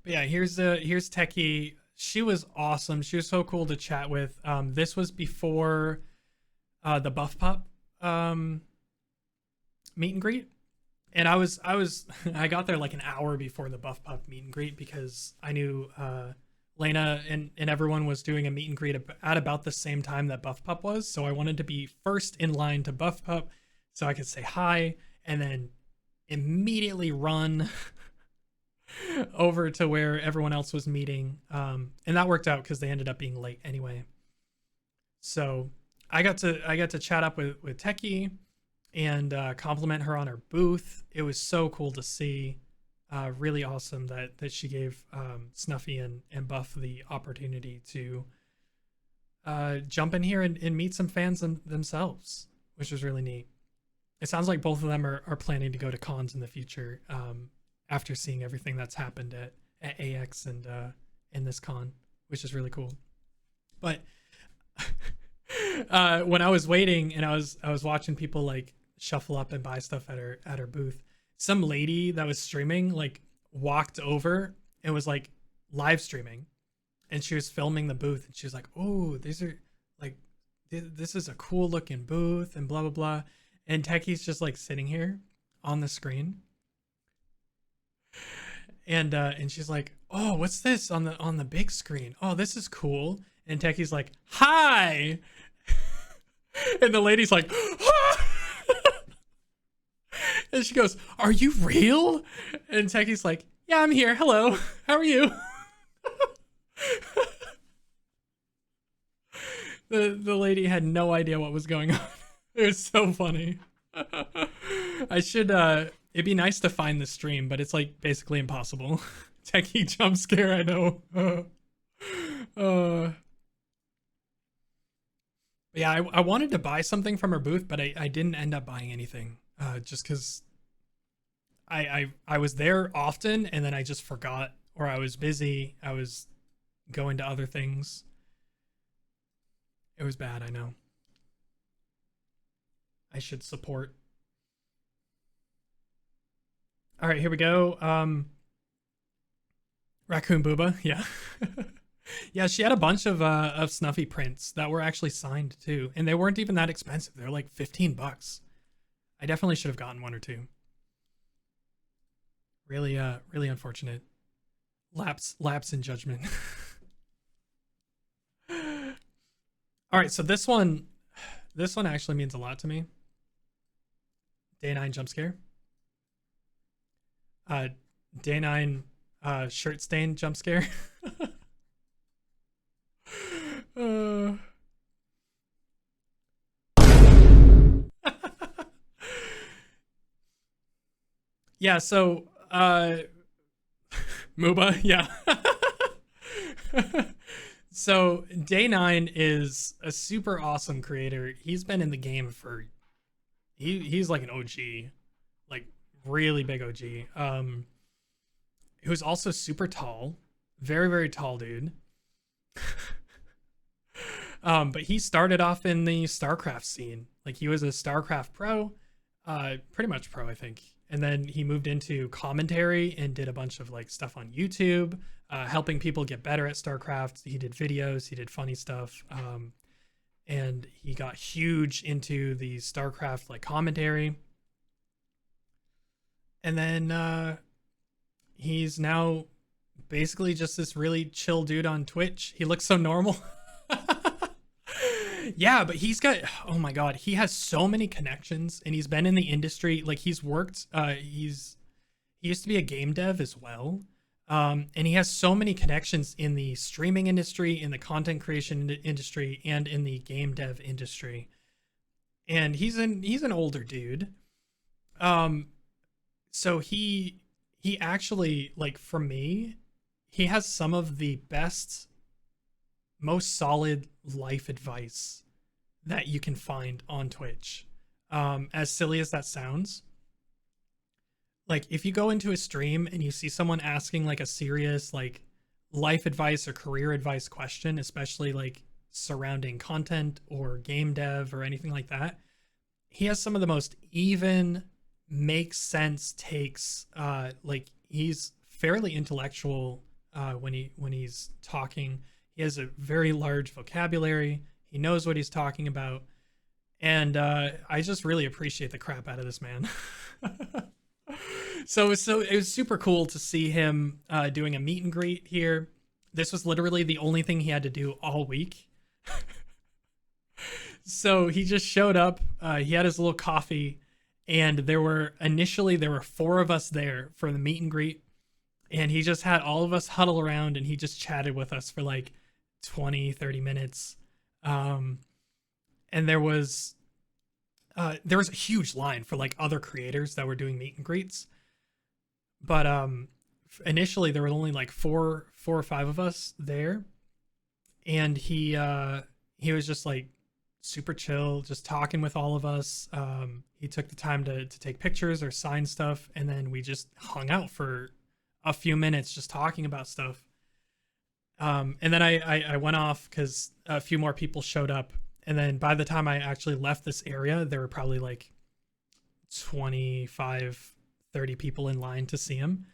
But yeah, here's Techie. She was awesome. She was so cool to chat with. This was before the Buff Pup meet and greet. And I got there like an hour before the Buff Pup meet and greet because I knew Lena and everyone was doing a meet and greet at about the same time that Buff Pup was. So I wanted to be first in line to Buff Pup so I could say hi and then immediately run over to where everyone else was meeting. And that worked out because they ended up being late anyway. So I got to chat up with Techie and compliment her on her booth. It was so cool to see. Really awesome that she gave Snuffy and Buff the opportunity to jump in here and meet some fans themselves, which was really neat. It sounds like both of them are planning to go to cons in the future after seeing everything that's happened at AX and in this con, which is really cool. But when I was waiting and I was watching people like shuffle up and buy stuff at her booth, some lady that was streaming like walked over and was like live streaming, and she was filming the booth, and she was like, "Oh, these are like, this is a cool looking booth," and blah blah blah. And Techie's just like sitting here on the screen, and she's like, "Oh, what's this on the big screen? Oh, this is cool." And Techie's like, "Hi," and the lady's like, "Ah!" And she goes, "Are you real?" And Techie's like, Yeah, I'm here. Hello. How are you? The lady had no idea what was going on. It was so funny. I should it'd be nice to find the stream, but it's like basically impossible. Techie jump scare, I know. Yeah, I wanted to buy something from her booth, but I didn't end up buying anything. Just because I was there often and then I just forgot, or I was busy. I was going to other things. It was bad, I know. I should support. All right, here we go. Raccoon Booba, yeah. Yeah, she had a bunch of Snuffy prints that were actually signed too, and they weren't even that expensive. They're like $15. I definitely should have gotten one or two. Really, really unfortunate. Lapse in judgment. All right, so this one actually means a lot to me. Day 9 jump scare. Day 9 shirt stain jump scare. Yeah, so Muba, yeah. So Day 9 is a super awesome creator. He's been in the game for he's like an OG, like really big OG. Who's also super tall, very, very tall dude. But he started off in the StarCraft scene. Like he was a StarCraft pro, pretty much pro, I think. And then he moved into commentary and did a bunch of like stuff on YouTube, helping people get better at StarCraft. He did videos, he did funny stuff. And he got huge into the StarCraft like commentary. And then he's now basically just this really chill dude on Twitch. He looks so normal. Yeah, but he's got, oh my god, he has so many connections, and he's been in the industry. Like he's worked, he used to be a game dev as well. And he has so many connections in the streaming industry, in the content creation industry, and in the game dev industry. And he's an older dude. So he actually, like, for me, he has some of the best, most solid life advice that you can find on Twitch. As silly as that sounds, like if you go into a stream and you see someone asking like a serious like life advice or career advice question, especially like surrounding content or game dev or anything like that, he has some of the most even, makes sense takes. Like he's fairly intellectual when he's talking. He has a very large vocabulary. He knows what he's talking about. And I just really appreciate the crap out of this man. So it was super cool to see him doing a meet and greet here. This was literally the only thing he had to do all week. So he just showed up. He had his little coffee, and there were 4 of us there for the meet and greet. And he just had all of us huddle around, and he just chatted with us for like 20-30 minutes. And there was a huge line for like other creators that were doing meet and greets, but initially there were only like four or five of us there, and he was just like super chill, just talking with all of us. He took the time to take pictures or sign stuff, and then we just hung out for a few minutes just talking about stuff. And then I went off because a few more people showed up. And then by the time I actually left this area, there were probably like 25, 30 people in line to see him.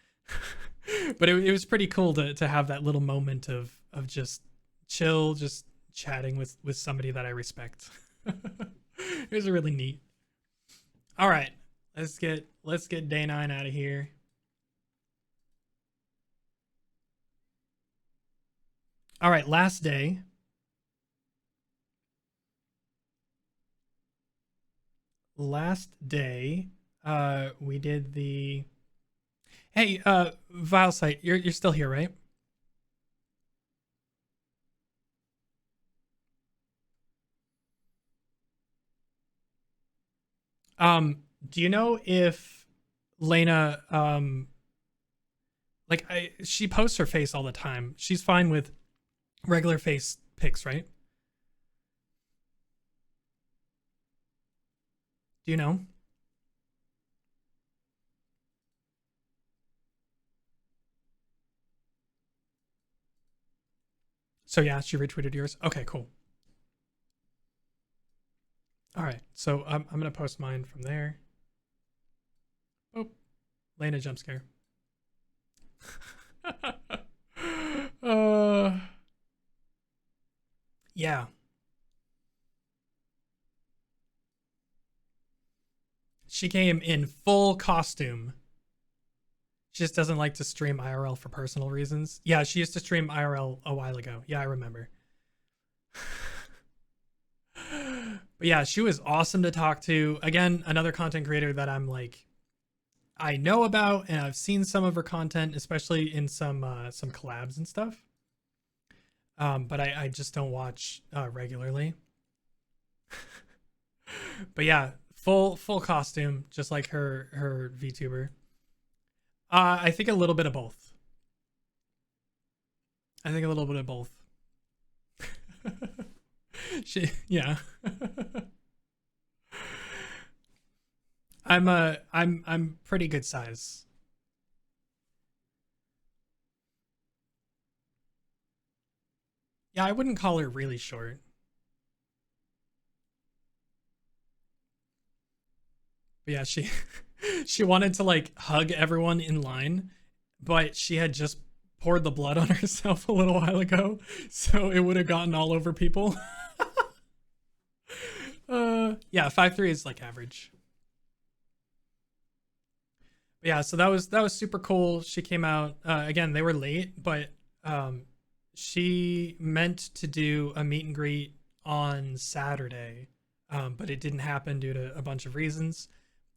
But it was pretty cool to have that little moment of just chill, just chatting with somebody that I respect. It was really neat. All right, let's get Day 9 out of here. All right, last day. We did the... Hey, Vilesight, you're still here, right? Do you know if Lena, like she posts her face all the time. She's fine with regular face pics, right? Do you know? So yeah, she retweeted yours. Okay, cool. All right, so I'm gonna post mine from there. Oh, Lena jump scare. Yeah. She came in full costume. She just doesn't like to stream IRL for personal reasons. Yeah, she used to stream IRL a while ago. Yeah, I remember. But yeah, she was awesome to talk to. Again, another content creator that I'm like, I know about, and I've seen some of her content, especially in some collabs and stuff. But I just don't watch regularly. But yeah, full costume, just like her VTuber. I think a little bit of both. I think a little bit of both. Yeah. I'm pretty good size. Yeah, I wouldn't call her really short. But yeah, she wanted to like hug everyone in line, but she had just poured the blood on herself a little while ago, so it would have gotten all over people. Yeah, 5'3" is like average. But yeah, so that was super cool. She came out again, they were late, but she meant to do a meet and greet on Saturday, but it didn't happen due to a bunch of reasons.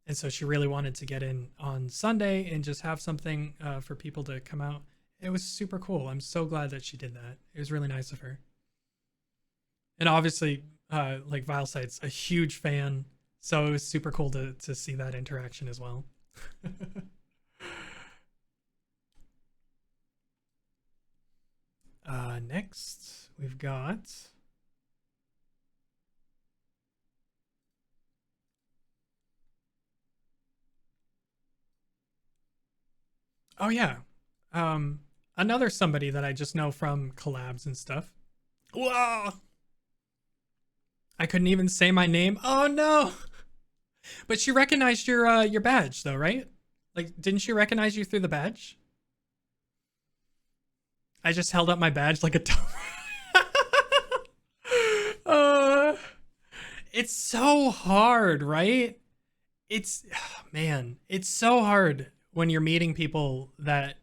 And so she really wanted to get in on Sunday and just have something for people to come out. It was super cool. I'm so glad that she did that. It was really nice of her. And obviously, like Vilesight's a huge fan, so it was super cool to see that interaction as well. Next, we've got... Oh yeah. Another somebody that I just know from collabs and stuff. Whoa! I couldn't even say my name. Oh no! But she recognized your badge though, right? Like, didn't she recognize you through the badge? I just held up my badge like a it's so hard, right? It's man, it's so hard when you're meeting people that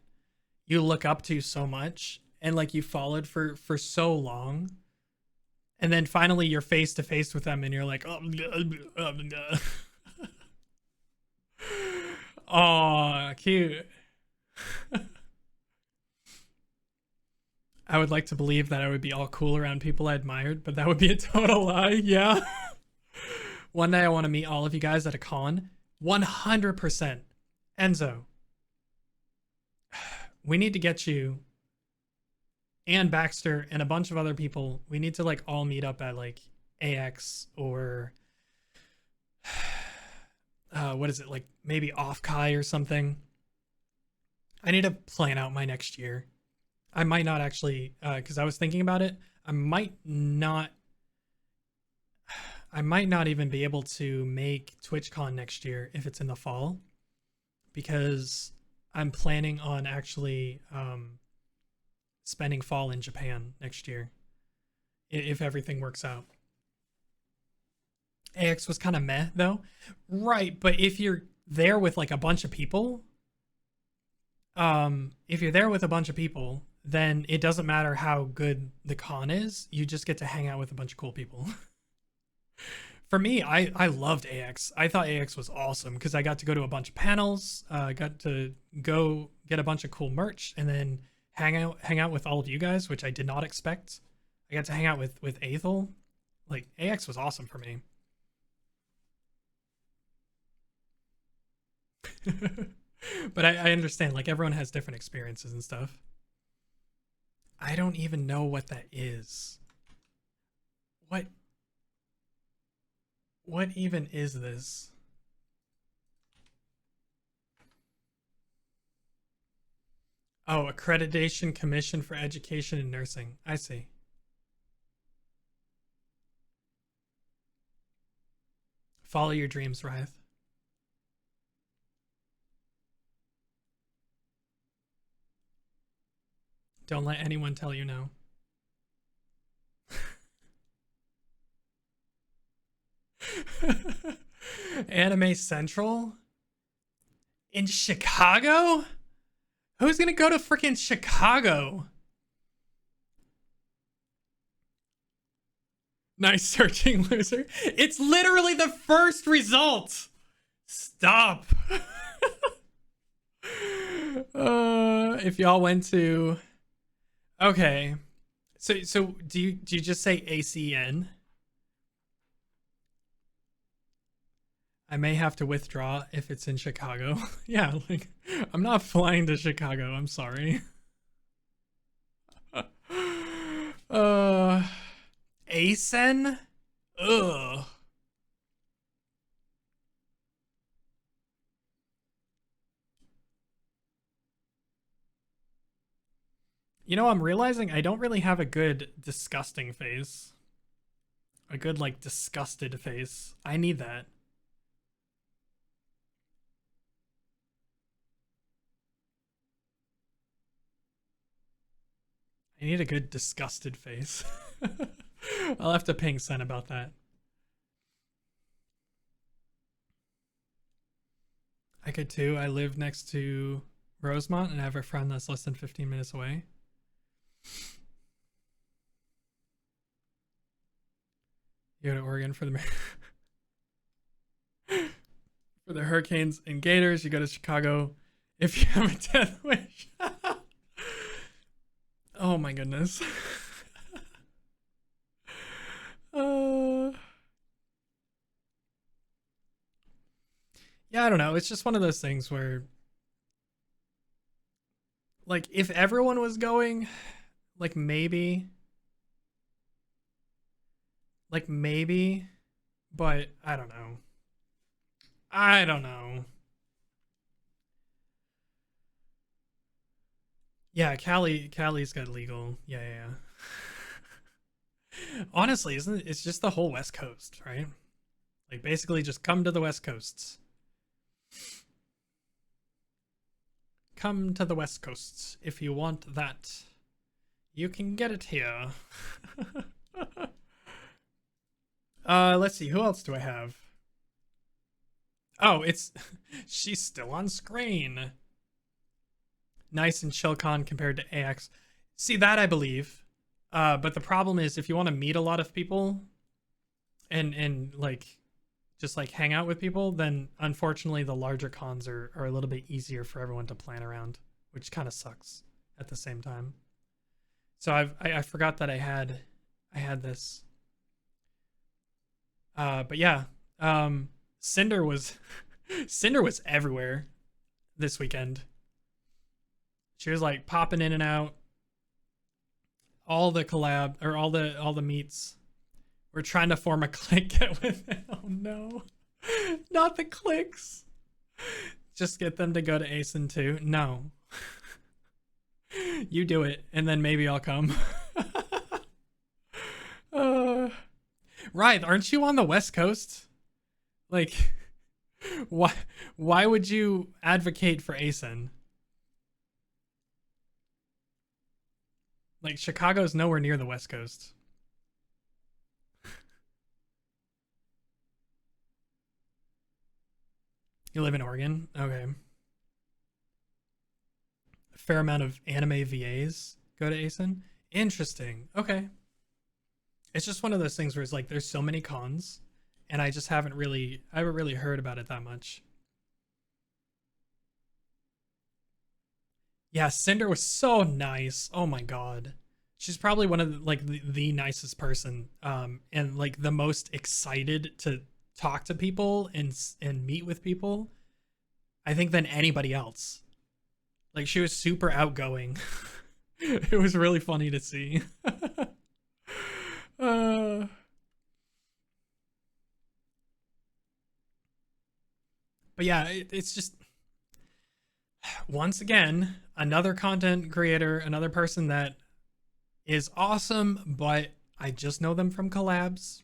you look up to so much and like you followed for so long, and then finally you're face to face with them and you're like, oh, cute. I would like to believe that I would be all cool around people I admired, but that would be a total lie. Yeah. One day I want to meet all of you guys at a con. 100%. Enzo, we need to get you and Baxter and a bunch of other people. We need to like all meet up at like AX or what is it, like maybe Off Kai or something. I need to plan out my next year. I might not actually, because I was thinking about it. I might not even be able to make TwitchCon next year if it's in the fall, because I'm planning on actually spending fall in Japan next year if everything works out. AX was kind of meh though. Right, but if you're there with like a bunch of people, then it doesn't matter how good the con is. You just get to hang out with a bunch of cool people. For me, I loved AX. I thought AX was awesome because I got to go to a bunch of panels, got to go get a bunch of cool merch, and then hang out with all of you guys, which I did not expect. I got to hang out with Aethel. Like, AX was awesome for me. But I understand, like, everyone has different experiences and stuff. I don't even know what that is. What even is this? Oh, Accreditation Commission for Education and Nursing. I see. Follow your dreams, Ryth. Don't let anyone tell you no. Anime Central? In Chicago? Who's gonna go to freaking Chicago? Nice searching, loser. It's literally the first result. Stop. If y'all went to, okay, so do you just say ACN? I may have to withdraw if it's in Chicago. Yeah, like, I'm not flying to Chicago. I'm sorry. ASEN? Ugh. You know, I'm realizing I don't really have a good disgusting face. A good, like, disgusted face. I need that. I need a good disgusted face. I'll have to ping Sen about that. I could too. I live next to Rosemont and I have a friend that's less than 15 minutes away. You go to Oregon for the for the Hurricanes and Gators. You go to Chicago if you have a death wish. Oh my goodness. Yeah, I don't know. It's just one of those things where, like, if everyone was going, like, maybe, but I don't know. I don't know. Yeah, Cali's got legal. Yeah. Honestly, isn't it? It's just the whole West Coast, right? Like, basically just come to the West Coasts. Come to the West Coasts if you want that. You can get it here. Let's see, who else do I have? Oh, it's she's still on screen. Nice and ChillCon compared to AX. See, that I believe. But the problem is if you want to meet a lot of people and like just like hang out with people, then unfortunately the larger cons are a little bit easier for everyone to plan around, which kind of sucks at the same time. So I forgot that I had this. But yeah, Cinder was everywhere this weekend. She was like popping in and out. All the collab or all the meets. We're trying to form a clique. Get with it. Oh no, not the cliques. Just get them to go to ASIN too. No, you do it, and then maybe I'll come. Right? Aren't you on the West Coast? Like, why would you advocate for ASIN? Like, Chicago's nowhere near the West Coast. You live in Oregon? Okay. A fair amount of anime VAs go to ASIN? Interesting. Okay. It's just one of those things where it's like there's so many cons and I just haven't really heard about it that much. Yeah, Cinder was so nice. Oh my god. She's probably one of the nicest person, and like the most excited to talk to people and meet with people, I think, than anybody else. Like, she was super outgoing. It was really funny to see. But yeah, it's just, once again, another content creator, another person that is awesome, but I just know them from collabs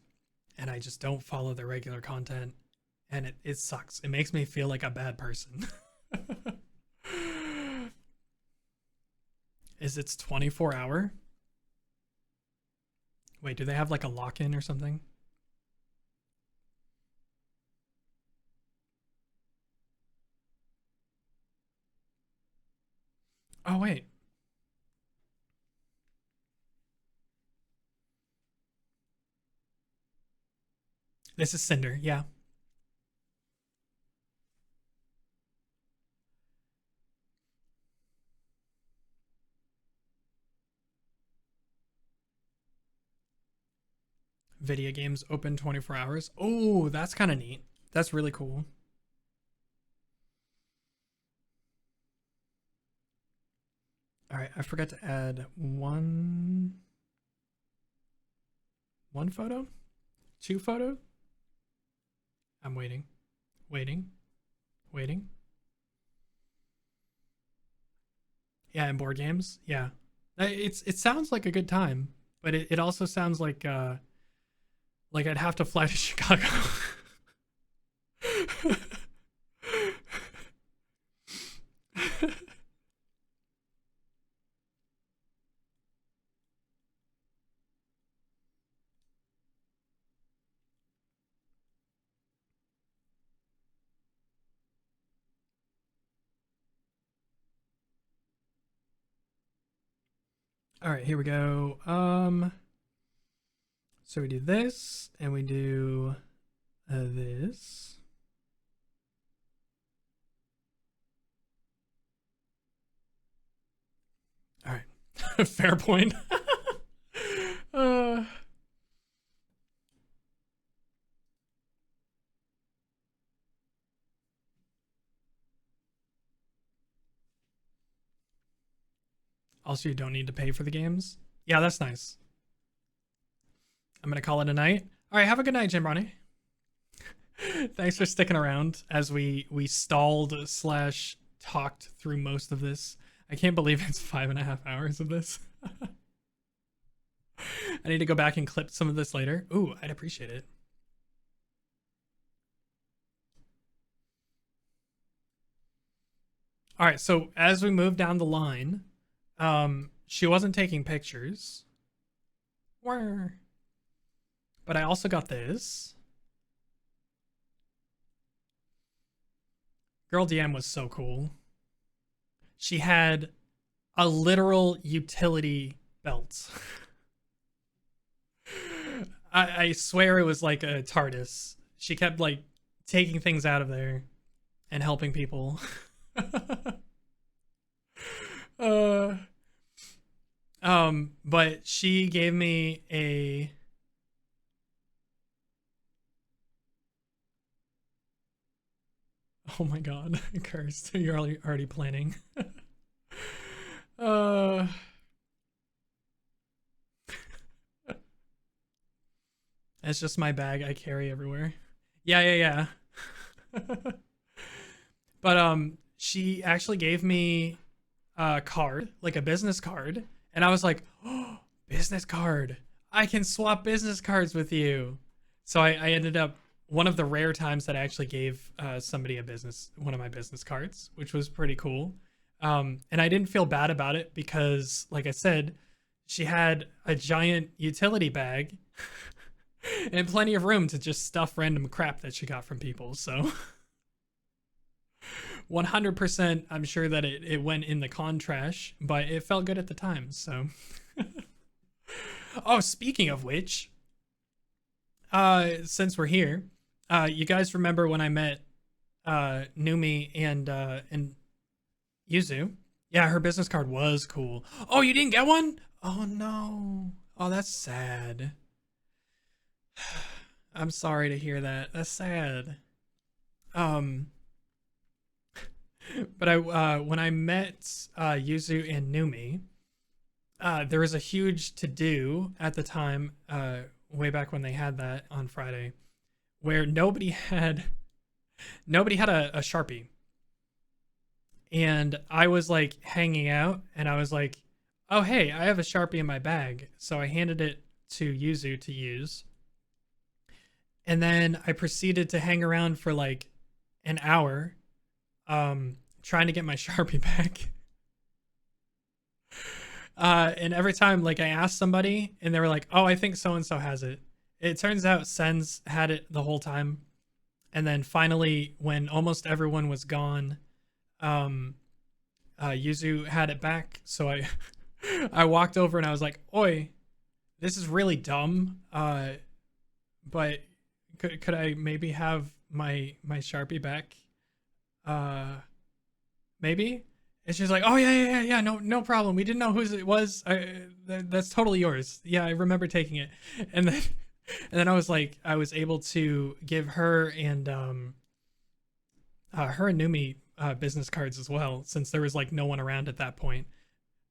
and I just don't follow their regular content, and it sucks. It makes me feel like a bad person. Is it's 24 hour? Wait, do they have like a lock-in or something? Oh wait. This is Cinder, yeah. Video games open 24 hours. Oh, that's kind of neat. That's really cool. All right, I forgot to add one photo? 2 photo? I'm waiting. Yeah, and board games. Yeah. It sounds like a good time, but it also sounds like I'd have to fly to Chicago. All right, here we go. So we do this, and we do this. All right, fair point. Also, you don't need to pay for the games. Yeah, that's nice. I'm gonna call it a night. All right, have a good night, Jim Ronnie. Thanks for sticking around as we stalled / talked through most of this. I can't believe it's 5.5 hours of this. I need to go back and clip some of this later. Ooh, I'd appreciate it. All right, so as we move down the line, she wasn't taking pictures. But I also got this. Girl DM was so cool. She had a literal utility belt. I swear it was like a TARDIS. She kept like taking things out of there and helping people. But she gave me a oh my god, cursed. You're already planning. It's just my bag I carry everywhere. Yeah. But she actually gave me a card, like a business card, and I was like, oh, business card. I can swap business cards with you. So I ended up, one of the rare times that I actually gave somebody one of my business cards, which was pretty cool. And I didn't feel bad about it because, like I said, she had a giant utility bag and plenty of room to just stuff random crap that she got from people. So 100% I'm sure that it went in the con trash, but it felt good at the time. So oh, speaking of which, since we're here, you guys remember when I met Numi and Yuzu? Yeah, her business card was cool. Oh, you didn't get one? Oh no. Oh, that's sad. I'm sorry to hear that. That's sad. But when I met Yuzu and Numi, there was a huge to-do at the time, way back when they had that on Friday, where nobody had a Sharpie. And I was like hanging out and I was like, oh hey, I have a Sharpie in my bag. So I handed it to Yuzu to use. And then I proceeded to hang around for like an hour, trying to get my Sharpie back. And every time like I asked somebody and they were like, oh, I think so-and-so has it. It turns out Sen's had it the whole time. And then finally, when almost everyone was gone, Yuzu had it back. So I I walked over and I was like, oi, this is really dumb. But could I maybe have my Sharpie back? Maybe? And she's like, oh yeah, no problem. We didn't know whose it was. That's totally yours. Yeah, I remember taking it. And then I was like, I was able to give her and Numi business cards as well, since there was like no one around at that point.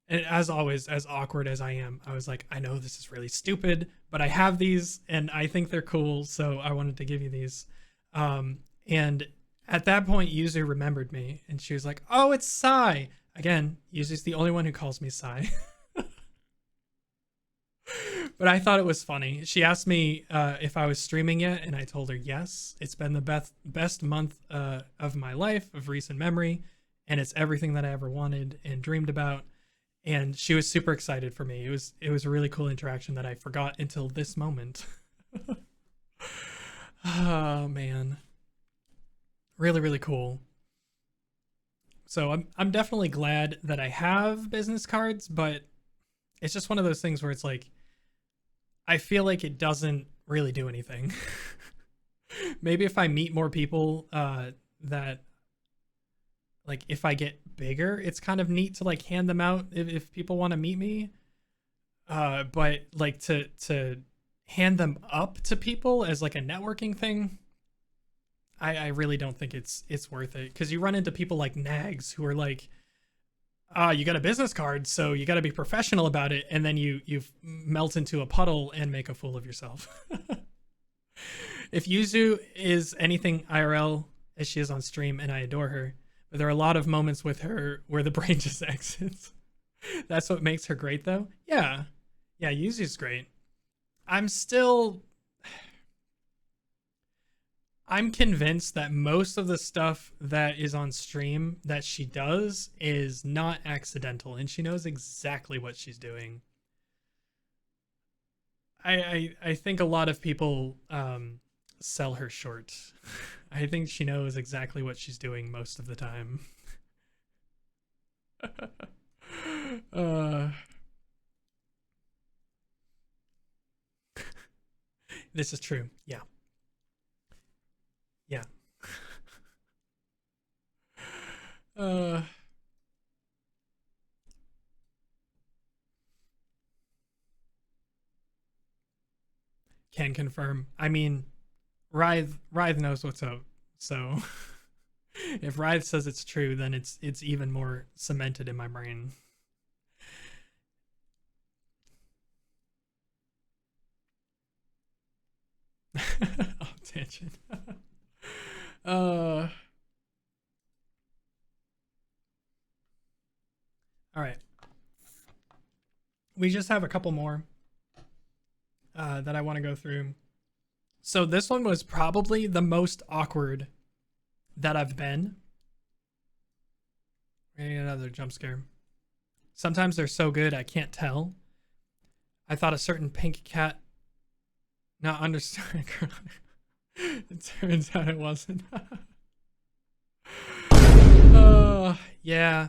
And as always, as awkward as I am, I was like, I know this is really stupid, but I have these and I think they're cool, so I wanted to give you these. And at that point, Yuzu remembered me and she was like, oh, it's Sai. Again, Yuzu's the only one who calls me Sai. But I thought it was funny. She asked me if I was streaming yet, and I told her yes. It's been the best month of my life, of recent memory, and it's everything that I ever wanted and dreamed about. And she was super excited for me. It was a really cool interaction that I forgot until this moment. Oh man, really, really cool. So I'm definitely glad that I have business cards, but it's just one of those things where it's like, I feel like it doesn't really do anything. Maybe if I meet more people, that like if I get bigger, it's kind of neat to like hand them out if people want to meet me. But like to hand them up to people as like a networking thing, I really don't think it's worth it, because you run into people like nags who are like, you got a business card, so you got to be professional about it, and then you melt into a puddle and make a fool of yourself. If Yuzu is anything IRL as she is on stream, and I adore her, but there are a lot of moments with her where the brain just exits. That's what makes her great, though. Yeah, Yuzu's great. I'm convinced that most of the stuff that is on stream that she does is not accidental, and she knows exactly what she's doing. I think a lot of people sell her short. I think she knows exactly what she's doing most of the time. This is true. Yeah. Can confirm. I mean, Rythe knows what's up. So if Rythe says it's true, then it's even more cemented in my brain. Oh, tangent. All right. We just have a couple more that I want to go through. So this one was probably the most awkward that I've been. Another jump scare. Sometimes they're so good I can't tell. I thought a certain pink cat not understood. It turns out it wasn't. Yeah.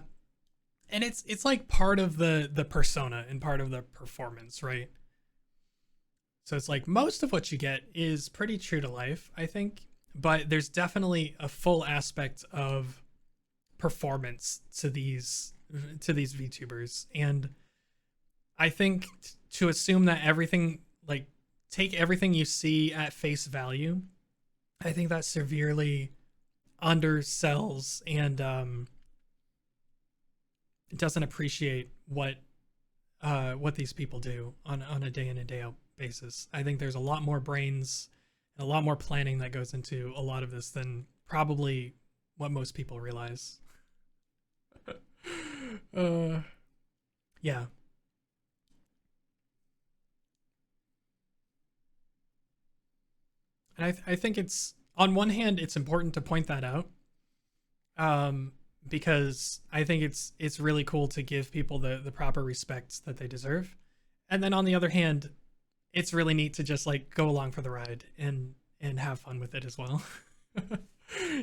And it's like part of the persona and part of the performance, right? So it's like most of what you get is pretty true to life, I think, but there's definitely a full aspect of performance to these VTubers, and I think to assume that everything, like, take everything you see at face value, I think that severely undersells and doesn't appreciate what these people do on a day in and day out basis. I think there's a lot more brains and a lot more planning that goes into a lot of this than probably what most people realize. Yeah. And I think it's, on one hand, it's important to point that out, because I think it's really cool to give people the proper respect that they deserve. And then on the other hand, it's really neat to just like go along for the ride and have fun with it as well.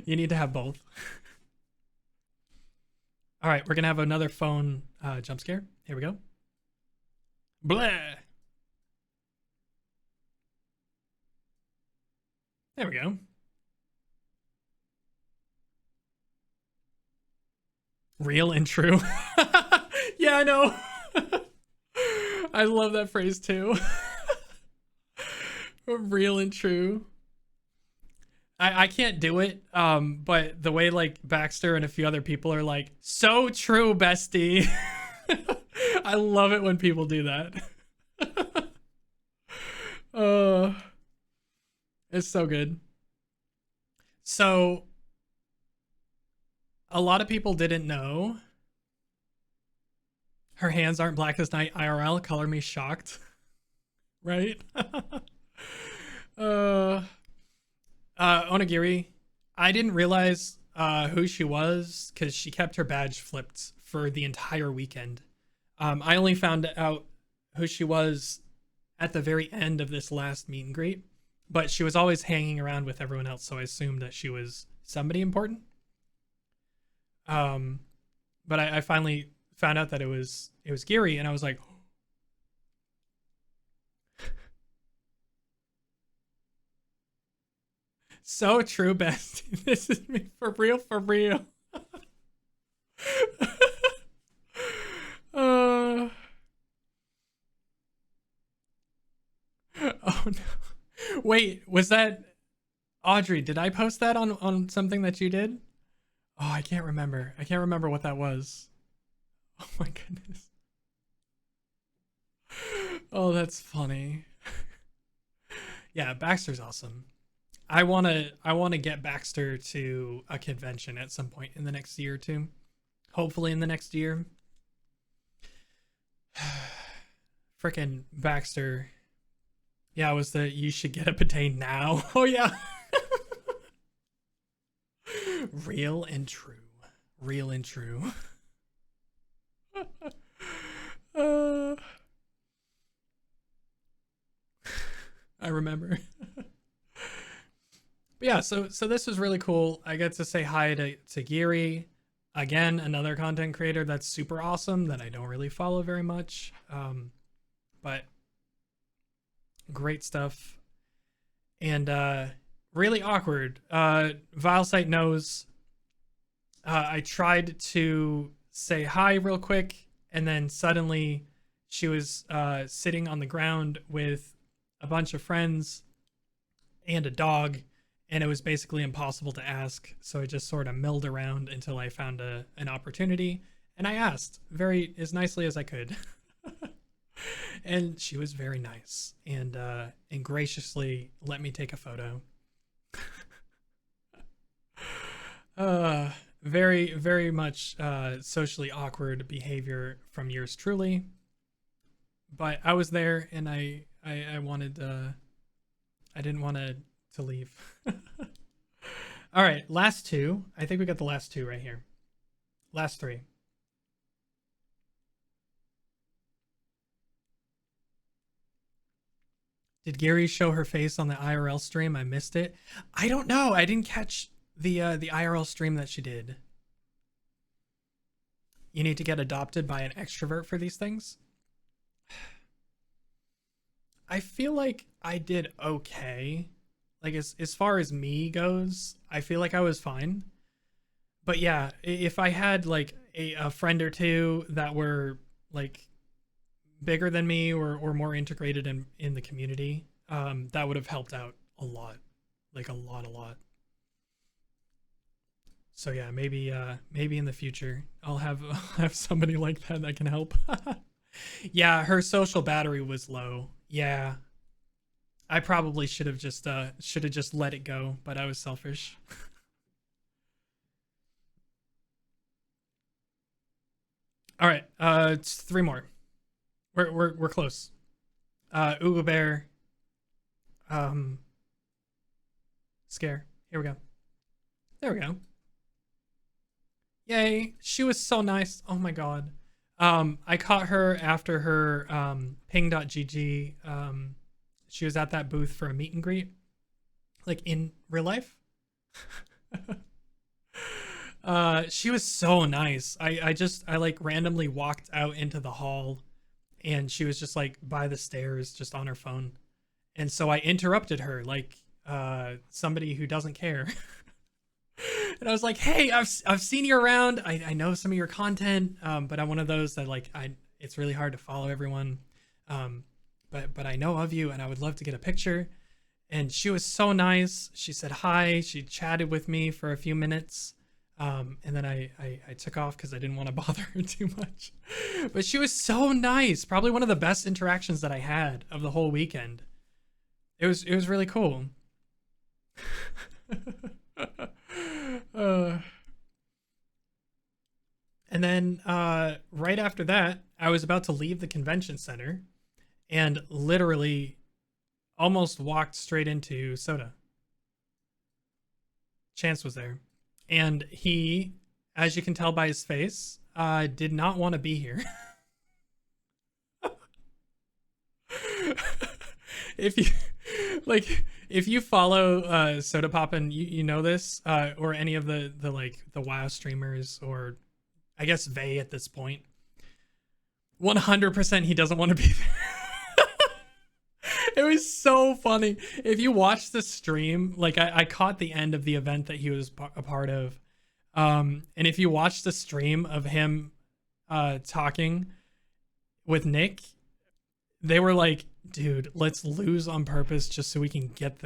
You need to have both. All right, we're gonna have another phone jump scare. Here we go. Blah. There we go. Real and true. Yeah, I know. I love that phrase too. Real and true. I can't do it, but the way like Baxter and a few other people are like, so true, bestie. I love it when people do that. It's so good. So a lot of people didn't know. Her hands aren't black as night IRL. Color me shocked. Right? Onigiri, I didn't realize who she was because she kept her badge flipped for the entire weekend. I only found out who she was at the very end of this last meet and greet, but she was always hanging around with everyone else, so I assumed that she was somebody important. But I finally found out that it was Geary, and I was like, so true, bestie. This is me for real, for real. Oh no. Wait, was that Audrey? Did I post that on something that you did? Oh, I can't remember. I can't remember what that was. Oh my goodness. Oh, that's funny. Yeah, Baxter's awesome. I wanna get Baxter to a convention at some point in the next year or two. Hopefully in the next year. Frickin' Baxter. Yeah, it was the you should get a bidet now. Oh yeah. Real and true. Real and true. I remember. But yeah, so this was really cool. I get to say hi to Geary. Again, another content creator that's super awesome that I don't really follow very much. But great stuff. And really awkward. Vilesite knows. I tried to say hi real quick, and then suddenly she was sitting on the ground with a bunch of friends and a dog, and it was basically impossible to ask, so I just sort of milled around until I found an opportunity, and I asked very as nicely as I could. And she was very nice and graciously let me take a photo. Very, very much socially awkward behavior from yours truly. But I was there, and I wanted, I didn't want to leave. All right, last two. I think we got the last two right here. Last three. Did Geary show her face on the IRL stream? I missed it. I don't know. I didn't catch the IRL stream that she did. You need to get adopted by an extrovert for these things? I feel like I did okay. Like as far as me goes, I feel like I was fine. But yeah, if I had like a friend or two that were like bigger than me or more integrated in the community, that would have helped out a lot. Like a lot. So yeah, maybe in the future I'll have somebody like that can help. Yeah, her social battery was low. Yeah. I probably should have just let it go, but I was selfish. All right, it's 3 more. We're close. Ugo Bear, Scare. Here we go. There we go. Yay, she was so nice. Oh my god. I caught her after her ping.gg. She was at that booth for a meet and greet, like in real life. She was so nice. I like randomly walked out into the hall and she was just like by the stairs just on her phone. And so I interrupted her like somebody who doesn't care. And I was like, "Hey, I've seen you around. I know some of your content, but I'm one of those that like it's really hard to follow everyone. But I know of you and I would love to get a picture." And she was so nice. She said hi. She chatted with me for a few minutes. And then I took off because I didn't want to bother her too much. But she was so nice. Probably one of the best interactions that I had of the whole weekend. It was really cool. And then right after that, I was about to leave the convention center and literally almost walked straight into Soda. Chance was there. And he, as you can tell by his face, did not want to be here. If you follow Soda Pop and you know this, or any of the WoW streamers, or I guess Vay at this point, 100% he doesn't want to be there. It was so funny. If you watch the stream, like I caught the end of the event that he was a part of. And if you watch the stream of him talking with Nick, they were like, "Dude, let's lose on purpose just so we can get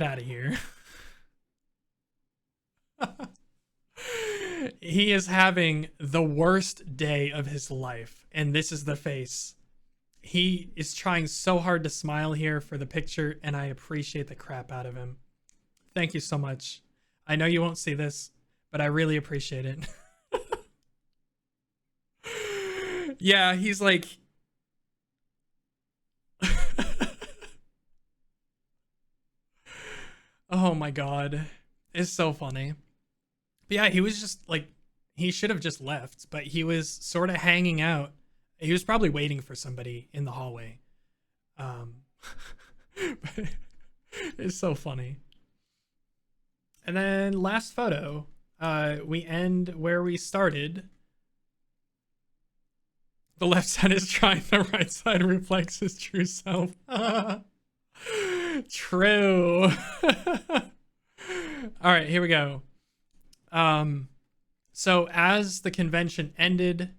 out of here." He is having the worst day of his life, and this is the face. He is trying so hard to smile here for the picture, and I appreciate the crap out of him. Thank you so much. I know you won't see this, but I really appreciate it. Yeah, he's like... Oh my god. It's so funny. But yeah, he was just like... He should have just left, but he was sort of hanging out. He was probably waiting for somebody in the hallway. It's so funny. And then last photo, we end where we started. The left side is trying, the right side reflects his true self. True. All right, here we go. So as the convention ended,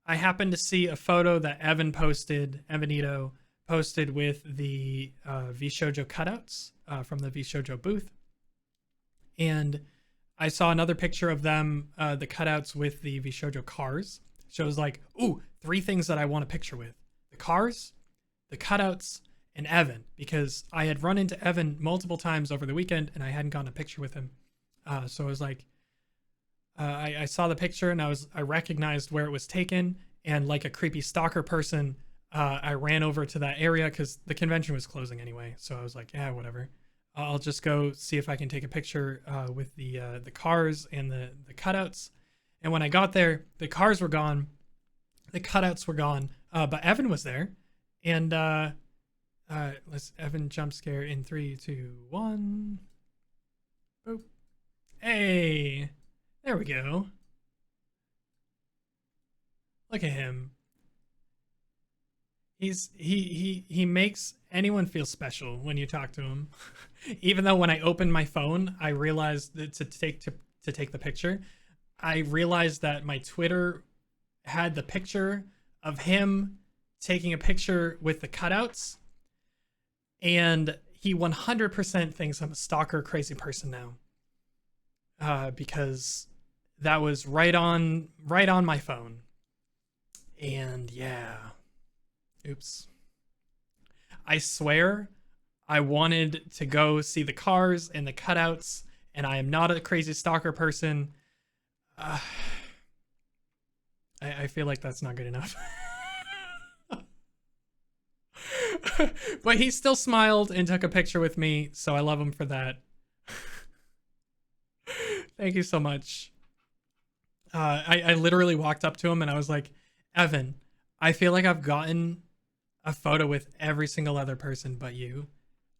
I happened to see a photo that Evanito posted with the VShojo cutouts from the VShojo booth. And I saw another picture of them, the cutouts with the VShojo cars. So it was like, ooh, 3 things that I want a picture with. The cars, the cutouts, and Evan. Because I had run into Evan multiple times over the weekend and I hadn't gotten a picture with him. So I was like, I saw the picture and I recognized where it was taken, and like a creepy stalker person, I ran over to that area because the convention was closing anyway. So I was like, yeah, whatever. I'll just go see if I can take a picture with the cars and the cutouts. And when I got there, the cars were gone, the cutouts were gone, but Evan was there. And let's Evan jump scare in 3, 2, 1. Boop. Hey. There we go. Look at him. he makes anyone feel special when you talk to him. Even though when I opened my phone, I realized that to take the picture, I realized that my Twitter had the picture of him taking a picture with the cutouts, and he 100% thinks I'm a stalker, crazy person now, because that was right on my phone. And yeah, oops. I swear I wanted to go see the cars and the cutouts, and I am not a crazy stalker person. I feel like that's not good enough. But he still smiled and took a picture with me, so I love him for that. Thank you so much. I literally walked up to him and I was like, Evan, I feel like I've gotten a photo with every single other person but you.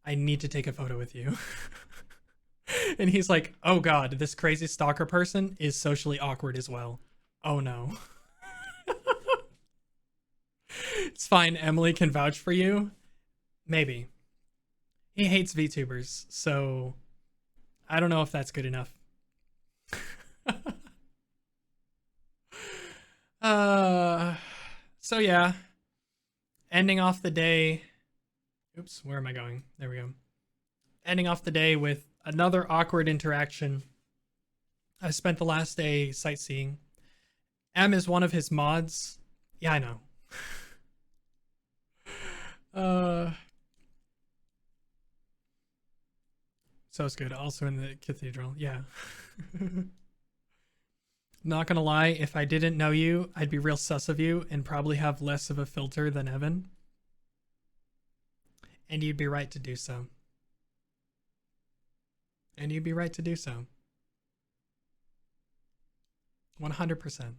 I need to take a photo with you. And he's like, oh god, this crazy stalker person is socially awkward as well. Oh no. It's fine, Emily can vouch for you. Maybe. He hates VTubers, so I don't know if that's good enough. So yeah, ending off the day. Oops, where am I going? There we go. Ending off the day with another awkward interaction. I spent the last day sightseeing. M is one of his mods. Yeah, I know. So it's good. Also in the cathedral. Yeah. Not gonna lie, if I didn't know you, I'd be real sus of you and probably have less of a filter than Evan. And you'd be right to do so. And you'd be right to do so. 100%.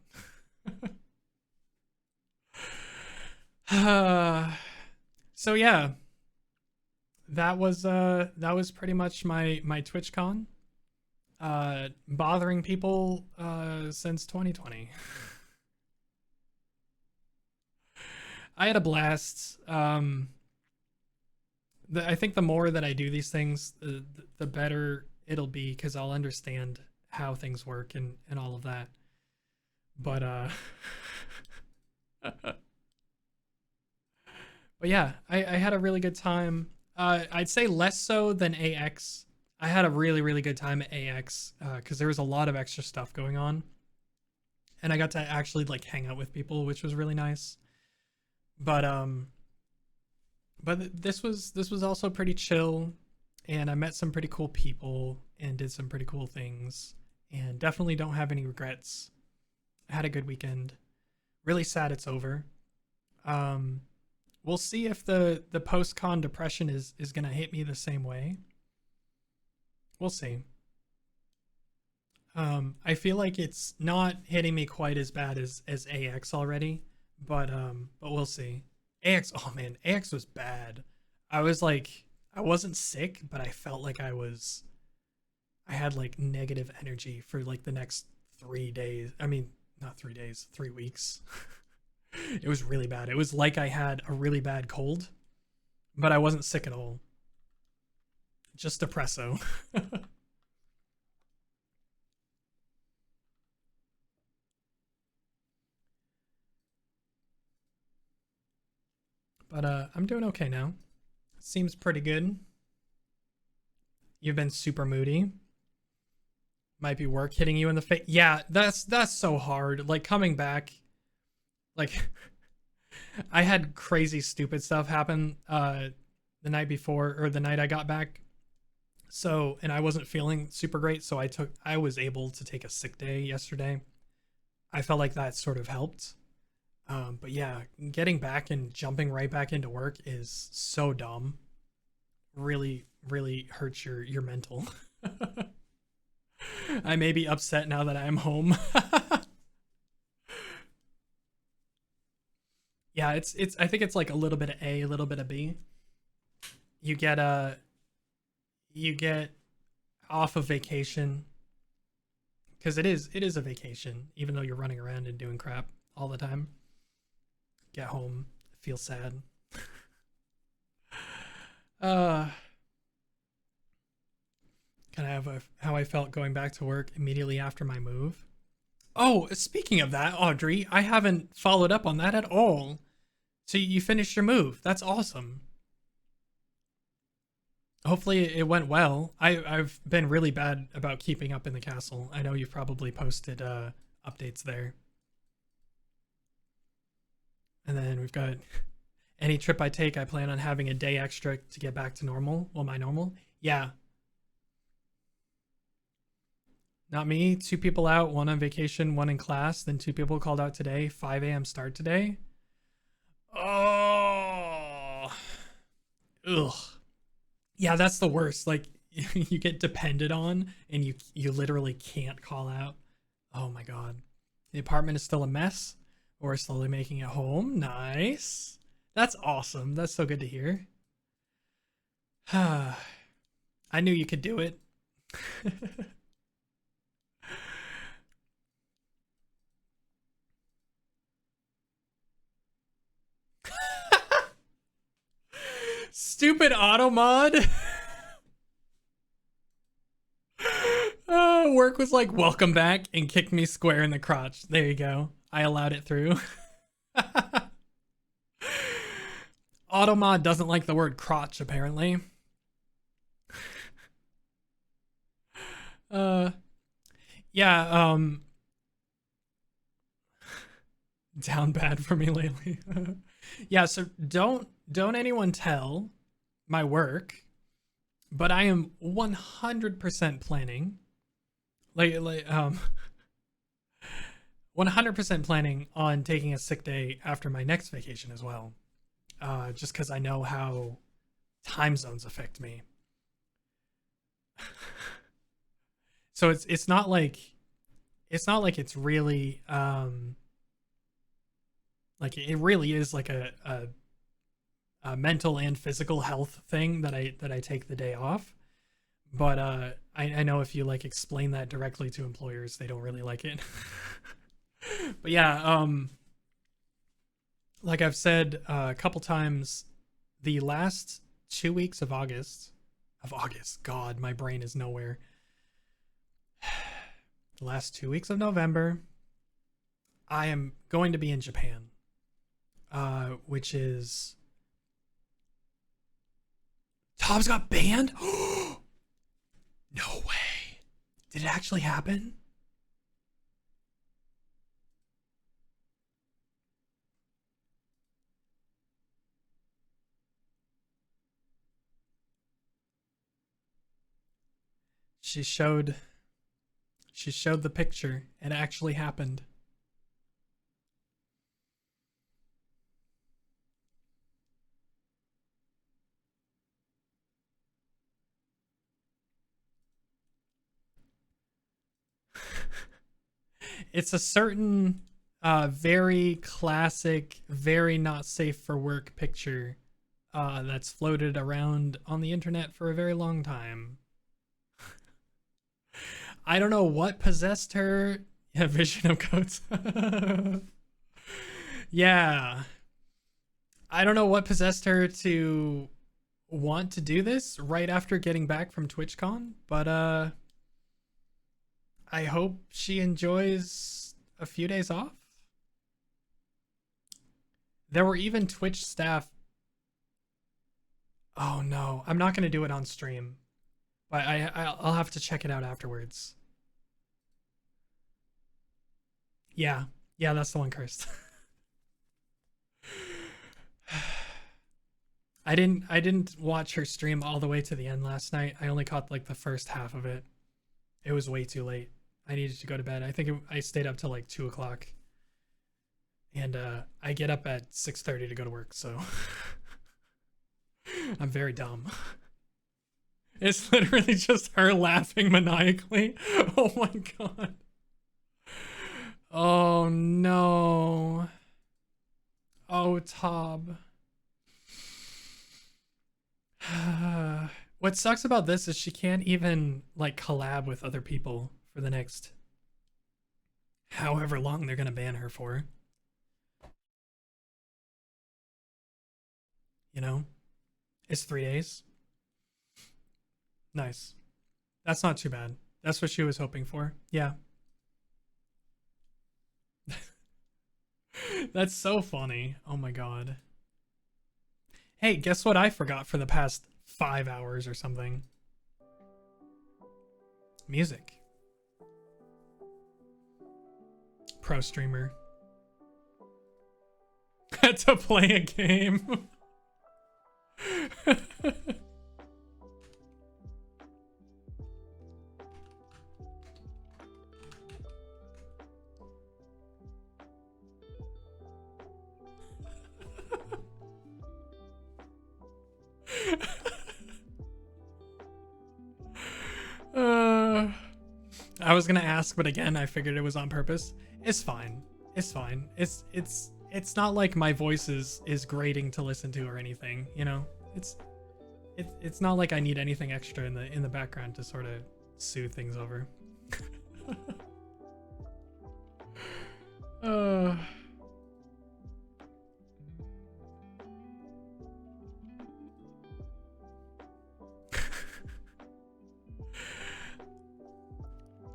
So yeah, that was pretty much my TwitchCon. Bothering people since 2020. I had a blast. I think the more that I do these things, the better it'll be, because I'll understand how things work and all of that. But but yeah, I had a really good time. I'd say less so than AX. I had a really, really good time at AX because there was a lot of extra stuff going on. And I got to actually like hang out with people, which was really nice. But this was also pretty chill, and I met some pretty cool people and did some pretty cool things, and definitely don't have any regrets. I had a good weekend. Really sad it's over. We'll see if the post-con depression is gonna hit me the same way. We'll see. I feel like it's not hitting me quite as bad as AX already, but we'll see. AX, oh man, AX was bad. I was like, I wasn't sick, but I felt like I had like negative energy for like the next 3 days. I mean, not 3 days, 3 weeks. It was really bad. It was like I had a really bad cold, but I wasn't sick at all. Just depresso. But I'm doing okay now. Seems pretty good. You've been super moody. Might be work hitting you in the face. Yeah, that's so hard. Like coming back, like I had crazy stupid stuff happen the night before, or the night I got back. So, and I wasn't feeling super great, so I was able to take a sick day yesterday. I felt like that sort of helped. But yeah, getting back and jumping right back into work is so dumb. Really, really hurts your mental. I may be upset now that I'm home. Yeah, it's I think it's like a little bit of A, a little bit of B. You get off of vacation, because it is a vacation, even though you're running around and doing crap all the time. Get home, feel sad, Uh, Can I have how I felt going back to work immediately after my move? Oh, speaking of that, Audrey, I haven't followed up on that at all. So you finished your move. That's awesome. Hopefully it went well. I've been really bad about keeping up in the castle. I know you've probably posted updates there. And then we've got any trip I take, I plan on having a day extra to get back to normal. Well, my normal. Yeah. Not me. 2 people out, 1 on vacation, 1 in class. Then 2 people called out today. 5 a.m. start today. Oh. Ugh. Yeah, that's the worst. Like, you get depended on and you literally can't call out. Oh my god. The apartment is still a mess. We're slowly making it home. Nice. That's awesome. That's so good to hear. I knew you could do it. Stupid auto mod. Work was like, welcome back, and kicked me square in the crotch. There you go. I allowed it through. Automod doesn't like the word crotch, apparently. Yeah, down bad for me lately. Yeah, so don't anyone tell my work, but I am 100% planning 100% planning on taking a sick day after my next vacation as well. Just because I know how time zones affect me. So it's not like it's really like it really is like a mental and physical health thing that I take the day off. But I know if you like explain that directly to employers, they don't really like it. But yeah, like I've said a couple times, the last 2 weeks of August, God, my brain is nowhere. The last 2 weeks of November, I am going to be in Japan, which is... Tom's got banned? No way. Did it actually happen? She showed the picture. It actually happened. It's a certain very classic, very not safe for work picture that's floated around on the internet for a very long time. I don't know what possessed her. Yeah, vision of goats. Yeah. I don't know what possessed her to want to do this right after getting back from TwitchCon, but I hope she enjoys a few days off. There were even Twitch staff. Oh no, I'm not going to do it on stream. But I'll have to check it out afterwards. Yeah, that's the one cursed. I didn't watch her stream all the way to the end last night. I only caught like the first half of it. It was way too late. I needed to go to bed. I think I stayed up till like 2 o'clock. And I get up at 6:30 to go to work, so I'm very dumb. It's literally just her laughing maniacally. Oh my god. Oh no. Oh, Tob. What sucks about this is she can't even like collab with other people for the next however long they're gonna ban her for. You know? It's 3 days. Nice. That's not too bad. That's what she was hoping for. Yeah. That's so funny. Oh my god. Hey, guess what I forgot for the past 5 hours or something? Music. Pro streamer. Had to play a game. I was gonna ask, but again, I figured it was on purpose. It's fine. It's fine. It's not like my voice is grating to listen to or anything. You know, it's not like I need anything extra in the background to sort of soothe things over.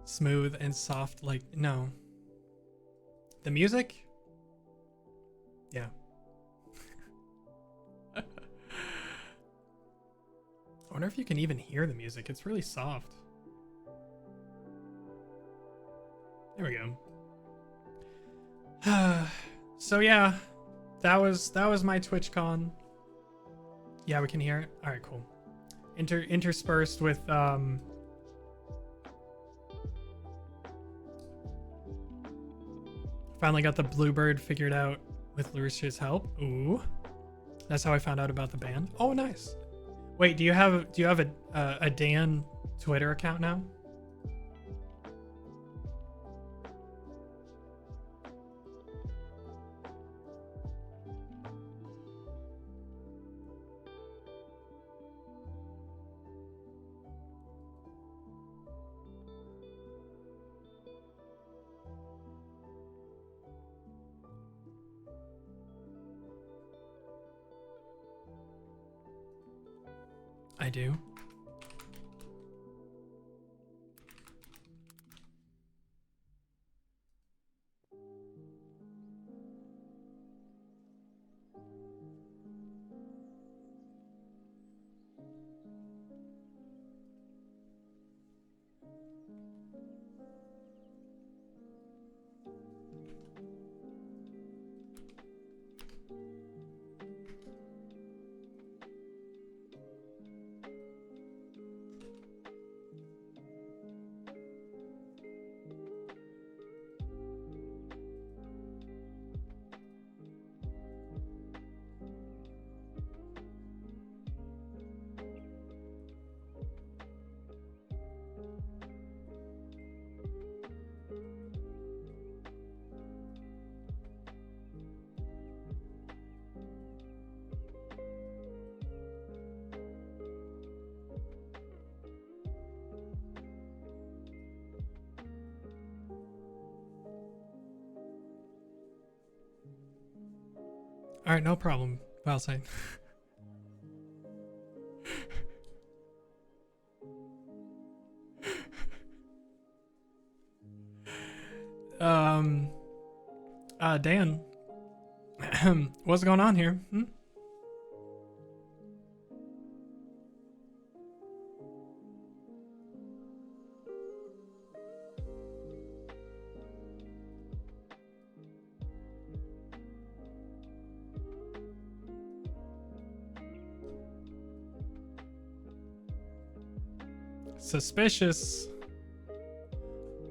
Smooth and soft, like, no. The music? Yeah. I wonder if you can even hear the music. It's really soft. There we go. So yeah, that was my TwitchCon. Yeah, we can hear it. All right, cool. Interspersed with finally got the Bluebird figured out with Lucia's help. Ooh, that's how I found out about the band. Oh, nice. Wait, do you have a Dan Twitter account now? I do. All right, no problem. Well said. Dan, what's going on here? Hmm? Suspicious.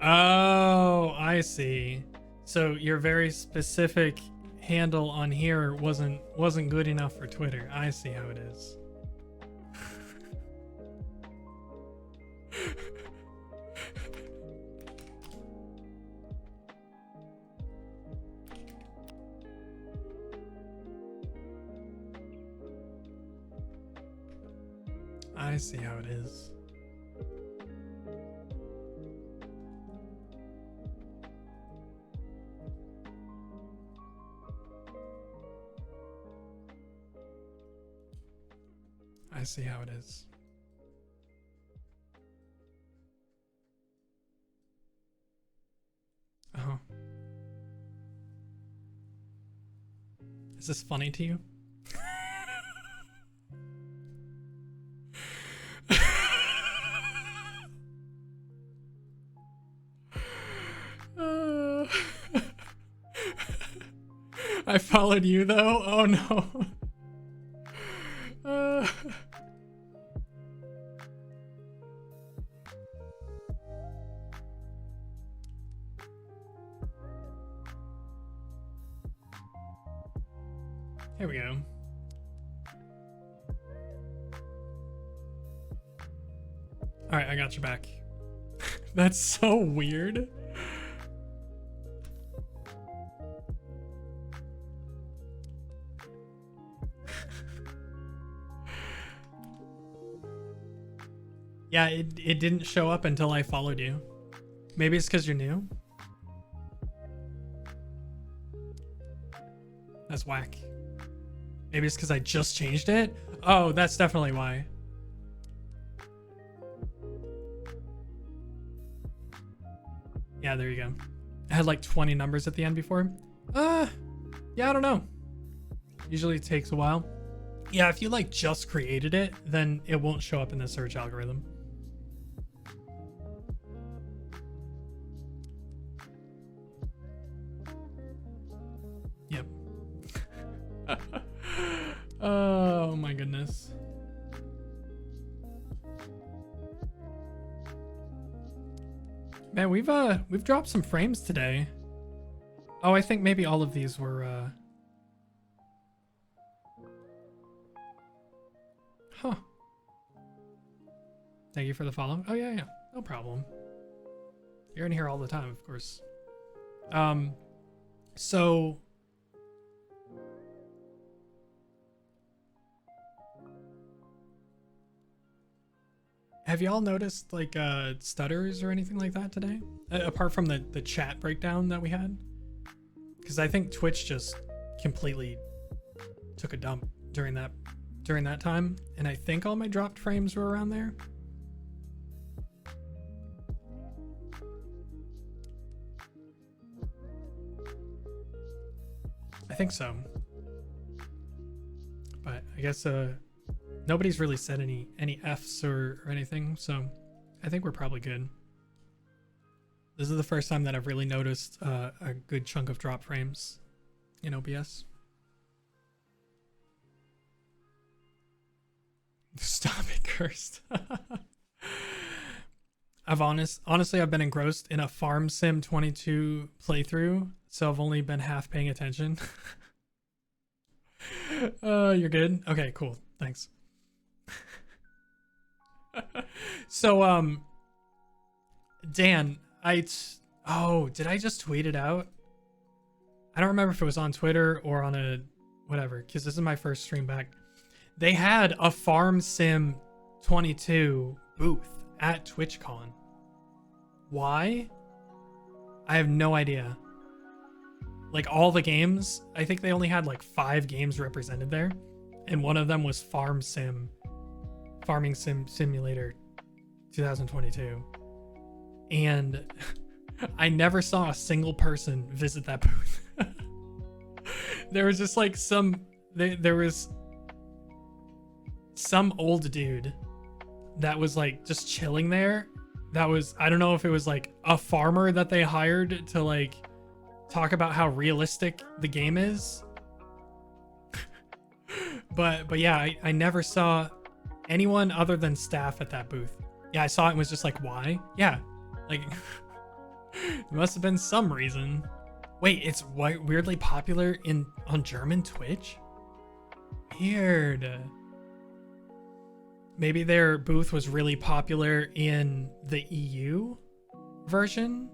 Oh, I see. So your very specific handle on here wasn't good enough for Twitter. I see how it is. I see how it is. I see how it is. this funny to you? I followed you though? Oh no. Here we go. All right, I got your back. That's so weird. Yeah, it didn't show up until I followed you. Maybe it's because you're new. That's whack. Maybe it's because I just changed it. Oh, that's definitely why. Yeah, there you go. I had like 20 numbers at the end before. Yeah, I don't know. Usually it takes a while. Yeah, if you like just created it, then it won't show up in the search algorithm. Yep. Oh my goodness. Man, we've dropped some frames today. Oh, I think maybe all of these were huh. Thank you for the follow. Oh yeah, no problem. You're in here all the time, of course. So have y'all noticed like stutters or anything like that today? Apart from the chat breakdown that we had? Because I think Twitch just completely took a dump during that time, and I think all my dropped frames were around there. I think so. But I guess nobody's really said any F's or anything, so I think we're probably good. This is the first time that I've really noticed a good chunk of drop frames in OBS. Stop it, cursed. Honestly, I've been engrossed in a Farm Sim 22 playthrough, so I've only been half paying attention. You're good? Okay, cool. Thanks. So, Dan, did I just tweet it out? I don't remember if it was on Twitter or on a whatever, because this is my first stream back. They had a Farm Sim 22 booth at TwitchCon. Why? I have no idea. Like all the games, I think they only had like 5 games represented there, and one of them was Farming Sim Simulator 2022. And I never saw a single person visit that booth. There was just like there was some old dude that was like just chilling there. That was, I don't know if it was like a farmer that they hired to like talk about how realistic the game is. but yeah, I never saw anyone other than staff at that booth. Yeah, I saw it and was just like, why? Yeah, like there must have been some reason. Wait, it's weirdly popular on German Twitch? Weird. Maybe their booth was really popular in the EU version?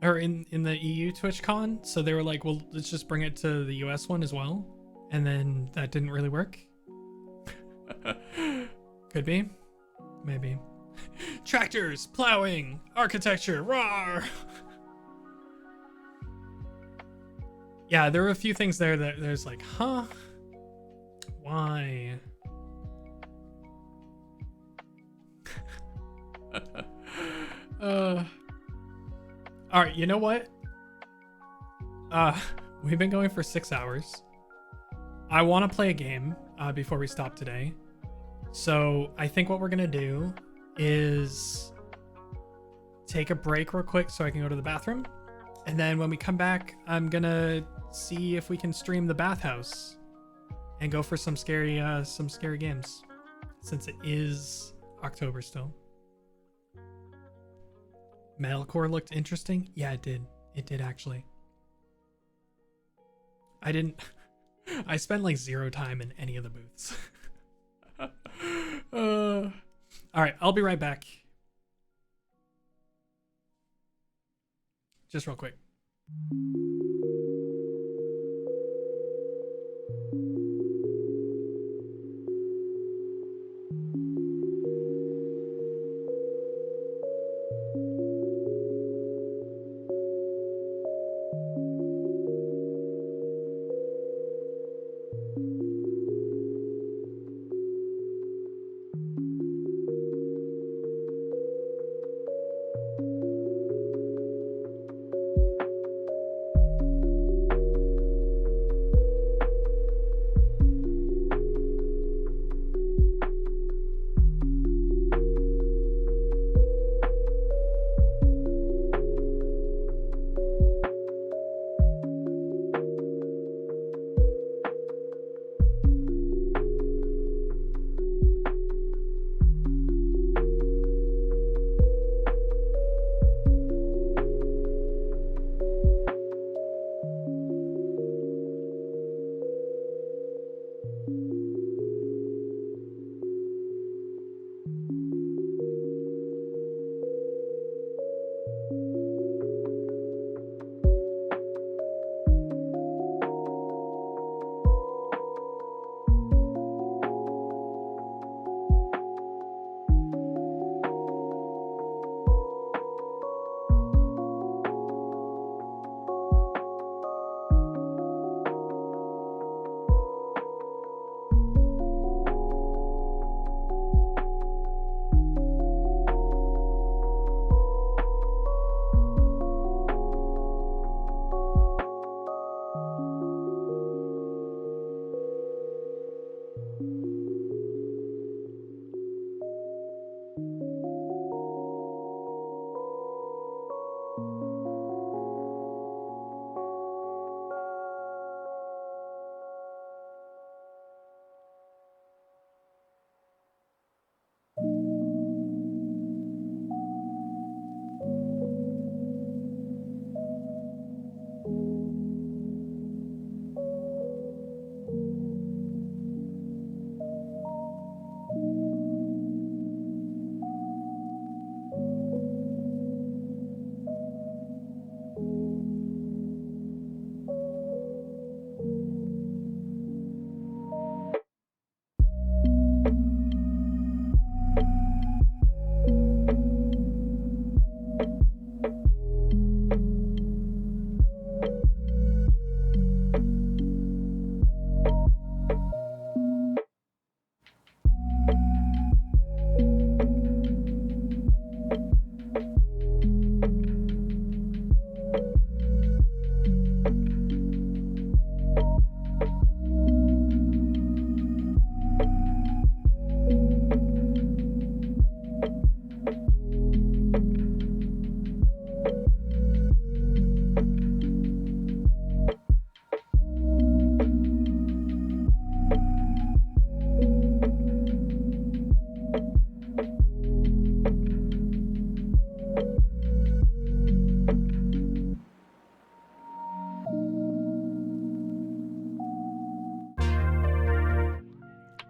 Or in the EU TwitchCon? So they were like, well, let's just bring it to the US one as well. And then that didn't really work? Could be. Maybe. Tractors, plowing, architecture, roar! Yeah, there were a few things there that there's like, huh? Why? All right, you know what? We've been going for 6 hours. I want to play a game before we stop today. So I think what we're going to do is take a break real quick so I can go to the bathroom. And then when we come back, I'm going to see if we can stream the bathhouse and go for some scary games, since it is October still. Metalcore looked interesting. Yeah, it did. It did actually. I spent like 0 time in any of the booths. All right, I'll be right back. Just real quick.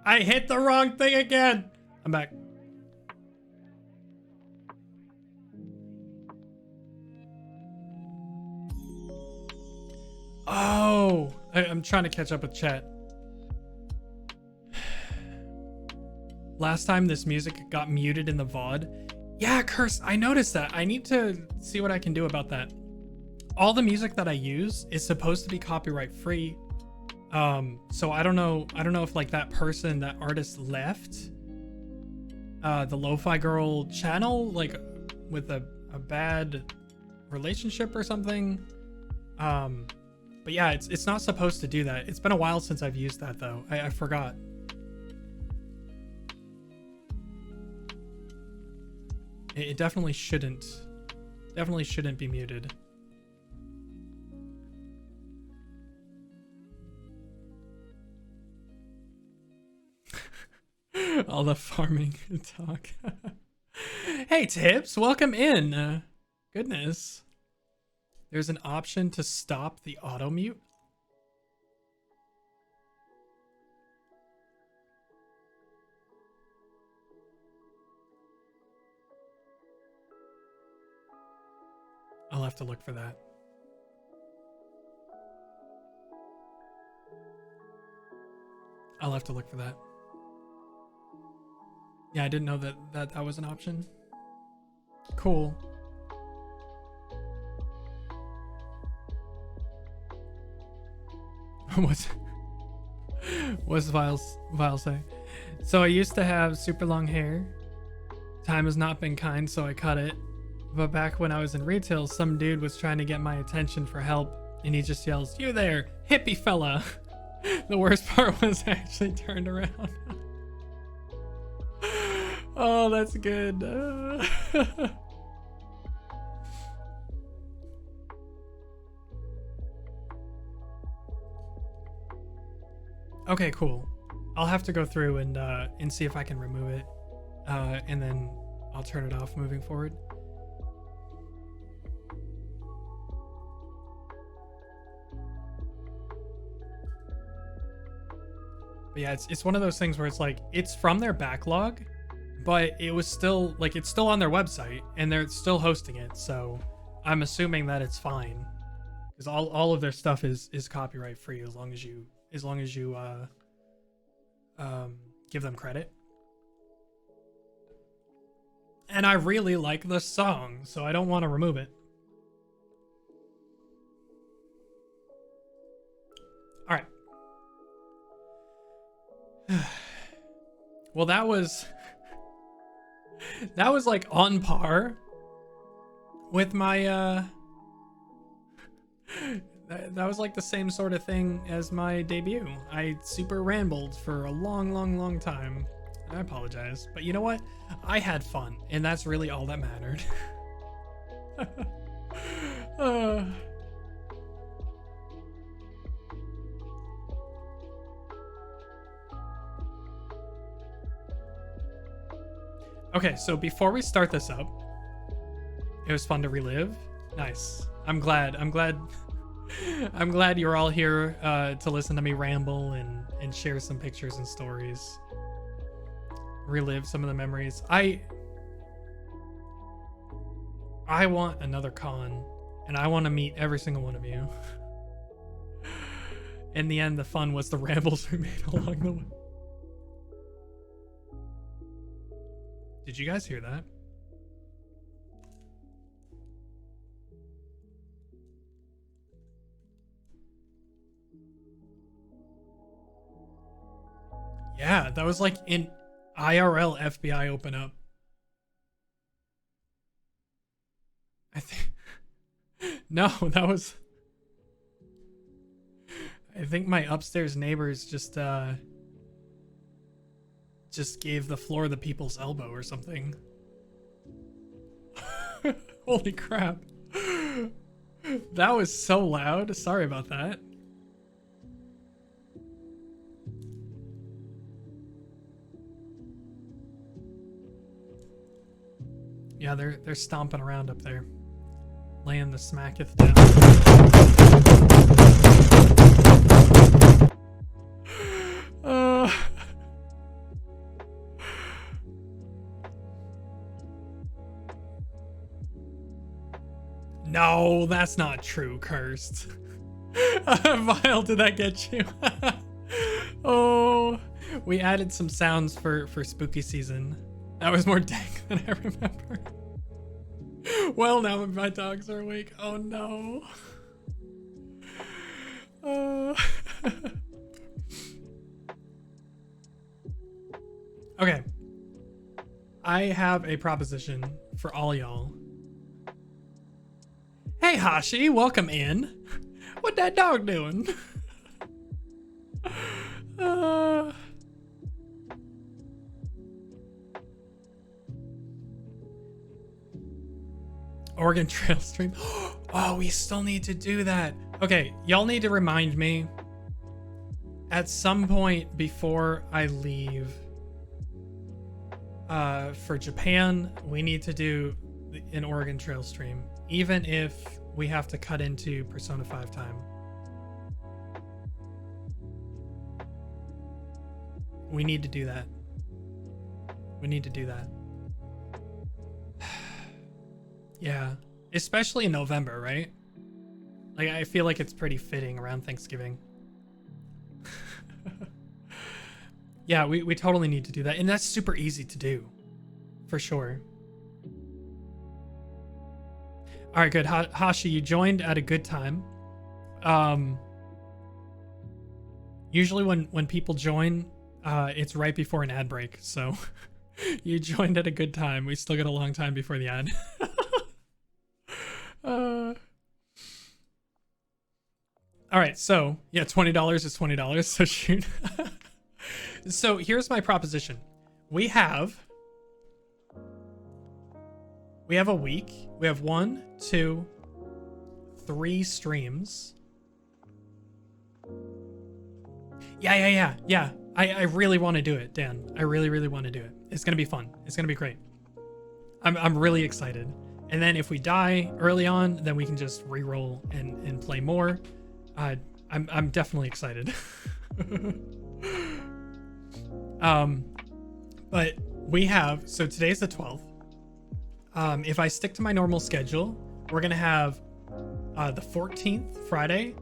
I hit the wrong thing again. I'm back. Oh, I'm trying to catch up with chat. Last time this music got muted in the VOD. Yeah, Curse, I noticed that. I need to see what I can do about that. All the music that I use is supposed to be copyright free. So I don't know if like that person, that artist left the Lo-Fi Girl channel, like with a bad relationship or something. But yeah, it's not supposed to do that. It's been a while since I've used that though. I forgot. It definitely shouldn't be muted. All the farming talk. Hey Tips, welcome in. Goodness. There's an option to stop the auto mute. I'll have to look for that. I'll have to look for that. Yeah, I didn't know that was an option. Cool. What's Vile say? So I used to have super long hair. Time has not been kind, so I cut it. But back when I was in retail, some dude was trying to get my attention for help, and he just yells, "You there, hippie fella!" The worst part was I actually turned around. Oh, that's good. Okay, cool. I'll have to go through and see if I can remove it, and then I'll turn it off moving forward. But yeah, it's one of those things where it's like it's from their backlog, but it was still like it's still on their website and they're still hosting it. So I'm assuming that it's fine because all of their stuff is copyright free as long as you give them credit. And I really like the song, so I don't want to remove it. All right. Well, that was like on par with my that was like the same sort of thing as my debut. I super rambled for a long time. I apologize, but you know what? I had fun, and that's really all that mattered. Okay, so before we start this up, it was fun to relive. Nice. I'm glad you're all here to listen to me ramble and share some pictures and stories. Relive some of the memories. I want another con, and I want to meet every single one of you. In the end, the fun was the rambles we made along the way. Did you guys hear that? Yeah, that was like in IRL FBI open up. I think no, that was I think my upstairs neighbors just gave the floor the people's elbow or something. Holy crap. That was so loud. Sorry about that. Yeah, they're stomping around up there. Laying the smacketh down. No, that's not true, Cursed. Vile, did that get you? Oh, we added some sounds for spooky season. That was more dank than I remember. Well, now my dogs are awake. Oh no. Okay. I have a proposition for all y'all. Hey Hashi, welcome in. What that dog doing? Oregon Trail stream. Oh, we still need to do that. Okay, y'all need to remind me at some point before I leave for Japan. We need to do an Oregon Trail stream, even if we have to cut into Persona 5 time. We need to do that. We need to do that. Yeah, especially in November, right? Like, I feel like it's pretty fitting around Thanksgiving. Yeah, we totally need to do that. And that's super easy to do, for sure. All right, good. Hashi, you joined at a good time. Usually when people join, it's right before an ad break. So you joined at a good time. We still got a long time before the ad. All right, so yeah, $20 is $20. So shoot. So here's my proposition. We have a week. We have 1, 2, 3 streams. Yeah. I really want to do it, Dan. I really want to do it. It's gonna be fun. It's gonna be great. I'm really excited. And then if we die early on, then we can just re-roll and play more. I'm definitely excited. But we have, so today's the 12th. If I stick to my normal schedule, we're gonna have the 14th, Friday.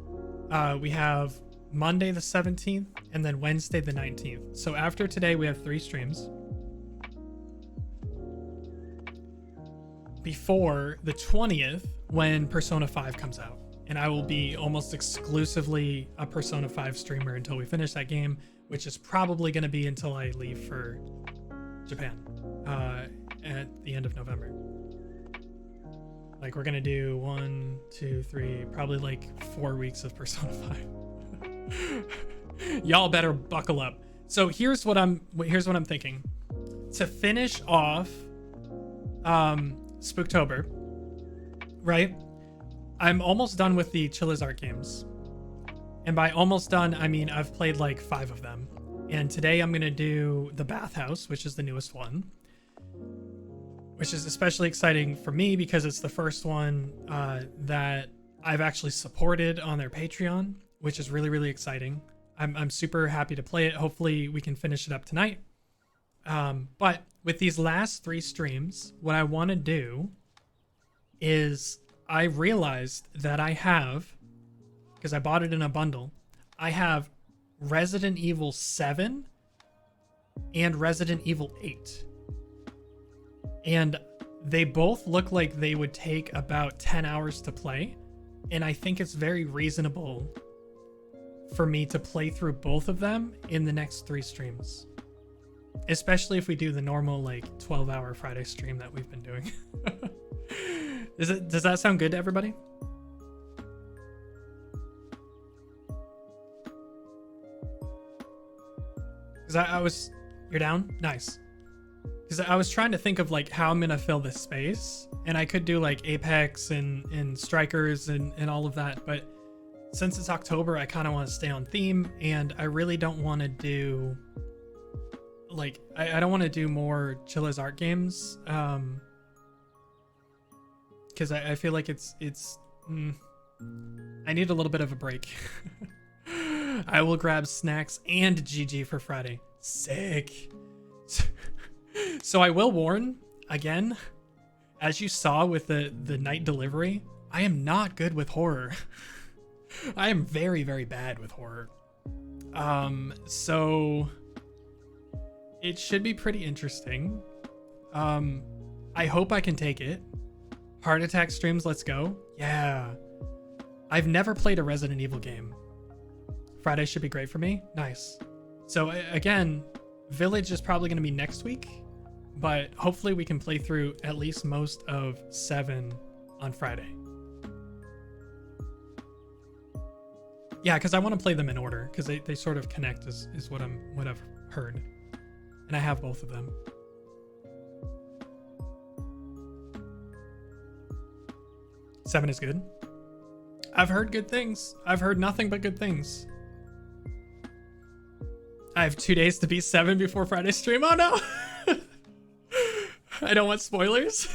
We have Monday the 17th, and then Wednesday the 19th. So after today, we have 3 streams. Before the 20th, when Persona 5 comes out. And I will be almost exclusively a Persona 5 streamer until we finish that game, which is probably going to be until I leave for Japan at the end of November. Like, we're going to do 1, 2, 3, probably like 4 weeks of Persona 5. Y'all better buckle up. So here's what I'm thinking. To finish off Spooktober, right? I'm almost done with the Chillizart games. And by almost done, I mean I've played like 5 of them. And today I'm going to do the Bathhouse, which is the newest one. Which is especially exciting for me because it's the first one that I've actually supported on their Patreon, which is really exciting. I'm super happy to play it. Hopefully we can finish it up tonight. But with these last 3 streams, what I want to do is I realized that I have, because I bought it in a bundle, I have Resident Evil 7 and Resident Evil 8. And they both look like they would take about 10 hours to play. And I think it's very reasonable for me to play through both of them in the next 3 streams. Especially if we do the normal like 12-hour Friday stream that we've been doing. Does that sound good to everybody? Because you're down? Nice. Because I was trying to think of like how I'm gonna fill this space, and I could do like Apex and Strikers and all of that, but since it's October, I kind of want to stay on theme, and I really don't want to do like I don't want to do more Chillizart games. Because I feel like it's I need a little bit of a break. I will grab snacks and GG for Friday. Sick. So I will warn again, as you saw with the night delivery, I am not good with horror. I am very bad with horror. So it should be pretty interesting. I hope I can take it. Heart attack streams, let's go. Yeah. I've never played a Resident Evil game. Friday should be great for me. Nice. So again, Village is probably going to be next week, but hopefully we can play through at least most of 7 on Friday. Yeah, because I want to play them in order, because they sort of connect is what I've heard. And I have both of them. Seven is good. I've heard good things. I've heard nothing but good things. I have 2 days to beat 7 before Friday stream. Oh no! I don't want spoilers.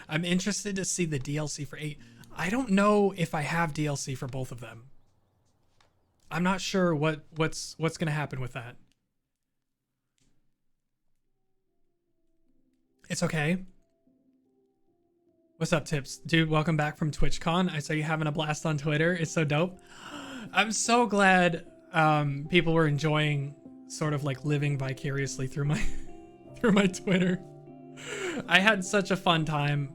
I'm interested to see the DLC for 8. I don't know if I have DLC for both of them. I'm not sure what's gonna happen with that. It's okay. What's up, Tips? Dude, welcome back from TwitchCon. I saw you having a blast on Twitter. It's so dope. I'm so glad people were enjoying sort of like living vicariously through my through my Twitter. I had such a fun time.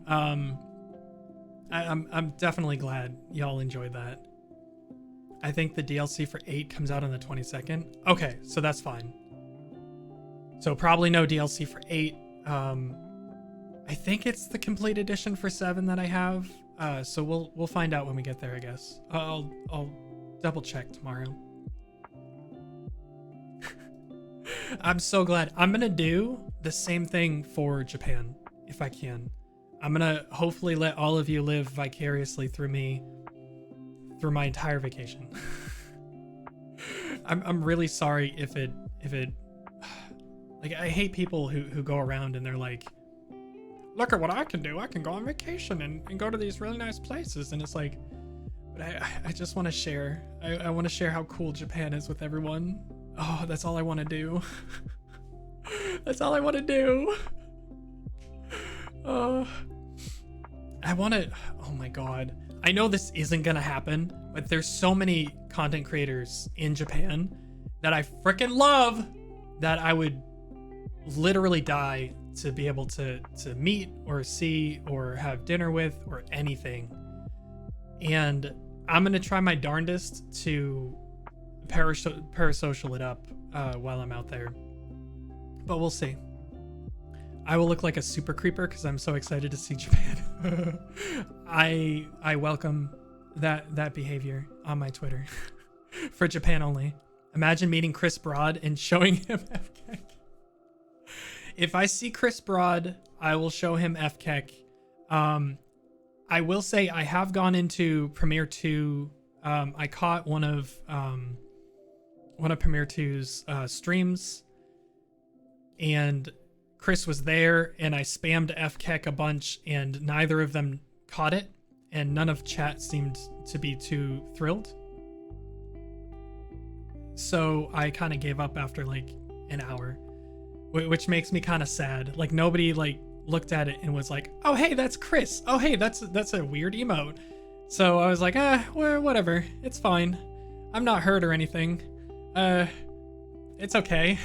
I'm definitely glad y'all enjoyed that. I think the DLC for 8 comes out on the 22nd. Okay, so that's fine. So probably no DLC for 8. I think it's the complete edition for 7 that I have. So we'll find out when we get there, I guess. I'll double check tomorrow. I'm so glad. I'm gonna do the same thing for Japan if I can. I'm gonna hopefully let all of you live vicariously through me through my entire vacation. I'm really sorry if it like, I hate people who go around and they're like, look at what I can do. I can go on vacation and go to these really nice places. And it's like, but I just want to share. I want to share how cool Japan is with everyone. Oh, that's all I want to do. That's all I want to do. I want to, oh my God. I know this isn't going to happen, but there's so many content creators in Japan that I freaking love that I would literally die to be able to meet or see or have dinner with or anything. And I'm going to try my darndest to parasocial it up while I'm out there. But we'll see. I will look like a super creeper because I'm so excited to see Japan. I welcome that behavior on my Twitter. For Japan only. Imagine meeting Chris Broad and showing him FKEK. If I see Chris Broad, I will show him FKEK. I will say I have gone into Premiere 2. I caught one of Premiere 2's streams, and Chris was there, and I spammed FKEK a bunch, and neither of them caught it, and none of chat seemed to be too thrilled. So I kind of gave up after like an hour, which makes me kind of sad. Like, nobody like looked at it and was like, oh hey, that's Chris. Oh hey, that's a weird emote. So I was like, well, whatever, it's fine. I'm not hurt or anything. It's okay.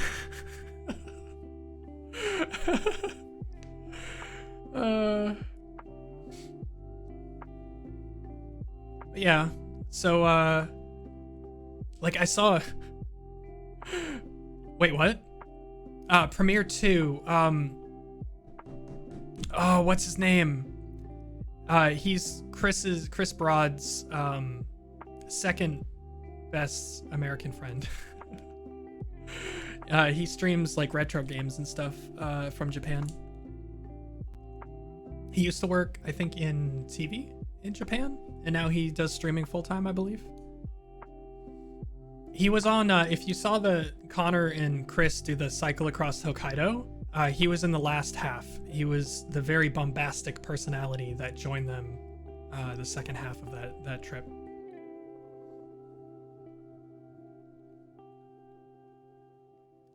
Yeah, so like I saw wait, what? Premiere 2, oh, what's his name? He's Chris Broad's second best American friend. He streams like retro games and stuff from Japan. He used to work, I think, in TV in Japan, and now he does streaming full-time, I believe. He was on, if you saw the Connor and Chris do the cycle across Hokkaido, he was in the last half. He was the very bombastic personality that joined them the second half of that trip.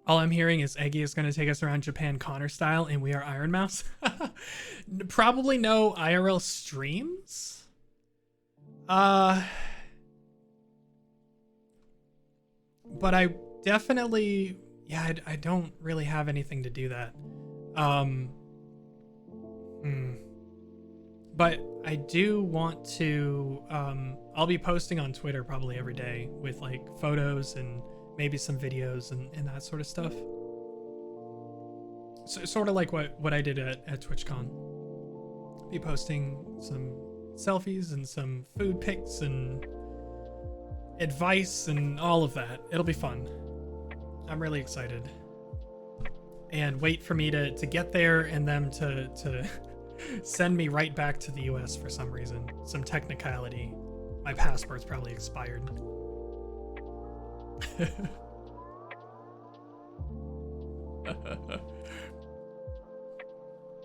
All I'm hearing is Eggy is going to take us around Japan Connor style, and we are Iron Mouse. Probably no IRL streams. But I definitely, yeah, I don't really have anything to do that. But I do want to, I'll be posting on Twitter probably every day with like photos and maybe some videos and that sort of stuff. So, sort of like what I did at TwitchCon. Be posting some selfies and some food pics and advice and all of that. It'll be fun. I'm really excited. And wait for me to get there and them to send me right back to the US for some reason. Some technicality. My passport's probably expired.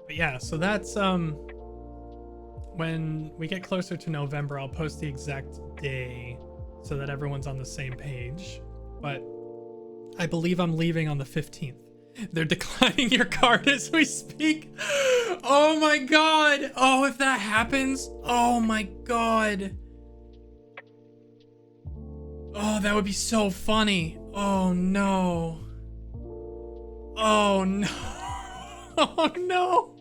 But yeah, so that's when we get closer to November, I'll post the exact day so that everyone's on the same page. But I believe I'm leaving on the 15th. They're declining your card as we speak. Oh my god. Oh, if that happens. Oh my god. Oh, that would be so funny. Oh no. Oh no. Oh no.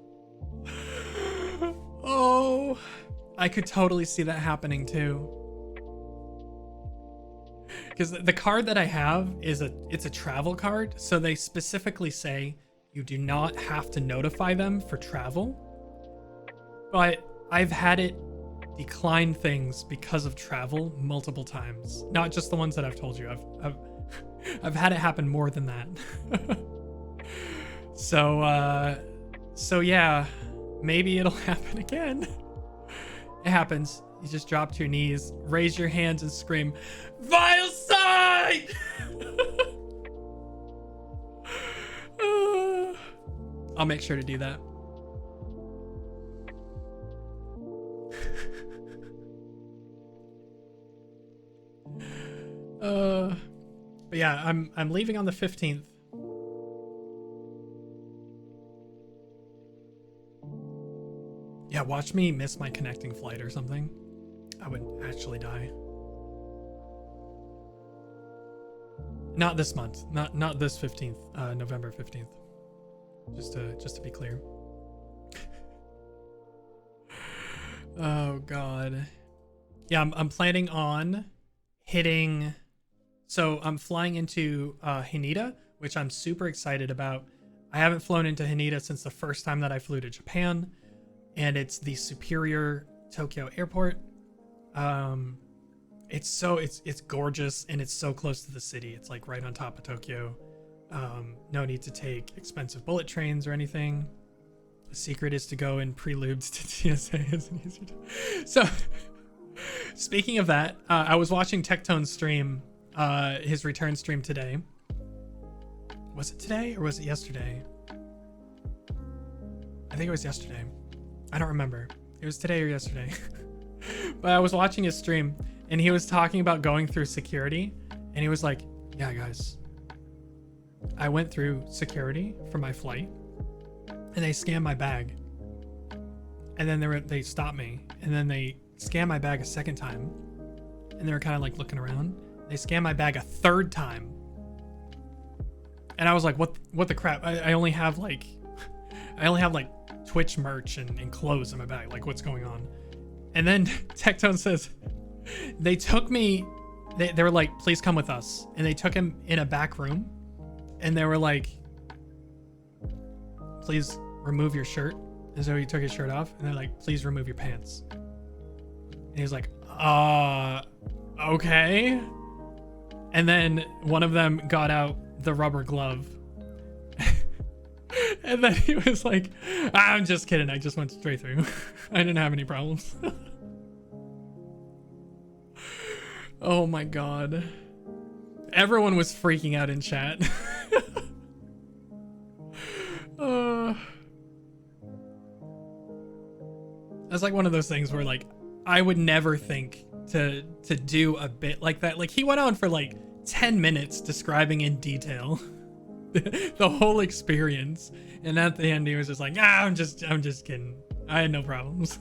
Oh, I could totally see that happening too. Because the card that I have is it's a travel card, so they specifically say you do not have to notify them for travel. But I've had it decline things because of travel multiple times. Not just the ones that I've told you. I've had it happen more than that. So yeah, maybe it'll happen again. It happens. You just drop to your knees, raise your hands, and scream, "Vile side!" I'll make sure to do that. But yeah, I'm leaving on the 15th. Yeah, watch me miss my connecting flight or something. I would actually die. Not this month. Not this 15th, November 15th. Just to be clear. Oh god. Yeah, I'm planning on hitting, so I'm flying into Haneda, which I'm super excited about. I haven't flown into Haneda since the first time that I flew to Japan, and it's the superior Tokyo airport. It's gorgeous, and it's so close to the city. It's like right on top of Tokyo. No need to take expensive bullet trains or anything. The secret is to go in pre-lubed to TSA. So speaking of that, I was watching Tectone's stream, his return stream today. Was it today or was it yesterday? I think it was yesterday. I don't remember. It was today or yesterday. But I was watching his stream and he was talking about going through security, and he was like, "Yeah, guys, I went through security for my flight and they scanned my bag. And then they stopped me, and then they scanned my bag a second time, and they were kind of like looking around. They scanned my bag a third time. And I was like, what the crap? I only have like Twitch merch and clothes in my bag. Like, what's going on?" And then Tectone says, they took me, they were like, "Please come with us." And they took him in a back room, and they were like, "Please remove your shirt." And so he took his shirt off, and they're like, "Please remove your pants." And he was like, okay. And then one of them got out the rubber glove. And then he was like, "I'm just kidding. I just went straight through. I didn't have any problems." Oh my god. Everyone was freaking out in chat. That's like one of those things where, like, I would never think to do a bit like that. Like, he went on for like 10 minutes describing in detail the whole experience, and at the end he was just like, I'm just kidding. I had no problems.